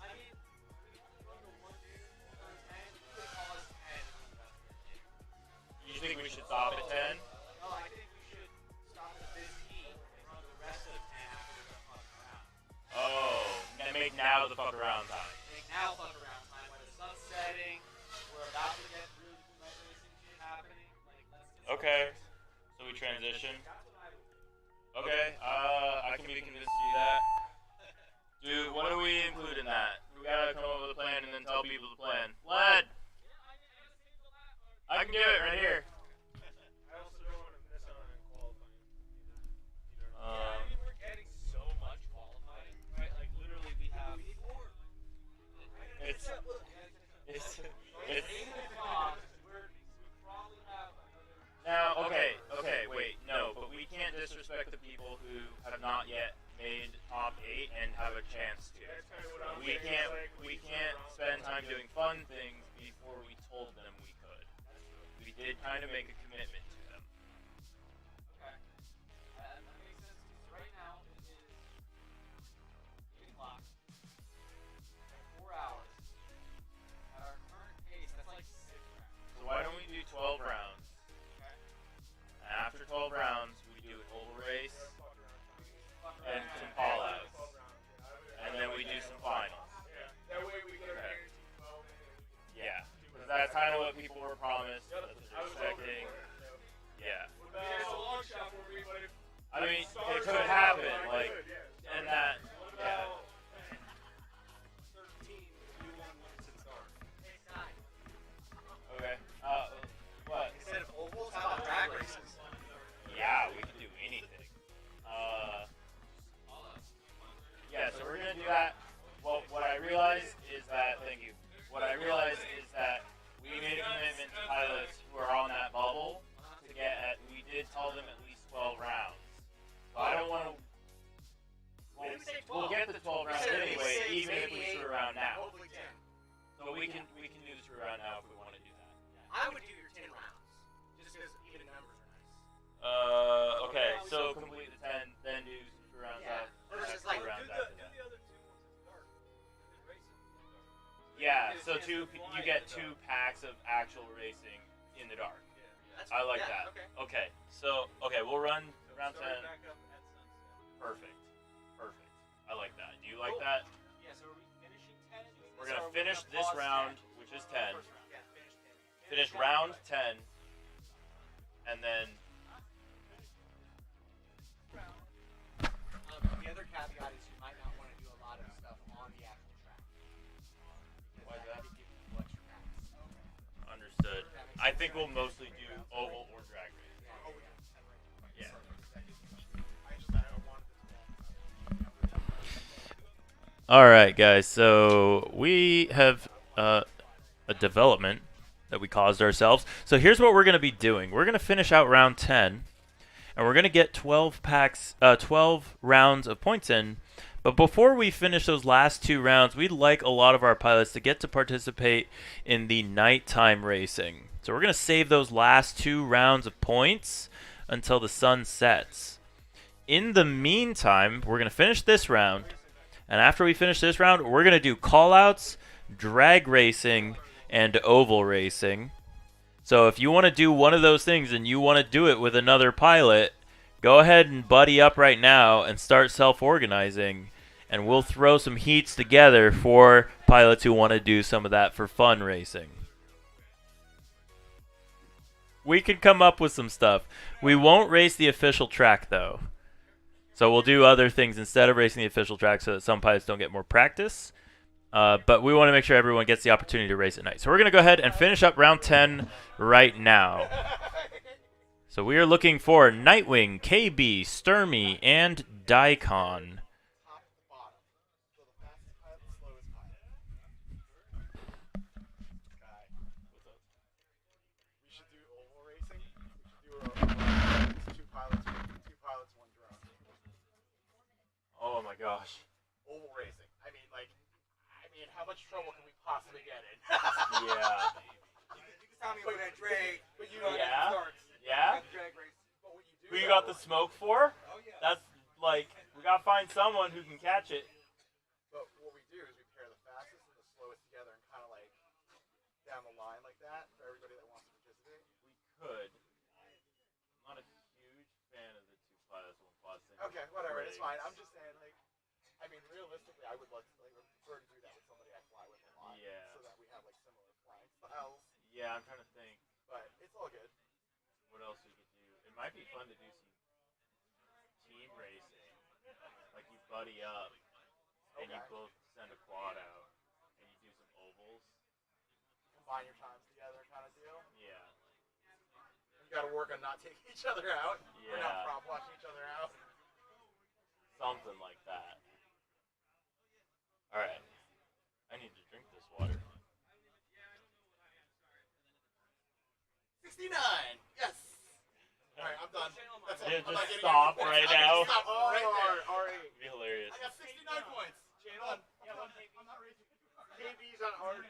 I mean, we run the 1 dude for 10. You could call us 10. You think we should stop at 10? No, I think we should stop at this heat and run the rest of 10 after we're done fucking around. Oh, and make now the fuck around time. Make now fuck around time when the sun's setting. We're about to get really cool night racing shit happening. Like, let's get some Okay, so we transition. That's what I would do. Okay, I can be convinced to do that. Dude, what do we include in that? We gotta come up with a plan and then tell people the plan. Led! I can do it right here. I also don't want to miss out on qualifying. I mean, we're getting so much qualifying, right? Like, literally, we have. We need more. It's Even if we're probably you did kind of make a commitment to them. Okay. That makes sense. So right now it is 8 o'clock. 4 hours. At our current pace, that's like 6 rounds. So why don't we do 12 rounds? Okay. And after 12 rounds, we do an oval race and some call-outs. And then we do some finals. That way we get our guaranteed 12. Yeah. Because that's kind of what people were promised. That's what they're expecting. Yeah. It's a long shot for me, but if I mean, it could happen. Like, and that, yeah. 13 new one wins and start. Okay. What? Instead of ovals, how about drag races? Yeah, we can do anything. Yeah, so we're gonna do that. Well, what I realized is that, thank you. What I realized is that we made a commitment to pilots who are on that bubble to get at. We did tell them at least 12 rounds. So I don't want to. We'll get the 12 rounds anyway, even if we screw around now. So we can do the screw around now if we want to do that. I would do your 10 rounds, just because even numbers are nice. Okay, so complete the 10, then do some screw rounds after. Versus Screw like, rounds do after that. the other 2 ones in the dark. And then race them in the dark. Yeah, so you get 2 packs of actual racing in the dark. I like that. Okay, so we'll run round 10. Back up at sunset. Perfect. I like that. Do you like that? Yeah, so are we finishing 10? We're gonna finish this round, which is 10. Finish round 10, and then. The other caveat is you might not want to do a lot of stuff on the actual track. Why is that? Could give you extra packs. Understood. I think we'll mostly do oval or drag race. Yeah. All right, guys. So we have a development that we caused ourselves. So here's what we're going to be doing. We're going to finish out round 10, and we're going to get 12 rounds of points in. But before we finish those last 2 rounds, we'd like a lot of our pilots to get to participate in the nighttime racing. So we're going to save those last 2 rounds of points until the sun sets. In the meantime, we're going to finish this round. And after we finish this round, we're going to do call-outs, drag racing, and oval racing. So if you want to do one of those things and you want to do it with another pilot, go ahead and buddy up right now and start self-organizing. And we'll throw some heats together for pilots who want to do some of that for fun racing. We could come up with some stuff. We won't race the official track, though. So we'll do other things instead of racing the official track so that some pilots don't get more practice. But we want to make sure everyone gets the opportunity to race at night. So we're going to go ahead and finish up round 10 right now. So we are looking for Nightwing, KB, Sturmy, and Daikon. Oh my gosh. Oval racing. I mean, how much trouble can we possibly get in? Yeah. You can tell me when I drag, but you know Yeah. starts. Yeah? Drag race. But what you do Who you got the smoke for? Oh yeah. That's like, we got to find someone who can catch it. But what we do is we pair the fastest and the slowest together and kind of like down the line like that for everybody that wants to participate. We could. I'm not a huge fan of the 2 pilots, 1 quad single. Okay, whatever. It's race. fine. I'm just saying, realistically, I would prefer to do that with somebody I fly with a lot. Yeah. So that we have similar flying styles. Yeah, I'm trying to think. But it's all good. What else we could do? It might be fun to do some team racing. Like you buddy up and you both send a quad out and you do some ovals. Combine your times together kind of deal. Yeah. You got to work on not taking each other out. Yeah. Or not prop watching each other out. Something like that. Alright. I need to drink this water. 69! Yes! Alright, I'm done. That's all. Yeah, I'm not just getting stop any right points. now. Stop right there. It'd be hilarious. I got 69 points. Channel. I'm not racing. KB's on R2.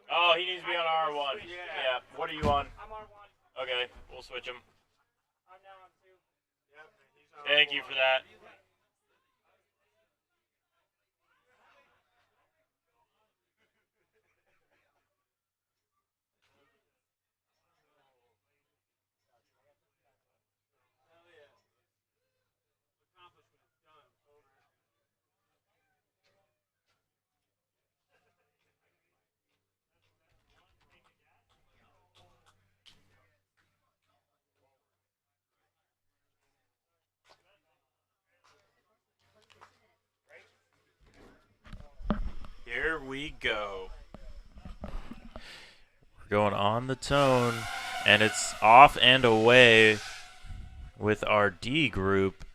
Oh, he needs to be on R1. Yeah. What are you on? I'm R1. Okay, we'll switch him. I'm now on 2. Yep, and he's on Thank R1. you for that. Hell yeah. Accomplishment done. Over. Here we go. We're going on the tone, and it's off and away with our D group.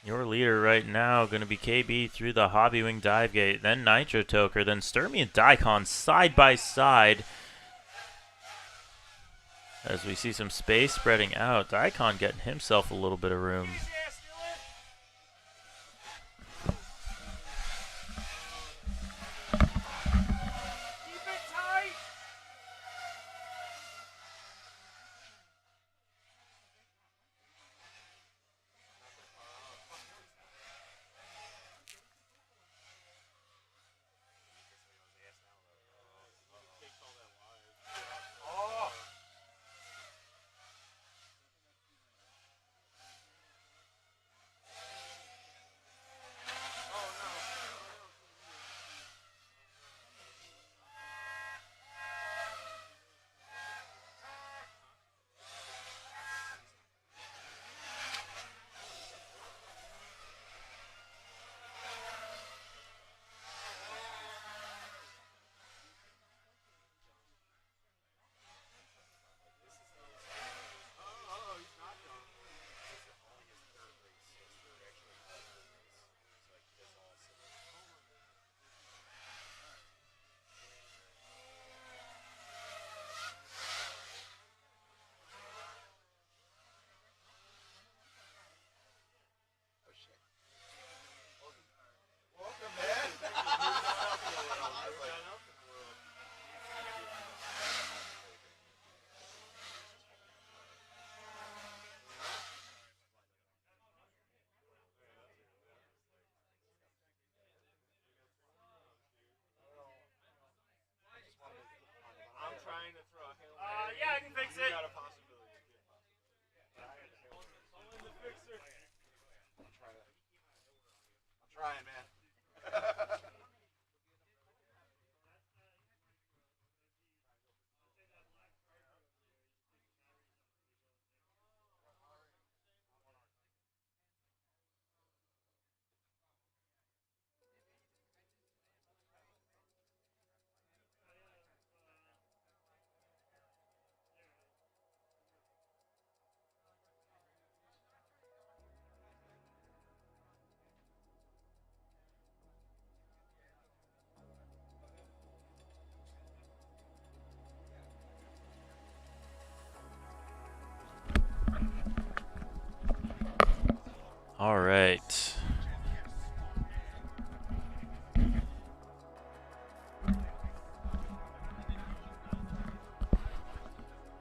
Your leader right now going to be KB through the Hobby Wing dive gate, then Nitro Toker, then Sturmy and Daikon side by side. As we see some space spreading out, Daikon getting himself a little bit of room. I'm trying to throw a Hail Mary. Yeah, I can fix it. You got a possibility. Someone's a fixer. I'm trying, man. All right.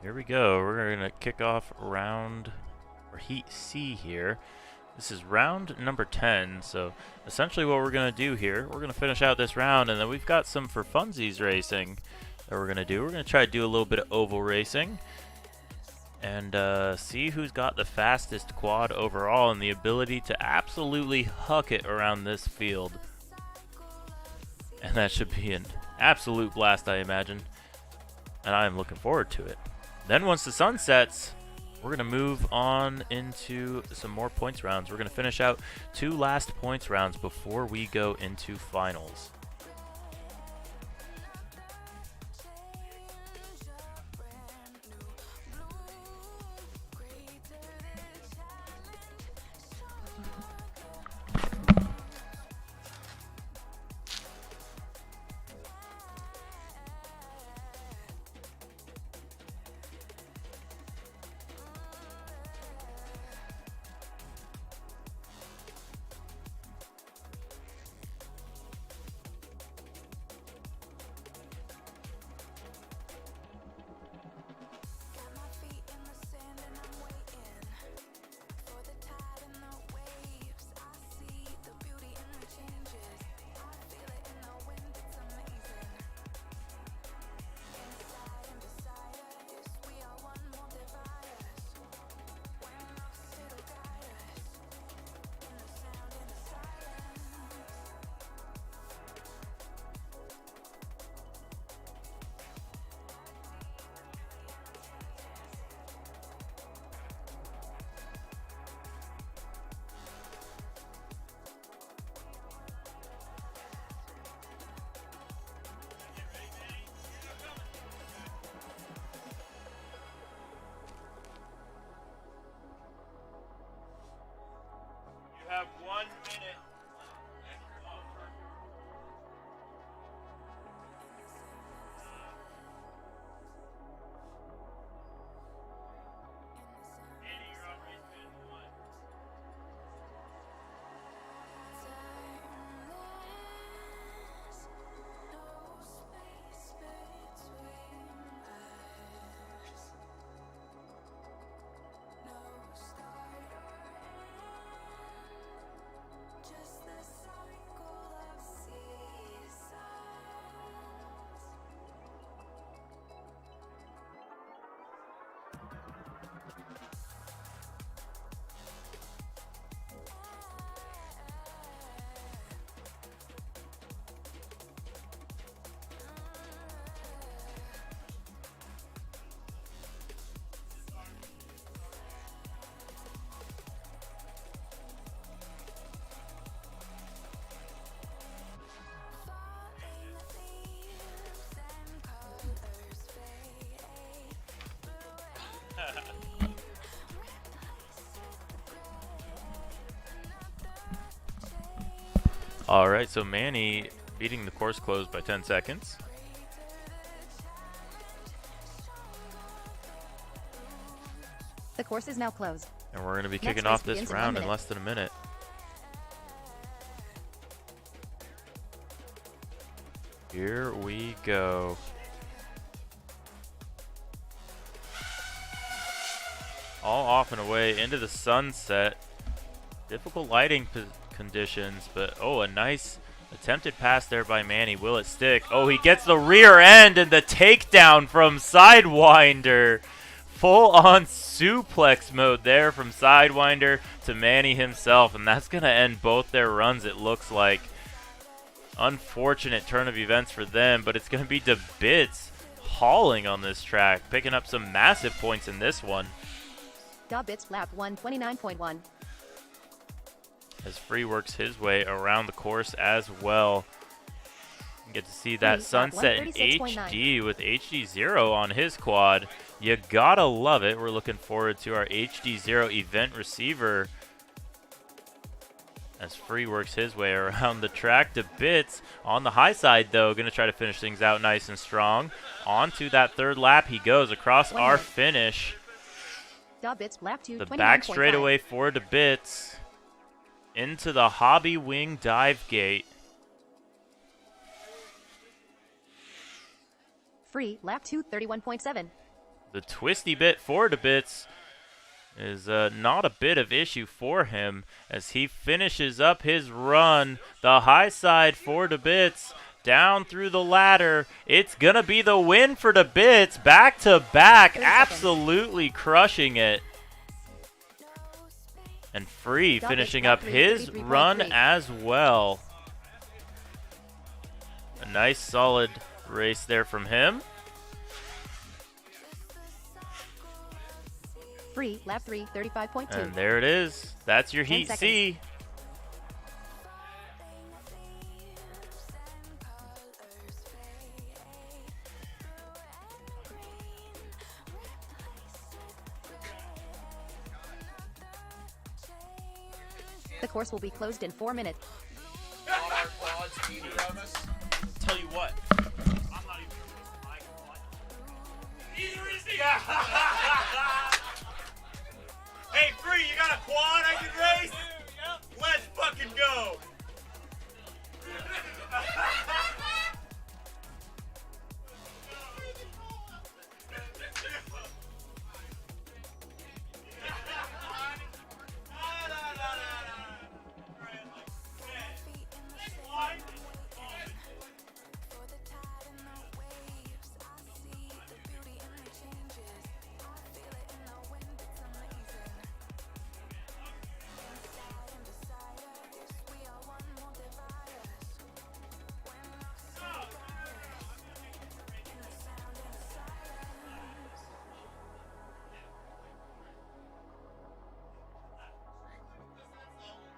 Here we go. We're going to kick off round, or Heat C here. This is round number 10, so essentially what we're going to do here, we're going to finish out this round, and then we've got some for funsies racing that we're going to do. We're going to try to do a little bit of oval racing and see who's got the fastest quad overall and the ability to absolutely huck it around this field. And that should be an absolute blast, I imagine, and I am looking forward to it. Then once the sun sets, we're going to move on into some more points rounds. We're going to finish out 2 last points rounds before we go into finals. All right, so Manny beating the course closed by 10 seconds. The course is now closed. And we're going to be Next kicking race off this begins in 1 round in minute. less than a minute. Here we go. All off and away into the sunset. Difficult lighting conditions, but oh, a nice attempted pass there by Manny. Will it stick? Oh, he gets the rear end and the takedown from Sidewinder. Full on suplex mode there from Sidewinder to Manny himself, and that's going to end both their runs, it looks like. Unfortunate turn of events for them, but it's going to be DeBits hauling on this track, picking up some massive points in this one. DeBits lap 129.1. As Free works his way around the course as well. You get to see that sunset in HD with HD0 on his quad. You gotta love it. We're looking forward to our HD0 event receiver as Free works his way around the track. To Bits on the high side, though, going to try to finish things out nice and strong. Onto that third lap he goes across our finish. DeBits lap 2, The back straightaway for DeBits into the Hobby Wing dive gate. Free lap 2, 31.7. The twisty bit for DeBits is not a bit of issue for him as he finishes up his run. The high side for DeBits down through the ladder. It's going to be the win for DeBits. Back to back, absolutely crushing it. And Free finishing up his run as well. A nice solid race there from him. Free lap 3, 35.2. And there it is. That's your Heat C. The course will be closed in 4 minutes. Tell you what. I'm not even sure what my quad. Neither is he! Hey, Free, you got a quad I can race? Let's fucking go!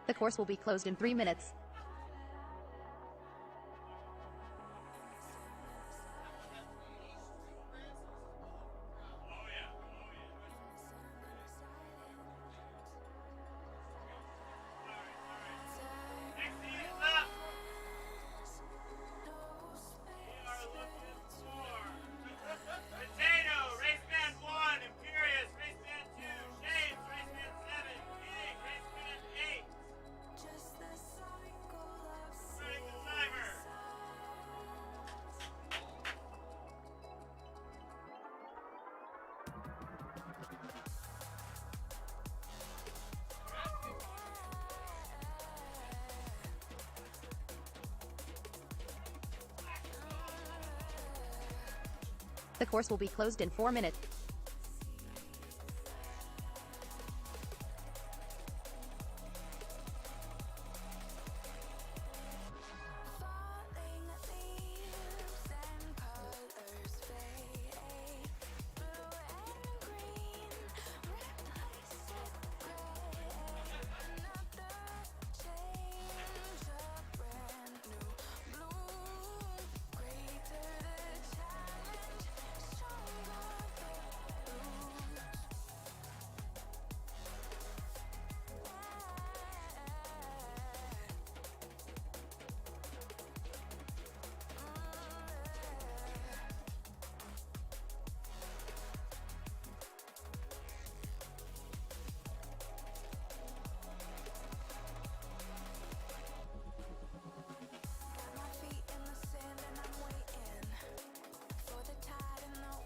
The course will be closed in 3 minutes. The course will be closed in 4 minutes.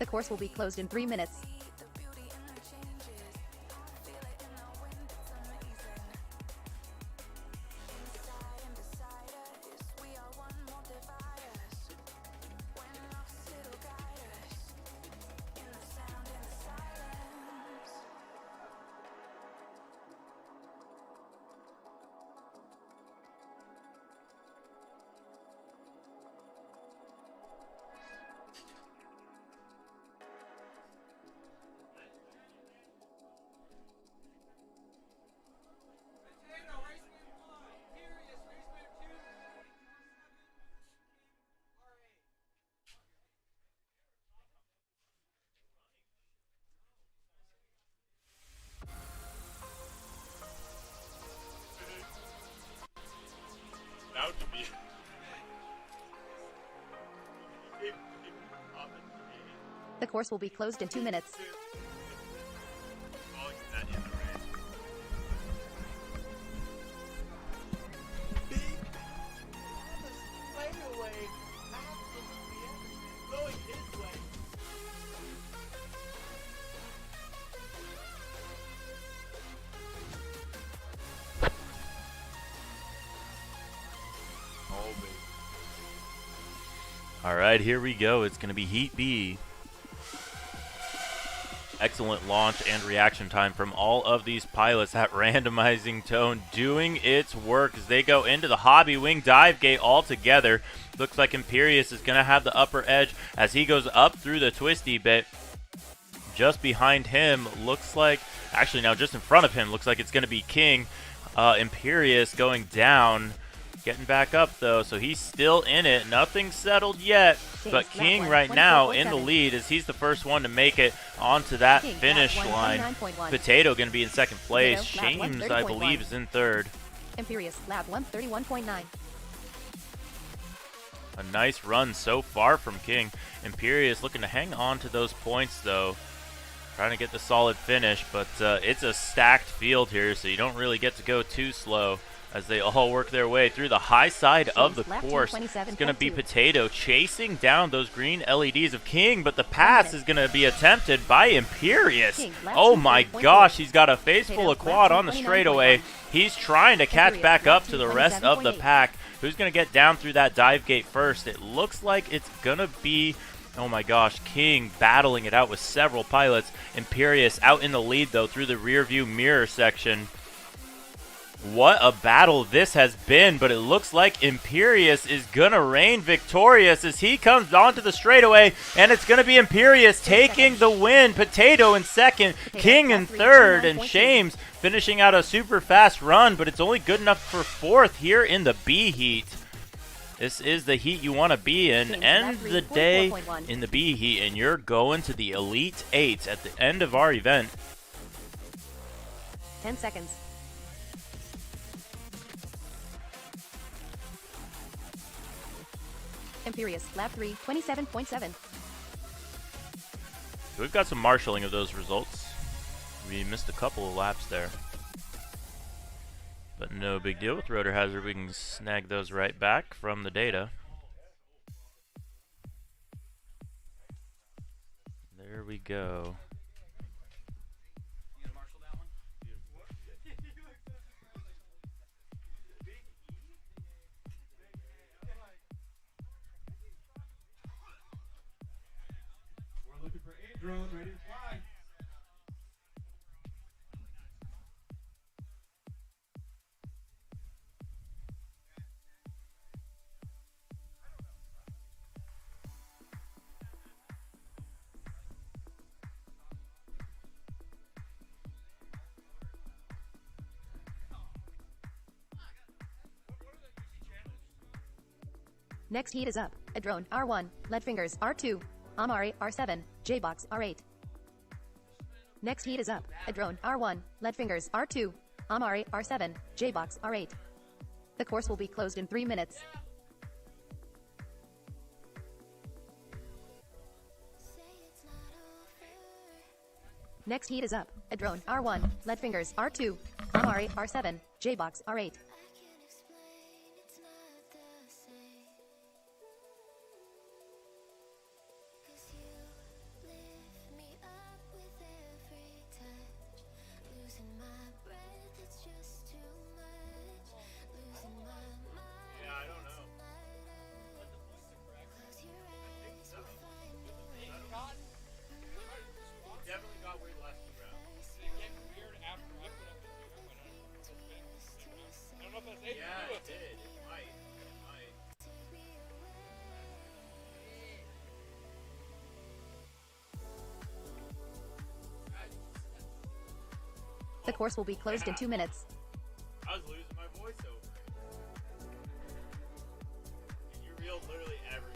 The course will be closed in 3 minutes. That would be. The course will be closed in 2 minutes. All right, here we go. It's going to be Heat B. Excellent launch and reaction time from all of these pilots. That randomizing tone doing its work as they go into the hobby wing dive gate all together. Looks like Imperius is going to have the upper edge as he goes up through the twisty bit. Just behind him looks like, actually now just in front of him, looks like it's going to be King. Imperius going down. Getting back up though, so he's still in it. Nothing settled yet, but King right now in the lead as he's the first one to make it onto that finish line. Potato going to be in second place. Shames, I believe, is in third. Imperius lap 131.9. A nice run so far from King. Imperius looking to hang on to those points though. Trying to get the solid finish, but it's a stacked field here, so you don't really get to go too slow as they all work their way through the high side of the course. It's going to be Potato chasing down those green LEDs of King, but the pass is going to be attempted by Imperius. Oh my gosh, he's got a face full of quad on the straightaway. He's trying to catch back up to the rest of the pack. Who's going to get down through that dive gate first? It looks like it's going to be, oh my gosh, King battling it out with several pilots. Imperius out in the lead though through the rear view mirror section. What a battle this has been, but it looks like Imperius is going to reign victorious as he comes onto the straightaway, and it's going to be Imperius taking the win. Potato in second, King in third, and Shames finishing out a super fast run, but it's only good enough for fourth here in the B heat. This is the heat you want to be in. End the day in the B heat, and you're going to the Elite 8 at the end of our event. 10 seconds. Imperius, lap 3, 27.7. We've got some marshalling of those results. We missed a couple of laps there. But no big deal with Rotor Hazard. We can snag those right back from the data. There we go. Drone ready to fly. Next heat is up. A drone R1, Leadfingers R2, Amari R7, J-Box R8. Next heat is up. A drone R1, Leadfingers R2, Amari R7, J-Box R8. The course will be closed in 3 minutes. Next heat is up. A drone R1, Leadfingers R2, Amari R7, J-Box R8. course will be closed in 2 minutes. I was losing my voice over it. And you reeled literally everyone.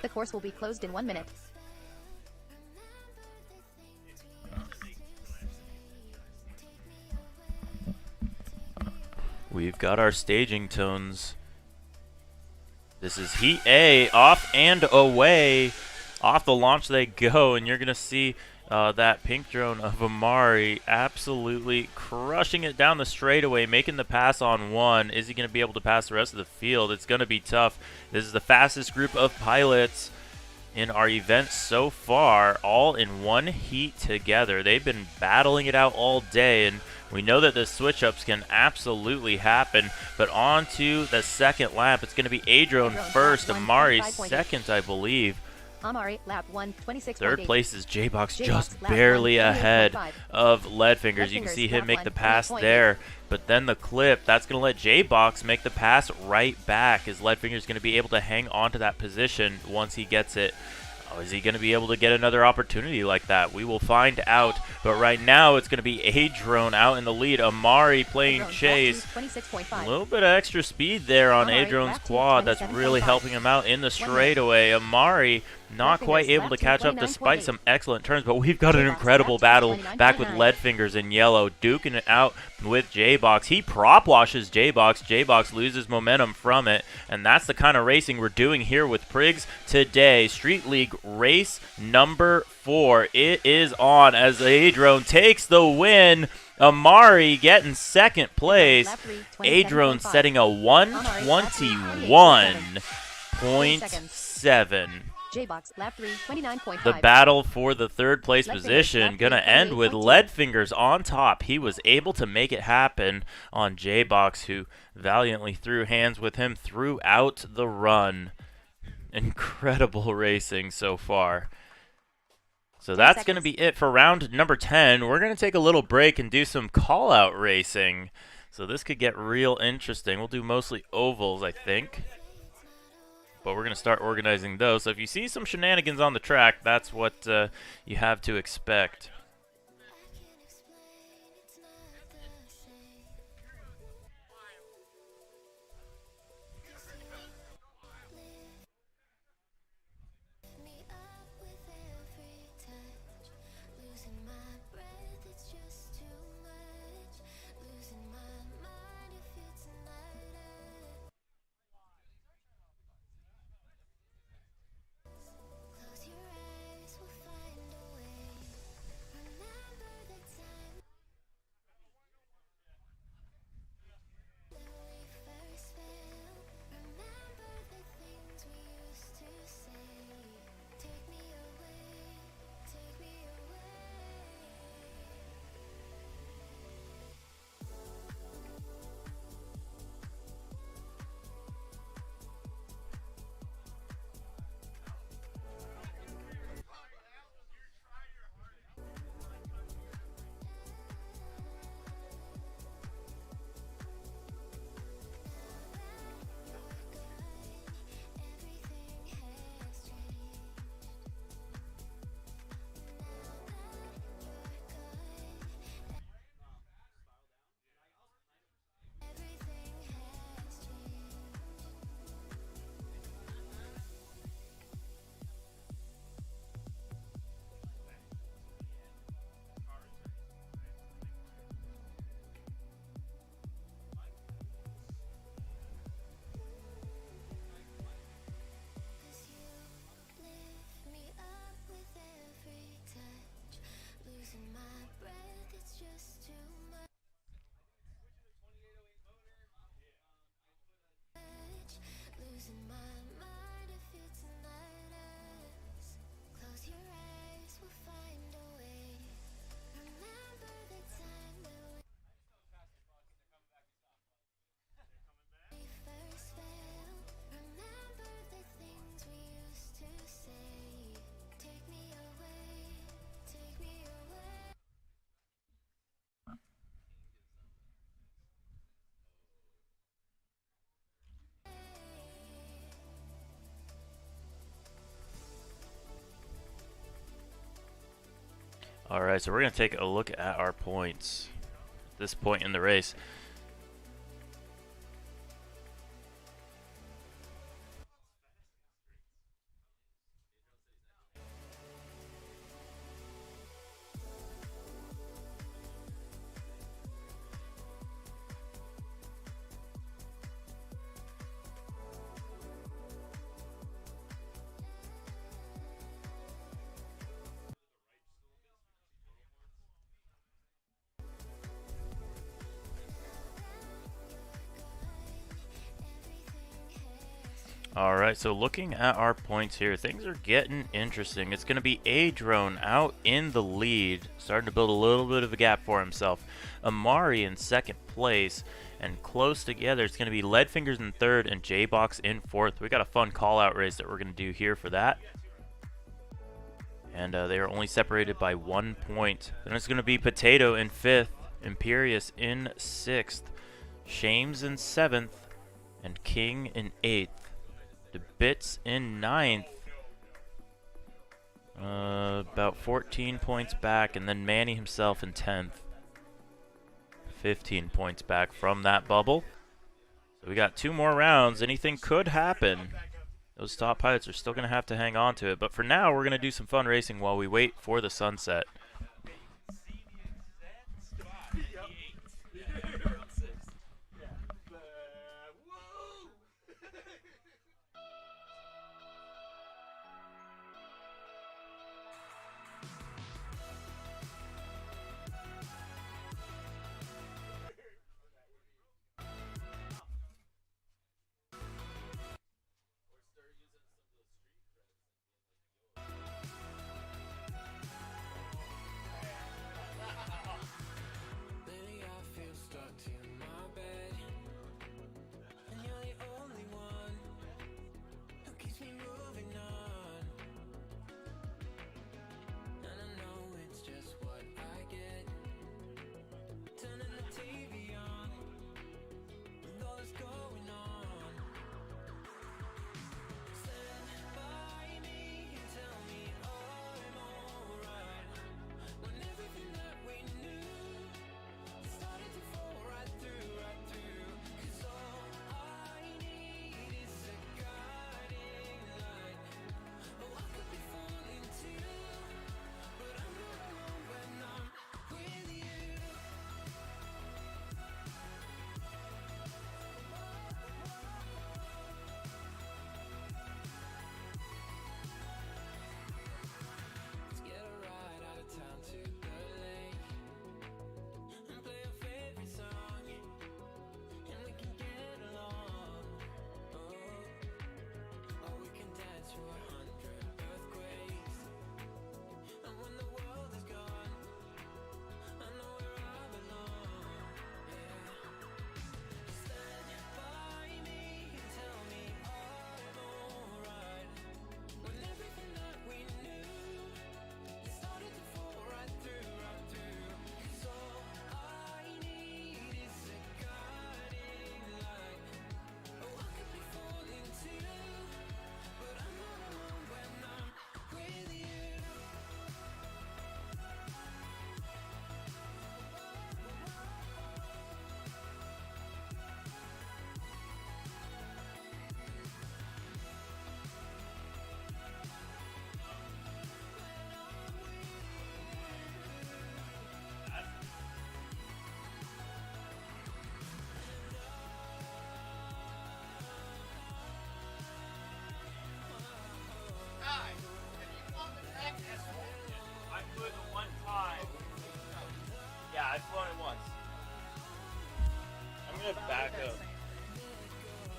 The course will be closed in 1 minute. We've got our staging tones. This is Heat A, off and away. Off the launch they go, and you're going to see that pink drone of Amari absolutely crushing it down the straightaway, making the pass on one. Is he going to be able to pass the rest of the field? It's going to be tough. This is the fastest group of pilots in our event so far, all in one heat together. They've been battling it out all day, and we know that the switch-ups can absolutely happen. But on to the second lap. It's going to be Adrone first, Amari second, I believe. Amari, lap 1, 26.8. Third place is J-Box, just barely ahead of Leadfingers. You can see him make the pass there. But then the clip, that's going to let J-Box make the pass right back, as Leadfingers going to be able to hang on to that position once he gets it. Oh, is he going to be able to get another opportunity like that? We will find out. But right now, it's going to be Adrone out in the lead. Amari playing chase. A little bit of extra speed there on Adrone's quad. That's really helping him out in the straightaway. Amari not quite able to catch up despite some excellent turns, but we've got an incredible battle back with Leadfingers in yellow, duking it out with J-Box. He prop washes J-Box. J-Box loses momentum from it, and that's the kind of racing we're doing here with Prigs today. Street League race number 4. It is on as Adrone takes the win. Amari getting second place. Adrone setting a 121.7. J-Box, lap 3, 29.5. The battle for the third place position going to end with Leadfingers on top. He was able to make it happen on J-Box, who valiantly threw hands with him throughout the run. Incredible racing so far. So that's going to be it for round number 10. We're going to take a little break and do some call-out racing. So this could get real interesting. We'll do mostly ovals, I think. But we're going to start organizing those. So if you see some shenanigans on the track, that's what you have to expect. All right, so we're going to take a look at our points at this point in the race. All right, so looking at our points here, things are getting interesting. It's going to be A-Drone out in the lead, starting to build a little bit of a gap for himself. Amari in second place, and close together, it's going to be Leadfingers in third and J-Box in fourth. We got a fun call-out race that we're going to do here for that. And they are only separated by 1 point. Then it's going to be Potato in fifth, Imperious in sixth, Shames in seventh, and King in eighth. Bits in ninth, about 14 points back, and then Manny himself in 10th, 15 points back from that bubble. So we got 2 more rounds. Anything could happen. Those top pilots are still going to have to hang on to it, but for now we're going to do some fun racing while we wait for the sunset. I've flown it once. I'm gonna back up.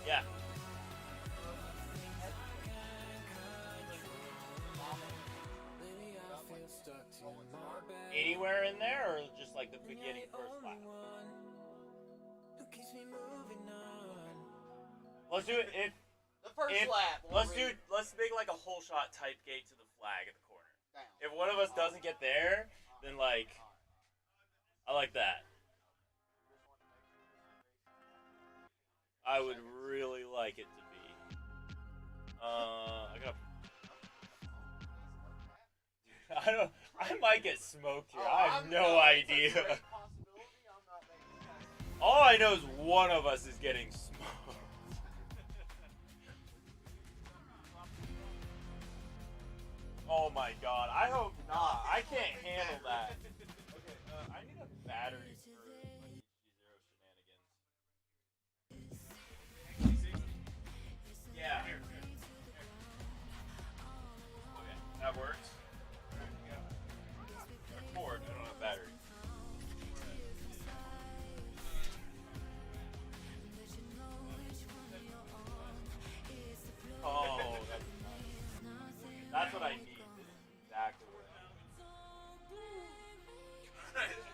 Yeah. Anywhere in there, or just like the beginning first lap? Let's do it. Let's make like a whole shot type gate to the flag at the corner. If one of us doesn't get there, then like, I like that. I would really like it to be. I got. I might get smoked here. I have no idea. All I know is one of us is getting smoked. Oh my god, I hope not. I can't handle that. Okay, I need a battery for my HG0 shenanigans. Yeah. Okay, that works. A cord, I don't have a battery. Oh, that's what I need. This is exactly what I need.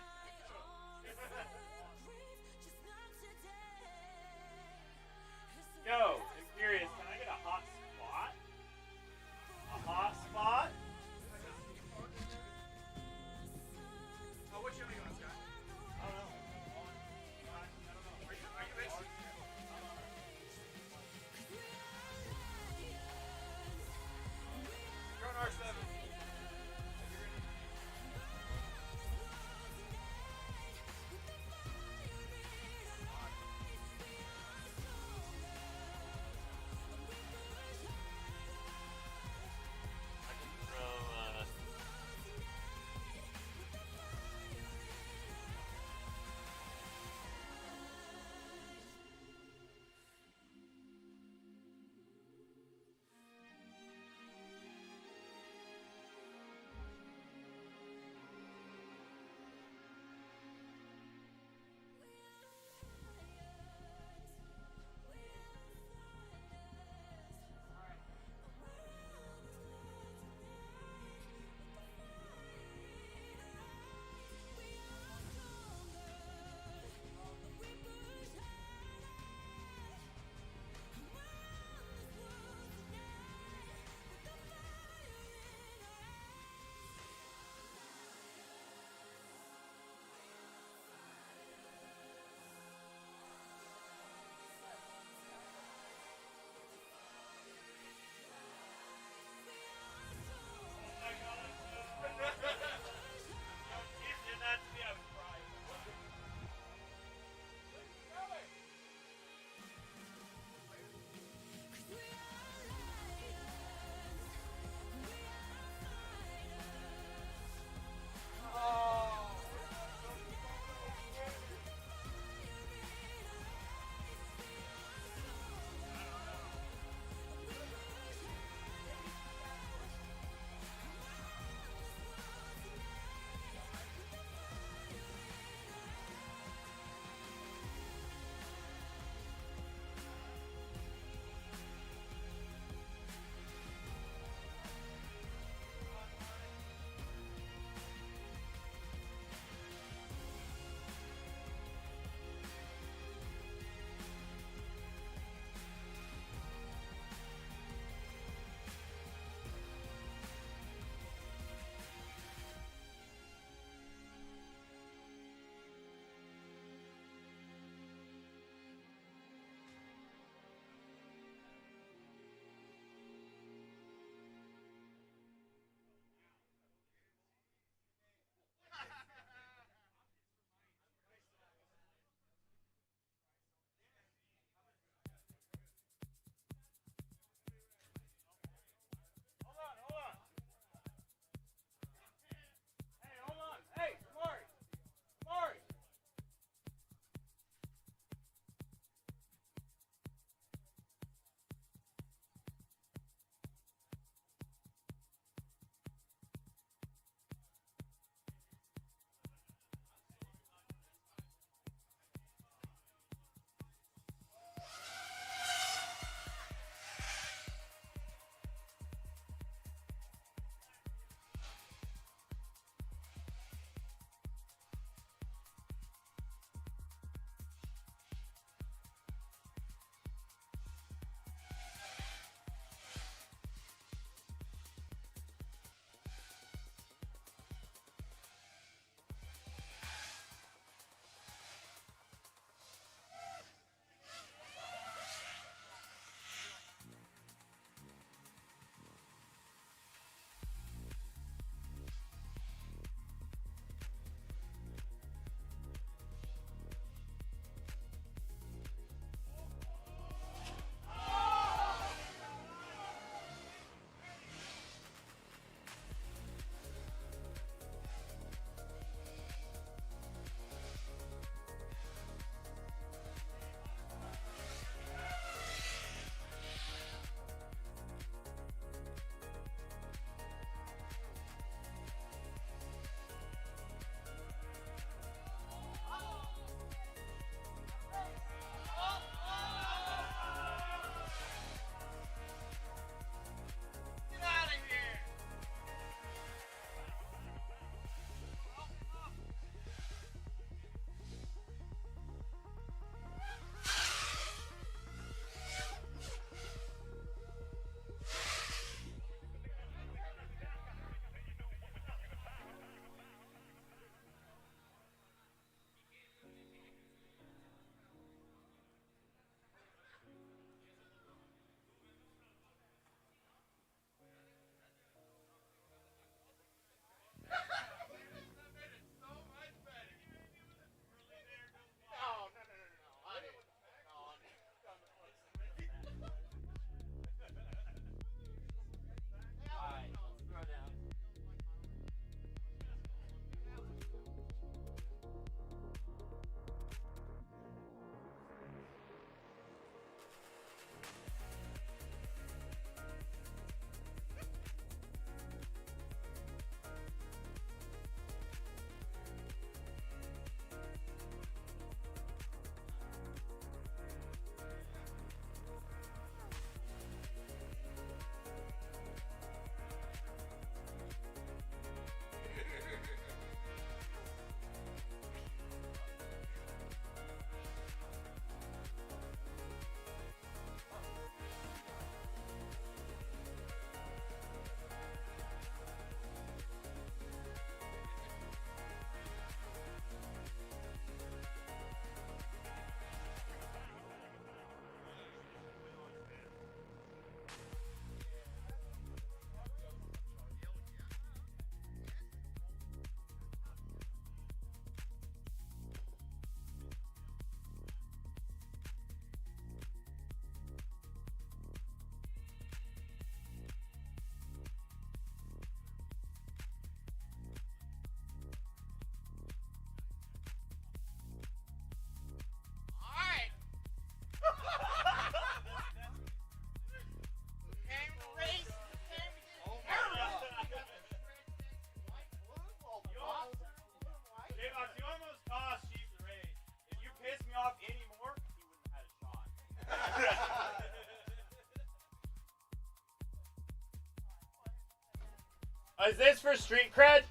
Is this for street cred?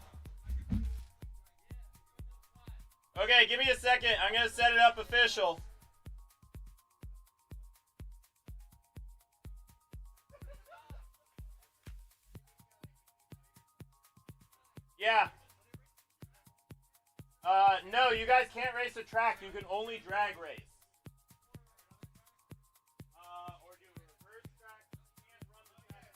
Okay, give me a second. I'm going to set it up official. Yeah. No, you guys can't race a track. You can only drag race. Or do a reverse track. You can't run the track.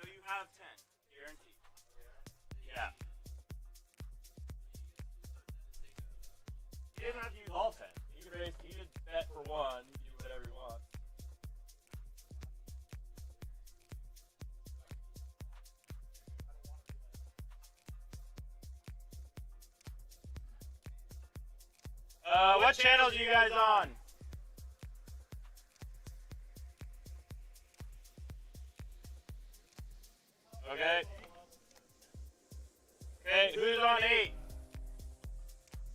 So you have 10, guaranteed. Yeah. You didn't have to use all 10. You could race. You could bet for one. You can do whatever you want. What channels are you guys on? Okay. Okay, who's on 8?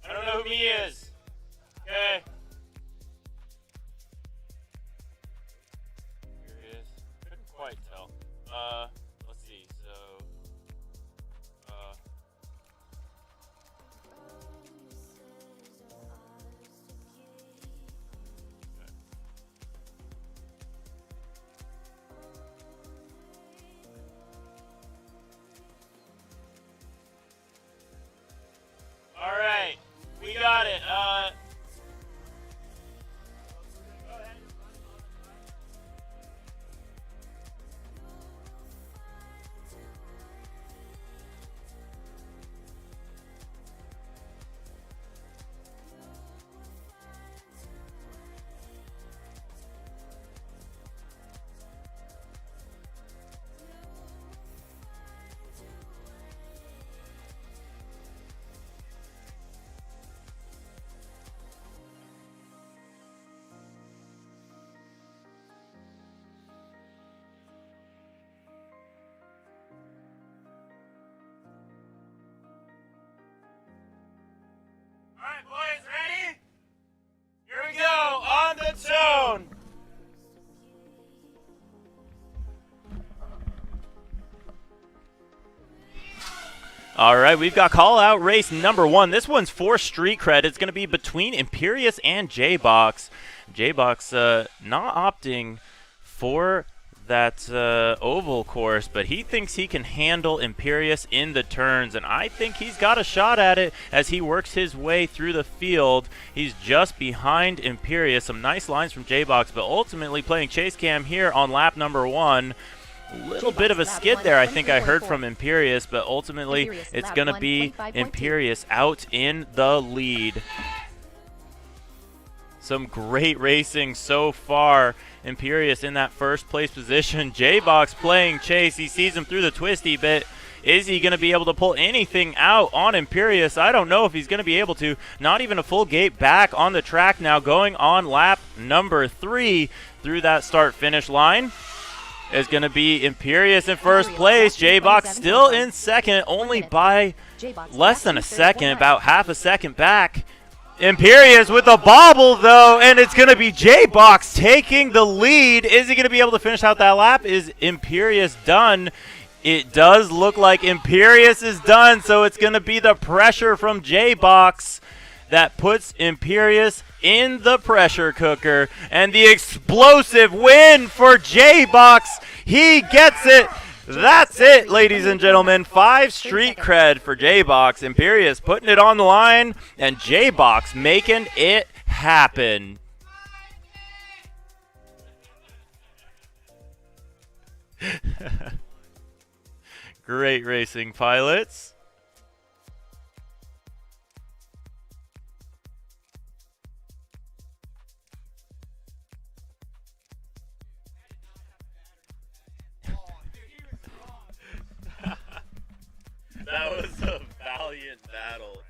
I don't know who me is. Okay. Here he is. Couldn't quite tell. Let's see. So, all right, we got it. All right, boys, ready? Here we go, on the zone. All right, we've got call-out race number 1. This one's for street cred. It's going to be between Imperious and J-Box. J-Box not opting for that oval course, but he thinks he can handle Imperious in the turns, and I think he's got a shot at it as he works his way through the field. He's just behind Imperious. Some nice lines from J-Box, but ultimately playing chase cam here on lap number 1. A little bit of a skid there, I think I heard from Imperious, but ultimately it's going to be Imperious out in the lead. Some great racing so far. Imperious in that first place position. J-Box playing chase. He sees him through the twisty bit. Is he going to be able to pull anything out on Imperious? I don't know if he's going to be able to. Not even a full gate back on the track now, going on lap number 3 through that start-finish line. Is going to be Imperious in first place. J-Box still in second, only by less than a second, about half a second back. Imperious with a bobble, though, and it's going to be J-Box taking the lead. Is he going to be able to finish out that lap? Is Imperious done? It does look like Imperious is done, so it's going to be the pressure from J-Box that puts Imperious in the pressure cooker, and the explosive win for J-Box. He gets it. That's it, ladies and gentlemen. 5 street cred for J-Box. Imperious putting it on the line, and J-Box making it happen. Great racing, pilots. That was a valiant battle.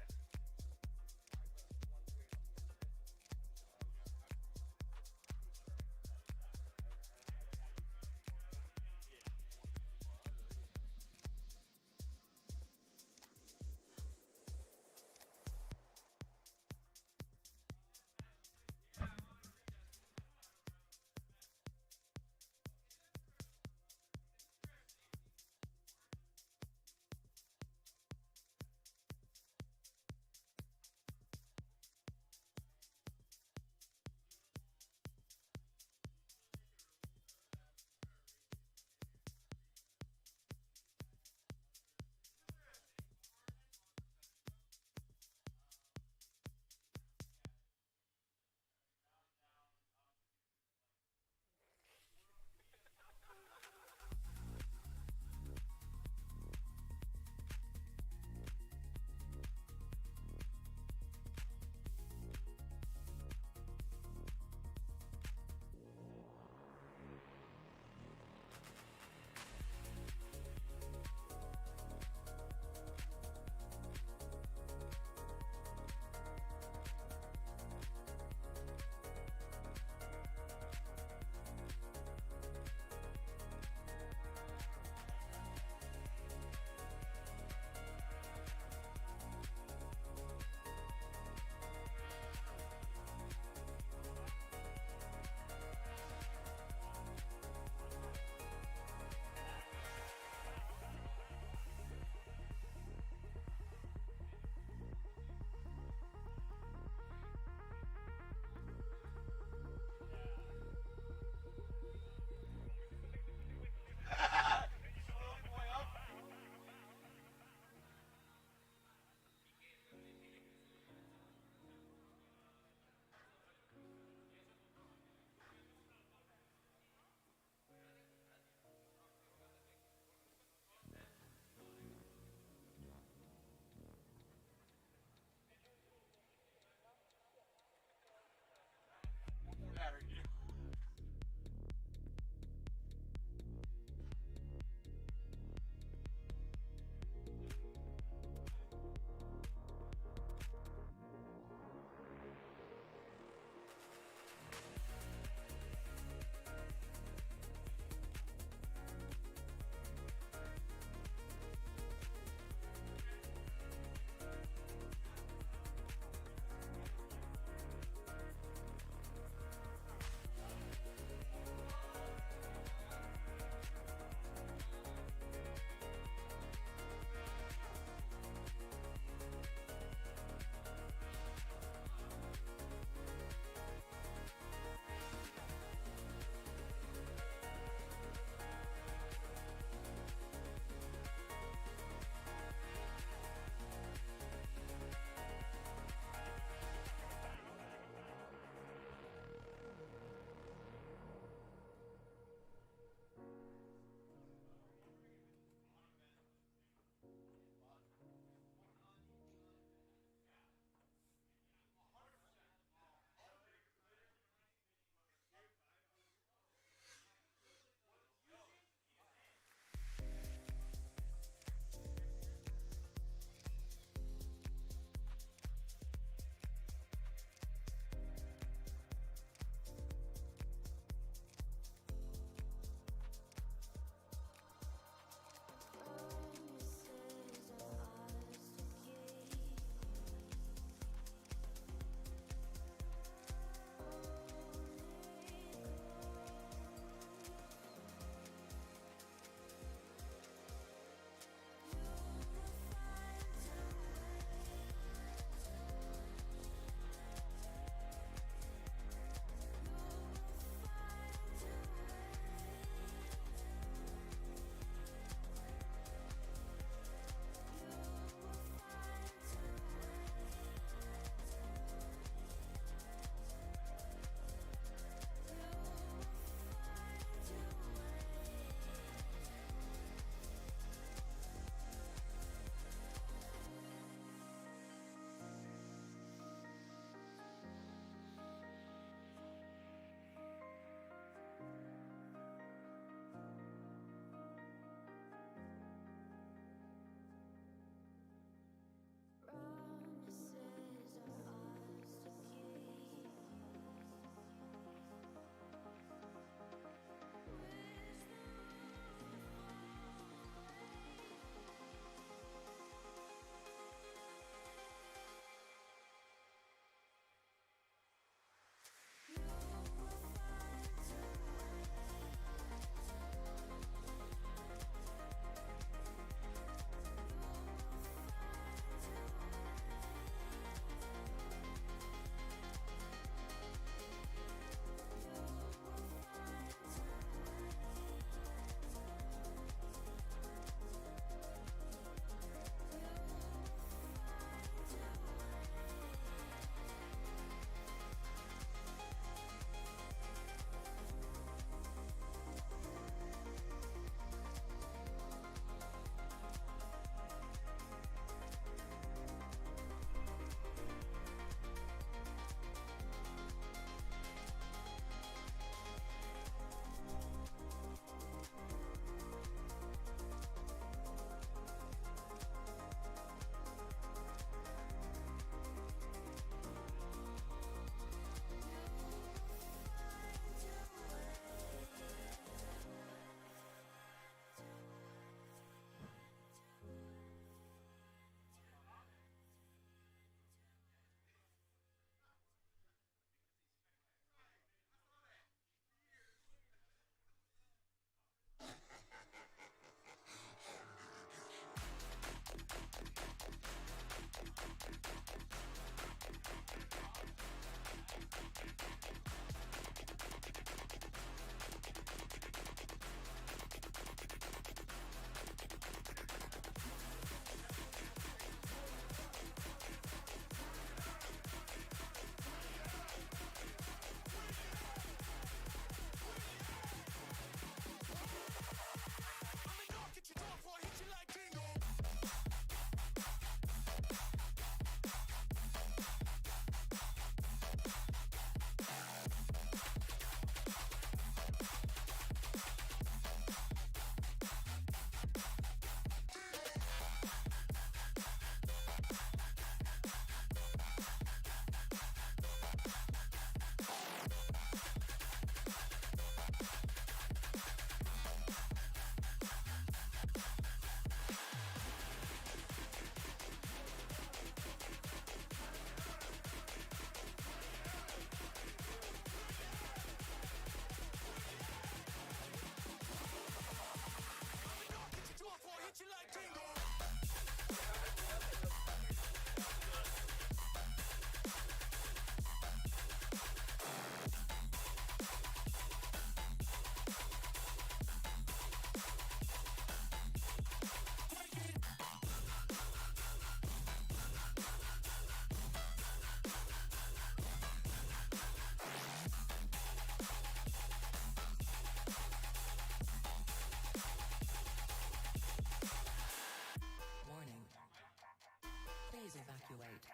Please evacuate.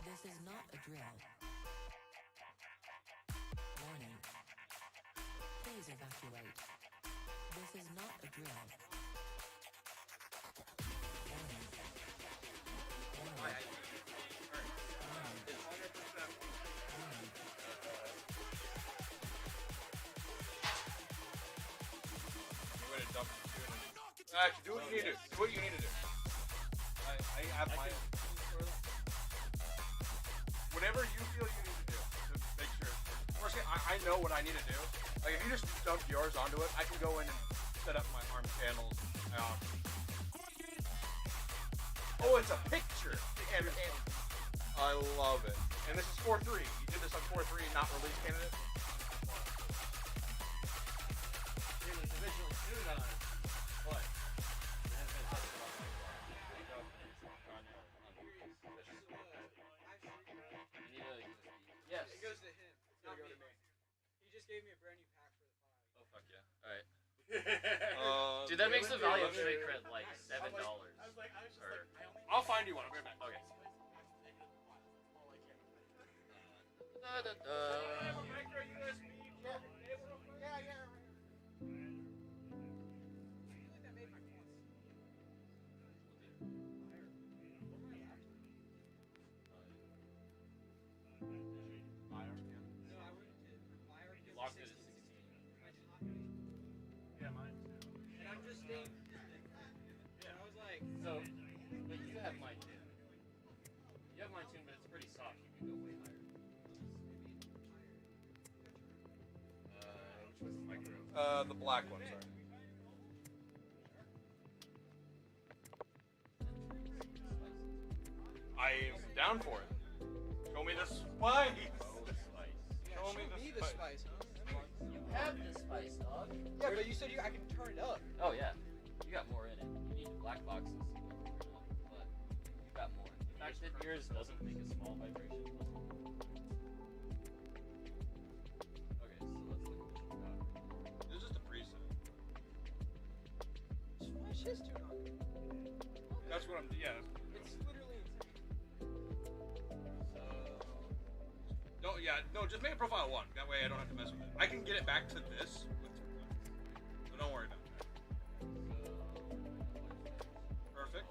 This is not a drill. Warning. Please evacuate. This is not a drill. Warning. Warning. You're gonna dump it. Actually, do what you need to do. Do what you need to do. I have my. Whatever you feel you need to do to make sure. First, I know what I need to do. Like if you just dump yours onto it, I can go in and set up my arm channels. Oh, it's a picture. And I love it. And this is 4-3. You did this on 4-3, not release candidate. It was originally tuned on what? Yes. It goes to him. Not me. He just gave me a brand new pack for the 5. Oh fuck yeah! All right. Dude, that makes the value of street cred like $7. I'll find you one. I'll be right back. Okay. Micro USB. Yeah. You locked it at 16. Yeah, mine too. And I'm just staying. Yeah, I was like. So, but you have mine too. You have mine too, but it's pretty soft. You can go way higher. Which one's the micro? The black one, sorry. I am down for it. Show me the spice. Show me the spice. Huh? You have the spice, dog. Yeah, but you said I can turn it up. Oh yeah, you got more in it. You need the black box and see what you're doing, but you got more. The fact that yours doesn't make a small vibration. Okay, so let's look at what you got. This is just a preset. Spice is tuned on. That's what I'm. Yeah. It's literally insane. Don't. Yeah. No. Just make a profile 1. That way I don't have to mess with it. I can get it back to this. So don't worry about that. Perfect.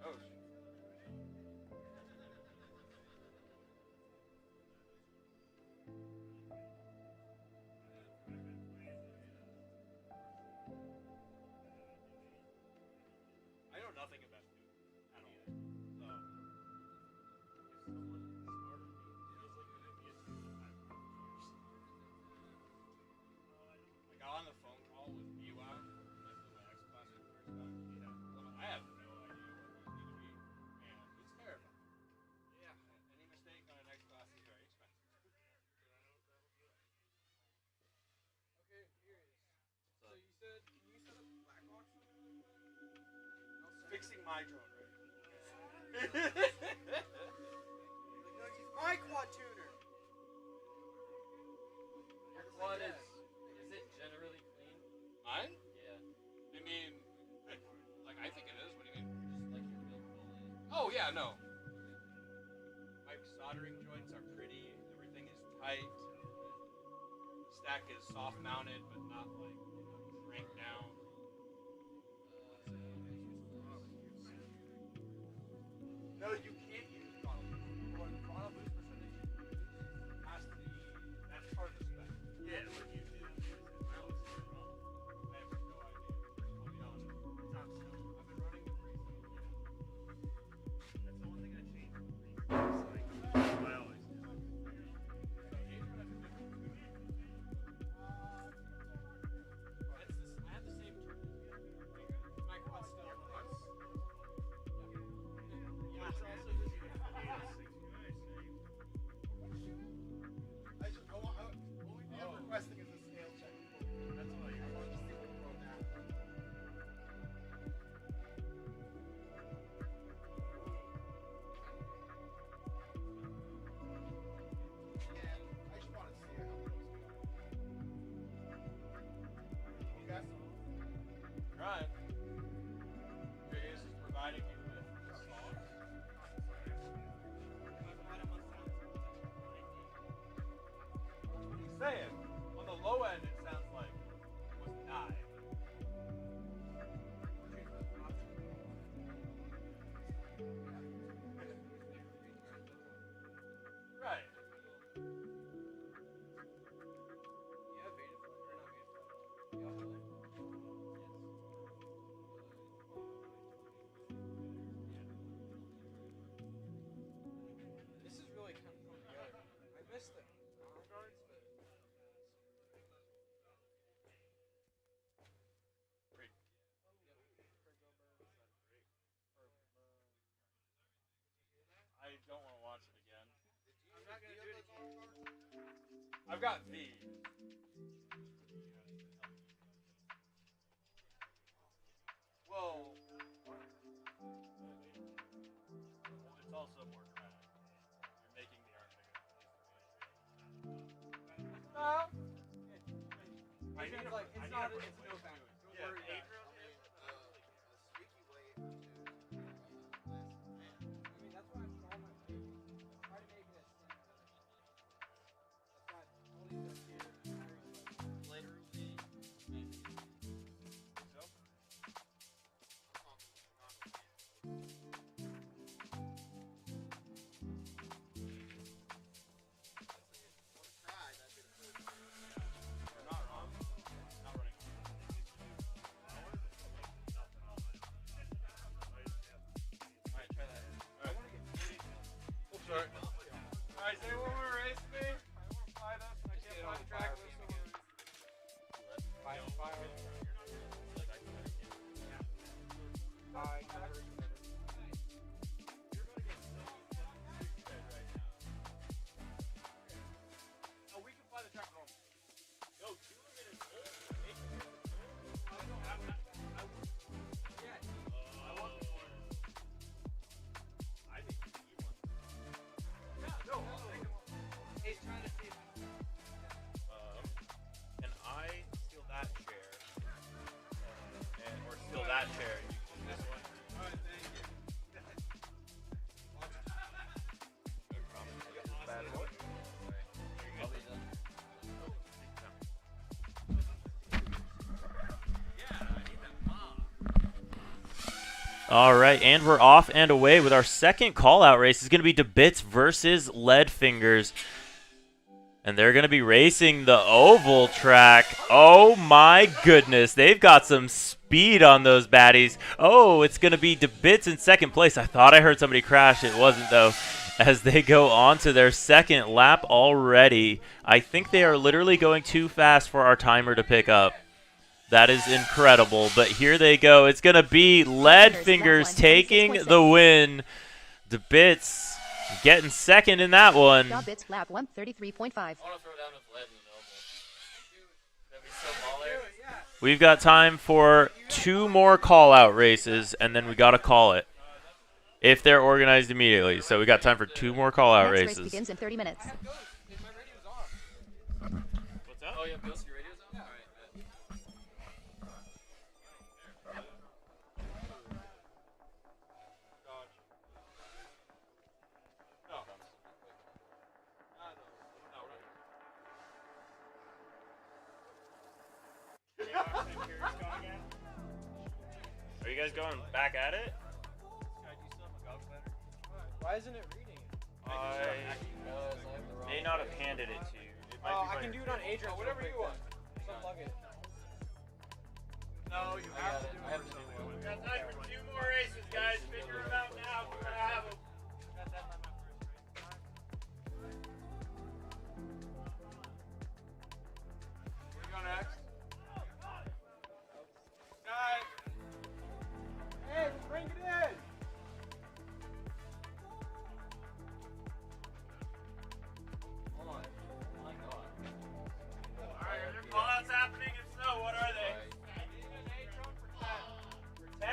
Oh. I know nothing about it at all. So. If someone smarter than me feels like an idiot, Like I got on the phone call with BWOW, like the X class at first time. Yeah. I have no idea what those need to be, and it's terrifying. Yeah. Any mistake on an X class is very expensive. Okay, here it is. So you said, can you set up black box? Fixing my drone right No, use my quad tuner. Your quad is it generally clean? Mine? Yeah. I mean, like I think it is. What do you mean? Just like your build fully. Oh yeah, no. My soldering joints are pretty. Everything is tight. Stack is soft mounted, but not like crank down. No, you can't use throttle boost. Or the throttle boost percentage has to be. That's part of the spec. Yeah, what you do. Now it's wrong. I have no idea. I'll be honest. Top stuff. I've been running the preset. That's the one thing I changed. It's like, I always do. I've got V. Well, it's also more dramatic. You're making the art bigger. I need like it's not. It's no found. Don't worry. That's why I put all my weight. Try to make it as thin as possible. That's why all these are here. Literally. Sorry. Alright, does anyone want to race me? I want to fly this and I can't fly the track this one. Fire. Oh, we can fly the track normal. No, 2 minutes old. I want the one. I think you want. Yeah, no. He's trying to see. Can I steal that chair? Or steal that chair and you can do this one? Alright, thank you. Bad boy. All right, and we're off and away with our second call-out race. It's going to be DeBits versus Leadfingers. And they're going to be racing the oval track. Oh, my goodness. They've got some speed on those baddies. Oh, it's going to be DeBits in second place. I thought I heard somebody crash. It wasn't, though, as they go on to their second lap already. I think they are literally going too fast for our timer to pick up. That is incredible, but here they go. It's going to be Leadfingers taking the win. DeBits getting second in that one. DeBits lap 133.5. I want to throw down with lead in the oval. That'd be so baller. We've got time for 2 more call-out races, and then we got to call it if they're organized immediately. So we got time for 2 more call-out Next races. race begins in 30 minutes. What's up? Oh, yeah, Bill, your radio's on? Alright. Are you guys going back at it? Why isn't it reading? I may not have handed it to you. It might be I can do it on Adrian. Whatever you want. Just unplug it. No, you have to do it. We've got time for 2 more races, guys. Figure them out now. We're going to have them. Where you go next? Guys! Hey, bring it in! Hold on. Oh my god. Alright, are there callouts happening? If so, what are they? For 10?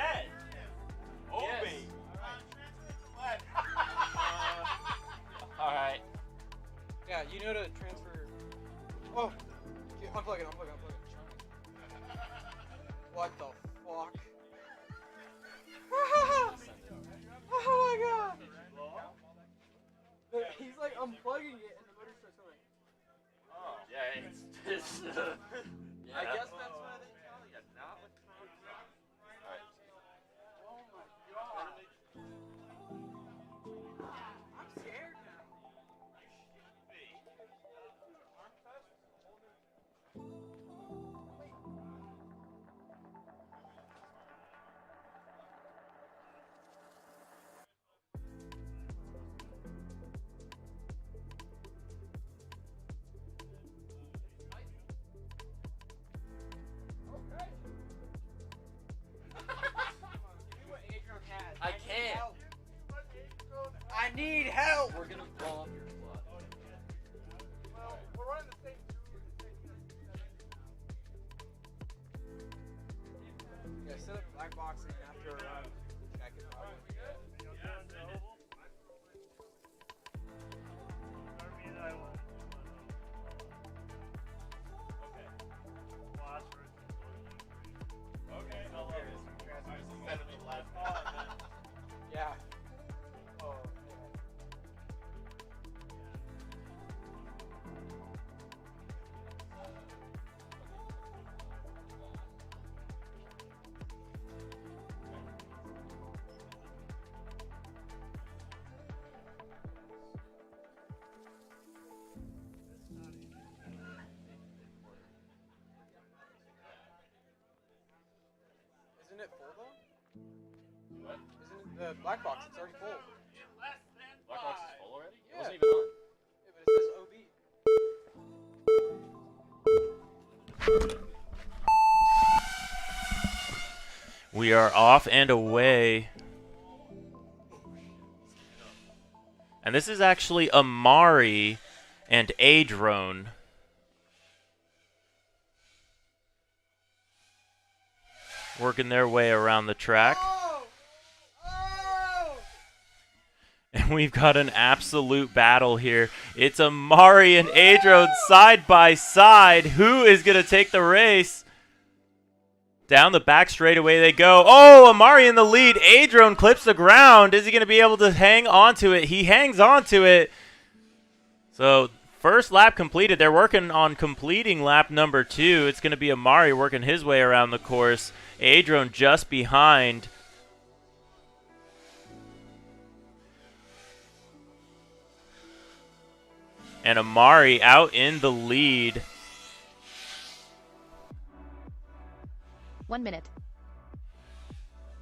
Obi! Alright. Yeah, you know to transfer. Oh! Unplug it. What the fuck? Oh my god! He's like unplugging it and the motor starts going. Oh, yeah, it's yeah. I guess that's why they tell you not with Alright. Oh my god. I'm scared now. set up black box after a run. Check it out. Okay, I love it. Instead of the last call, then. Yeah. Oh, Isn't it full though? What? Isn't it the black box? It's already full. Black box is full already? It Yeah. wasn't even on. Yeah, but it says OB. We are off and away. And this is actually Amari and Adrone. Working their way around the track. And we've got an absolute battle here. It's Amari and Adrone side by side. Who is going to take the race? Down the back straightaway they go. Oh, Amari in the lead. Adrone clips the ground. Is he going to be able to hang on to it? He hangs on to it. So first lap completed. They're working on completing lap number 2. It's going to be Amari working his way around the course. Adrone just behind. And Amari out in the lead. 1 minute.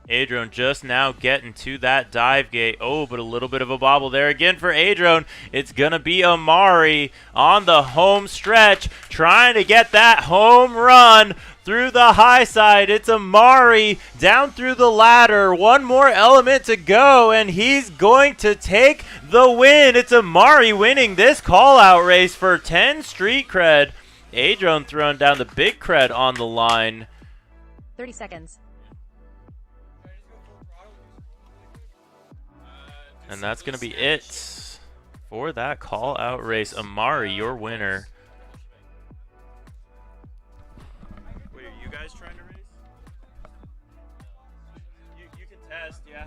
Adrone just now getting to that dive gate. Oh, but a little bit of a bobble there again for Adrone. It's going to be Amari on the home stretch, trying to get that home run through the high side. It's Amari down through the ladder. One more element to go, and he's going to take the win. It's Amari winning this call-out race for 10 street cred. Adrone throwing down the big cred on the line. 30 seconds. And that's going to be it for that call-out race. Amari, your winner. Wait, are you guys trying to race? You can test, yeah.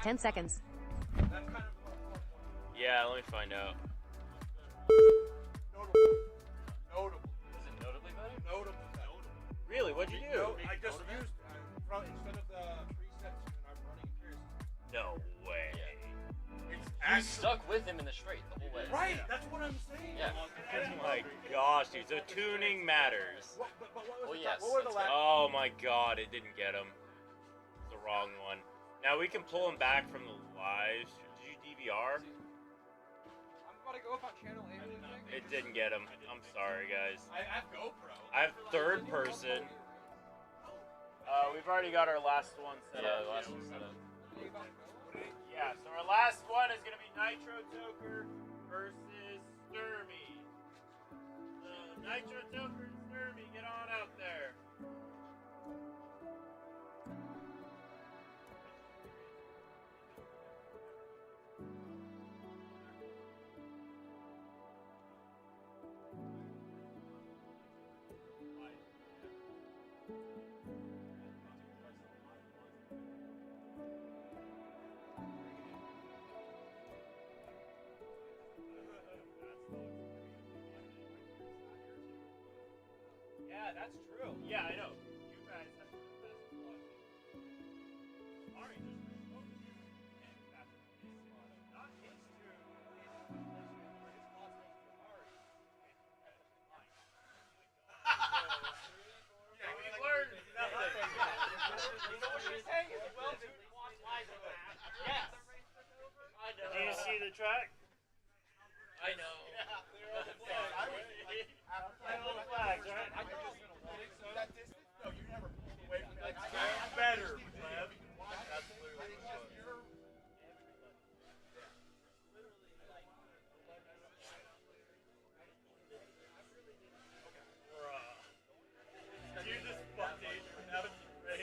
10 seconds. Yeah, let me find out. Notable. Is it notably better? Notable. Really? What'd you do? I just used instead of the 3 steps, I'm running Pierce. No way. You stuck with him in the straight the whole way. Right, that's what I'm saying. Yeah. Oh my gosh, dude. So tuning matters. What Oh, was yes. What were the last? Oh my god, it didn't get him. It's the wrong one. Now we can pull him back from the live. Did you DVR? I'm about to go up on channel 8 really quick. It didn't get him. I'm sorry, guys. I have GoPro. I have third person. We've already got our last one set up. Yeah, last one set up. Yeah, so our last one is going to be Nitro Toker versus Sturmy. Nitro Toker and Sturmy, get on out there. Yeah, that's true. Yeah, I know. You guys have the best luck. Ari just missed over here. And that's not his true. His response to Ari. Yeah, we learned nothing. So what you're saying is well-tuned watch live on that. Yes. I know. Do you see the track? I know. They're all the flags. They're all the flags, right? That distance? No, you never pulled away from that. That's better, Lev. That's literally You just fucked Adrian. That was great.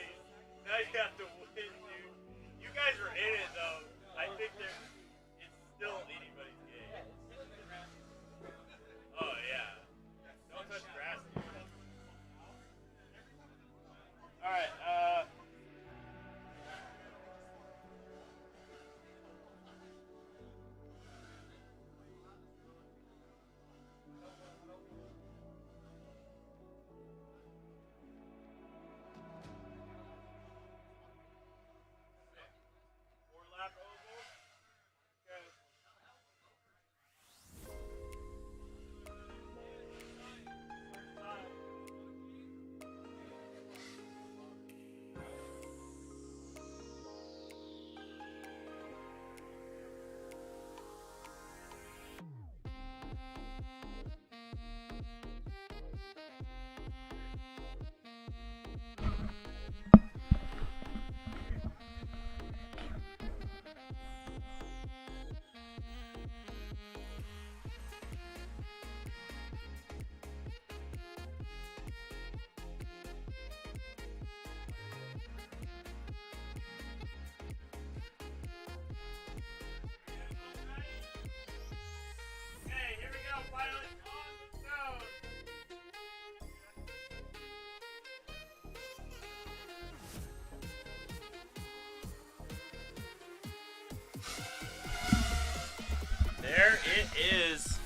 There it is.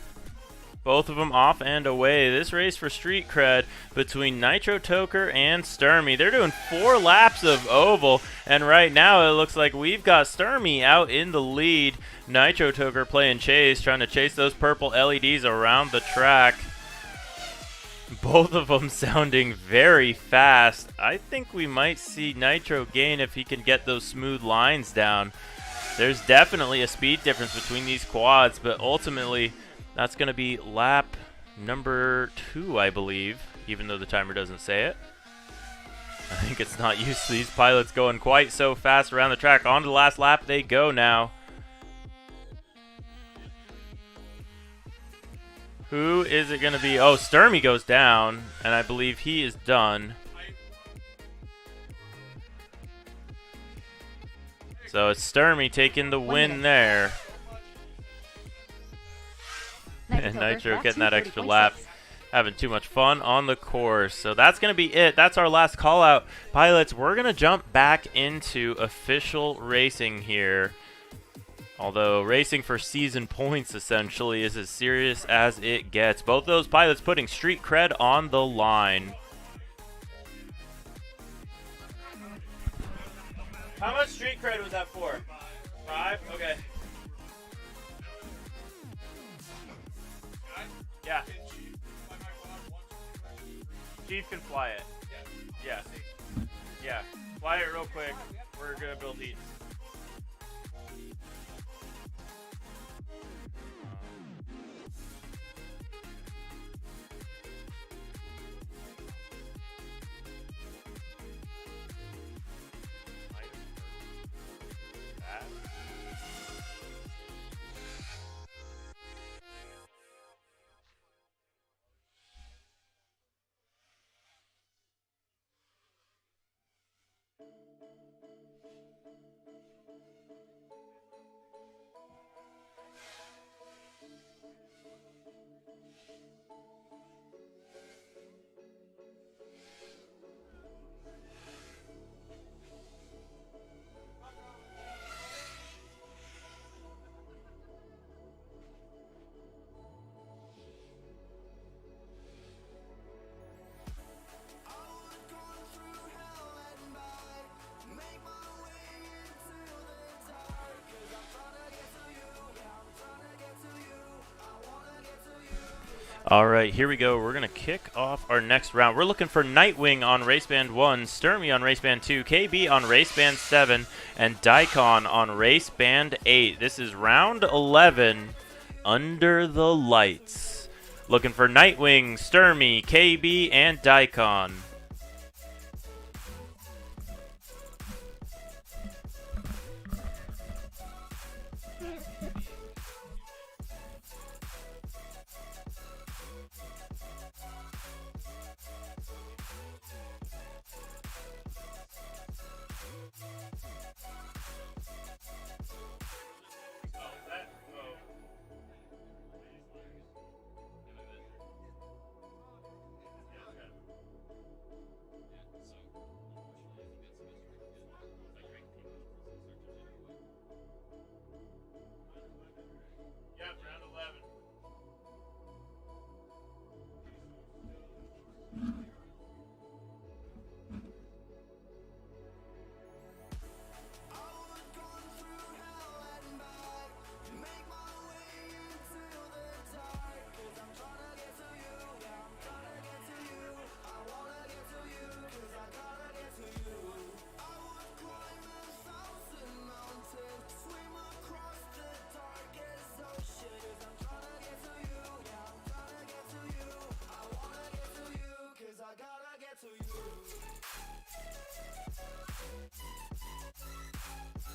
Both of them off and away. This race for street cred between Nitro Toker and Sturmy. They're doing 4 laps of oval, and right now it looks like we've got Sturmy out in the lead. Nitro Toker playing chase, trying to chase those purple LEDs around the track. Both of them sounding very fast. I think we might see Nitro gain if he can get those smooth lines down. There's definitely a speed difference between these quads, but ultimately that's going to be lap number 2, I believe, even though the timer doesn't say it. I think it's not used to these pilots going quite so fast around the track. On to the last lap they go now. Who is it going to be? Oh, Sturmy goes down, and I believe he is done. So it's Sturmy taking the win there. And Nitro getting that extra lap. Having too much fun on the course. So that's going to be it. That's our last call out. Pilots, we're going to jump back into official racing here. Although racing for season points essentially is as serious as it gets. Both those pilots putting street cred on the line. How much street cred was that for? 5? Okay. Yeah. Chief can fly it. Yeah. Yeah. Fly it real quick. We're going to build heat. All right, here we go. We're going to kick off our next round. We're looking for Nightwing on Raceband 1, Sturmy on Raceband 2, KB on Raceband 7, and Daikon on Raceband 8. This is round 11, Under the Lights. Looking for Nightwing, Sturmy, KB, and Daikon.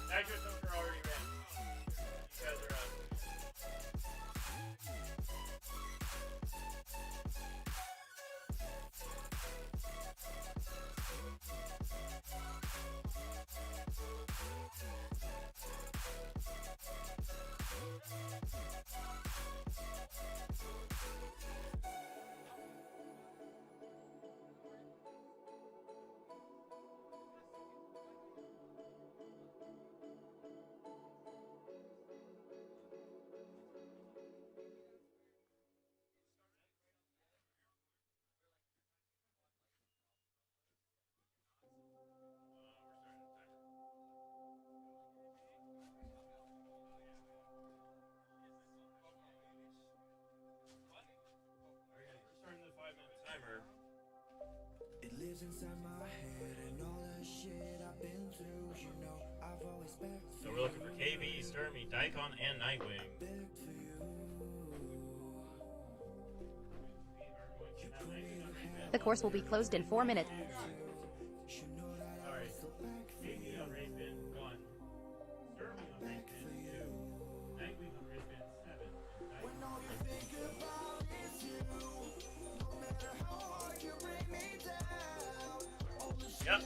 Nitro Toker already ran. You guys are up. So we're looking for KB, Sturmy, Daikon, and Nightwing. The course will be closed in 4 minutes. Sorry. KB on race bin 1. Sturmy on race bin 2. Nightwing on race bin 7. Yep.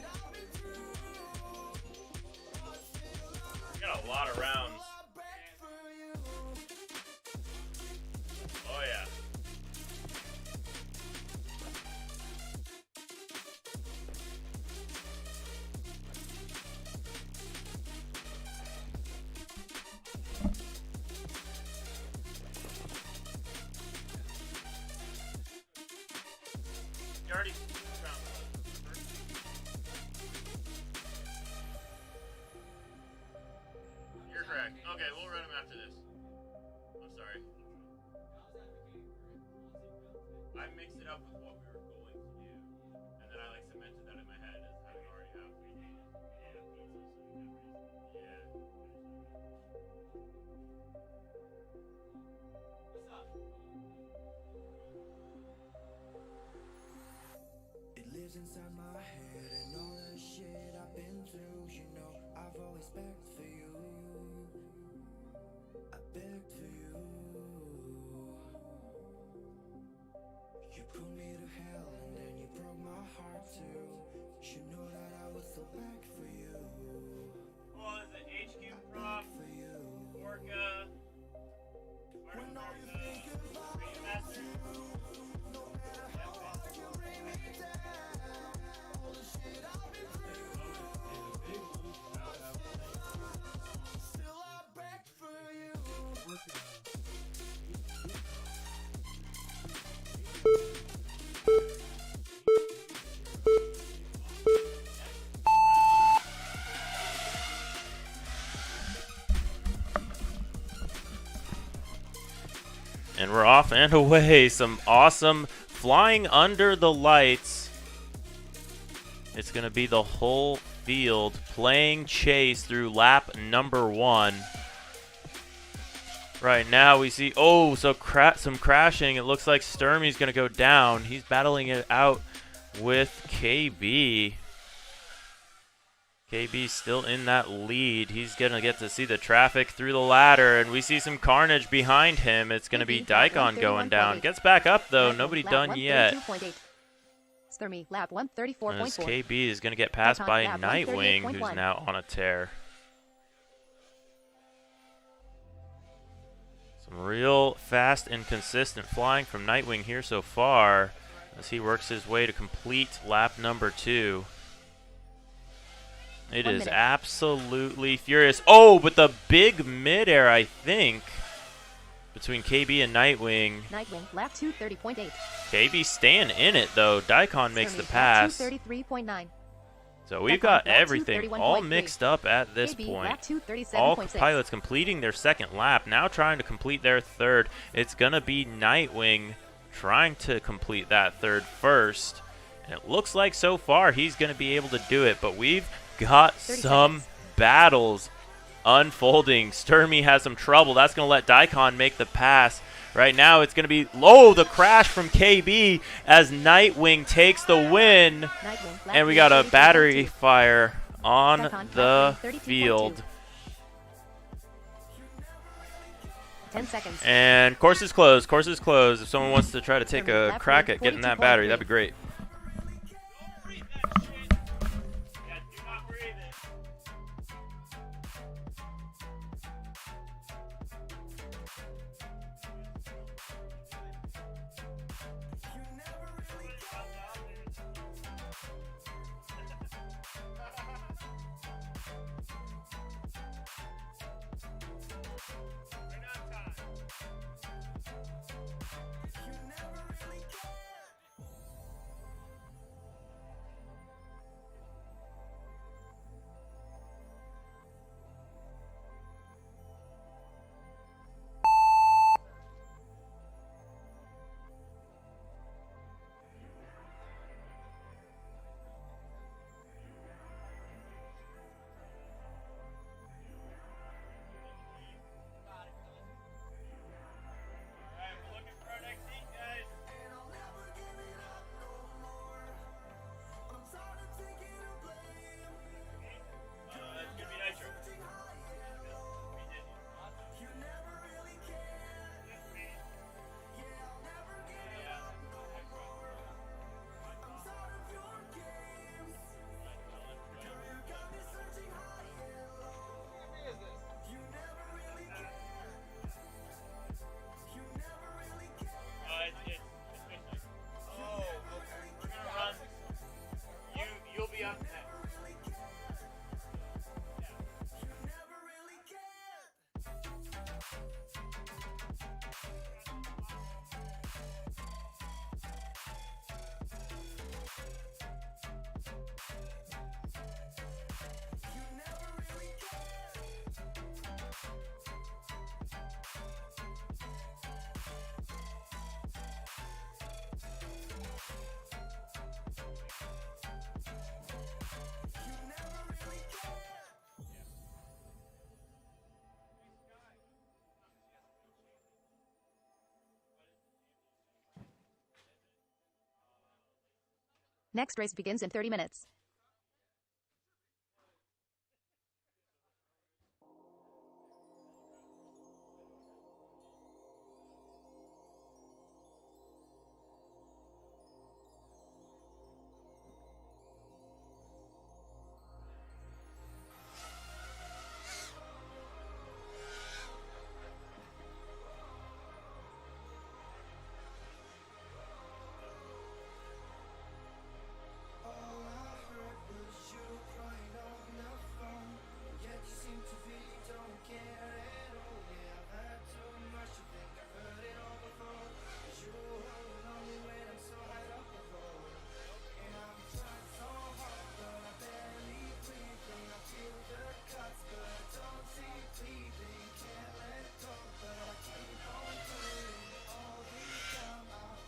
We got a lot of rounds. Oh yeah. You already round one. You're correct. Okay, we'll run them after this. I'm sorry. I mixed it up with what we were going to do, and then I cemented that in my head as having already happened. Yeah. What's up? It lives inside my head and all the shit I've been through. You know, I've always begged for you. I begged for you. You put me to hell and then you broke my heart too. You know that I would still beg for you. Well, is it HQ Prop, Orca, Martin Orca, Master? And we're off and away. Some awesome flying under the lights. It's going to be the whole field playing chase through lap number 1. Right now we see, oh, so some crashing. It looks like Sturmy's going to go down. He's battling it out with KB. KB's still in that lead. He's going to get to see the traffic through the ladder, and we see some carnage behind him. It's going to be Daikon going down. Gets back up, though. Nobody done yet. Sturmy, lap 134.4. As KB is going to get passed by Nightwing, who's now on a tear. Some real fast and consistent flying from Nightwing here so far as he works his way to complete lap number 2. It is absolutely furious. Oh, but the big midair, I think, between KB and Nightwing. Nightwing, lap 230.8. KB staying in it, though. Daikon makes the pass. 233.9. So we've got everything all mixed up at this point. All pilots completing their second lap, now trying to complete their third. It's going to be Nightwing trying to complete that third first. And it looks like so far he's going to be able to do it, but we've got some battles unfolding. Sturmy has some trouble. That's going to let Daikon make the pass. Right now it's going to be low, the crash from KB as Nightwing takes the win. And we got a battery fire on the field. 10 seconds. And course is closed. Course is closed. If someone wants to try to take a crack at getting that battery, that'd be great. Next race begins in 30 minutes.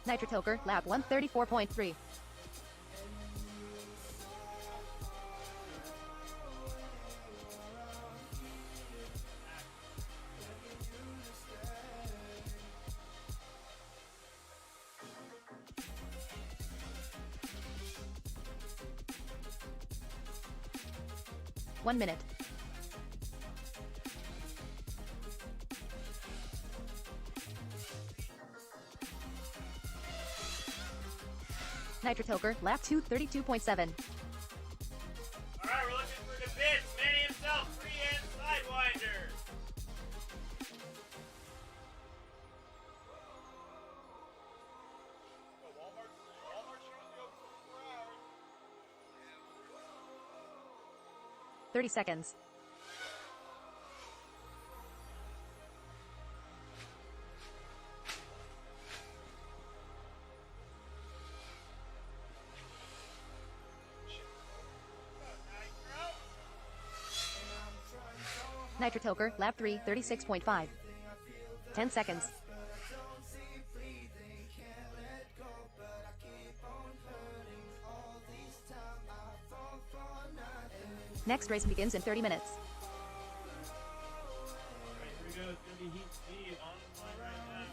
Nitro Toker, lap 134.3. One minute. Nitro Toker, lap 232.7. All right, we're looking for the bits. Manny himself, free and sidewinder. Walmart's 30 seconds. Nitro Toker, lap 3, 36.5. 10 seconds. Next race begins in 30 minutes. Alright, here we go. It's going to be Heat Steve on the line right now.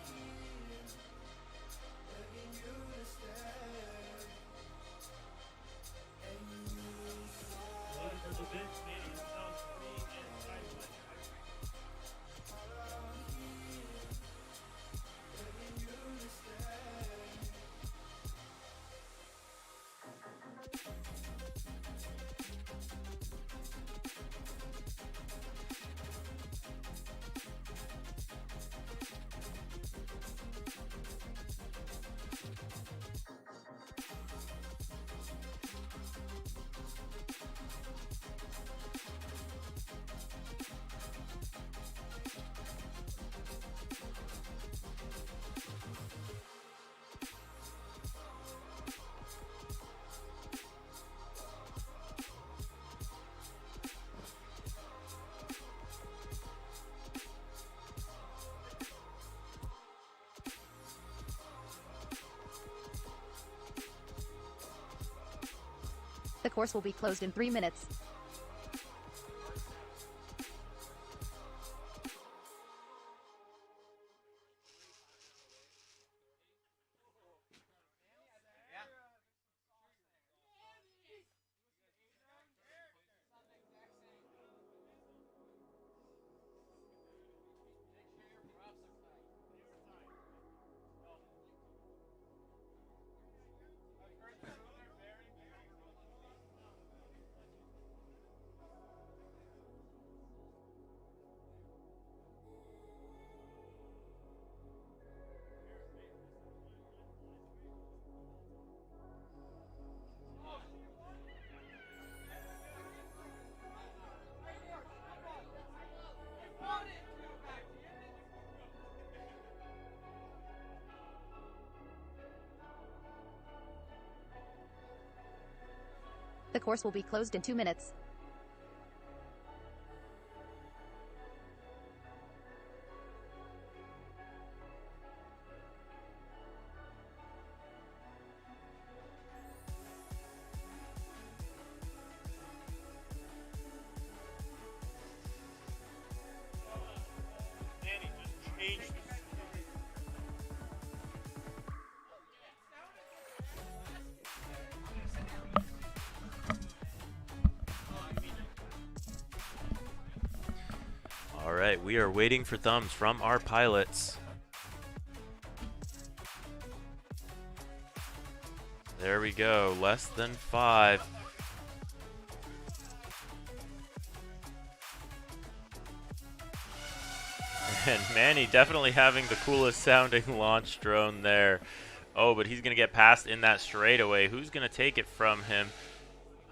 Looking for the bits, Manny himself, free and sidewinder. The course will be closed in 3 minutes. The course will be closed in 2 minutes. Manny just changed the right, we are waiting for thumbs from our pilots. There we go, less than 5. And Manny definitely having the coolest sounding launch drone there. Oh, but he's going to get passed in that straightaway. Who's going to take it from him?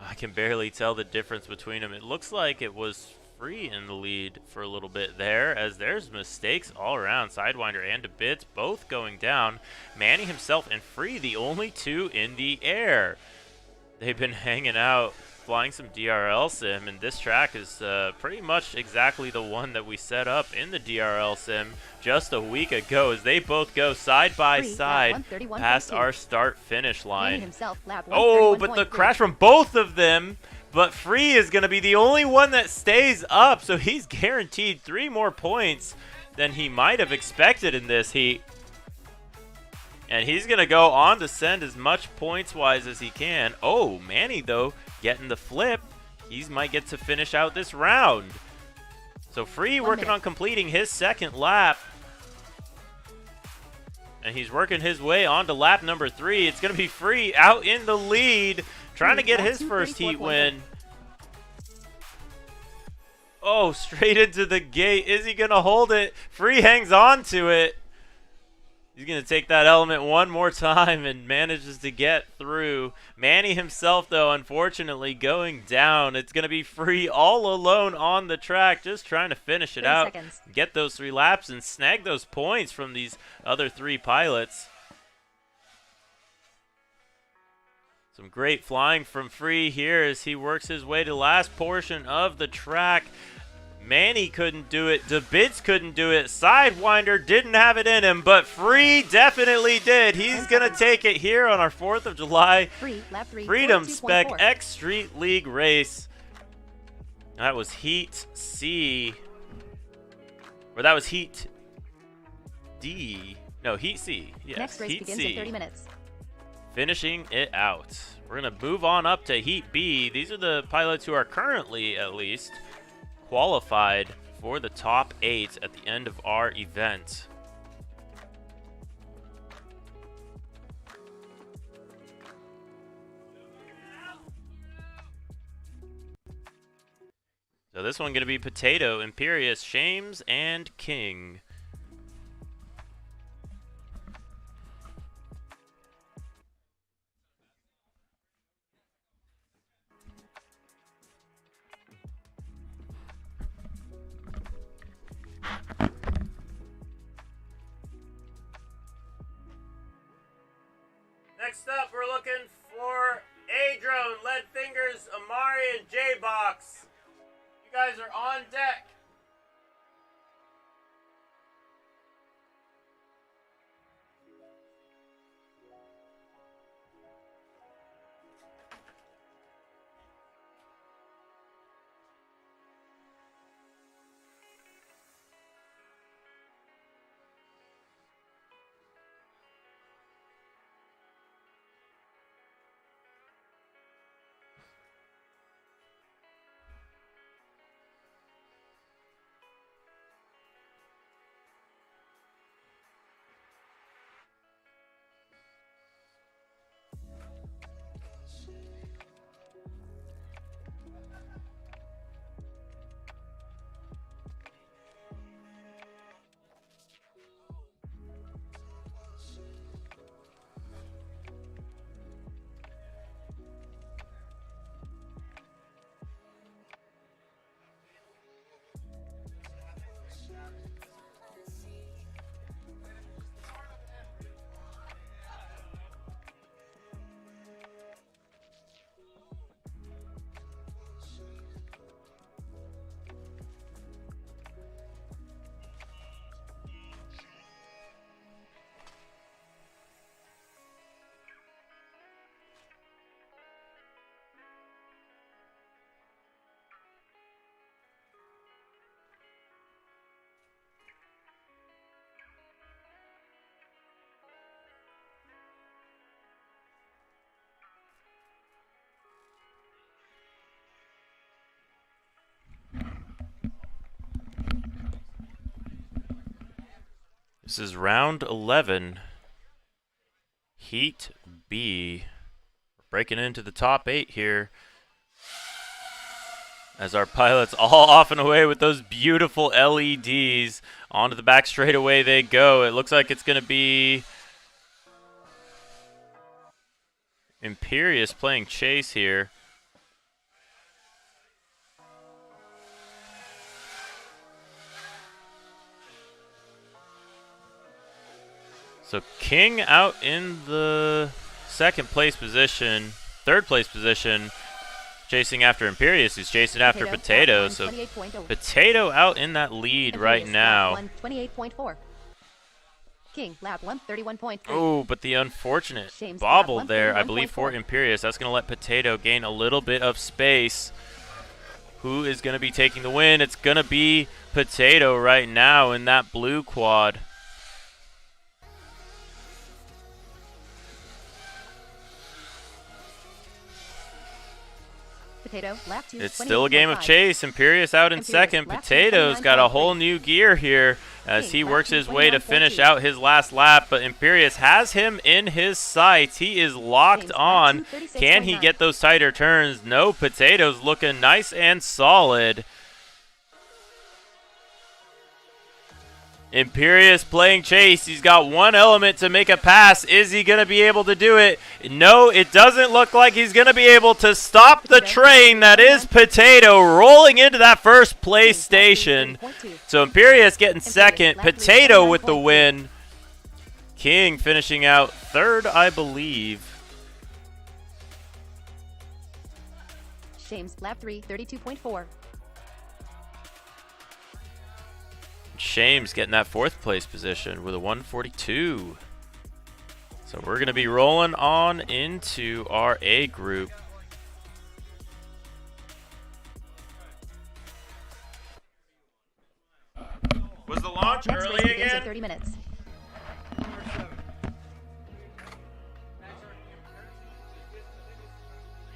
I can barely tell the difference between them. It looks like it was Free in the lead for a little bit there, as there's mistakes all around. Sidewinder and a bit both going down. Manny himself and Free, the only two in the air. They've been hanging out, flying some DRL sim, and this track is pretty much exactly the one that we set up in the DRL sim just a week ago, as they both go side by side past our start finish line. Oh, but the crash from both of them, but Free is going to be the only one that stays up, so he's guaranteed 3 more points than he might have expected in this heat. And he's going to go on to send as much points-wise as he can. Oh, Manny, though, getting the flip. He might get to finish out this round. So Free working on completing his second lap. And he's working his way on to lap number 3. It's going to be Free out in the lead, trying to get his first heat win. Oh, straight into the gate. Is he going to hold it? Free hangs on to it. He's going to take that element one more time and manages to get through. Manny himself, though, unfortunately going down. It's going to be Free all alone on the track, just trying to finish it out, get those 3 laps, and snag those points from these other 3 pilots. Some great flying from Free here as he works his way to the last portion of the track. Manny couldn't do it. DeBits couldn't do it. Sidewinder didn't have it in him, but Free definitely did. He's going to take it here on our 4th of July Freedom Spec X Street League race. That was Heat C. Or that was Heat D. No, Heat C. Yes, Next race Heat begins C. in 30 minutes. Finishing it out. We're going to move on up to Heat B. These are the pilots who are currently, at least, qualified for the top 8 at the end of our event. So this one going to be Potato, Imperious, Shames, and King. Next up, we're looking for A-Drone, Lead Fingers, Amari, and J-Box. You guys are on deck. This is round 11. Heat B. Breaking into the top 8 here. As our pilots all off and away with those beautiful LEDs. Onto the back straightaway they go. It looks like it's going to be Imperious playing chase here. So King out in the second place position, third place position, chasing after Imperious, who's chasing after Potato. So Potato out in that lead right now. 28.4. King, lap 131.3. Oh, but the unfortunate Shames, bobble lap there, I believe, 131.4. for Imperious. That's going to let Potato gain a little bit of space. Who is going to be taking the win? It's going to be Potato right now in that blue quad. Potato, lap 2, It's still a game of 28.5. Chase. Imperious out in Imperious, second. lap 2, Potato's got a 29.3. whole new gear here as King, he lap works 2, his way to finish 29.2. out his last lap. But Imperious has him in his sights. He is locked James, lap on. 2, 36.9. Can he get those tighter turns? No, Potato's looking nice and solid. Imperious playing chase. He's got one element to make a pass. Is he going to be able to do it? No, it doesn't look like he's going to be able to stop the train that is Potato rolling into that first place station. So Imperious getting second. Potato with the win. King finishing out third, I believe. Shames, lap 3, 32.4. Shames getting that fourth place position with a 142. So we're going to be rolling on into our A group. Was the launch Next race early begins in again? 30 minutes.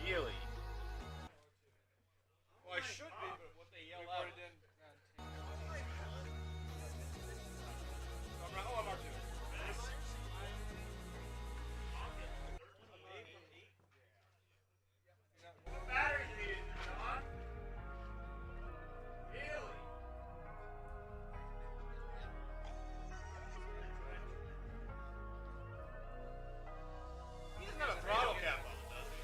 Really? Well, I should be, but what they yell out. Oh, I'm R2. He's got a throttle cap on, doesn't he?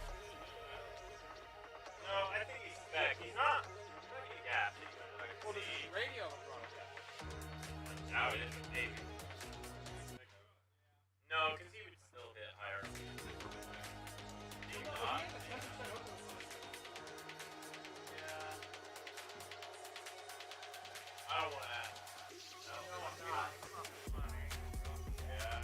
No, I think he's spec. He's not getting gas. Well, does his radio have a throttle cap? Now it is, maybe. No, because he would still hit higher. Maybe not. I don't want to add. No, I'm not. Yeah.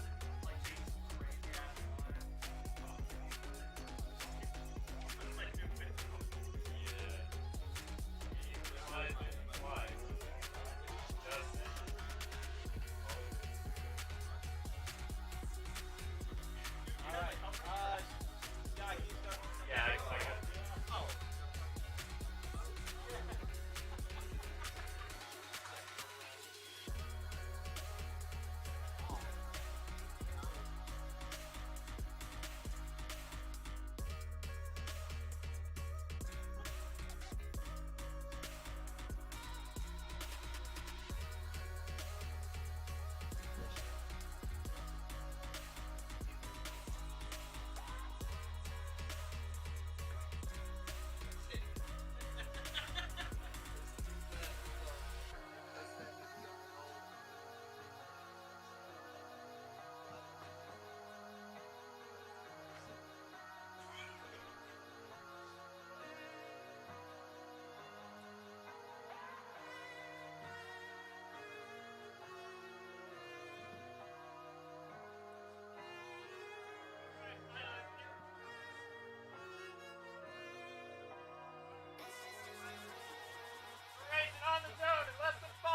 Racing on the zone in less than 5.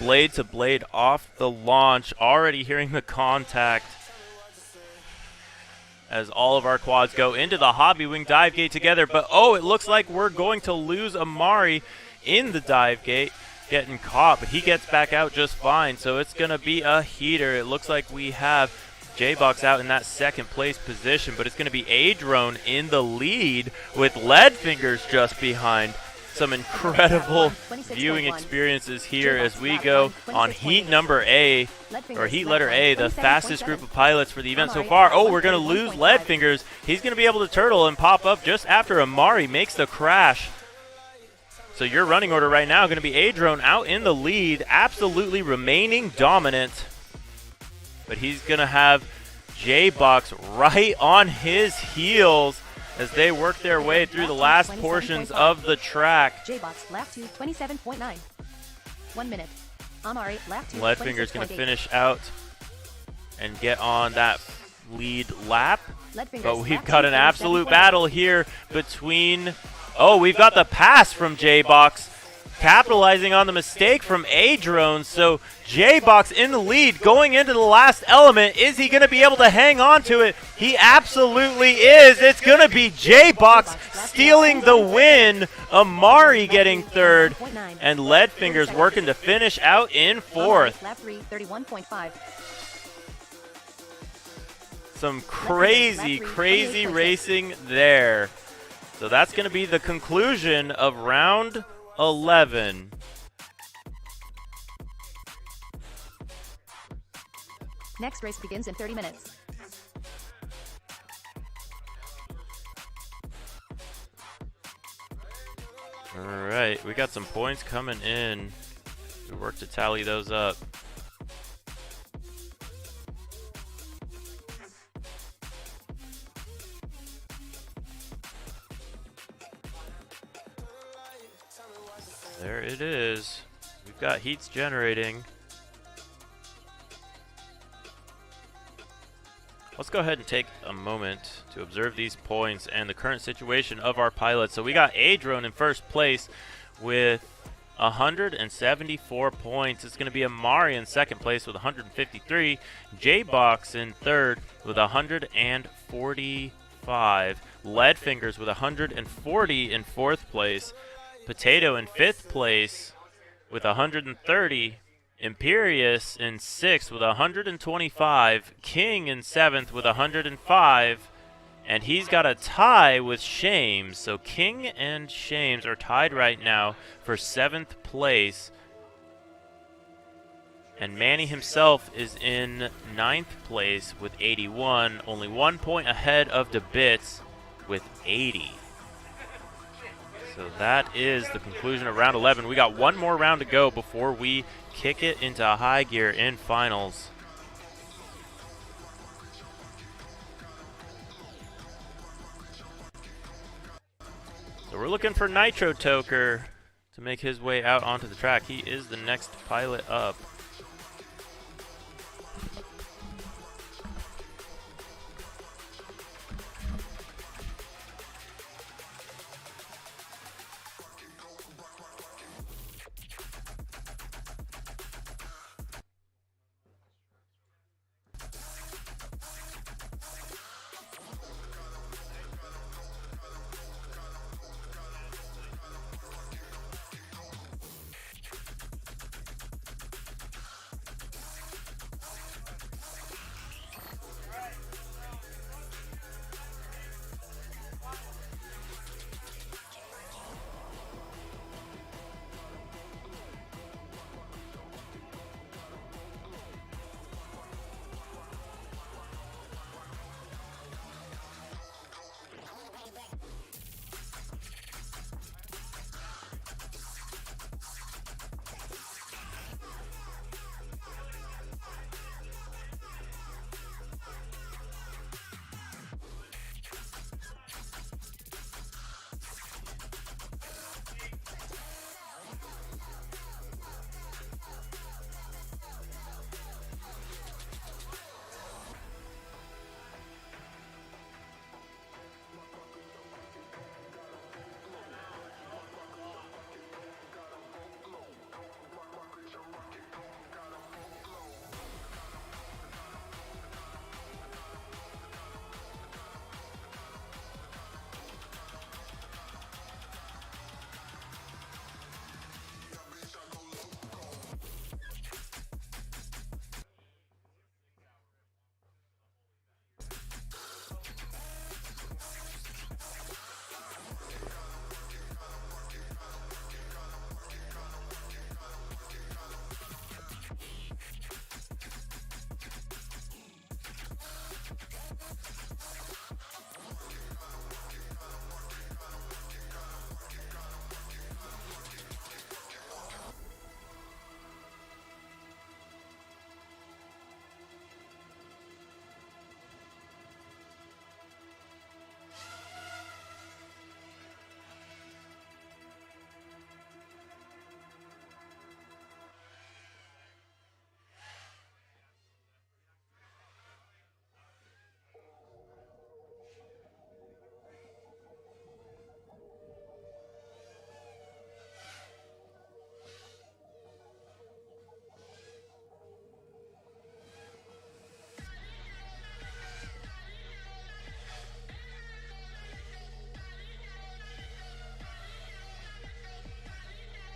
Blade to blade off the launch. Already hearing the contact as all of our quads go into the Hobby Wing dive gate together. But, oh, it looks like we're going to lose Amari in the dive gate, getting caught. But he gets back out just fine, so it's going to be a heater. It looks like we have J-Box out in that second place position, but it's going to be A-Drone in the lead with Lead Fingers just behind. Some incredible viewing experiences here as we go on heat number A, or heat letter A, the fastest group of pilots for the event so far. Oh, we're going to lose Lead Fingers. He's going to be able to turtle and pop up just after Amari makes the crash. So your running order right now going to be A-Drone out in the lead, absolutely remaining dominant. But he's going to have J-Box right on his heels as they work their way through the last portions of the track. J-Box lap 2, 27.9. 1 minute. Amari lap 2, Leadfinger's going to 26.8. finish out and get on that lead lap. But we've got an absolute battle here between... Oh, we've got the pass from J-Box, capitalizing on the mistake from A-Drone. So J-Box in the lead going into the last element. Is he going to be able to hang on to it? He absolutely is. It's going to be J-Box stealing the win. Amari getting third. And Leadfingers working to finish out in fourth. Lap 3, 31.5. Some crazy racing there. So that's going to be the conclusion of round 11. Next race begins in 30 minutes. All right, we got some points coming in. We work to tally those up. There it is. We've got heats generating. Let's go ahead and take a moment to observe these points and the current situation of our pilots. So we got A-Drone in first place with 174 points. It's going to be Amari in second place with 153. J-Box in third with 145. Leadfingers with 140 in fourth place. Potato in fifth place with 130. Imperious in sixth with 125. King in seventh with 105. And he's got a tie with Shames. So King and Shames are tied right now for seventh place. And Manny himself is in ninth place with 81. Only 1 point ahead of DeBits with 80. So that is the conclusion of round 11. We got one more round to go before we kick it into high gear in finals. So we're looking for Nitro Toker to make his way out onto the track. He is the next pilot up.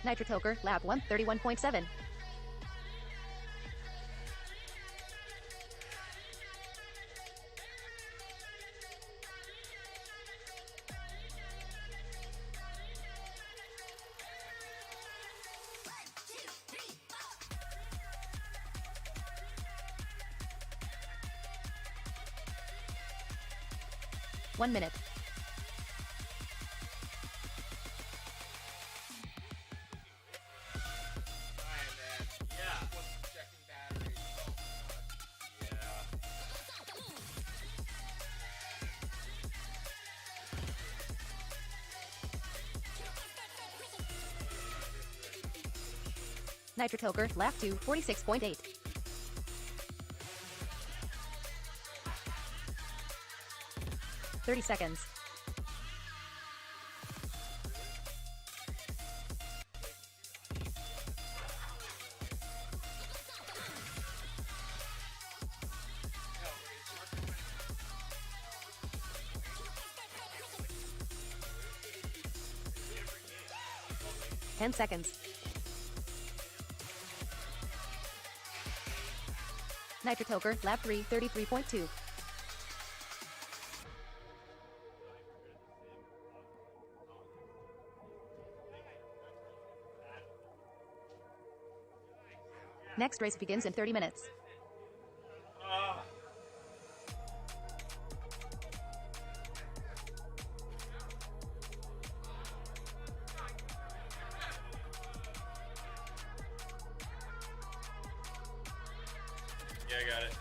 Nitro Toker, lap 131.7. One minute. Nitro Toker, lap 2, 46.8. Thirty seconds. Ten seconds. Nitro Toker, lap 3, 33.2. Next race begins in 30 minutes. Yeah, I got it.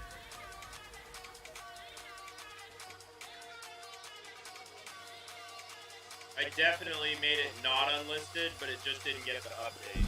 I definitely made it not unlisted, but it just didn't get the update.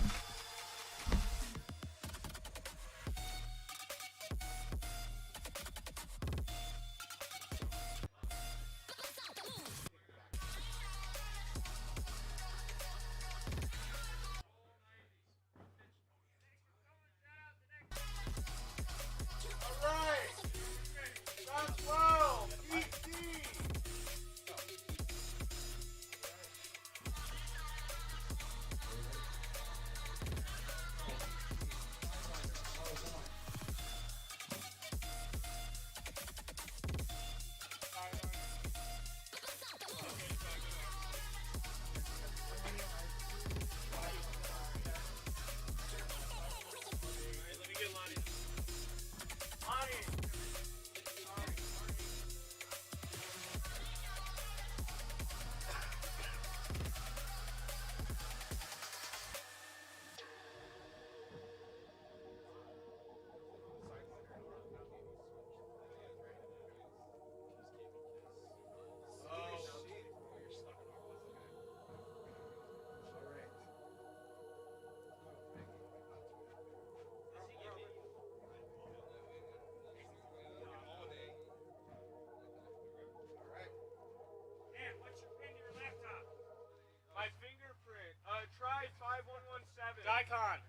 My fingerprint. Try 5117. Daikon.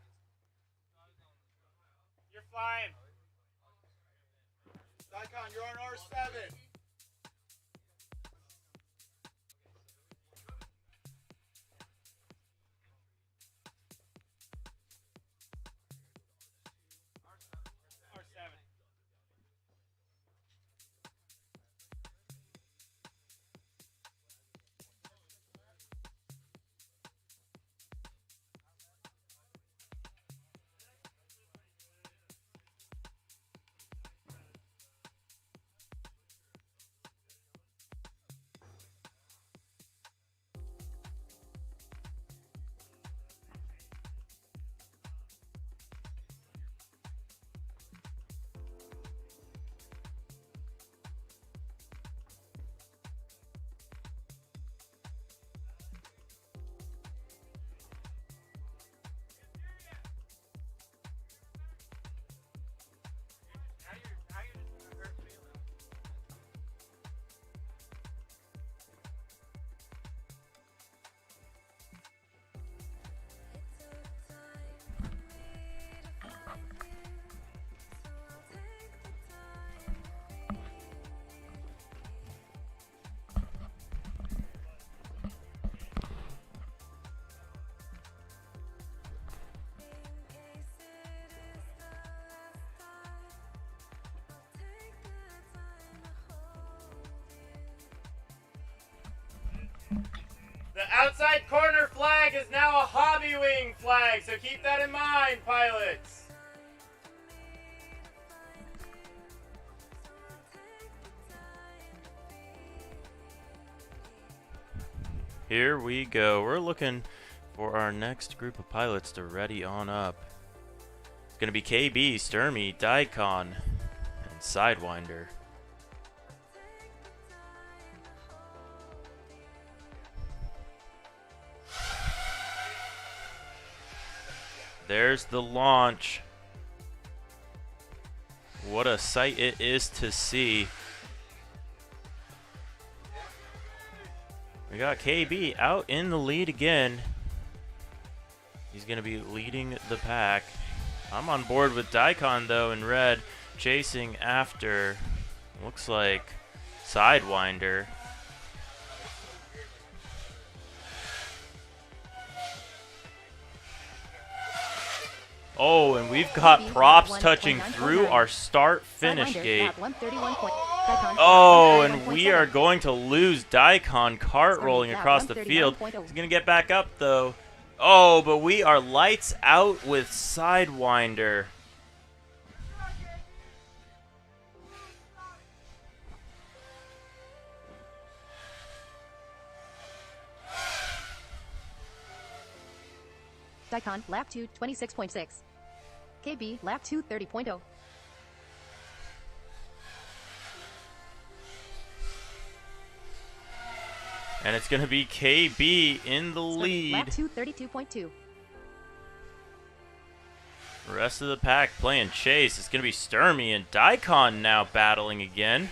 You're flying. Daikon, you're on R7. R7. The outside corner flag is now a hobby wing flag, so keep that in mind, pilots. Here we go. We're looking for our next group of pilots to ready on up. It's going to be KB, Sturmy, Daikon, and Sidewinder. There's the launch. What a sight it is to see. We got KB out in the lead again. He's going to be leading the pack. I'm on board with Daikon, though, in red, chasing after, looks like, Sidewinder. Oh, and we've got props touching through our start-finish gate. Oh, and we are going to lose Daikon kart rolling across the field. He's going to get back up, though. Oh, but we are lights out with Sidewinder. Daikon, lap 2, 26.6. KB, lap 2, 30.0. And it's going to be KB in the lead. Lap 2, 32.2. Rest of the pack playing chase. It's going to be Sturmy and Daikon now battling again.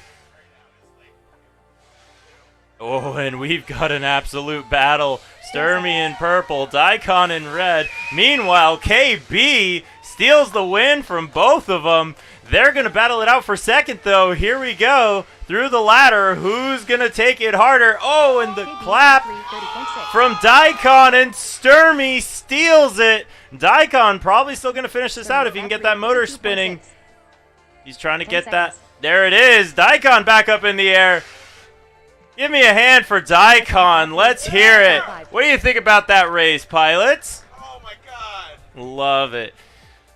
Oh, and we've got an absolute battle. Sturmy in purple, Daikon in red. Meanwhile, KB steals the win from both of them. They're going to battle it out for second, though. Here we go. Through the ladder. Who's going to take it harder? Oh, and the clap from Daikon, and Sturmy steals it. Daikon probably still going to finish this out if he can get that motor spinning. He's trying to get that. There it is. Daikon back up in the air. Give me a hand for Daikon. Let's hear it. What do you think about that race, pilots? Oh my god. Love it.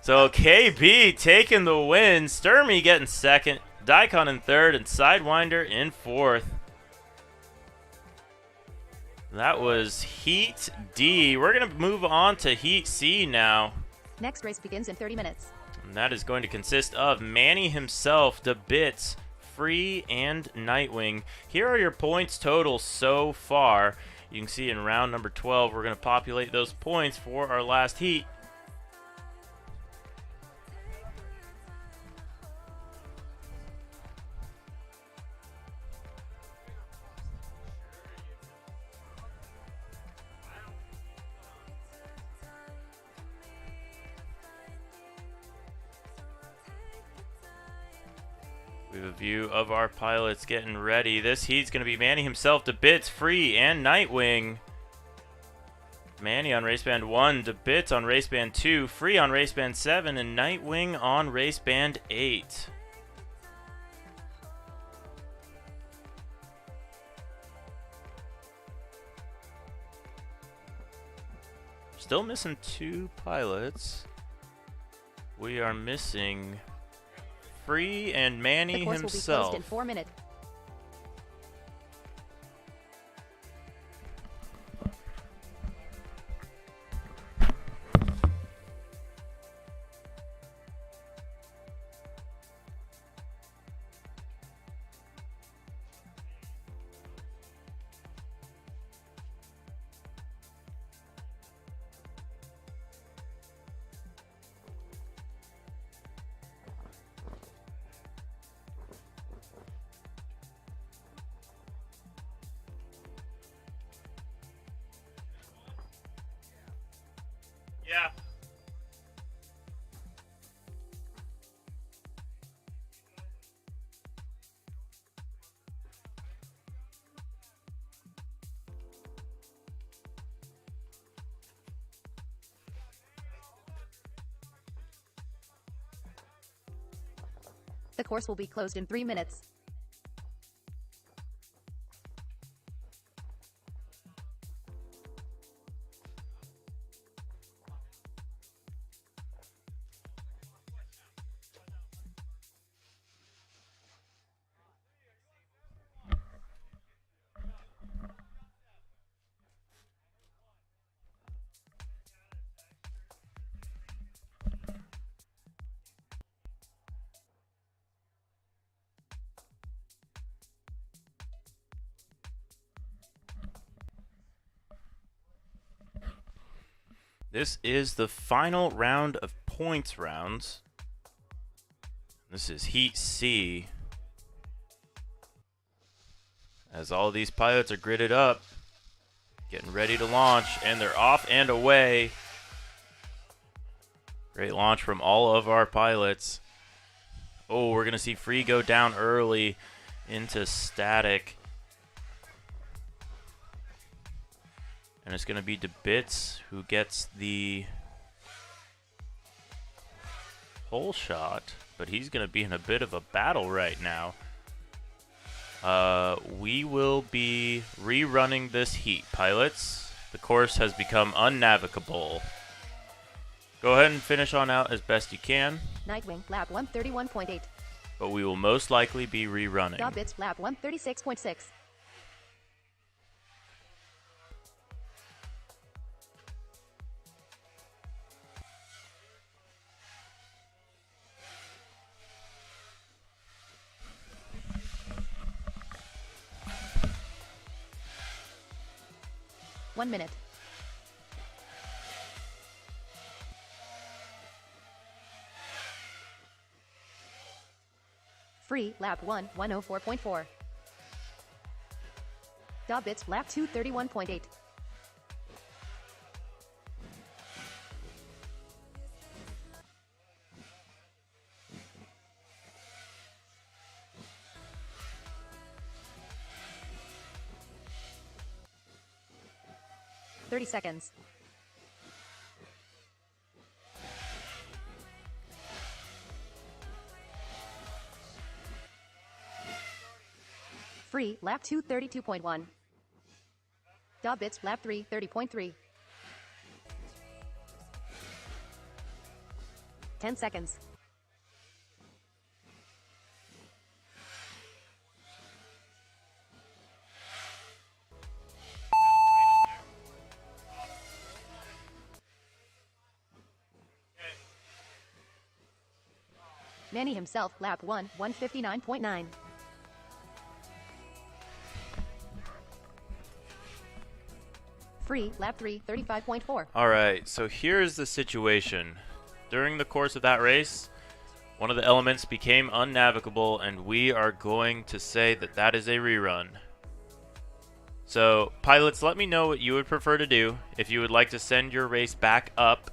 So KB taking the win. Sturmy getting second. Daikon in third and Sidewinder in fourth. That was Heat D. We're going to move on to Heat C now. Next race begins in 30 minutes. And that is going to consist of Manny himself, the Bits, Free, and Nightwing. Here are your points total so far. You can see in round number 12, we're going to populate those points for our last heat. We have a view of our pilots getting ready. This heat's going to be Manny himself, to Bits, Free, and Nightwing. Manny on race band 1, to Bits on race band 2, Free on race band 7, and Nightwing on race band 8. Still missing 2 pilots. We are missing Free and Manny the course himself. Will be closed in 4 minutes. Yeah. The course will be closed in 3 minutes. This is the final round of points rounds. This is Heat C. As all these pilots are gridded up, getting ready to launch, and they're off and away. Great launch from all of our pilots. Oh, we're going to see Free go down early into static. And it's going to be DeBits who gets the hole shot, but he's going to be in a bit of a battle right now. We will be rerunning this heat, pilots. The course has become unnavigable. Go ahead and finish on out as best you can. Nightwing, lap 131.8. But we will most likely be rerunning. Dobbits, lap 136.6. One minute. Free, lap 1, 104.4. Dobbits, lap 231.8. Thirty seconds. Free, lap 2, 32.1. Dobbits, lap 3, 30.3. 10 seconds. Manny himself, lap 1, 159.9. Free, lap 3, 35.4. All right, so here's the situation. During the course of that race, one of the elements became unnavigable, and we are going to say that that is a rerun. So, pilots, let me know what you would prefer to do. If you would like to send your race back up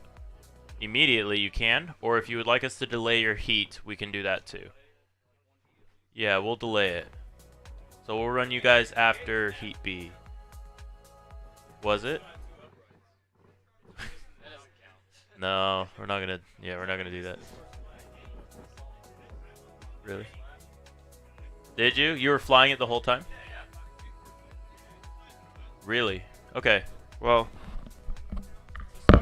immediately, you can. Or if you would like us to delay your heat, we can do that too. Yeah, we'll delay it. So we'll run you guys after Heat B. Was it? No, we're not gonna. Yeah, we're not gonna do that. Really? Did you? You were flying it the whole time? Really? Okay. Well. So you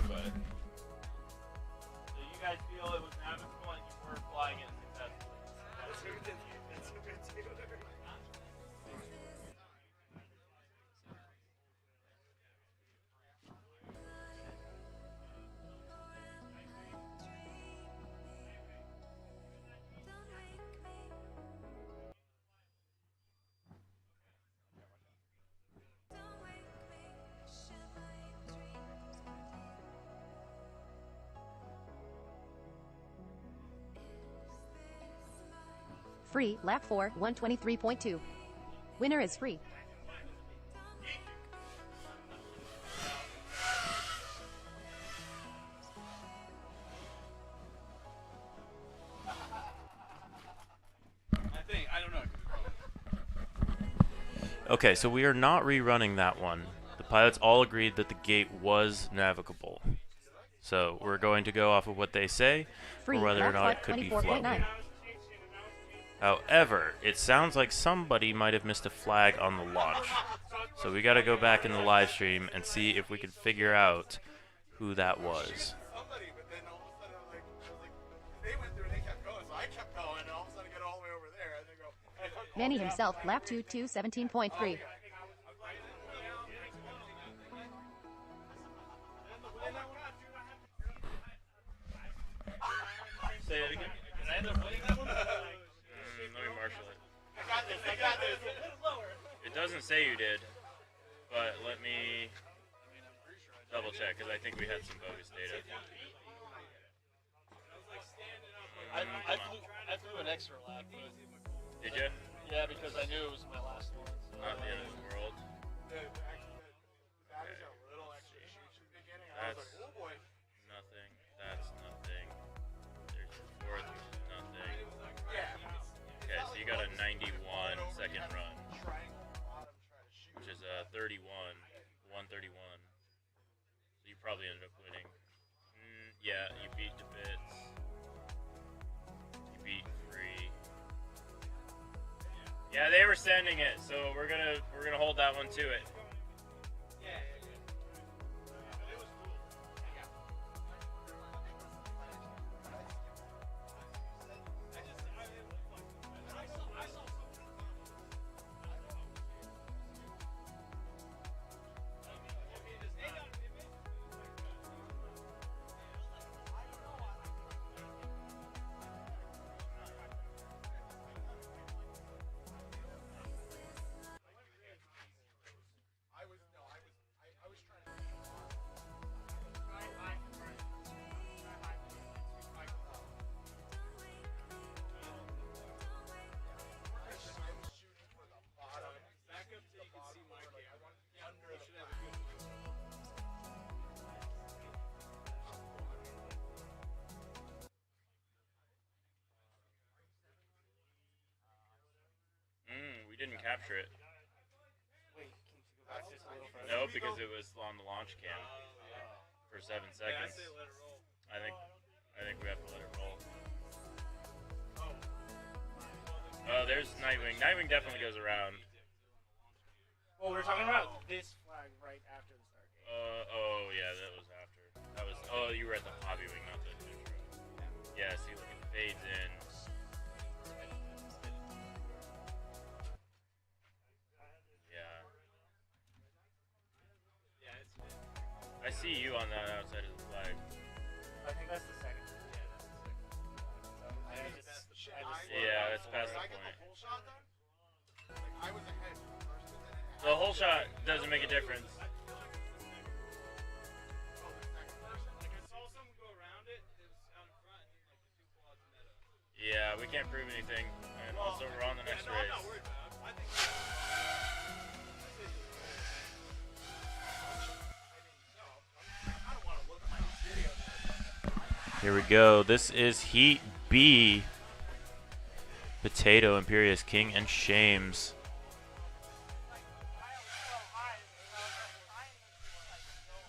guys feel it was navigable and you were flying it successfully? Free, lap 4, 123.2. Winner is Free. I don't know. Okay, so we are not rerunning that one. The pilots all agreed that the gate was navigable. So we're going to go off of what they say, Free, or whether or lap not it 5, could be 24.9. flown. However, it sounds like somebody might have missed a flag on the launch. So we got to go back in the live stream and see if we can figure out who that was. Somebody, but then all of a sudden they went through and they kept going, so I kept going, and all of a sudden I get all the way over there, and they go, hey, Manny himself, lap 2, 217.3. Say it again. Did I end up winning that one? Let me marshal it. I got this. It doesn't say you did, but let me double double check because I think we had some bogus data. I flew an extra lap. Did you? Yeah, because I knew it was my last one. So. Not the end of the world. That's nothing. That's nothing. There's your fourth, which is nothing. Okay, so you got a 91 second run, which is a 131. So you probably ended up winning. Yeah, you beat DeBits. You beat Free. Yeah, they were sending it, so we're gonna hold that one to it. We didn't capture it. Wait, can you go back just a little further? No, because it was on the launch cam for 7 seconds. I think we have to let it roll. Oh, there's Nightwing. Nightwing definitely goes around. Well, we're talking about this flag right after the start gate. Oh yeah, that was after. That was. Oh, you were at the hobby wing, not the intro. Yeah. See, look, it fades in. I see you on that outside of the flag. I think that's the second. Yeah, that's the second. Yeah, that's past the point. The whole shot doesn't make a difference. Yeah, we can't prove anything. And also, we're on the next race. Here we go. This is Heat B. Potato, Imperious, King, and Shames.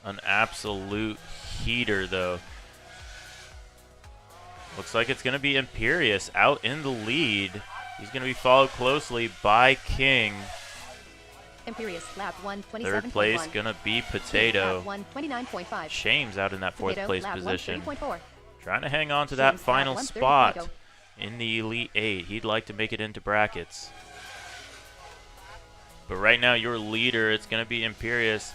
An absolute heater, though. Looks like it's going to be Imperious out in the lead. He's going to be followed closely by King. Imperious, lap 127.1. Third place going to be Potato. 129.5. Shames out in that fourth place position. 130.4. Trying to hang on to that final spot in the Elite 8. He'd like to make it into brackets. But right now, your leader, it's going to be Imperious.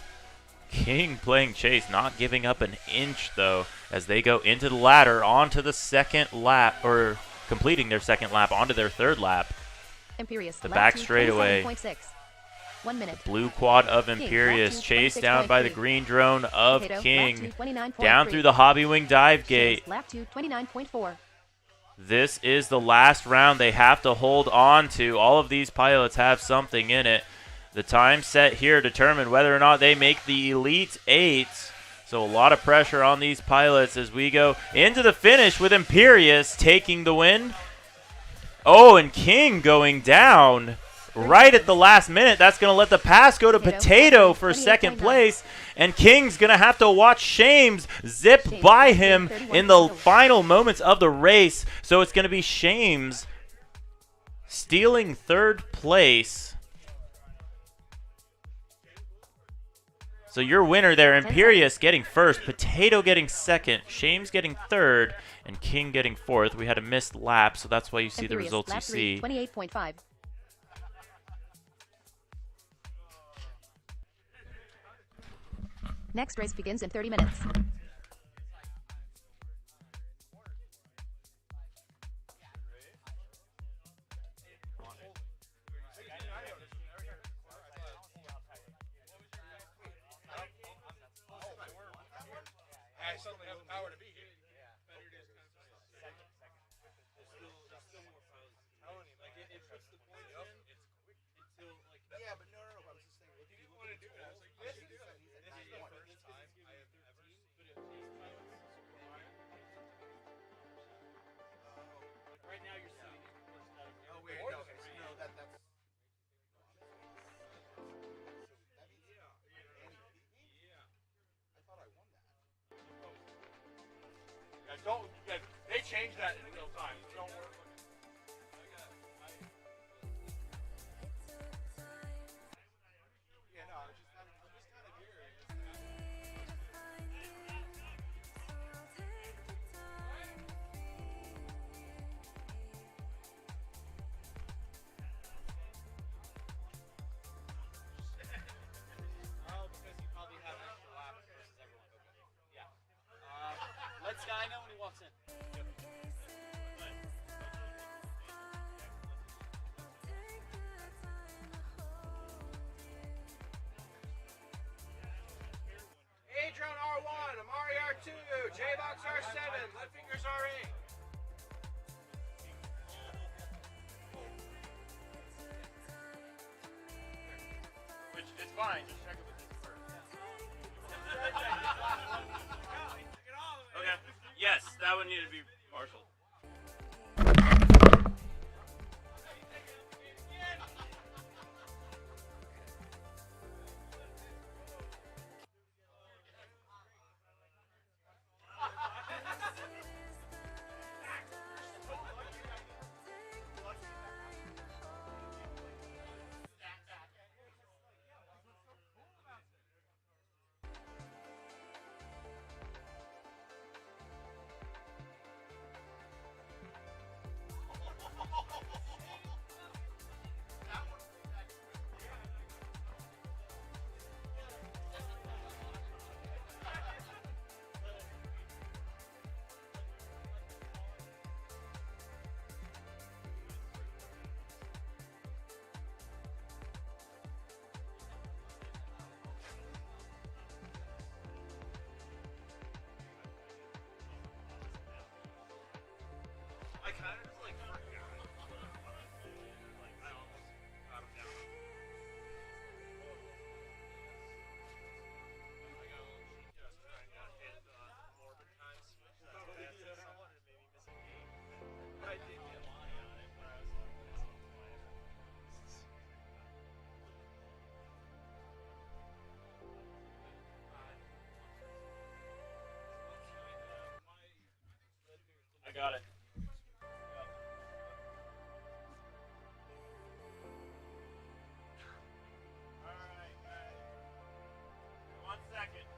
King playing chase, not giving up an inch, though, as they go into the ladder, onto the second lap, or completing their second lap, onto their third lap. Imperious, the back straightaway. 1 minute. The blue quad of Imperious, chased down by the green drone of Potato, King, lap 2, down through the Hobby Wing dive gate. Lap 2, 29.4. This is the last round they have to hold on to. All of these pilots have something in it. The time set here determine whether or not they make the Elite 8. So a lot of pressure on these pilots as we go into the finish with Imperious taking the win. Oh, and King going down right at the last minute. That's going to let the pass go to Potato for second place. And King's going to have to watch Shames zip by him in the final moments of the race. So it's going to be Shames stealing third place. So your winner there, Imperious getting first, Potato getting second, Shames getting third, and King getting fourth. We had a missed lap, so that's why you see the results you see. 28.5. Next race begins in 30 minutes. change that in real time. Don't worry. Yeah, no, I'm just kind of curious. Oh, because you probably have extra laps versus everyone. Okay. Yeah. Let Sky know when he walks in. Adron R1, Amari R2, J-Box R7, Lead Fingers R8. Which is fine. Just check it with this first. Okay. Yes, that would need to be marshaled. I kind of just like forgot. Like I almost got him down. I got a little cheeky. I was trying to hit morbid times. Someone and maybe miss a game. But I did get Lonnie on it, but I was I got it. Alright, guys. 1 second.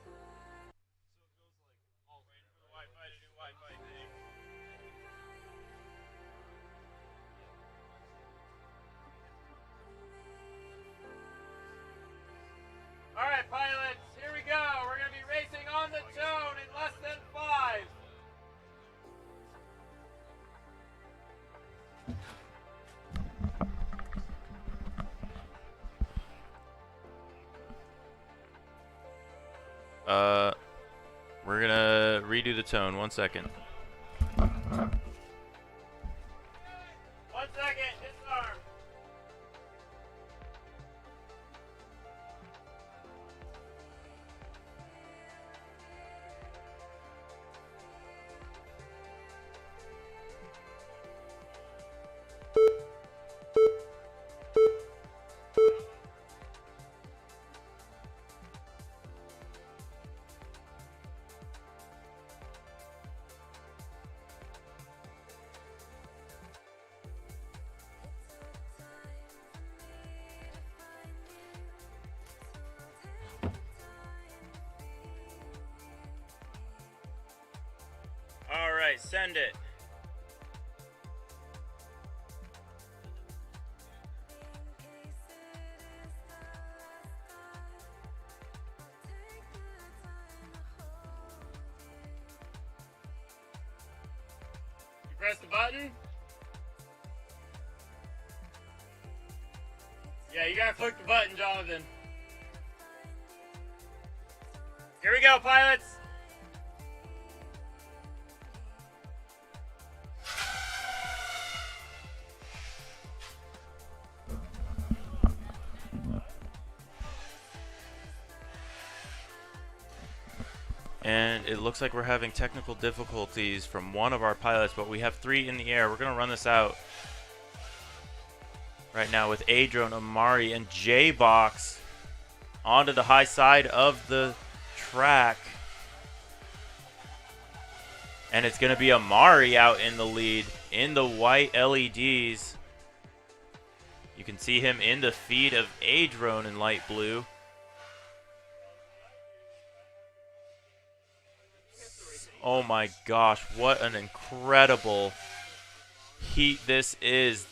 So it goes like all waiting for the Wi-Fi to do Wi-Fi thing. Alright, pilots, here we go. We're going to be racing on the tone in less than 5. We're gonna redo the tone. 1 second. 1 second, disarm. All right, send it. You press the button? Yeah, you gotta click the button, Jonathan. Here we go, pilots. And it looks like we're having technical difficulties from one of our pilots, but we have 3 in the air. We're going to run this out right now with Adron, Amari, and J-Box onto the high side of the track. And it's going to be Amari out in the lead in the white LEDs. You can see him in the feed of Adrone in light blue. Oh my gosh, what an incredible heat this is.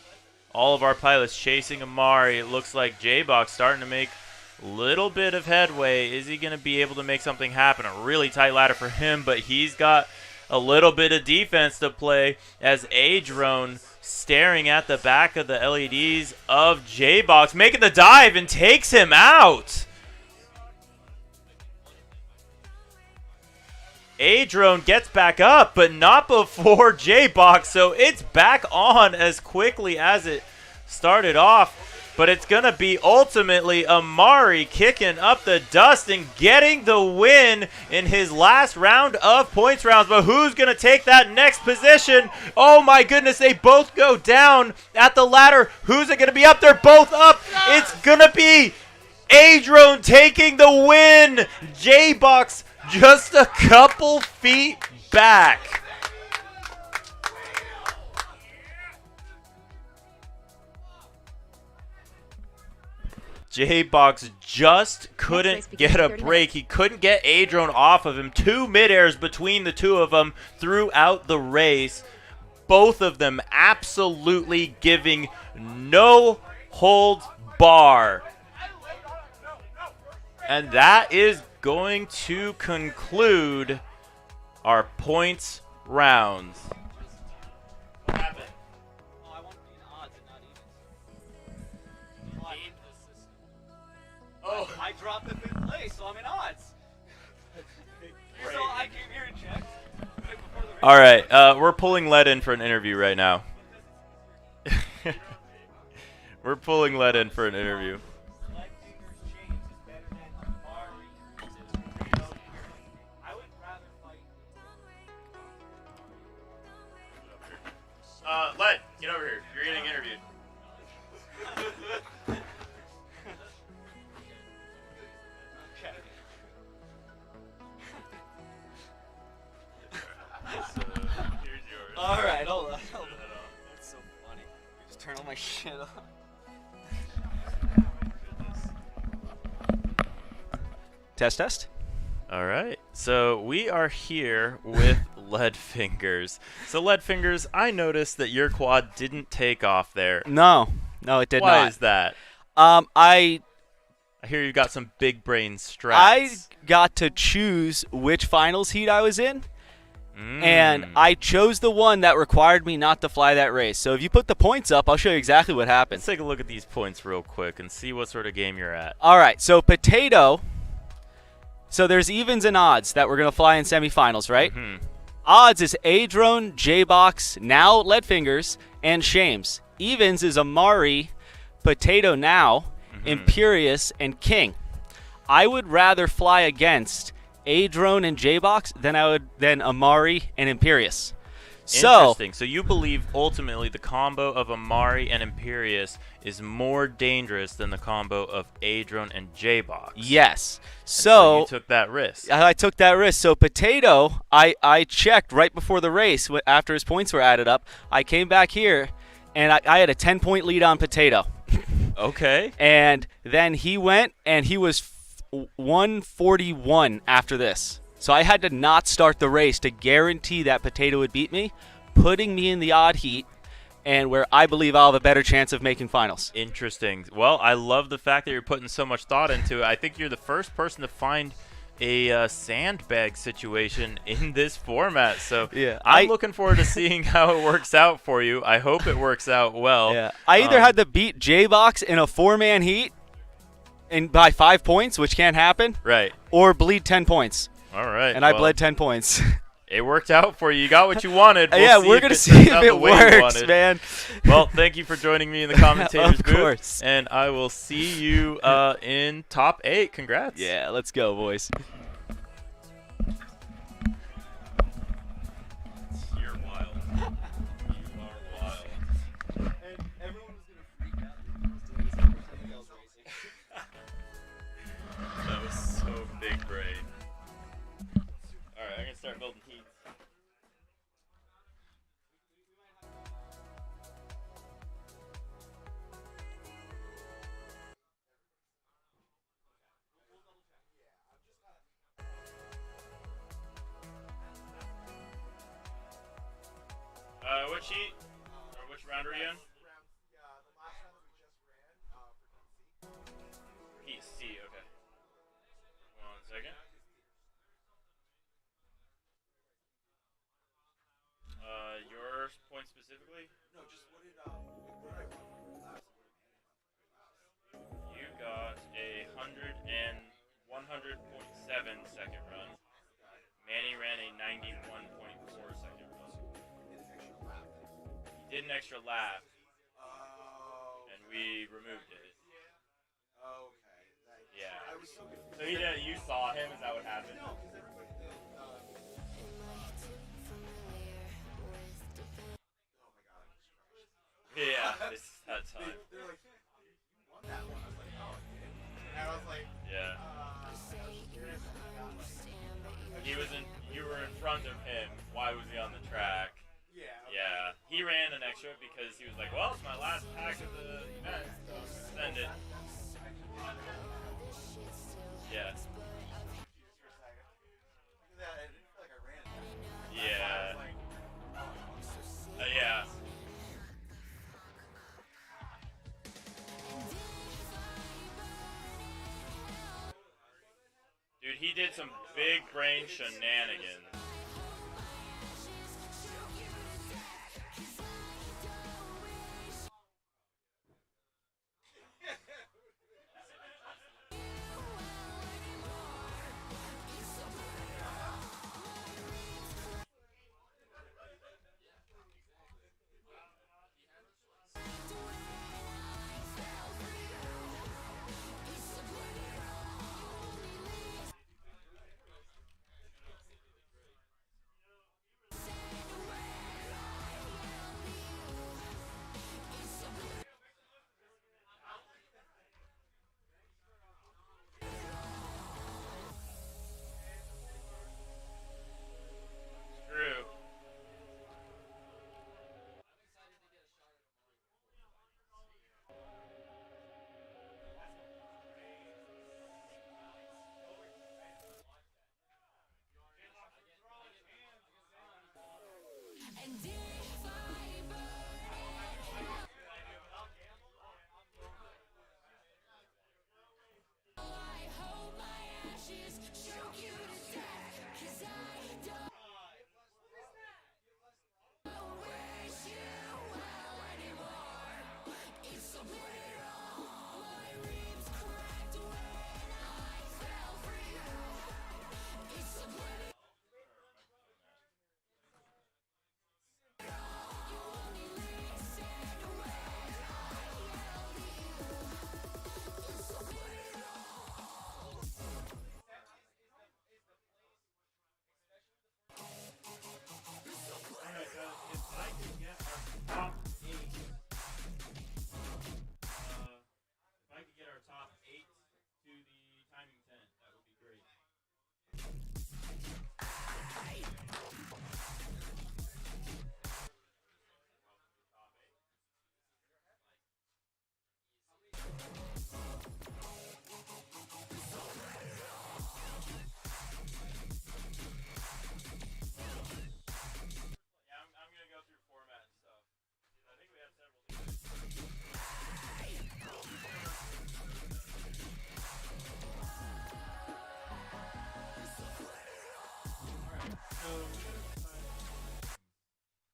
All of our pilots chasing Amari. It looks like J-Box starting to make a little bit of headway. Is he going to be able to make something happen? A really tight ladder for him, but he's got a little bit of defense to play as Adrone staring at the back of the LEDs of J-Box, making the dive and takes him out. Adrone gets back up, but not before J-Box, so it's back on as quickly as it started off. But it's going to be ultimately Amari kicking up the dust and getting the win in his last round of points rounds. But who's going to take that next position? Oh my goodness, they both go down at the ladder. Who's it going to be up? They're both up. It's going to be Adrone taking the win. J-Box just a couple feet back. J-Box just couldn't get a break. He couldn't get Adrone off of him. 2 mid-airs between the two of them throughout the race. Both of them absolutely giving no holds bar. And that is going to conclude our points rounds. Oh, I dropped the 5th place, so I'm in odds. So I came here and checked. All right, we're pulling lead in for an interview right now. We're pulling lead in for an interview. Led, get over here. You're getting interviewed. All right, hold on. That's so funny. Just turn all my shit off. Test, test. All right, so we are here with Lead Fingers. So Lead Fingers, I noticed that your quad didn't take off there. No, it did not. Why is that? I hear you got some big brain strats. I got to choose which finals heat I was in. And I chose the one that required me not to fly that race. So if you put the points up, I'll show you exactly what happened. Let's take a look at these points real quick and see what sort of game you're at. All right, so Potato. So there's evens and odds that we're going to fly in semifinals, right? Odds is Adrone, J-Box, now Lead Fingers, and Shames. Evens is Amari, Potato now, Imperious, and King. I would rather fly against Adrone and J-Box than Amari and Imperious. Interesting. So you believe ultimately the combo of Amari and Imperious is more dangerous than the combo of Adrone and J-Box. Yes. So you took that risk. I took that risk. So Potato, I checked right before the race after his points were added up. I came back here, and I had a 10-point lead on Potato. Okay. And then he went, and he was 141 after this. So I had to not start the race to guarantee that Potato would beat me, putting me in the odd heat, and where I believe I'll have a better chance of making finals. Interesting. Well, I love the fact that you're putting so much thought into it. I think you're the first person to find a sandbag situation in this format. So yeah, I'm looking forward to seeing how it works out for you. I hope it works out well. Yeah, I either had to beat J-Box in a 4-man heat and by 5 points, which can't happen, right, or bleed 10 points. All right. And I bled 10 points. It worked out for you. You got what you wanted. We're going to see if it works, man. Well, thank you for joining me in the commentators booth. Of course. And I will see you in top 8. Congrats. Yeah, let's go, boys. You're wild. You are wild. And everyone was going to freak out. Something else racing. That was so big brain. Alright, I'm going to start building heats. which heat? Or which round are you in? Heat C, okay. 1 second. Your point specifically? No, just what did I run last? You got a 100.7 second run. Manny ran a 91.4 second run. He did an extra lap. And we removed it. Okay. Yeah. I was so confused. So you saw him? Is that what happened? No, because everybody did. Oh my god, I just crushed. Yeah, it's that time. They're like, you won that one. I was like, oh, I did. And I was like, Yeah. I was curious. You were in front of him. Why was he on the track? Yeah. Okay. Yeah. He ran an extra because he was like, well, it's my last pack of the event, so I'm gonna send it. Yeah. Yeah. Yeah. Dude, he did some big brain shenanigans. True.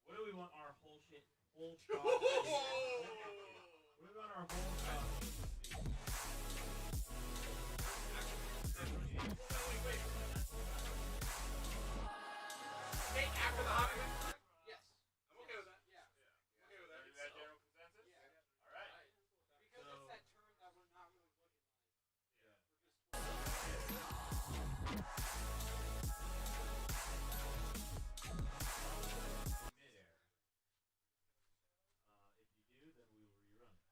What do we want our whole shot? What do we want our whole shot? After the hobby? Yes. I'm okay with that. Yeah. Okay with that. Is that general consensus? Yeah. All right. Because it's that turn that we're not really looking like. Midair. If you do, then we will rerun it.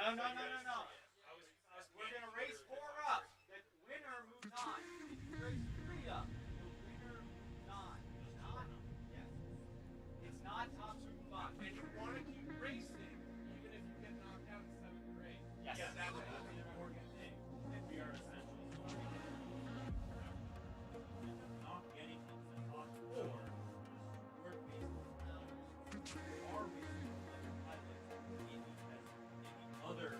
No. We're gonna race 4 up. The winner moves on. Race 3 up. The winner moves on. Yes. It's not top 2 move on. And you want to keep racing even if you get knocked out in 7th grade. Yes. That's the important thing. And we are essentially not getting into the top 4. We're basically now are racing in the other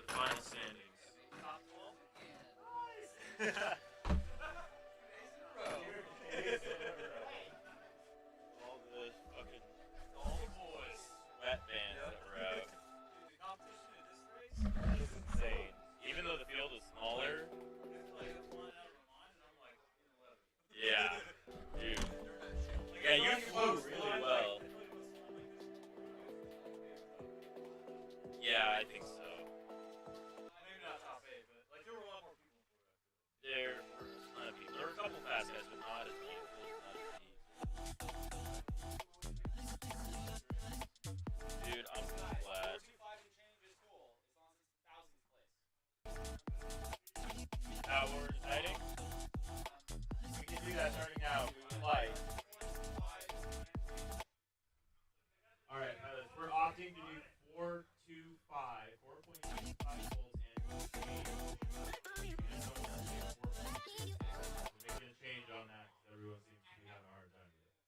Final standings. All the fucking boys, wet bands that were out. It's insane. Even though the field is smaller. Yeah, dude. Yeah, you flew really well. Yeah, I think so. Maybe not top 8, but like there were a lot more people. There were a ton of people. There were a couple fast guys, but not as many. Dude, I'm glad. Now what we're deciding? We can do that starting now. We would like. Alright, we're opting to do 4.25 volts and we're making a change on that because everyone seems to be having a hard time with it.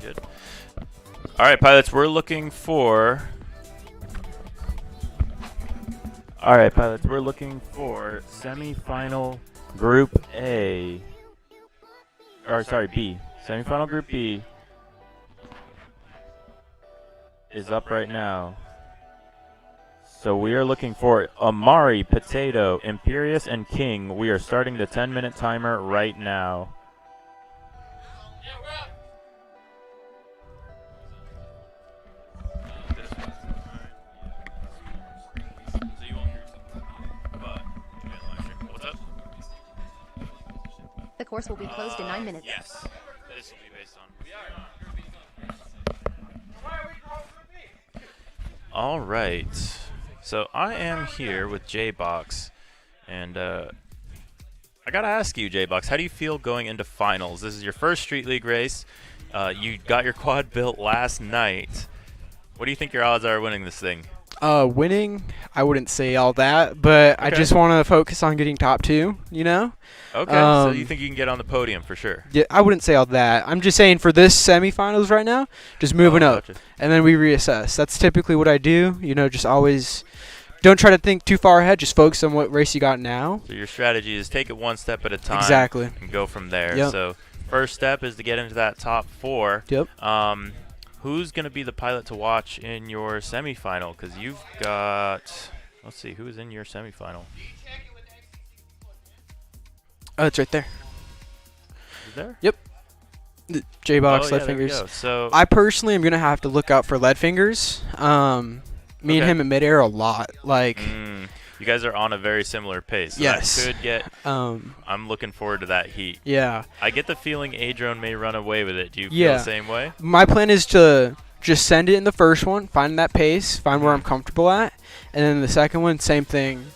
Good. All right, pilots, we're looking for. All right, pilots, we're looking for semifinal Group A. Or sorry, B. Semifinal Group B is up right now. So we are looking for Amari, Potato, Imperious, and King. We are starting the 10-minute timer right now. The course will be closed in 9 minutes. Yes. This will be based on. All right. So I am here with J-Box, and I gotta ask you, J-Box, how do you feel going into finals? This is your first Street League race. You got your quad built last night. What do you think your odds are winning this thing? Winning, I wouldn't say all that, but I Okay. just want to focus on getting top 2, you know? Okay, so you think you can get on the podium for sure? Yeah, I wouldn't say all that. I'm just saying for this semifinals right now, just moving up, gotcha. and then we reassess. That's typically what I do, you know, just always don't try to think too far ahead, just focus on what race you got now. So your strategy is take it one step at a time. Exactly. And go from there. Yep. So first step is to get into that top 4. Yep. Who's going to be the pilot to watch in your semifinal? Because you've got, let's see, who's in your semifinal? Oh, it's right there. Is there? Yep. J-Box, Oh, yeah, there we Leadfingers. go. So I personally am going to have to look out for Leadfingers. Me and Okay. him in midair a lot. Like, you guys are on a very similar pace. So yes. That could get, I'm looking forward to that heat. Yeah. I get the feeling Adrone may run away with it. Do you feel Yeah. the same way? My plan is to just send it in the first one, find that pace, find where I'm comfortable at, and then the second one, same thing.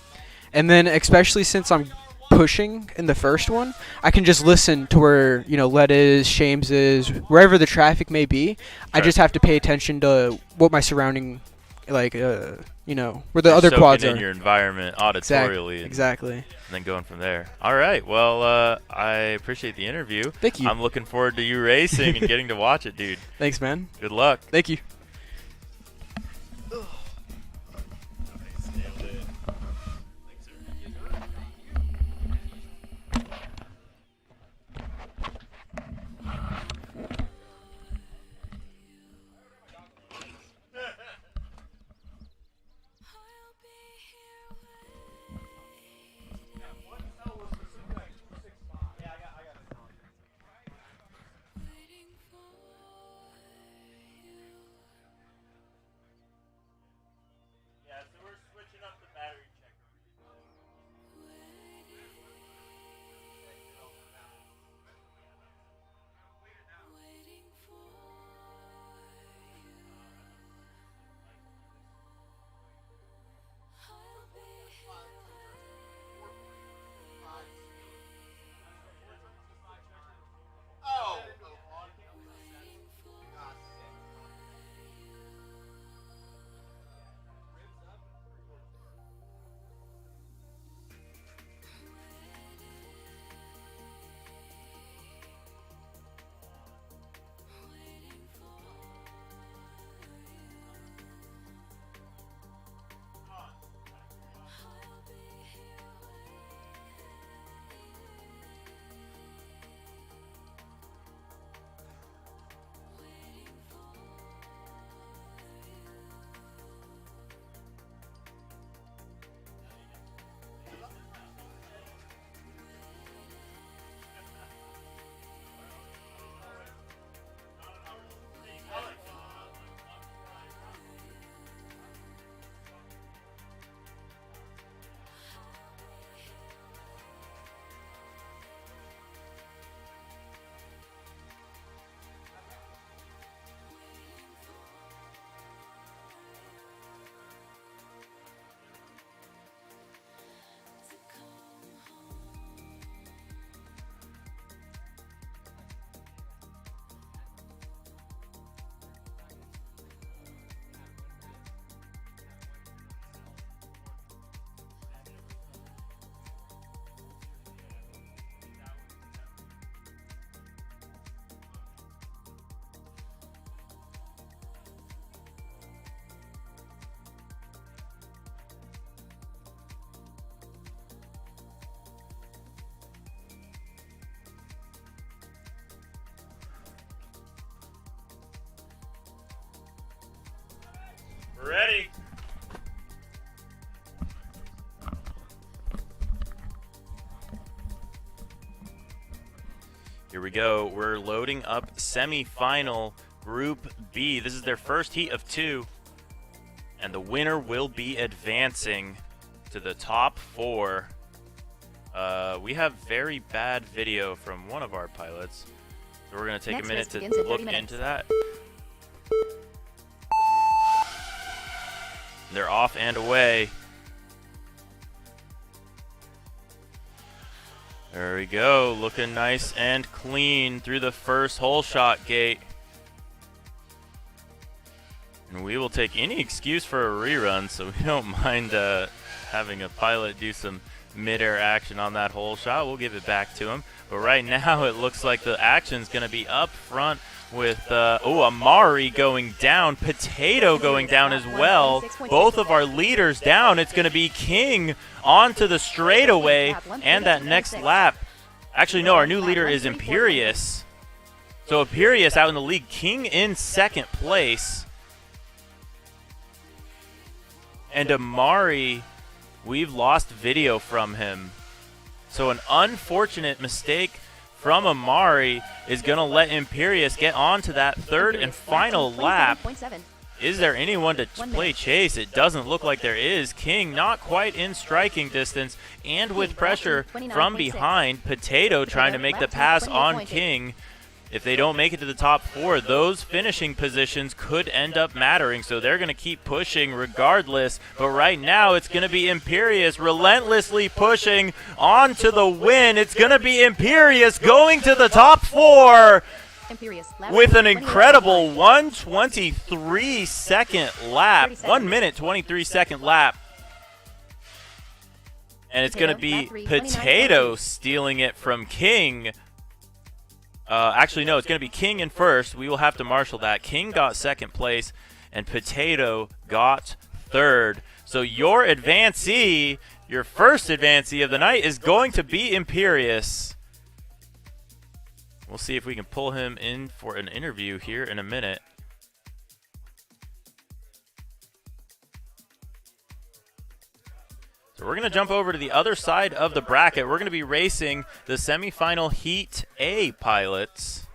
And then especially since I'm pushing in the first one, I can just listen to where, you know, Led is, Shames is, wherever the traffic may be. I Sure. just have to pay attention to what my surrounding, like, you know, where the You're other soaking quads in are. your environment auditorially. Exactly. And then going from there. All right. Well, I appreciate the interview. Thank you. I'm looking forward to you racing and getting to watch it, dude. Thanks, man. Good luck. Thank you. We're ready. Here we go. We're loading up semifinal Group B. This is their first heat of 2. And the winner will be advancing to the top 4. We have very bad video from one of our pilots. So we're going to take Next a minute race to begins in 30 look minutes. into that. They're off and away. There we go, looking nice and clean through the first hole shot gate. And we will take any excuse for a rerun, so we don't mind having a pilot do some mid-air action on that hole shot. We'll give it back to him. But right now it looks like the action's going to be up front with, Amari going down, Potato going down as well. Both of our leaders down. It's going to be King onto the straightaway and that next lap. Actually, no, our new leader is Imperious. So Imperious out in the lead. King in second place. And Amari, we've lost video from him. So an unfortunate mistake from Amari is going to let Imperious get on to that third and final lap. Is there anyone to play chase? It doesn't look like there is. King not quite in striking distance and with pressure from behind. Potato trying to make the pass on King. If they don't make it to the top 4, those finishing positions could end up mattering, so they're going to keep pushing regardless. But right now, it's going to be Imperious relentlessly pushing on to the win. It's going to be Imperious going to the top 4 with an incredible 1:23-second lap. 1 minute, 23-second lap. And it's going to be Potato stealing it from King. Actually, no, it's going to be King in first. We will have to marshal that. King got second place, and Potato got third. So your advancee, your first advancee of the night, is going to be Imperious. We'll see if we can pull him in for an interview here in a minute. So we're going to jump over to the other side of the bracket. We're going to be racing the semifinal Heat A pilots.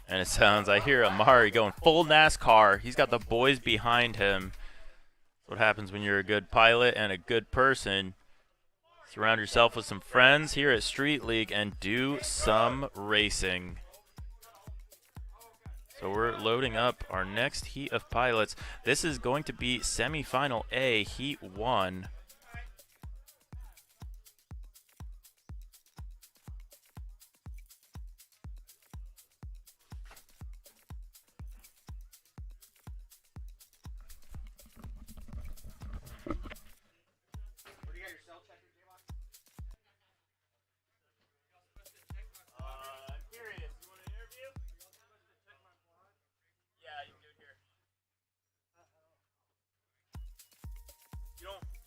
And it sounds, I hear Amari going full NASCAR. He's got the boys behind him. That's what happens when you're a good pilot and a good person. Surround yourself with some friends here at Street League and do some racing. So we're loading up our next heat of pilots. This is going to be semifinal A, heat 1.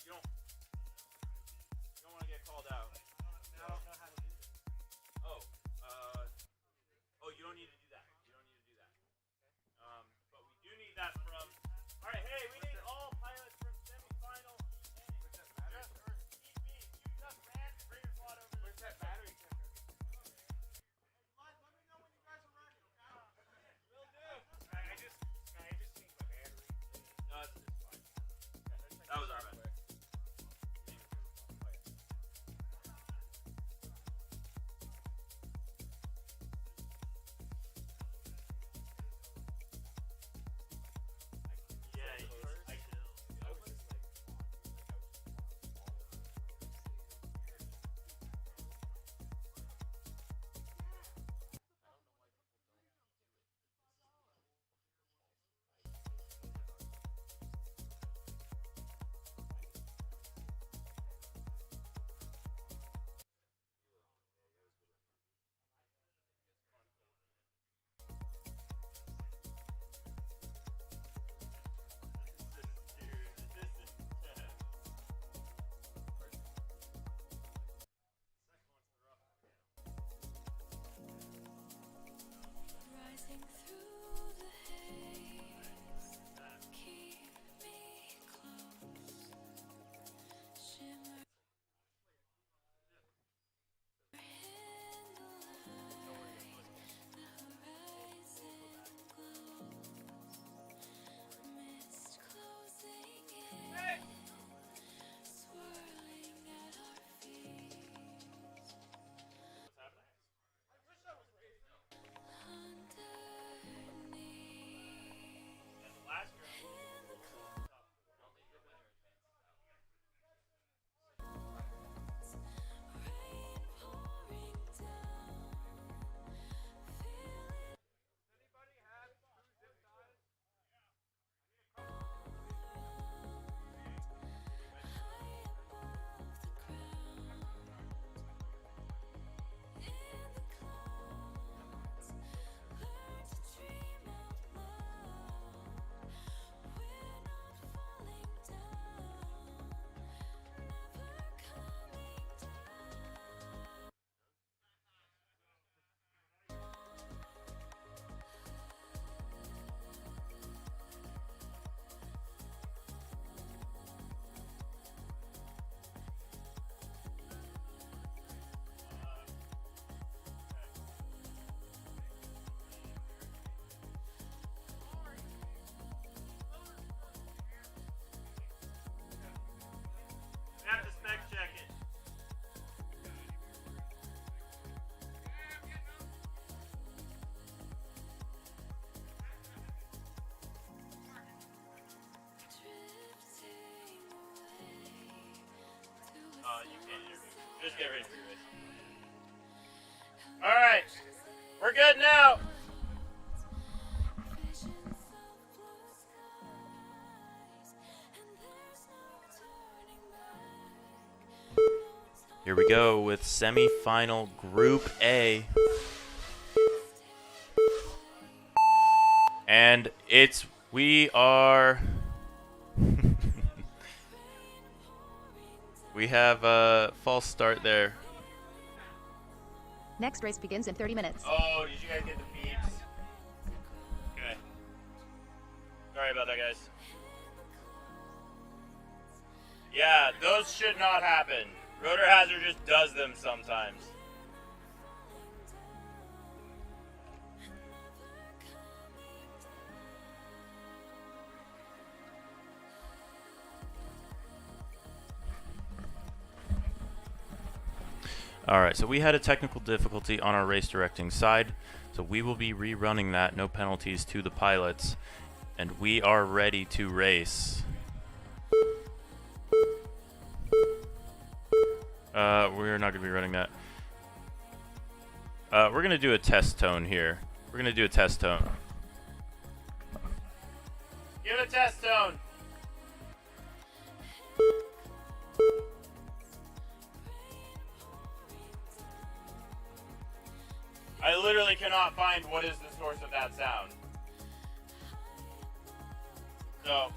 You don't Just get ready for your race. All right, we're good now. Here we go with semifinal Group A. And we have a false start there. Next race begins in 30 minutes. Oh, did you guys get the beeps? Okay. Sorry about that, guys. Yeah, those should not happen. Rotor Hazard just does them sometimes. Alright, so we had a technical difficulty on our race directing side, so we will be rerunning that, no penalties to the pilots, and we are ready to race. We're not going to be running that. We're going to do a test tone here. We're going to do a test tone. Give it a test tone. I literally cannot find what is the source of that sound. So.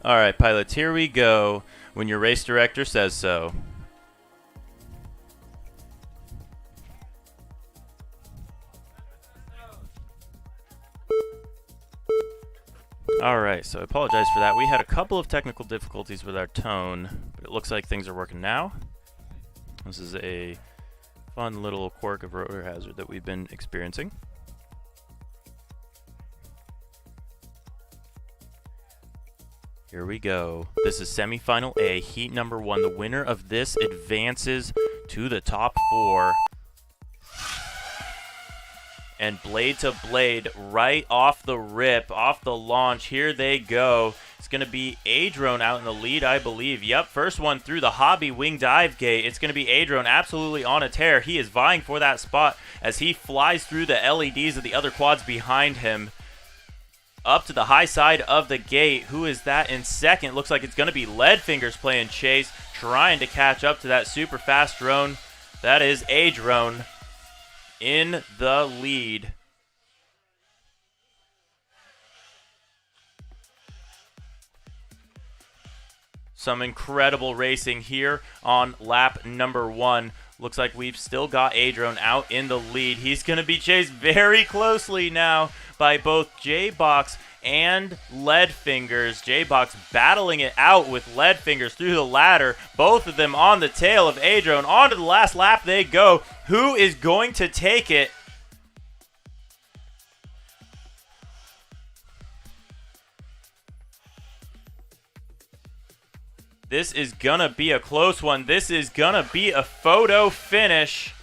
Alright, pilots, here we go when your race director says so. Alright, so I apologize for that. We had a couple of technical difficulties with our tone, but it looks like things are working now. This is a fun little quirk of Rotor Hazard that we've been experiencing. Here we go. This is semifinal A, heat number 1. The winner of this advances to the top 4. And blade to blade, right off the rip, off the launch. Here they go. It's going to be Adrone out in the lead, I believe. Yep, first one through the hobby wing dive gate. It's going to be Adrone absolutely on a tear. He is vying for that spot as he flies through the LEDs of the other quads behind him. Up to the high side of the gate. Who is that in second? Looks like it's going to be Leadfingers playing chase, trying to catch up to that super fast drone. That is Adrone in the lead. Some incredible racing here on lap number 1. Looks like we've still got Adrone out in the lead. He's going to be chased very closely now by both J-Box and Leadfingers. J-Box battling it out with Leadfingers through the ladder. Both of them on the tail of Adrone. On to the last lap they go. Who is going to take it? This is gonna be a close one. This is gonna be a photo finish.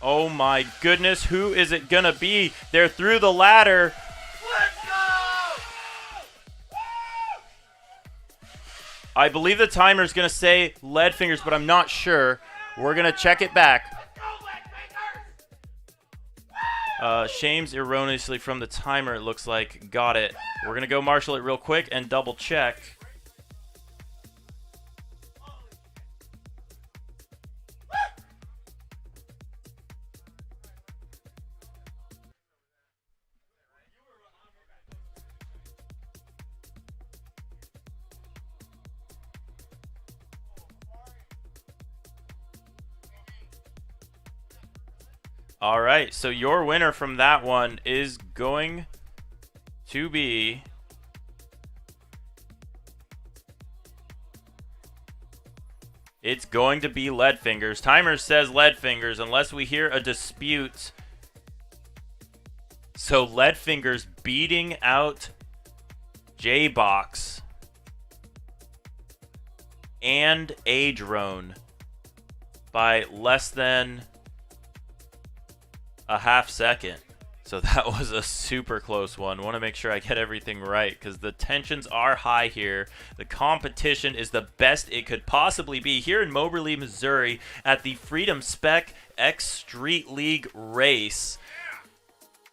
Oh my goodness, who is it gonna be? They're through the ladder. Let's go! I believe the timer is gonna say Leadfingers, but I'm not sure. We're gonna check it back. Shames erroneously from the timer, it looks like. Got it. We're going to go marshal it real quick and double check. All right, so your winner from that one is going to be it's going to be Lead Fingers. Timer says Lead Fingers unless we hear a dispute. So Lead Fingers beating out J-Box and A-Drone by less than a half second. So that was a super close one. Want to make sure I get everything right because the tensions are high here. The competition is the best it could possibly be here in Moberly, Missouri at the Freedom Spec X Street League race.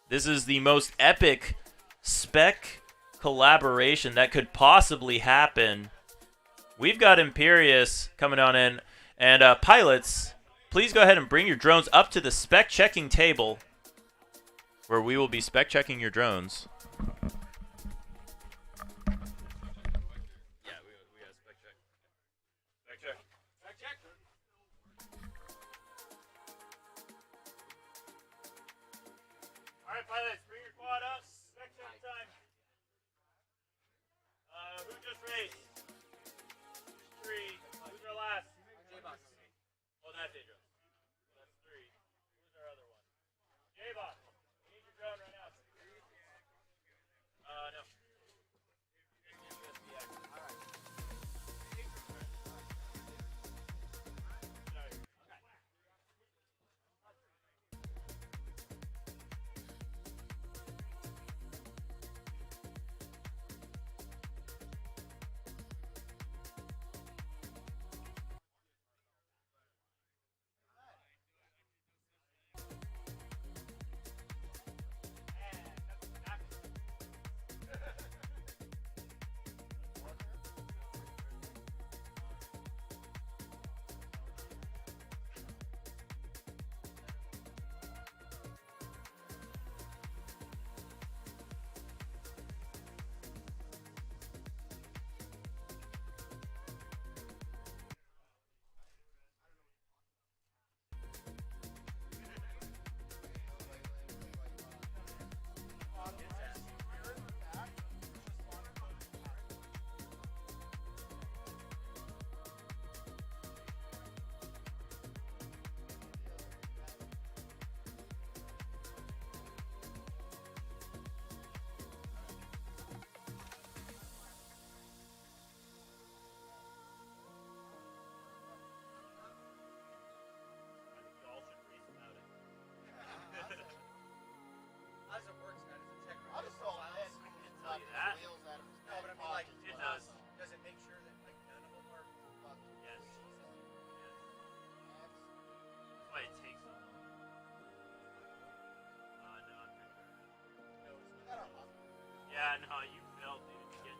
This is the most epic spec collaboration that could possibly happen. We've got Imperious coming on in. And pilots, please go ahead and bring your drones up to the spec checking table where we will be spec checking your drones. Yeah, we got spec check. Spec check. Spec check. All right, pilots, bring your quad up. Spec check time. Who just raced? Three. Who's our last? J-Box. Oh, that's J-Box. That's three. Who's our other one? J-Box. We need your drone right now. No. How does it work, Scott? Does it check I'll just throw it in. I can't tell you that. No, but I mean, like, It does. Does it make sure that like none of them are fucked? Yes. That's why it takes so long. No, I'm pretty sure. Yeah, no, you failed, dude. You get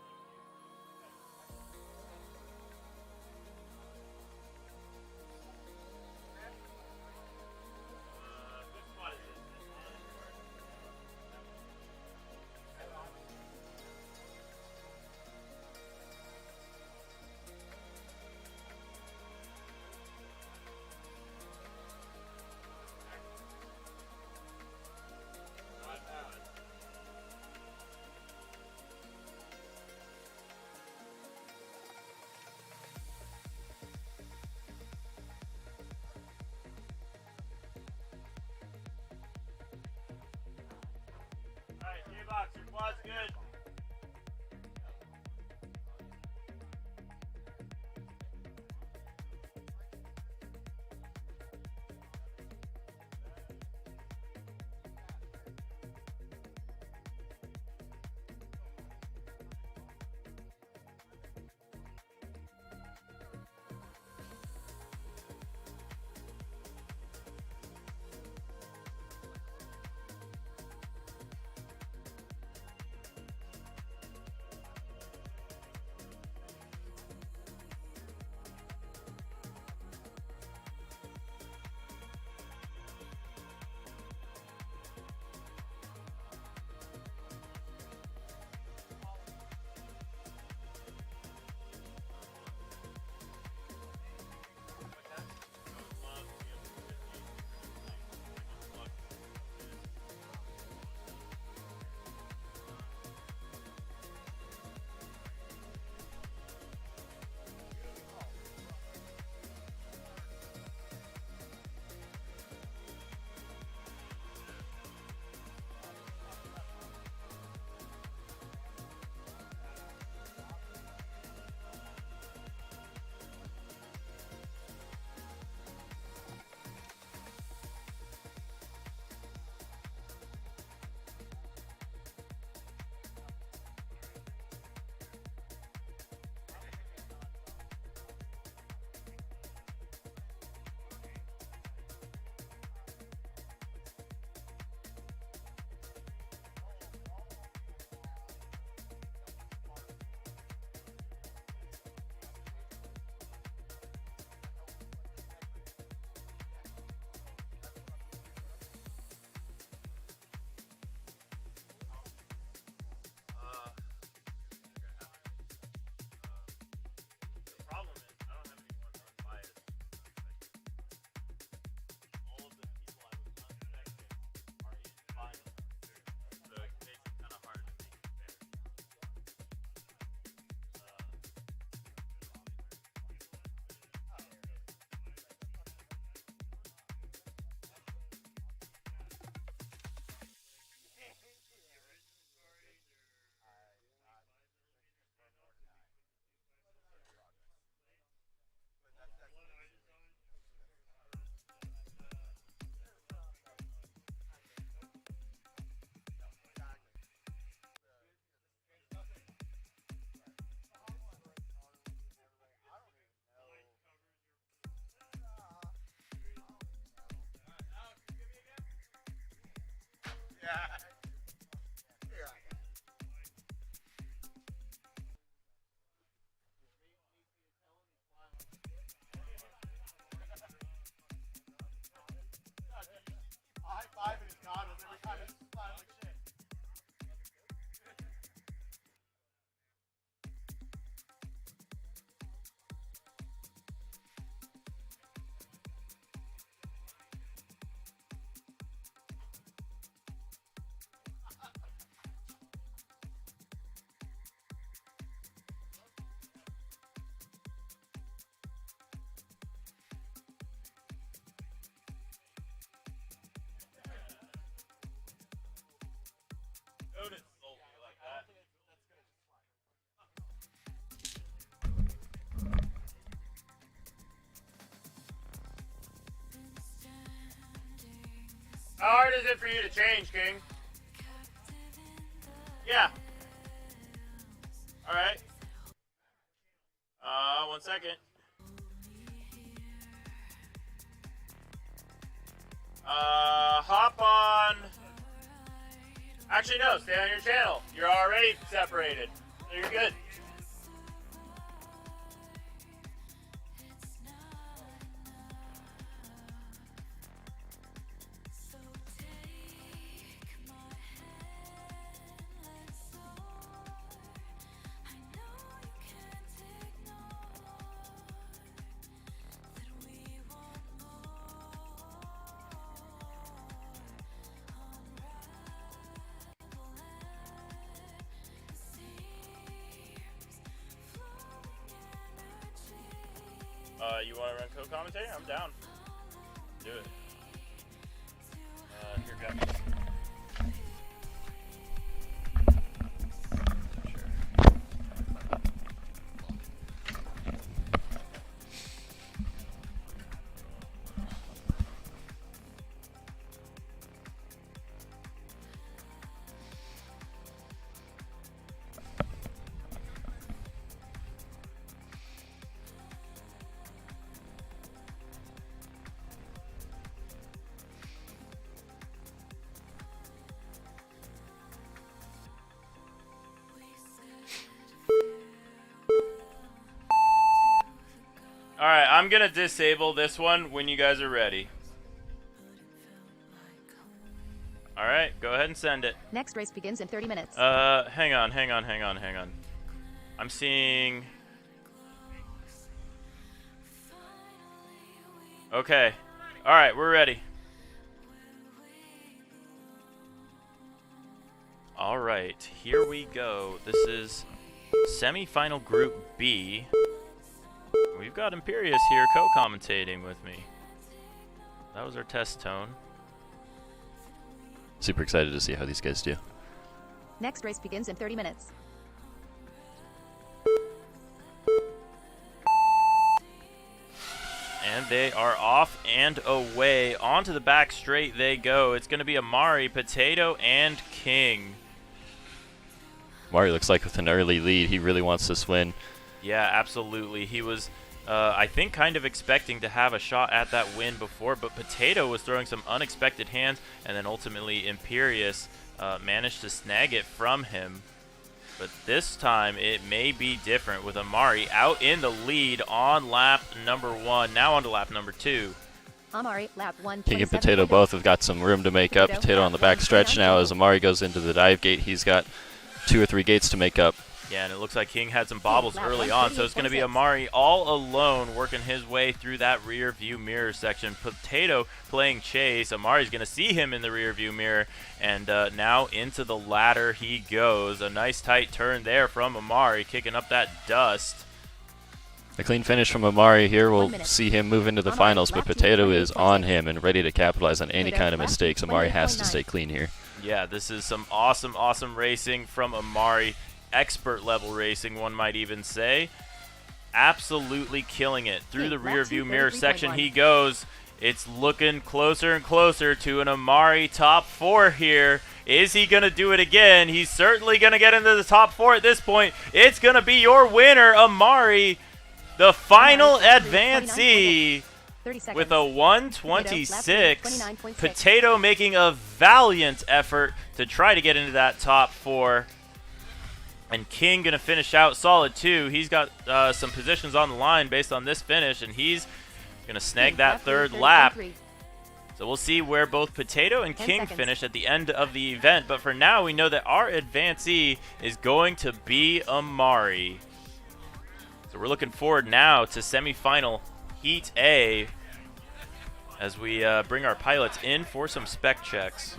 Which squad is this? Alright, J-Box, your quad's good. How hard is it for you to change, King? Yeah. All right. 1 second. Hop on. Actually, no. Stay on your channel. You're already separated. So you're good. You want to run co-commentary? I'm down. Do it. Here, grab this. Alright, I'm gonna disable this one when you guys are ready. Alright, go ahead and send it. Next race begins in 30 minutes. Hang on. I'm seeing... Okay. Alright, we're ready. Alright, here we go. This is semifinal Group B. We've got Imperious here co-commentating with me. That was our test tone. Super excited to see how these guys do. Next race begins in 30 minutes. And they are off and away. Onto the back straight they go. It's going to be Amari, Potato, and King. Amari looks like with an early lead, he really wants this win. Yeah, absolutely. He was, I think, kind of expecting to have a shot at that win before, but Potato was throwing some unexpected hands, and then ultimately Imperious managed to snag it from him. But this time it may be different with Amari out in the lead on lap number 1. Now on to lap number 2. Amari, lap 1. King and Potato both have got some room to make up. Potato on the back stretch now as Amari goes into the dive gate. He's got 2 or 3 gates to make up. Yeah, and it looks like King had some bobbles early on, so it's going to be Amari all alone working his way through that rear view mirror section. Potato playing chase. Amari's going to see him in the rear view mirror, and now into the ladder he goes. A nice tight turn there from Amari, kicking up that dust. A clean finish from Amari here. We'll see him move into the finals, but Potato is on him and ready to capitalize on any kind of mistakes. Amari has to stay clean here. Yeah, this is some awesome, awesome racing from Amari. Expert level racing, one might even say. Absolutely killing it. Through the rear view mirror section he goes. It's looking closer and closer to an Amari top 4 here. Is he going to do it again? He's certainly going to get into the top 4 at this point. It's going to be your winner, Amari, the final advancee 30 seconds. with a 126. 29.6. Potato making a valiant effort to try to get into that top 4. And King going to finish out solid 2. He's got some positions on the line based on this finish, and he's going to snag that third lap. So we'll see where both Potato and King finish at the end of the event. But for now, we know that our advancee is going to be Amari. So we're looking forward now to semifinal Heat A as we bring our pilots in for some spec checks.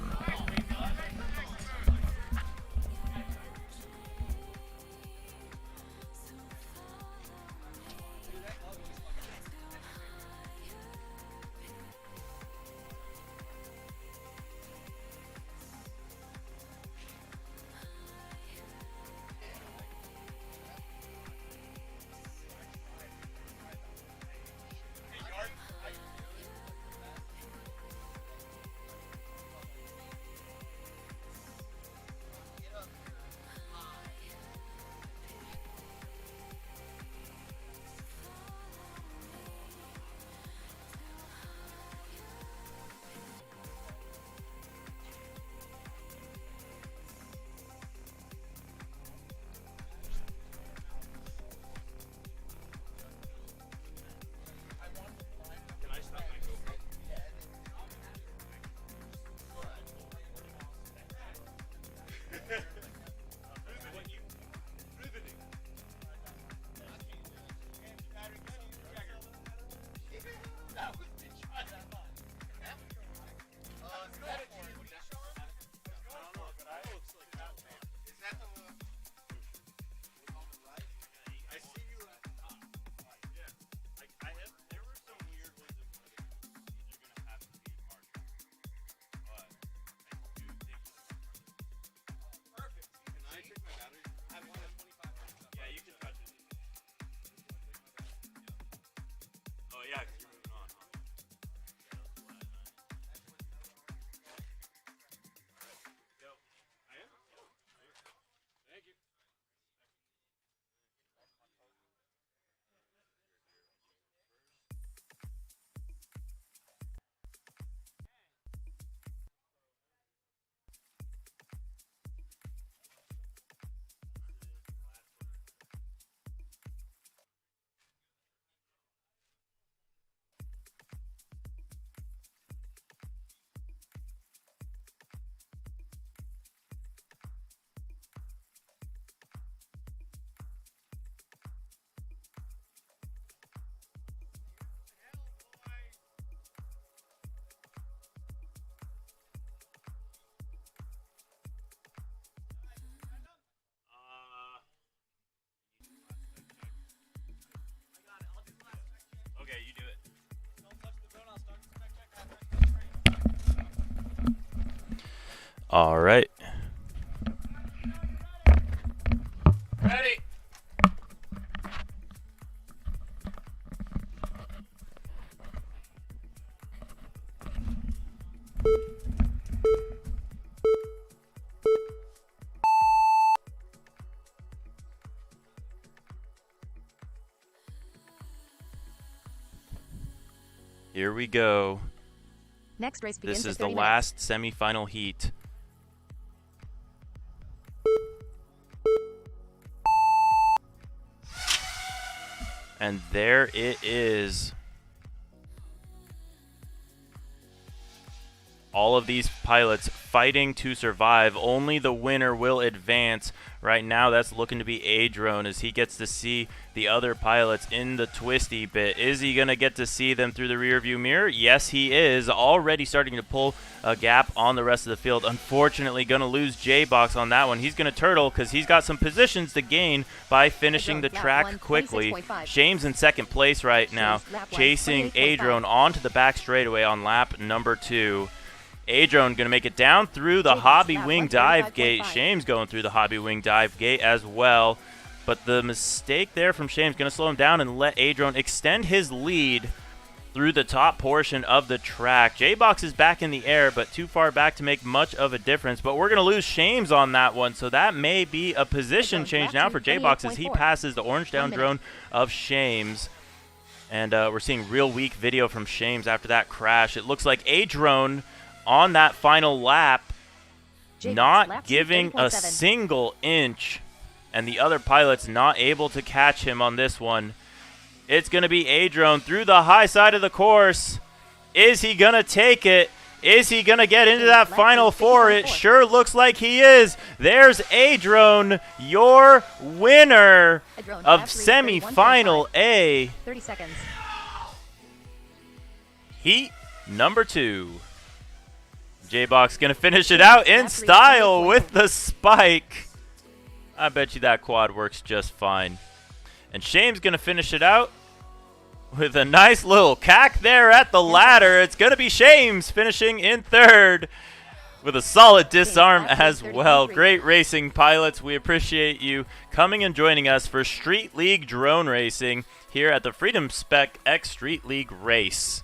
Okay, you do it. All right. Ready. Here we go. Next race begins This in is the 30 last semifinal heat. And there it is. All of these pilots fighting to survive. Only the winner will advance. Right now, that's looking to be Adrone as he gets to see the other pilots in the twisty bit. Is he going to get to see them through the rearview mirror? Yes, he is. Already starting to pull a gap on the rest of the field. Unfortunately, going to lose J-Box on that one. He's going to turtle because he's got some positions to gain by finishing the track quickly. Shames in second place right now, chasing Adrone onto the back straightaway on lap number 2. Adrone going to make it down through the Hobby Wing dive gate. Shames going through the Hobby Wing dive gate as well. But the mistake there from Shames going to slow him down and let Adrone extend his lead through the top portion of the track. J-Box is back in the air, but too far back to make much of a difference. But we're going to lose Shames on that one, so that may be a position change now for J-Box as he passes the orange down drone of Shames. And we're seeing real weak video from Shames after that crash. It looks like A-Drone on that final lap, not giving a single inch, and the other pilot's not able to catch him on this one. It's going to be A-Drone through the high side of the course. Is he going to take it? Is he going to get into that final four? It sure looks like he is. There's A-Drone, your winner of semifinal A. 30 seconds. Heat number 2. J-Box going to finish it out in style with the spike. I bet you that quad works just fine. And Shame's going to finish it out with a nice little cack there at the ladder. It's going to be Shames finishing in 3rd with a solid disarm as well. Great racing, pilots. We appreciate you coming and joining us for Street League drone racing here at the Freedom Spec X Street League race.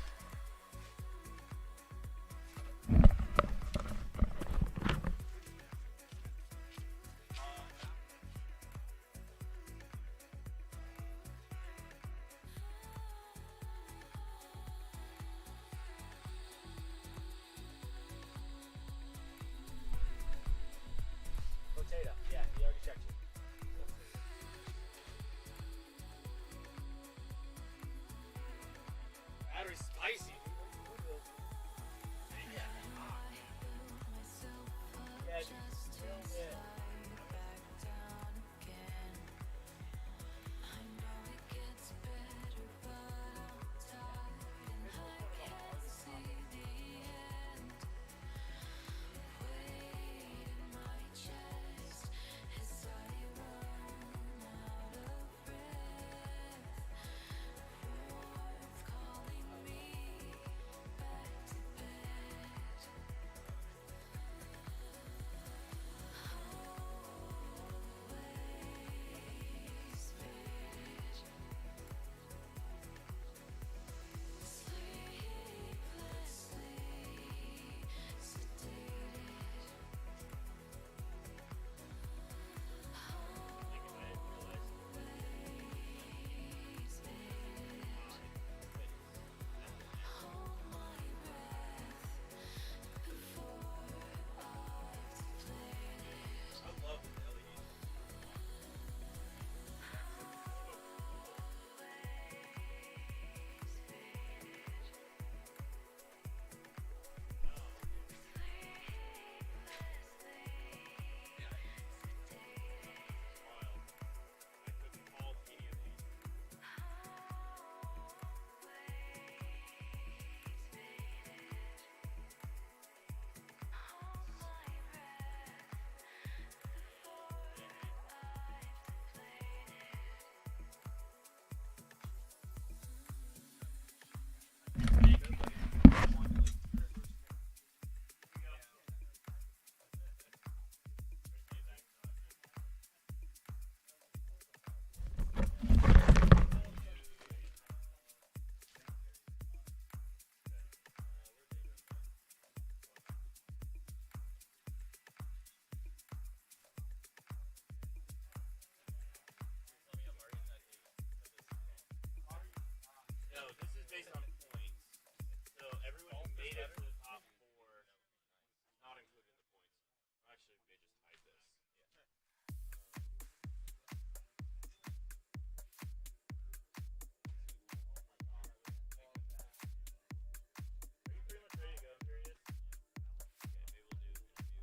Potato. Yeah, he already checked you. Battery's spicy. Yeah, dude. Yeah. No, this is based on points. So everyone who made it to the top 4 not included in the points. Actually, they just hide this. Are you pretty much ready to go, Furious? Okay, maybe we'll do interview.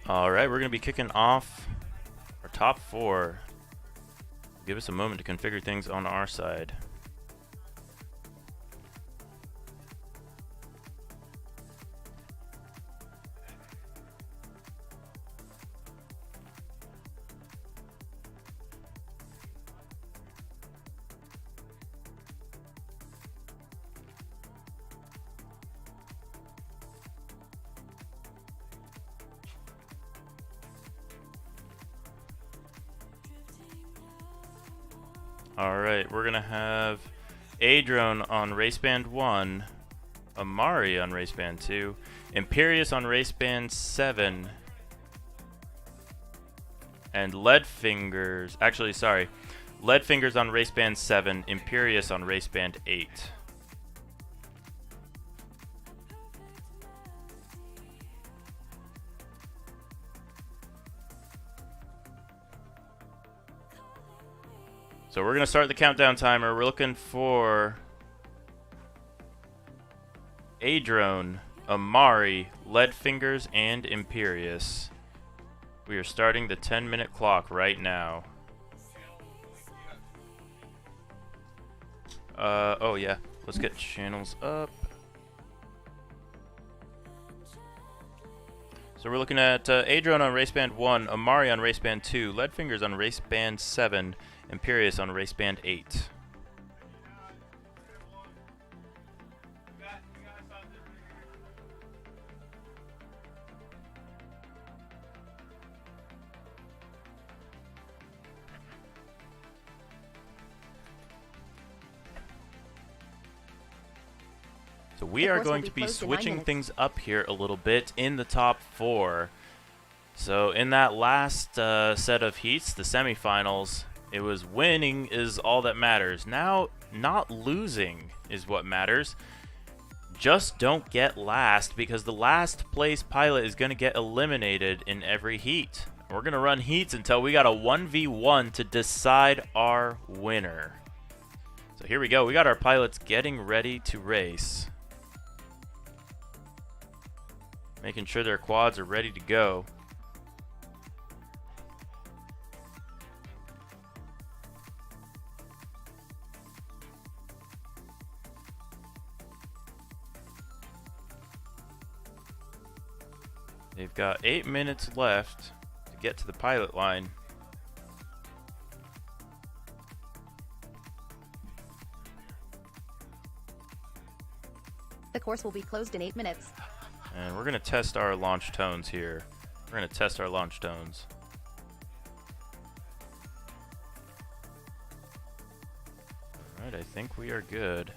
All right, we're going to be kicking off our top 4. Give us a moment to configure things on our side. Alright, we're going to have Adrone on race band 1, Amari on race band 2, Imperius on race band 7, and Leadfingers on race band 7, Imperius on race band 8. So we're going to start the countdown timer. We're looking for Adrone, Amari, Leadfingers, and Imperius. We are starting the 10-minute clock right now. Oh yeah, let's get channels up. So we're looking at Adrone on race band 1, Amari on race band 2, Leadfingers on race band 7, Imperius on race band 8. So we are going to be switching things up here a little bit in the top 4. So in that last set of heats, the semifinals, it was winning is all that matters. Now, not losing is what matters. Just don't get last, because the last place pilot is going to get eliminated in every heat. We're going to run heats until we got a 1v1 to decide our winner. So here we go. We got our pilots getting ready to race. Making sure their quads are ready to go. They've got 8 minutes left to get to the pilot line. The course will be closed in 8 minutes. And we're going to test our launch tones here. We're going to test our launch tones. Alright, I think we are good.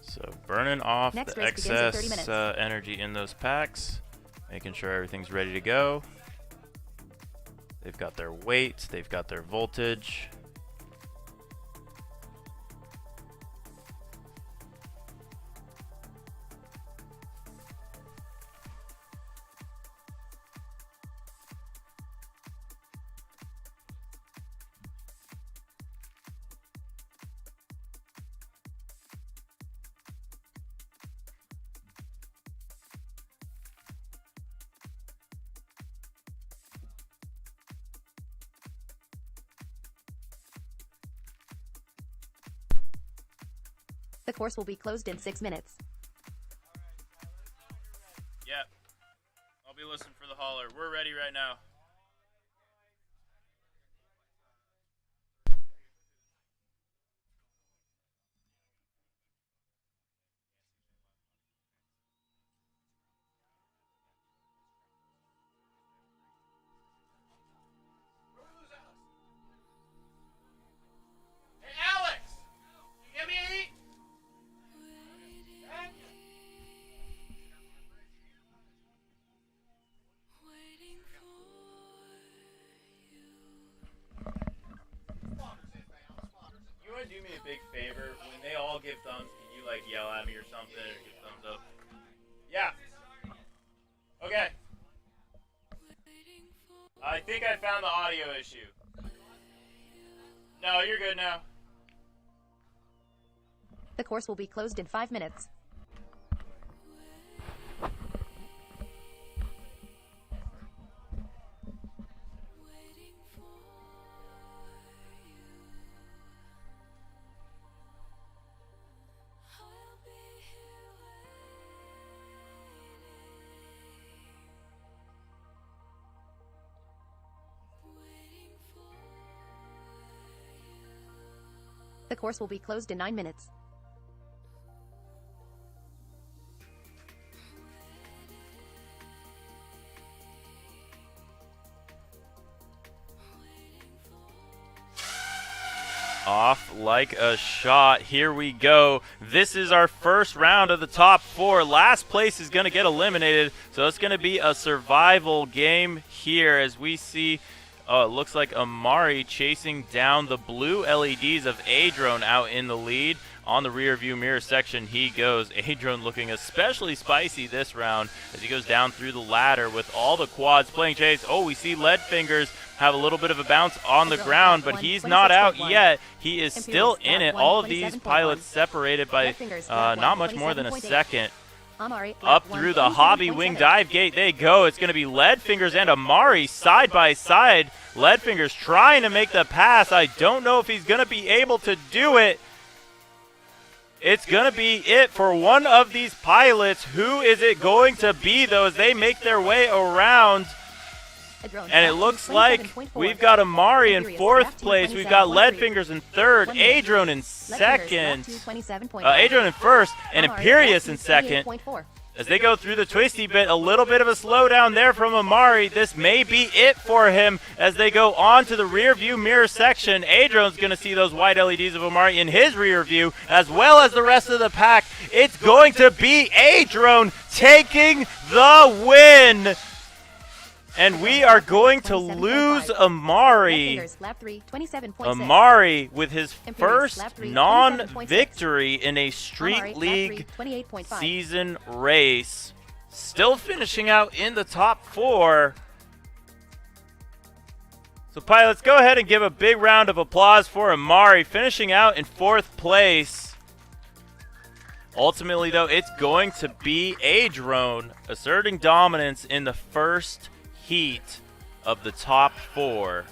So burning off the excess energy in those packs, making sure everything's ready to go. They've got their weight, they've got their voltage. The course will be closed in 6 minutes. Yep. I'll be listening for the holler. We're ready right now. Hey, Alex! You give me a heat? Thank you. You want to do me a big favor? When they all give thumbs, can you like yell at me or something or give thumbs up? Yeah. Okay. I think I found the audio issue. No, you're good now. The course will be closed in 5 minutes. The course will be closed in 9 minutes. Off like a shot. Here we go. This is our first round of the top 4. Last place is going to get eliminated, so it's going to be a survival game here as we see. Oh, it looks like Amari chasing down the blue LEDs of Adrone out in the lead. On the rear view mirror section he goes. Adrone looking especially spicy this round as he goes down through the ladder with all the quads playing chase. Oh, we see Lead Fingers have a little bit of a bounce on the ground, but he's not out yet. He is still in it. All of these pilots separated by not much more than a second. Up through the hobby wing dive gate they go. It's going to be Lead Fingers and Amari side by side. Lead Fingers trying to make the pass. I don't know if he's going to be able to do it. It's going to be it for one of these pilots. Who is it going to be, though, as they make their way around? And it looks like we've got Amari in 4th place. We've got Lead Fingers in 3rd, Adrone in 2nd, Adrone in 1st, and Imperius in 2nd. As they go through the twisty bit, a little bit of a slowdown there from Amari. This may be it for him as they go on to the rear view mirror section. Adrone's going to see those white LEDs of Amari in his rear view, as well as the rest of the pack. It's going to be Adrone taking the win. And we are going to lose Amari. Amari with his first non-victory in a Street League season race. Still finishing out in the top 4. So pilots, go ahead and give a big round of applause for Amari, finishing out in 4th place. Ultimately, though, it's going to be Adrone asserting dominance in the first heat of the top 4.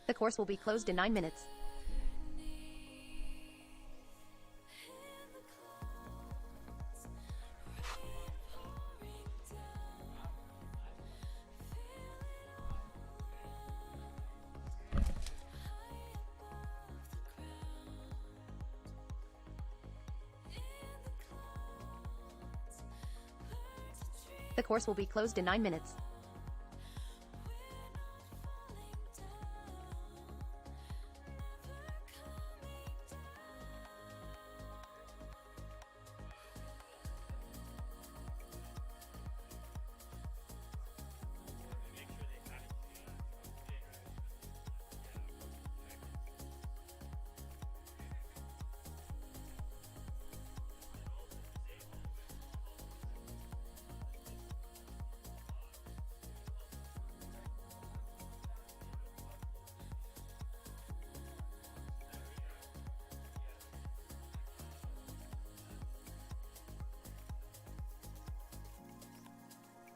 The course will be closed in 9 minutes. The course will be closed in 9 minutes.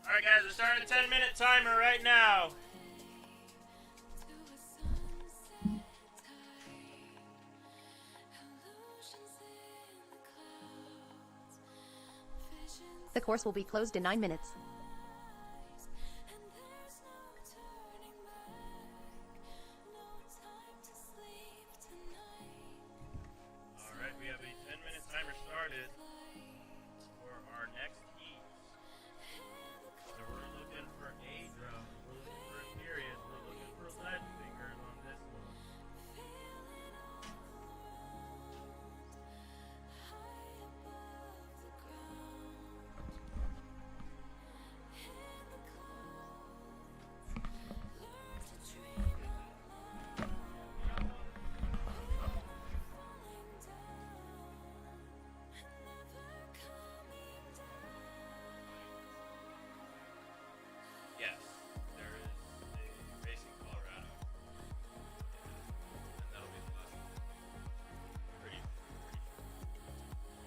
Alright guys, we're starting a 10-minute timer right now. The course will be closed in 9 minutes. Alright, we have a 10-minute timer started for our next heat. So we're looking for a drum, we're looking for a period, we're looking for lead fingers on this one. Yes, there is a race in Colorado. And that'll be the last one. Pretty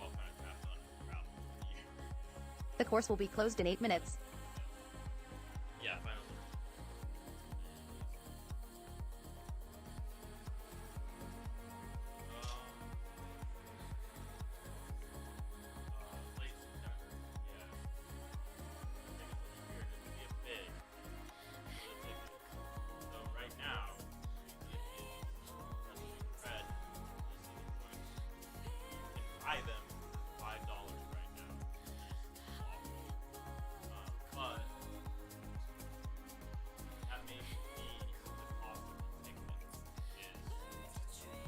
well kind of passed on around the year. The course will be closed in 8 minutes. Yeah, finals. Late September, yeah. I think it's weird. It'll be a bid. So right now, it is red. You can buy them for $5 right now. But that may be the cost of the ticket is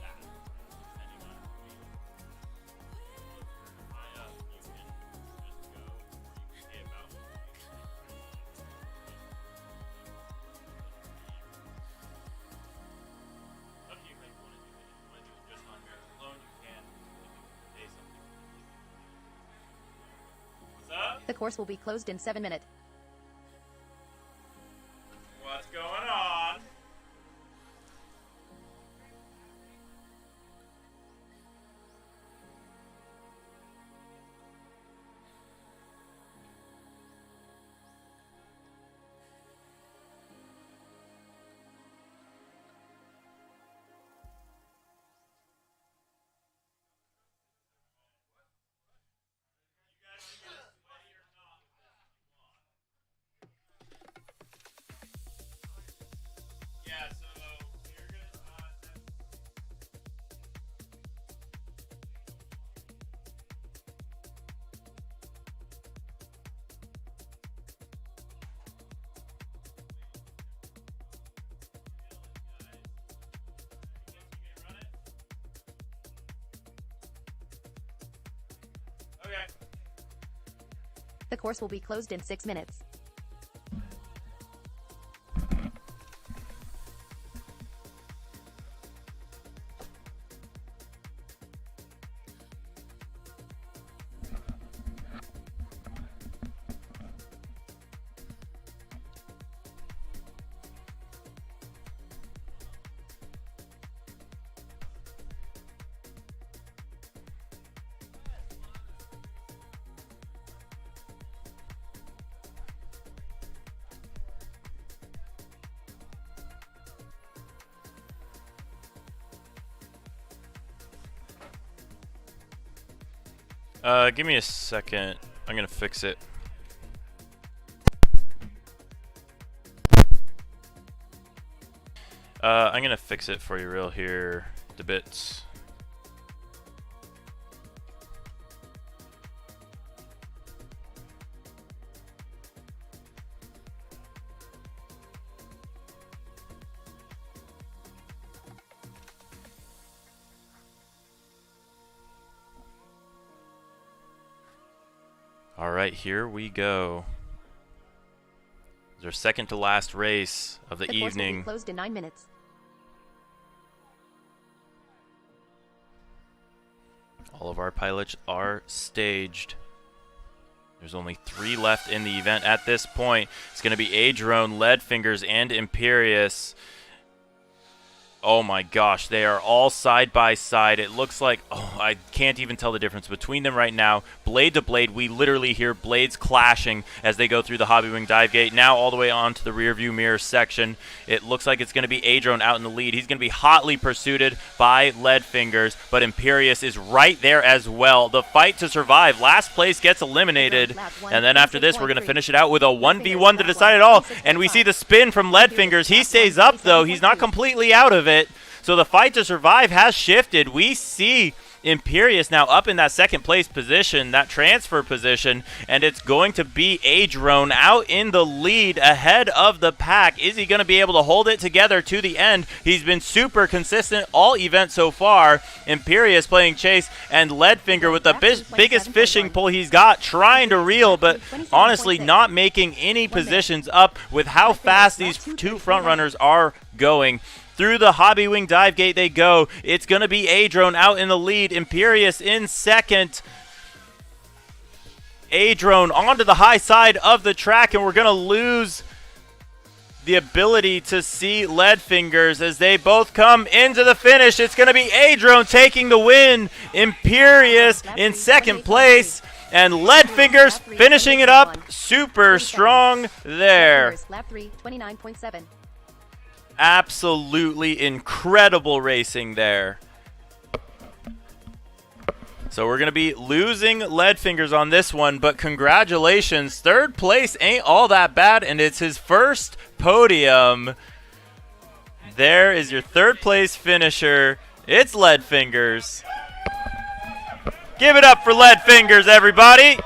that, depending on who you buy up, you can just go, or you can pay about up to you how you want to do it. If you want to do it just on merit alone, you can. If you pay something. What's up? The course will be closed in 7 minutes. What's going on? Yeah, so you're gonna Okay. The course will be closed in 6 minutes. Give me a second. I'm gonna fix it. I'm gonna fix it for you real here, the bits. All right, here we go. It's our second to last race of the The course will be evening. closed in 9 minutes. All of our pilots are staged. There's only 3 left in the event at this point. It's going to be Adrone, Leadfingers, and Imperious. Oh my gosh, they are all side by side. It looks like, oh, I can't even tell the difference between them right now. Blade to blade, we literally hear blades clashing as they go through the Hobbywing dive gate. Now all the way on to the rear view mirror section. It looks like it's going to be Adrone out in the lead. He's going to be hotly pursued by Leadfingers, but Imperious is right there as well. The fight to survive. Last place gets eliminated, and then after this, we're going to finish it out with a 1v1 to decide it all. And we see the spin from Leadfingers. He stays up, though. He's not completely out of it. So the fight to survive has shifted. We see Imperious now up in that second place position, that transfer position, and it's going to be Adrone out in the lead ahead of the pack. Is he going to be able to hold it together to the end? He's been super consistent all event so far. Imperious playing chase, and Leadfinger with the biggest fishing pole he's got, trying to reel, but honestly not making any positions up with how fast these 2 front runners are going. Through the Hobbywing dive gate they go. It's going to be Adrone out in the lead. Imperious in second. Adrone onto the high side of the track, and we're going to lose the ability to see Leadfingers as they both come into the finish. It's going to be Adrone taking the win. Imperious in second place, and Leadfingers finishing it up super strong there. Lap 3, 29.7. Absolutely incredible racing there. So we're going to be losing Leadfingers on this one, but congratulations. Third place ain't all that bad, and it's his first podium. There is your third place finisher. It's Leadfingers. Give it up for Leadfingers, everybody.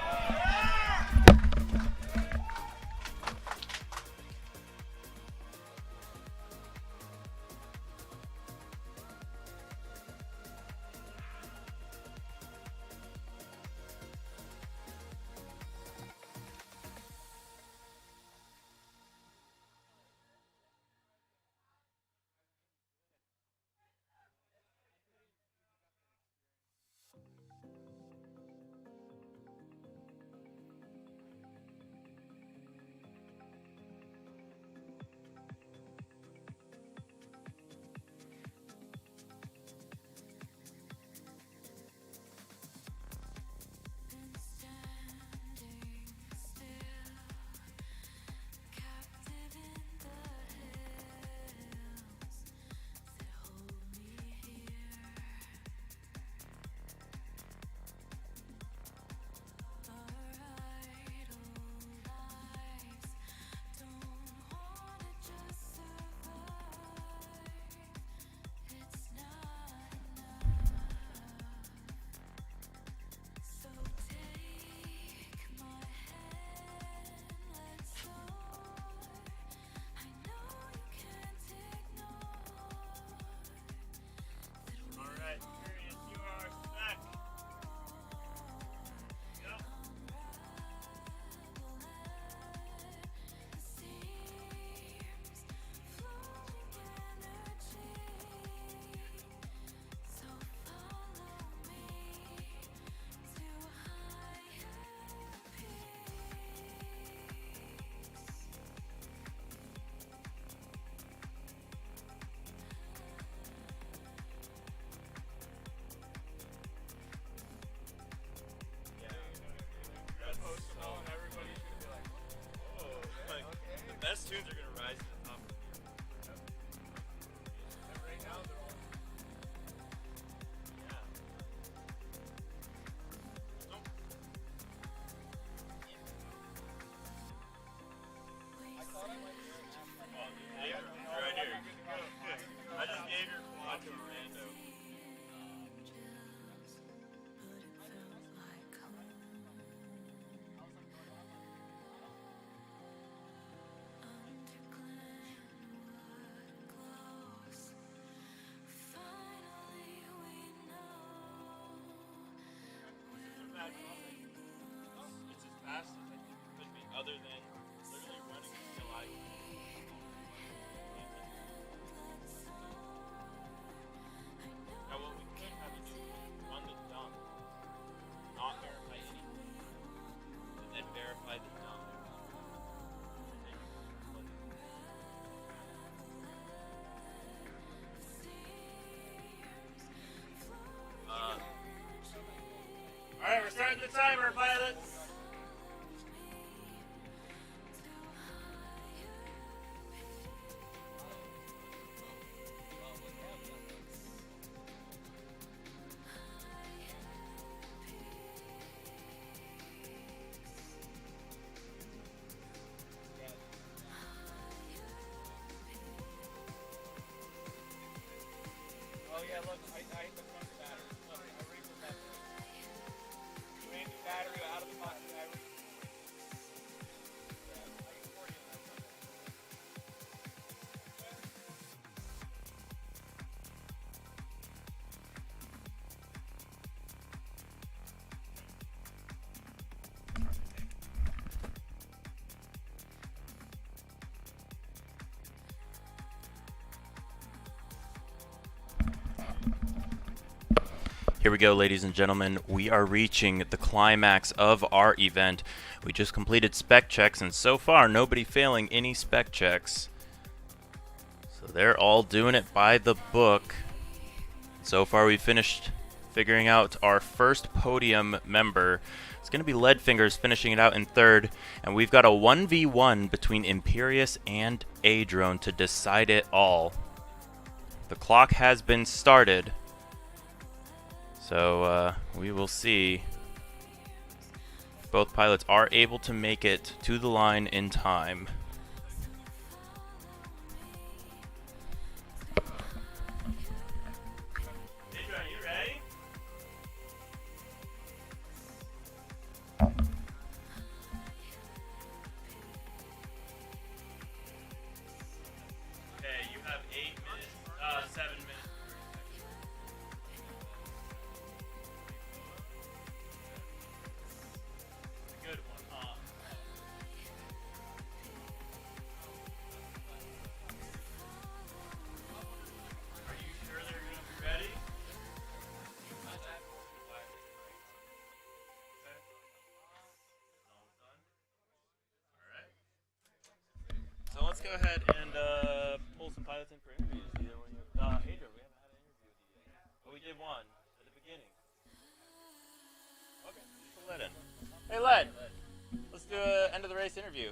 other than literally running until I. Now, what we could have to do is run the dump, not verify anything, and then verify the dump. All right, we're starting the timer, pilots. Oh yeah, look, I hit the front battery. Look, I reached that. Ran the battery out of the box. Here we go, ladies and gentlemen. We are reaching the climax of our event. We just completed spec checks, and so far, nobody failing any spec checks. So they're all doing it by the book. So far, we finished figuring out our first podium member. It's going to be Leadfingers finishing it out in third, and we've got a 1v1 between Imperius and Adrone to decide it all. The clock has been started. So we will see if both pilots are able to make it to the line in time. Adrian, you ready? Okay, you have 8 minutes, 7 minutes. Good one, huh? Are you sure they're going to be ready? So let's go ahead and pull some pilots in for interviews. Either one you, Adrian, we haven't had an interview with you yet. But we did one at the beginning. Okay, just pull that in. Hey, Led. Let's do an end of the race interview.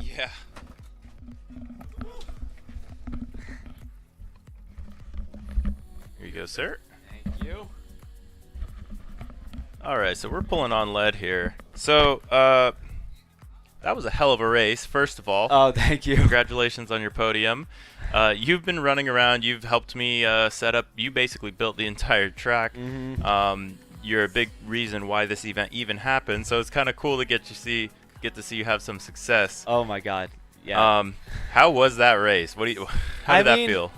Yeah. Here you go, sir. Thank you. All right, so we're pulling on lead here. So, that was a hell of a race, first of all. Oh, thank you. Congratulations on your podium. You've been running around. You've helped me set up. You basically built the entire track. Mhm. You're a big reason why this event even happened. So it's kind of cool to get to see you have some success. Oh my God. Yeah. How was that race? How did that feel?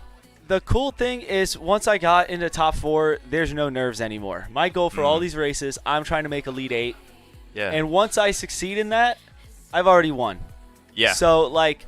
The cool thing is once I got into top 4, there's no nerves anymore. My goal for all these races, I'm trying to make Elite 8. Yeah. And once I succeed in that, I've already won. Yeah. So, like,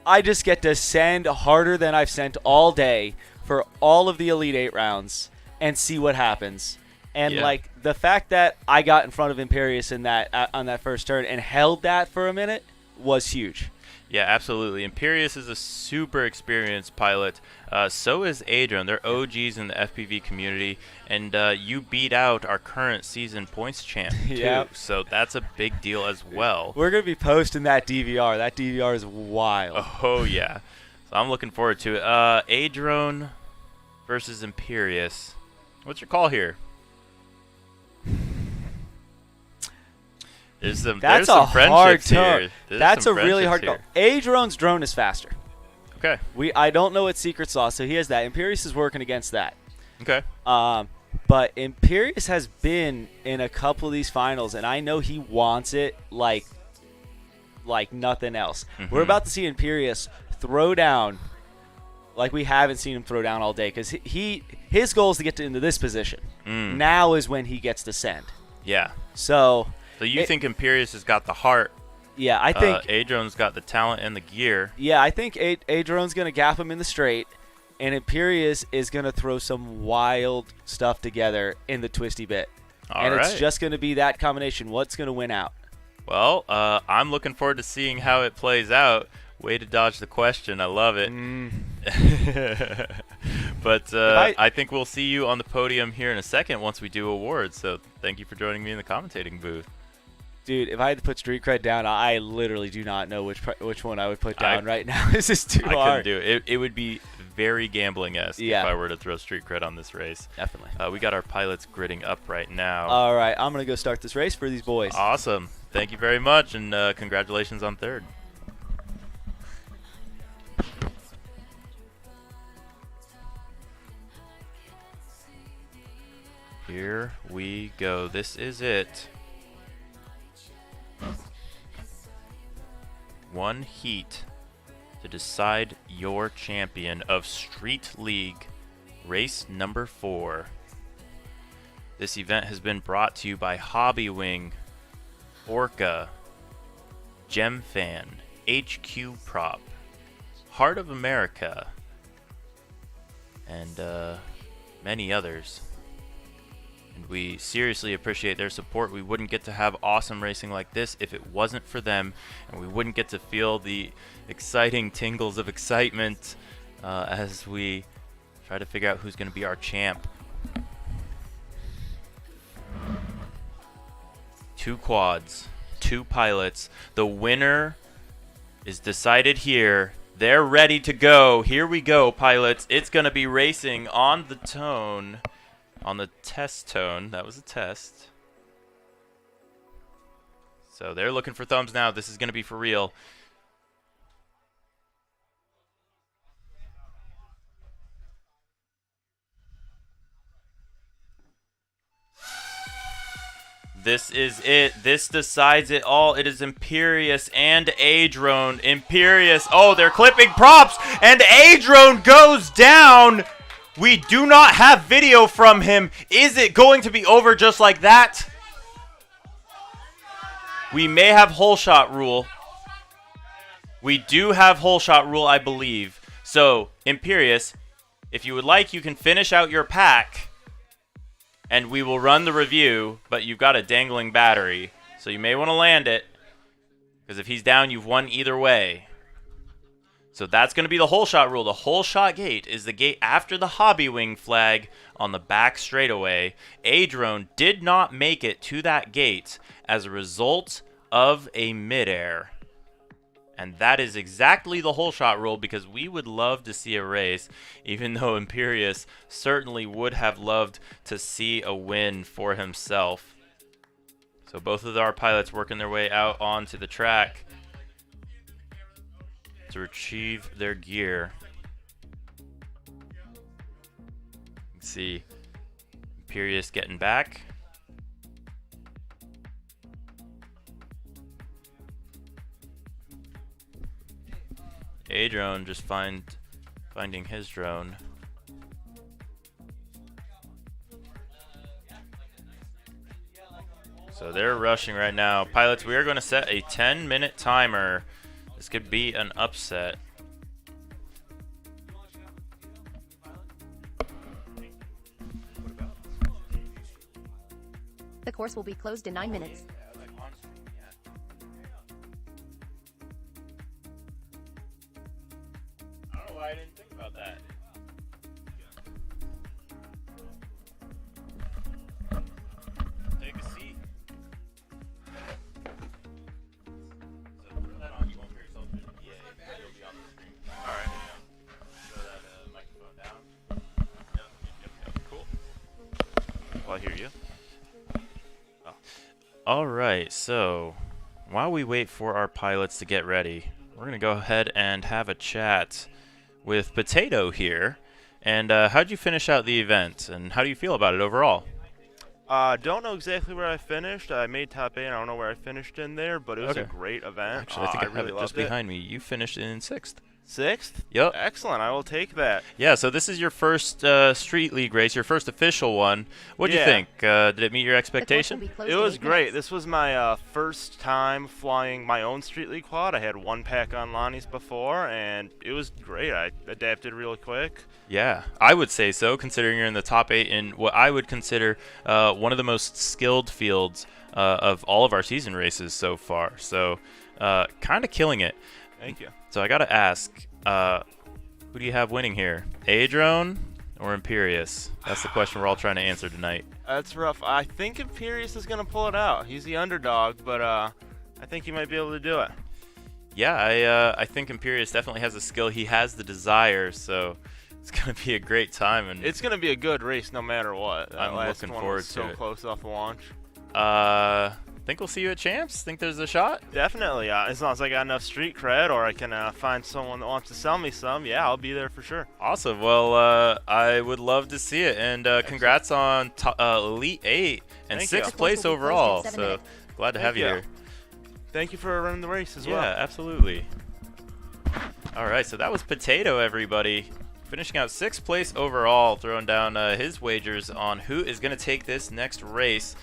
I just get to send harder than I've sent all day for all of the Elite 8 rounds and see what happens. And, like, the fact that I got in front of Imperius in that on that first turn and held that for a minute was huge. Yeah, absolutely. Imperius is a super experienced pilot. So is Adrian. They're OGs in the FPV community. And you beat out our current season points champ, too. Yep. So that's a big deal as well. We're going to be posting that DVR. That DVR is wild. Oh, yeah. So I'm looking forward to it. Adrian versus Imperius. What's your call here? There's some That's some a hard friendships here. turn. There's That's a some really hard friendships call. Adron's drone is faster. Okay. I don't know what secret sauce, so he has that. Imperius is working against that. Okay. But Imperius has been in a couple of these finals, and I know he wants it like nothing else. We're about to see Imperius throw down Like, we haven't seen him throw down all day because his goal is to get into this position. Now is when he gets to send. Yeah. So you think Imperius has got the heart? Yeah, I think Adron's got the talent and the gear. Yeah, I think Adron's going to gap him in the straight, and Imperius is going to throw some wild stuff together in the twisty bit. It's just going to be that combination. What's going to win out? Well, I'm looking forward to seeing how it plays out. Way to dodge the question. I love it. But I think we'll see you on the podium here in a second once we do awards. So thank you for joining me in the commentating booth. Dude, if I had to put street cred down, I literally do not know which one I would put down right now. This is too hard. I couldn't do it. It would be very gambling-esque if I were to throw street cred on this race. Definitely. We got our pilots gridding up right now. All right, I'm going to go start this race for these boys. Awesome. Thank you very much, and congratulations on third. Here we go. This is it. One heat to decide your champion of Street League race number 4. This event has been brought to you by Hobbywing, Orca, GemFan, HQ Prop, Heart of America, and many others. And we seriously appreciate their support. We wouldn't get to have awesome racing like this if it wasn't for them, and we wouldn't get to feel the exciting tingles of excitement as we try to figure out who's going to be our champ. 2 quads, 2 pilots. The winner is decided here. They're ready to go. Here we go, pilots. It's going to be racing on the tone. On the test tone. That was a test. So they're looking for thumbs now. This is going to be for real. This is it. This decides it all. It is Imperius and Adrone. Imperius. Oh, they're clipping props. And Adrone goes down. We do not have video from him. Is it going to be over just like that? We may have hole shot rule. We do have hole shot rule, I believe. So, Imperius, if you would like, you can finish out your pack. And we will run the review, but you've got a dangling battery. So you may want to land it. Because if he's down, you've won either way. So that's going to be the hole shot rule. The hole shot gate is the gate after the Hobbywing flag on the back straightaway. Adrone did not make it to that gate as a result of a midair. And that is exactly the hole shot rule, because we would love to see a race, even though Imperius certainly would have loved to see a win for himself. So both of our pilots working their way out onto the track to retrieve their gear. You can see Imperius getting back. Adrone just finding his drone. So they're rushing right now. Pilots, we are going to set a 10-minute timer. This could be an upset. The course will be closed in 9 minutes. I don't know why I didn't think about that. Take a seat. So put that on. You won't hear yourself. Yeah, you'll be on the screen. All right. Throw that microphone down. Yep. Cool. Well, I hear you. Oh. All right. So while we wait for our pilots to get ready, we're going to go ahead and have a chat with Potato here. And how'd you finish out the event, and how do you feel about it overall? Don't know exactly where I finished. I made top 8. I don't know where I finished in there, but it was a great event. Actually, I think I really have it just loved behind me. You finished in 6th. 6th? Yep. Excellent. I will take that. Yeah, so this is your first Street League race, your first official one. What do you Yeah. think? Did it meet your expectation? It was great. This was my first time flying my own Street League quad. I had one pack on Lonnie's before, and it was great. I adapted really quick. Yeah, I would say so, considering you're in the top 8 in what I would consider one of the most skilled fields of all of our season races so far. So, kind of killing it. Thank you. So I got to ask, who do you have winning here? Adrone or Imperious? That's the question we're all trying to answer tonight. That's rough. I think Imperious is going to pull it out. He's the underdog, but I think he might be able to do it. Yeah, I think Imperious definitely has the skill. He has the desire, so it's going to be a great time. And it's going to be a good race no matter what. I'm looking forward to so it. close off the launch. Think we'll see you at Champs? Think there's a shot? Definitely. As long as I got enough street cred or I can find someone that wants to sell me some, yeah, I'll be there for sure. Awesome. Well, I would love to see it. And congrats on Elite 8 and Thank 6th you. place overall. So glad to have you here. Thank you for running the race as well. Yeah, absolutely. All right, so that was Potato, everybody. Finishing out 6th place overall, throwing down his wagers on who is going to take this next race.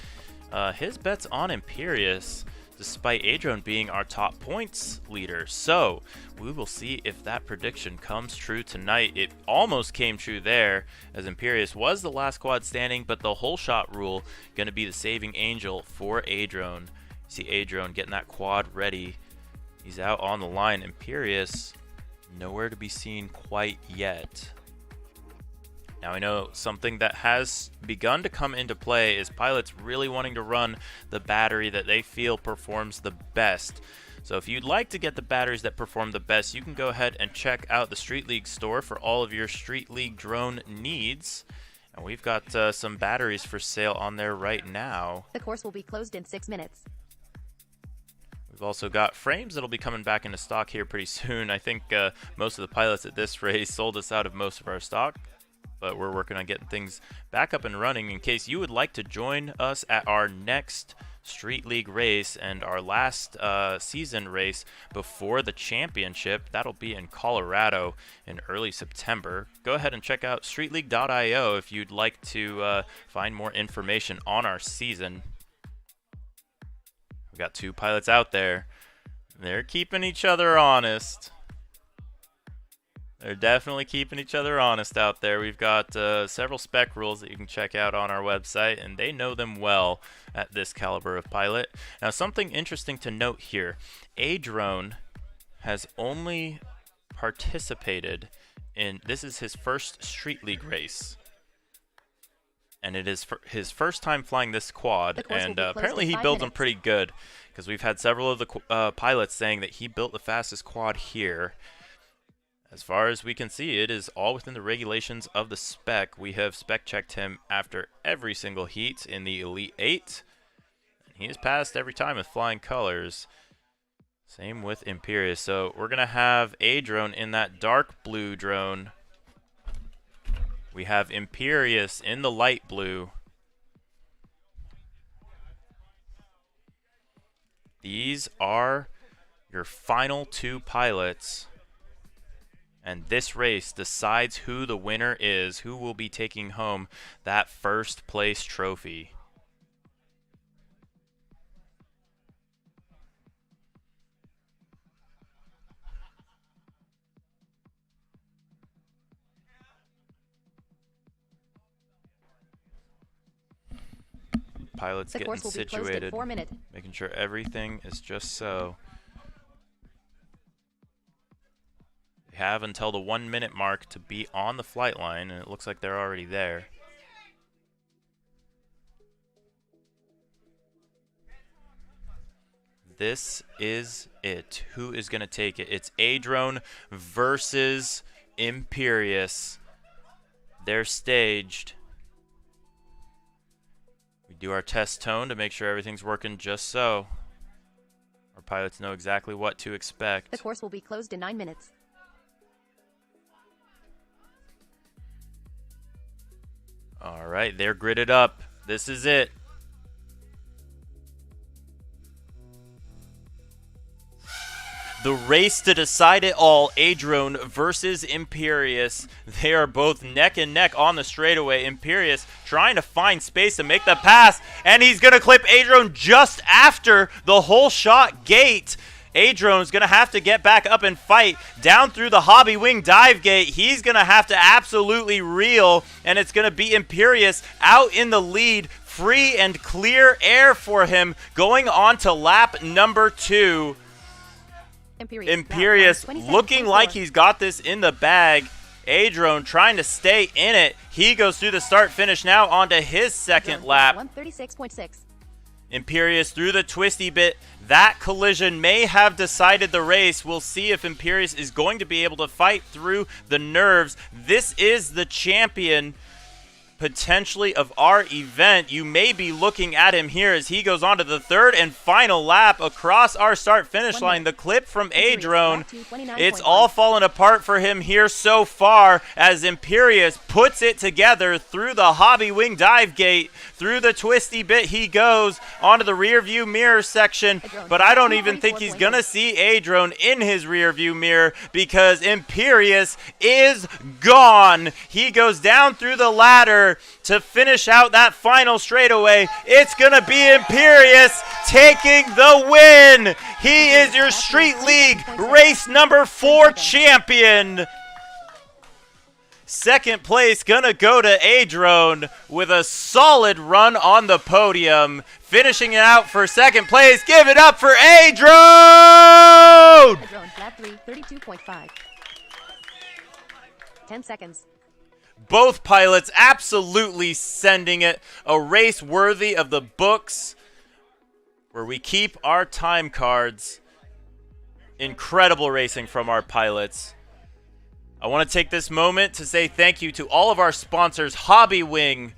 His bet's on Imperious, despite Adrone being our top points leader. So we will see if that prediction comes true tonight. It almost came true there, as Imperious was the last quad standing, but the whole shot rule going to be the saving angel for Adrone. See Adrone getting that quad ready. He's out on the line. Imperious, nowhere to be seen quite yet. Now I know something that has begun to come into play is pilots really wanting to run the battery that they feel performs the best. So if you'd like to get the batteries that perform the best, you can go ahead and check out the Street League store for all of your Street League drone needs. And we've got some batteries for sale on there right now. The course will be closed in 6 minutes. We've also got frames that'll be coming back into stock here pretty soon. I think most of the pilots at this race sold us out of most of our stock, but we're working on getting things back up and running in case you would like to join us at our next Street League race and our last season race before the championship. That'll be in Colorado in early September. Go ahead and check out streetleague.io if you'd like to find more information on our season. We got 2 pilots out there. They're keeping each other honest. They're definitely keeping each other honest out there. We've got several spec rules that you can check out on our website, and they know them well at this caliber of pilot. Now, something interesting to note here. Adrone has only participated in, this is his first Street League race. And it is his first time flying this quad, and apparently he builds them pretty good, because we've had several of the pilots saying that he built the fastest quad here. As far as we can see, it is all within the regulations of the spec. We have spec checked him after every single heat in the Elite 8. And he has passed every time with flying colors. Same with Imperious. So we're going to have Adrone in that dark blue drone. We have Imperious in the light blue. These are your final 2 pilots. And this race decides who the winner is, who will be taking home that first place trophy. Pilots getting situated, making sure everything is just so. They have until the 1 minute mark to be on the flight line, and it looks like they're already there. This is it. Who is going to take it? It's Adrone versus Imperious. They're staged. We do our test tone to make sure everything's working just so. Our pilots know exactly what to expect. The course will be closed in 9 minutes. All right, they're gridded up. This is it. The race to decide it all, Adrone versus Imperious. They are both neck and neck on the straightaway. Imperious trying to find space to make the pass, and he's going to clip Adrone just after the whole shot gate. Adrone's going to have to get back up and fight down through the Hobby Wing dive gate. He's going to have to absolutely reel, and it's going to be Imperious out in the lead. Free and clear air for him going on to lap number 2. Imperious looking like he's got this in the bag. Adrone trying to stay in it. He goes through the start-finish now onto his second lap. 136.6. Imperious through the twisty bit. That collision may have decided the race. We'll see if Imperious is going to be able to fight through the nerves. This is the champion potentially of our event. You may be looking at him here as he goes on to the third and final lap across our start-finish line. The clip from Adrone, it's all fallen apart for him here so far as Imperious puts it together through the Hobby Wing dive gate. Through the twisty bit he goes onto the rear view mirror section, but I don't even think he's going to see Adrone in his rear view mirror because Imperious is gone. He goes down through the ladder to finish out that final straightaway. It's going to be Imperious taking the win. He is your Street League race number 4 champion. Second place gonna go to Adrone with a solid run on the podium. Finishing it out for second place. Give it up for Adrone! Adrone, lap 3, 32.5. 10 seconds. Both pilots absolutely sending it. A race worthy of the books where we keep our time cards. Incredible racing from our pilots. I want to take this moment to say thank you to all of our sponsors. Hobby Wing,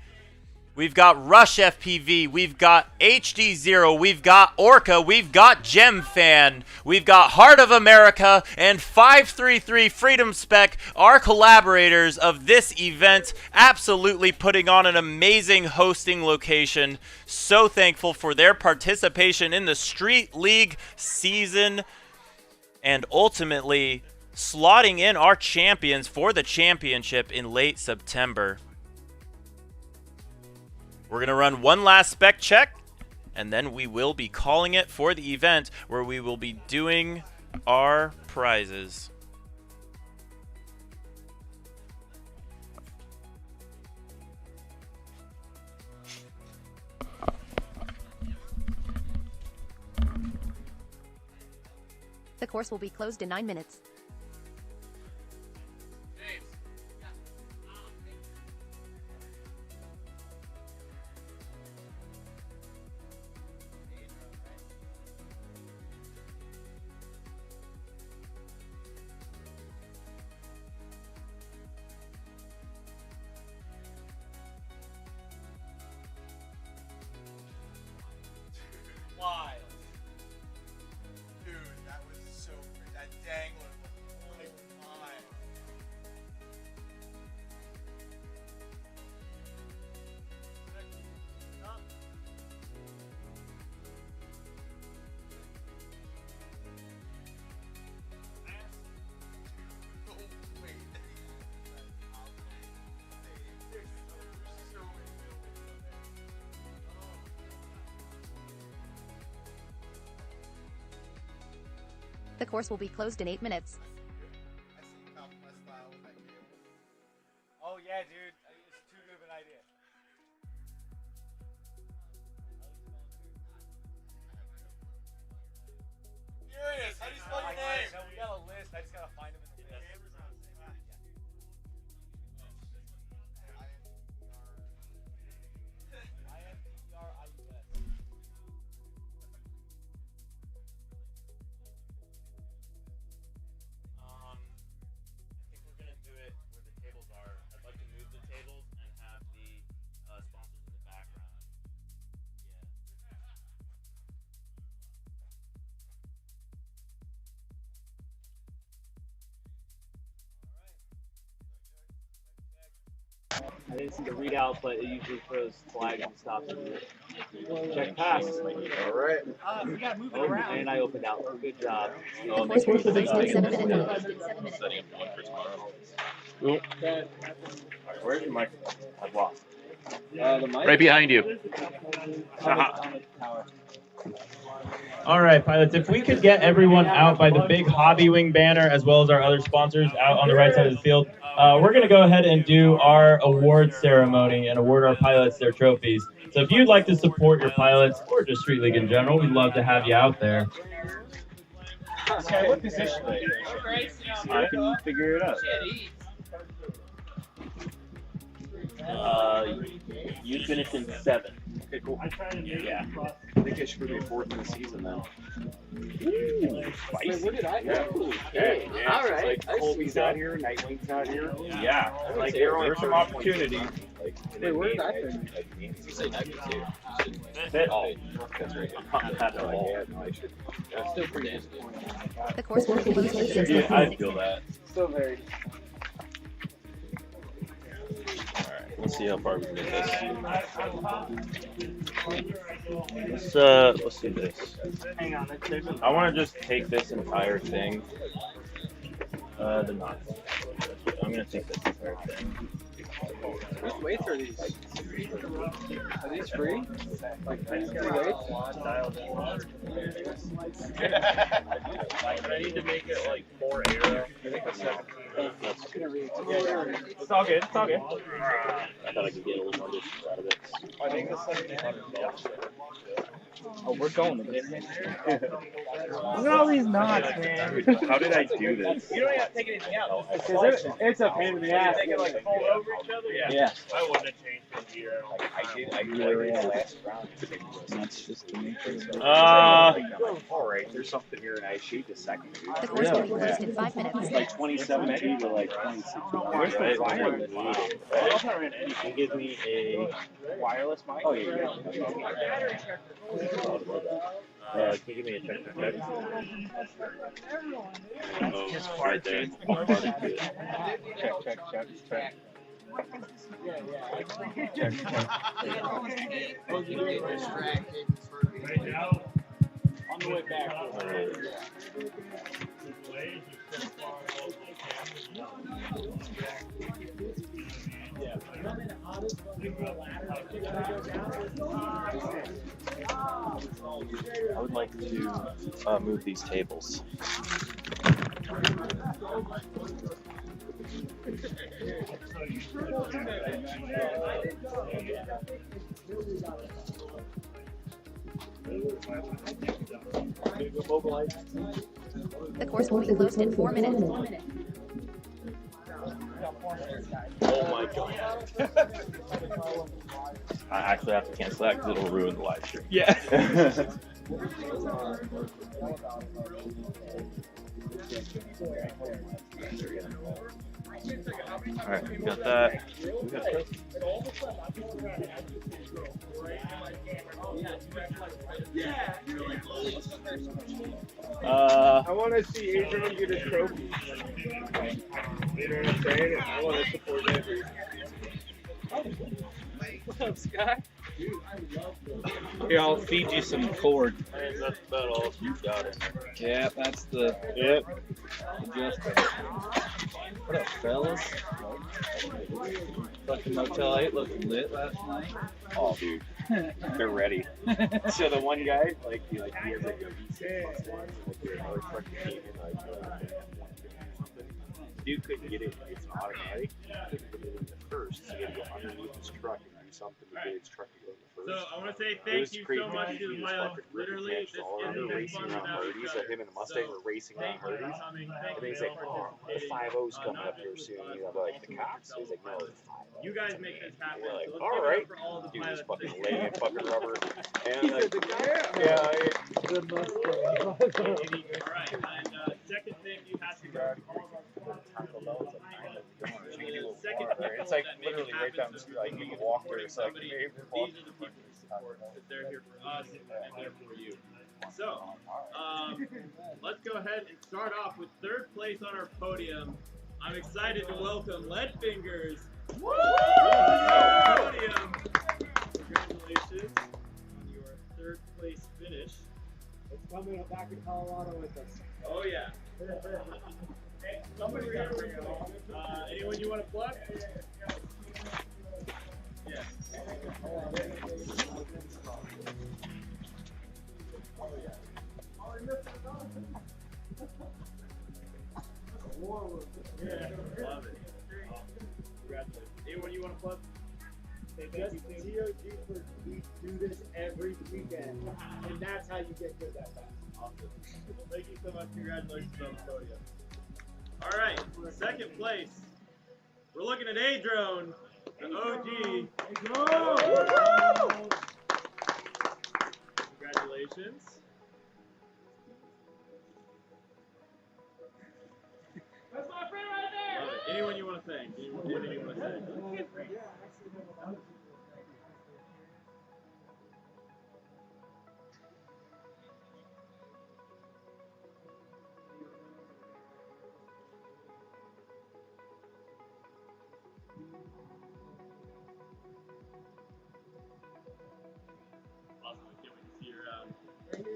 we've got Rush FPV, we've got HD Zero, we've got Orca, we've got GemFan, we've got Heart of America, and 533 Freedom Spec, our collaborators of this event, absolutely putting on an amazing hosting location. So thankful for their participation in the Street League season, and ultimately slotting in our champions for the championship in late September. We're going to run one last spec check, and then we will be calling it for the event where we will be doing our prizes. The course will be closed in 9 minutes. Wild. Dude, that was so good. That dangler was like mine. The course will be closed in 8 minutes. Oh yeah, dude. It's too good of an idea. Furious, how do you spell your name? No, we got a list. I just gotta find them in the list. I think we're gonna do it where the tables are. I'd like to move the tables and have the sponsors in the background. I didn't see the readout, but it usually throws flags and stops. Check pass. All right. We gotta move it around. And I opened out. Good job. The course will be closed in 7 minutes. Setting up one for tomorrow. Where's your microphone? I've lost. The mic? Right behind you. All right, pilots, if we could get everyone out by the big Hobby Wing banner as well as our other sponsors out on the right side of the field, we're going to go ahead and do our award ceremony and award our pilots their trophies. So if you'd like to support your pilots or just Street League in general, we'd love to have you out there. Okay, what position? I can figure it out. You finished in 7. Okay, cool. Yeah. I think I should be 4th in the season now. Ooh, spicy. Wait, what did I do? Okay, yeah. All right. It's like Colby's out here, Nightwing's out here. Yeah. Like there's some opportunity. Wait, where did I finish? You say Nightwing too. Oh, that's right. That's still pretty disappointing. The course will be closed in 6 minutes. Yeah, I feel that. Still very. Let's see how far we can get this. Let's do this. Hang on, I want to just take this entire thing. The knots. I'm gonna take this entire thing. Which weights are these? Are these free? Like 3 weights? I need to make it like 4 arrow. It's all good. It's all good. I thought I could get a little more distance out of it. I think it's $1,700. Oh, we're going to get it. Look at all these knots, man. How did I do this? You don't even have to take anything out. It's a pain in the ass. They can like fold over each other. Yeah. I wouldn't have changed from here. I did last round. That's just the nature. Alright, there's something here and I shoot the second. The course will be closed in 5 minutes. It's like 27 to like 26. You can give me a wireless mic? Oh, yeah. Can you give me a check? Oh, right there. Check. On the way back. I would like to move these tables. The course will be closed in 4 minutes. Oh my god. I actually have to cancel that because it'll ruin the live stream. Yeah. Alright, we got that. I want to see Adrian get a trophy. You know what I'm saying? I want to support that. What's up, Scott? Here, I'll feed you some cord. That's about all you've got in there. Yeah, that's the. Yep. What up, fellas? Fucking Motel 8 looked lit last night. Oh, dude. They're ready. So the one guy, like he has like a V6 Mustang, like another truck that came in, dude couldn't get it. It's an automatic. He couldn't put it in the first, so he had to go underneath his truck and do something to get his truck to go in the first. So I want to say thank you so much to the pilots. Literally, this is racing around Hardee's. Him and the Mustang were racing around Hardee's. And he's like, oh, the 5.0's coming up here soon. You know, like the cops. He's like, no, it's 5.0. You guys make this happen. We're like, So all right. Dude was fucking laying fucking rubber. And like, yeah, Good Mustang. All right, and second thing you have to go. It's like literally right down the street. Like you can walk there. It's like These are the people who support us. They're here for us and they're for you. So, let's go ahead and start off with third place on our podium. I'm excited to welcome Lead Fingers. Woo! Podium. Congratulations. coming back to Colorado with us. Oh yeah. Hey, somebody got to bring it on. Anyone you want to plug? Yes. Yeah, love it. Congratulations. Anyone you want to plug? Just TOG for we do this every weekend, and that's how you get good at that. Awesome. Thank you so much. Congratulations on the podium. All right, second place. We're looking at A-Drone, the OG. Congratulations. That's my friend right there. Love it. Anyone you want to thank? Anyone you want to thank? Awesome. I can't wait to see you around.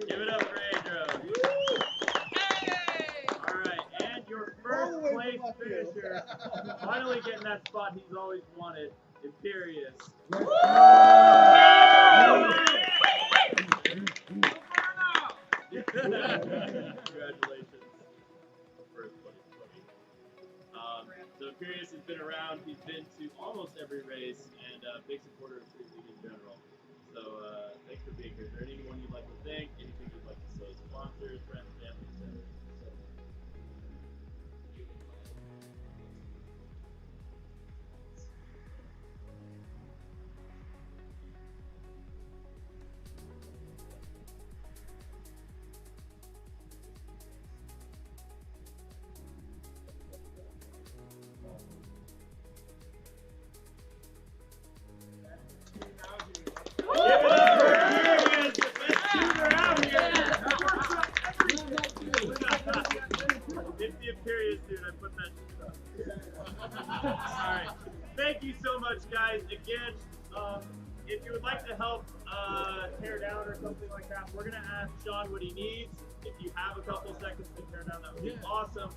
Give it up for A-Drone. All right, and your first place finisher, finally getting that spot he's always wanted, Imperious. Congratulations. First place. So Imperious has been around. He's been to almost every race and a big supporter of Street League in general. So thanks for being here. Is there anyone you'd like to thank? Anything you'd like to say? Sponsors, friends, family, etc. It's the Imperious, dude. I put that shit up. Alright. Thank you so much, guys. Again, if you would like to help tear down or something like that, we're going to ask Sean what he needs. If you have a couple seconds to tear down, that would be awesome.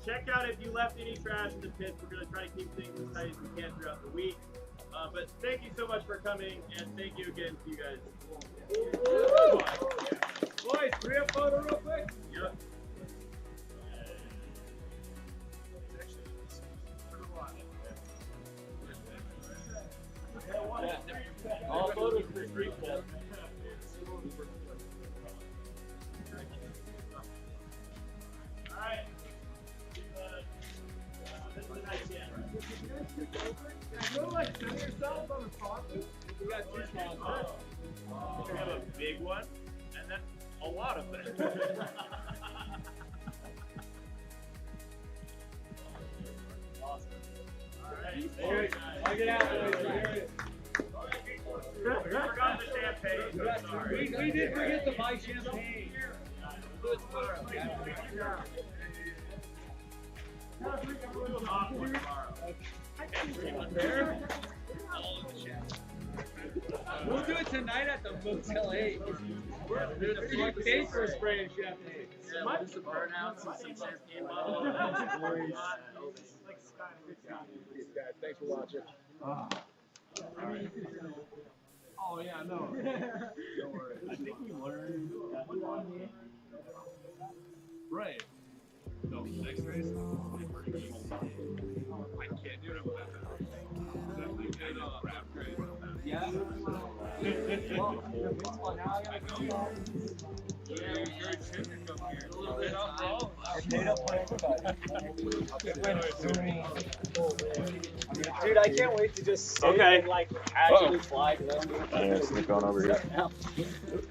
Check out if you left any trash in the pits. We're going to try to keep things as tight as we can throughout the week. But thank you so much for coming, and thank you again to you guys. Boys, group photo real quick. Yep. All photos for Street Step. Alright. This is a nice camera. Go like center yourself on the sponsor. We got two sponsors. We have a big one, and then a lot of them. Awesome. Alright. I'll get out of We forgot the champagne. So sorry. We did forget to buy champagne. We'll do it tonight at the Motel 8. We're paid for spraying champagne. Yeah, we'll do some burnouts and some champagne bottles. Thanks for watching. Oh yeah, no. Don't worry. I think we learned that right. No, next race. I can't do it with definitely kind of rap race. Yeah. Well, now I gotta go. Yeah, you're to come here. A little bit off. I paid up for everybody. Dude, I can't wait to just sit and like actually fly. I'm going over here.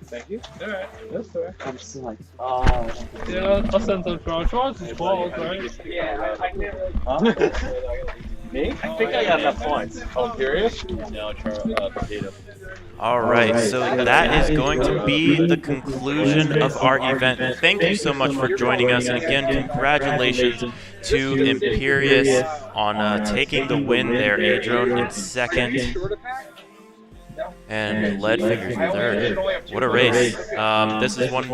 Thank you. All right. Yes, sir. I'm just like, Yeah, I'll send some Charles is 12, right? Yeah, I can't really. Me? I think I got enough points. Oh, Imperious? No, Potato. All right, so that is going to be the conclusion of our event. Thank you so much for joining us, and again, congratulations to Imperious on taking the win there. A-Drone in second, and Leadfingers in third. What a race! This is one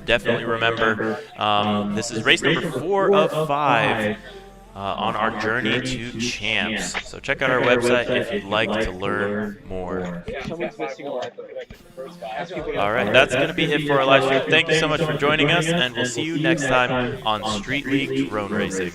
definitely remember this is race number 4 of 5 on our journey to champs. So check out our website if you'd like to learn more. All right, that's going to be it for our live stream. Thank you so much for joining us, and we'll see you next time on Street League Drone Racing.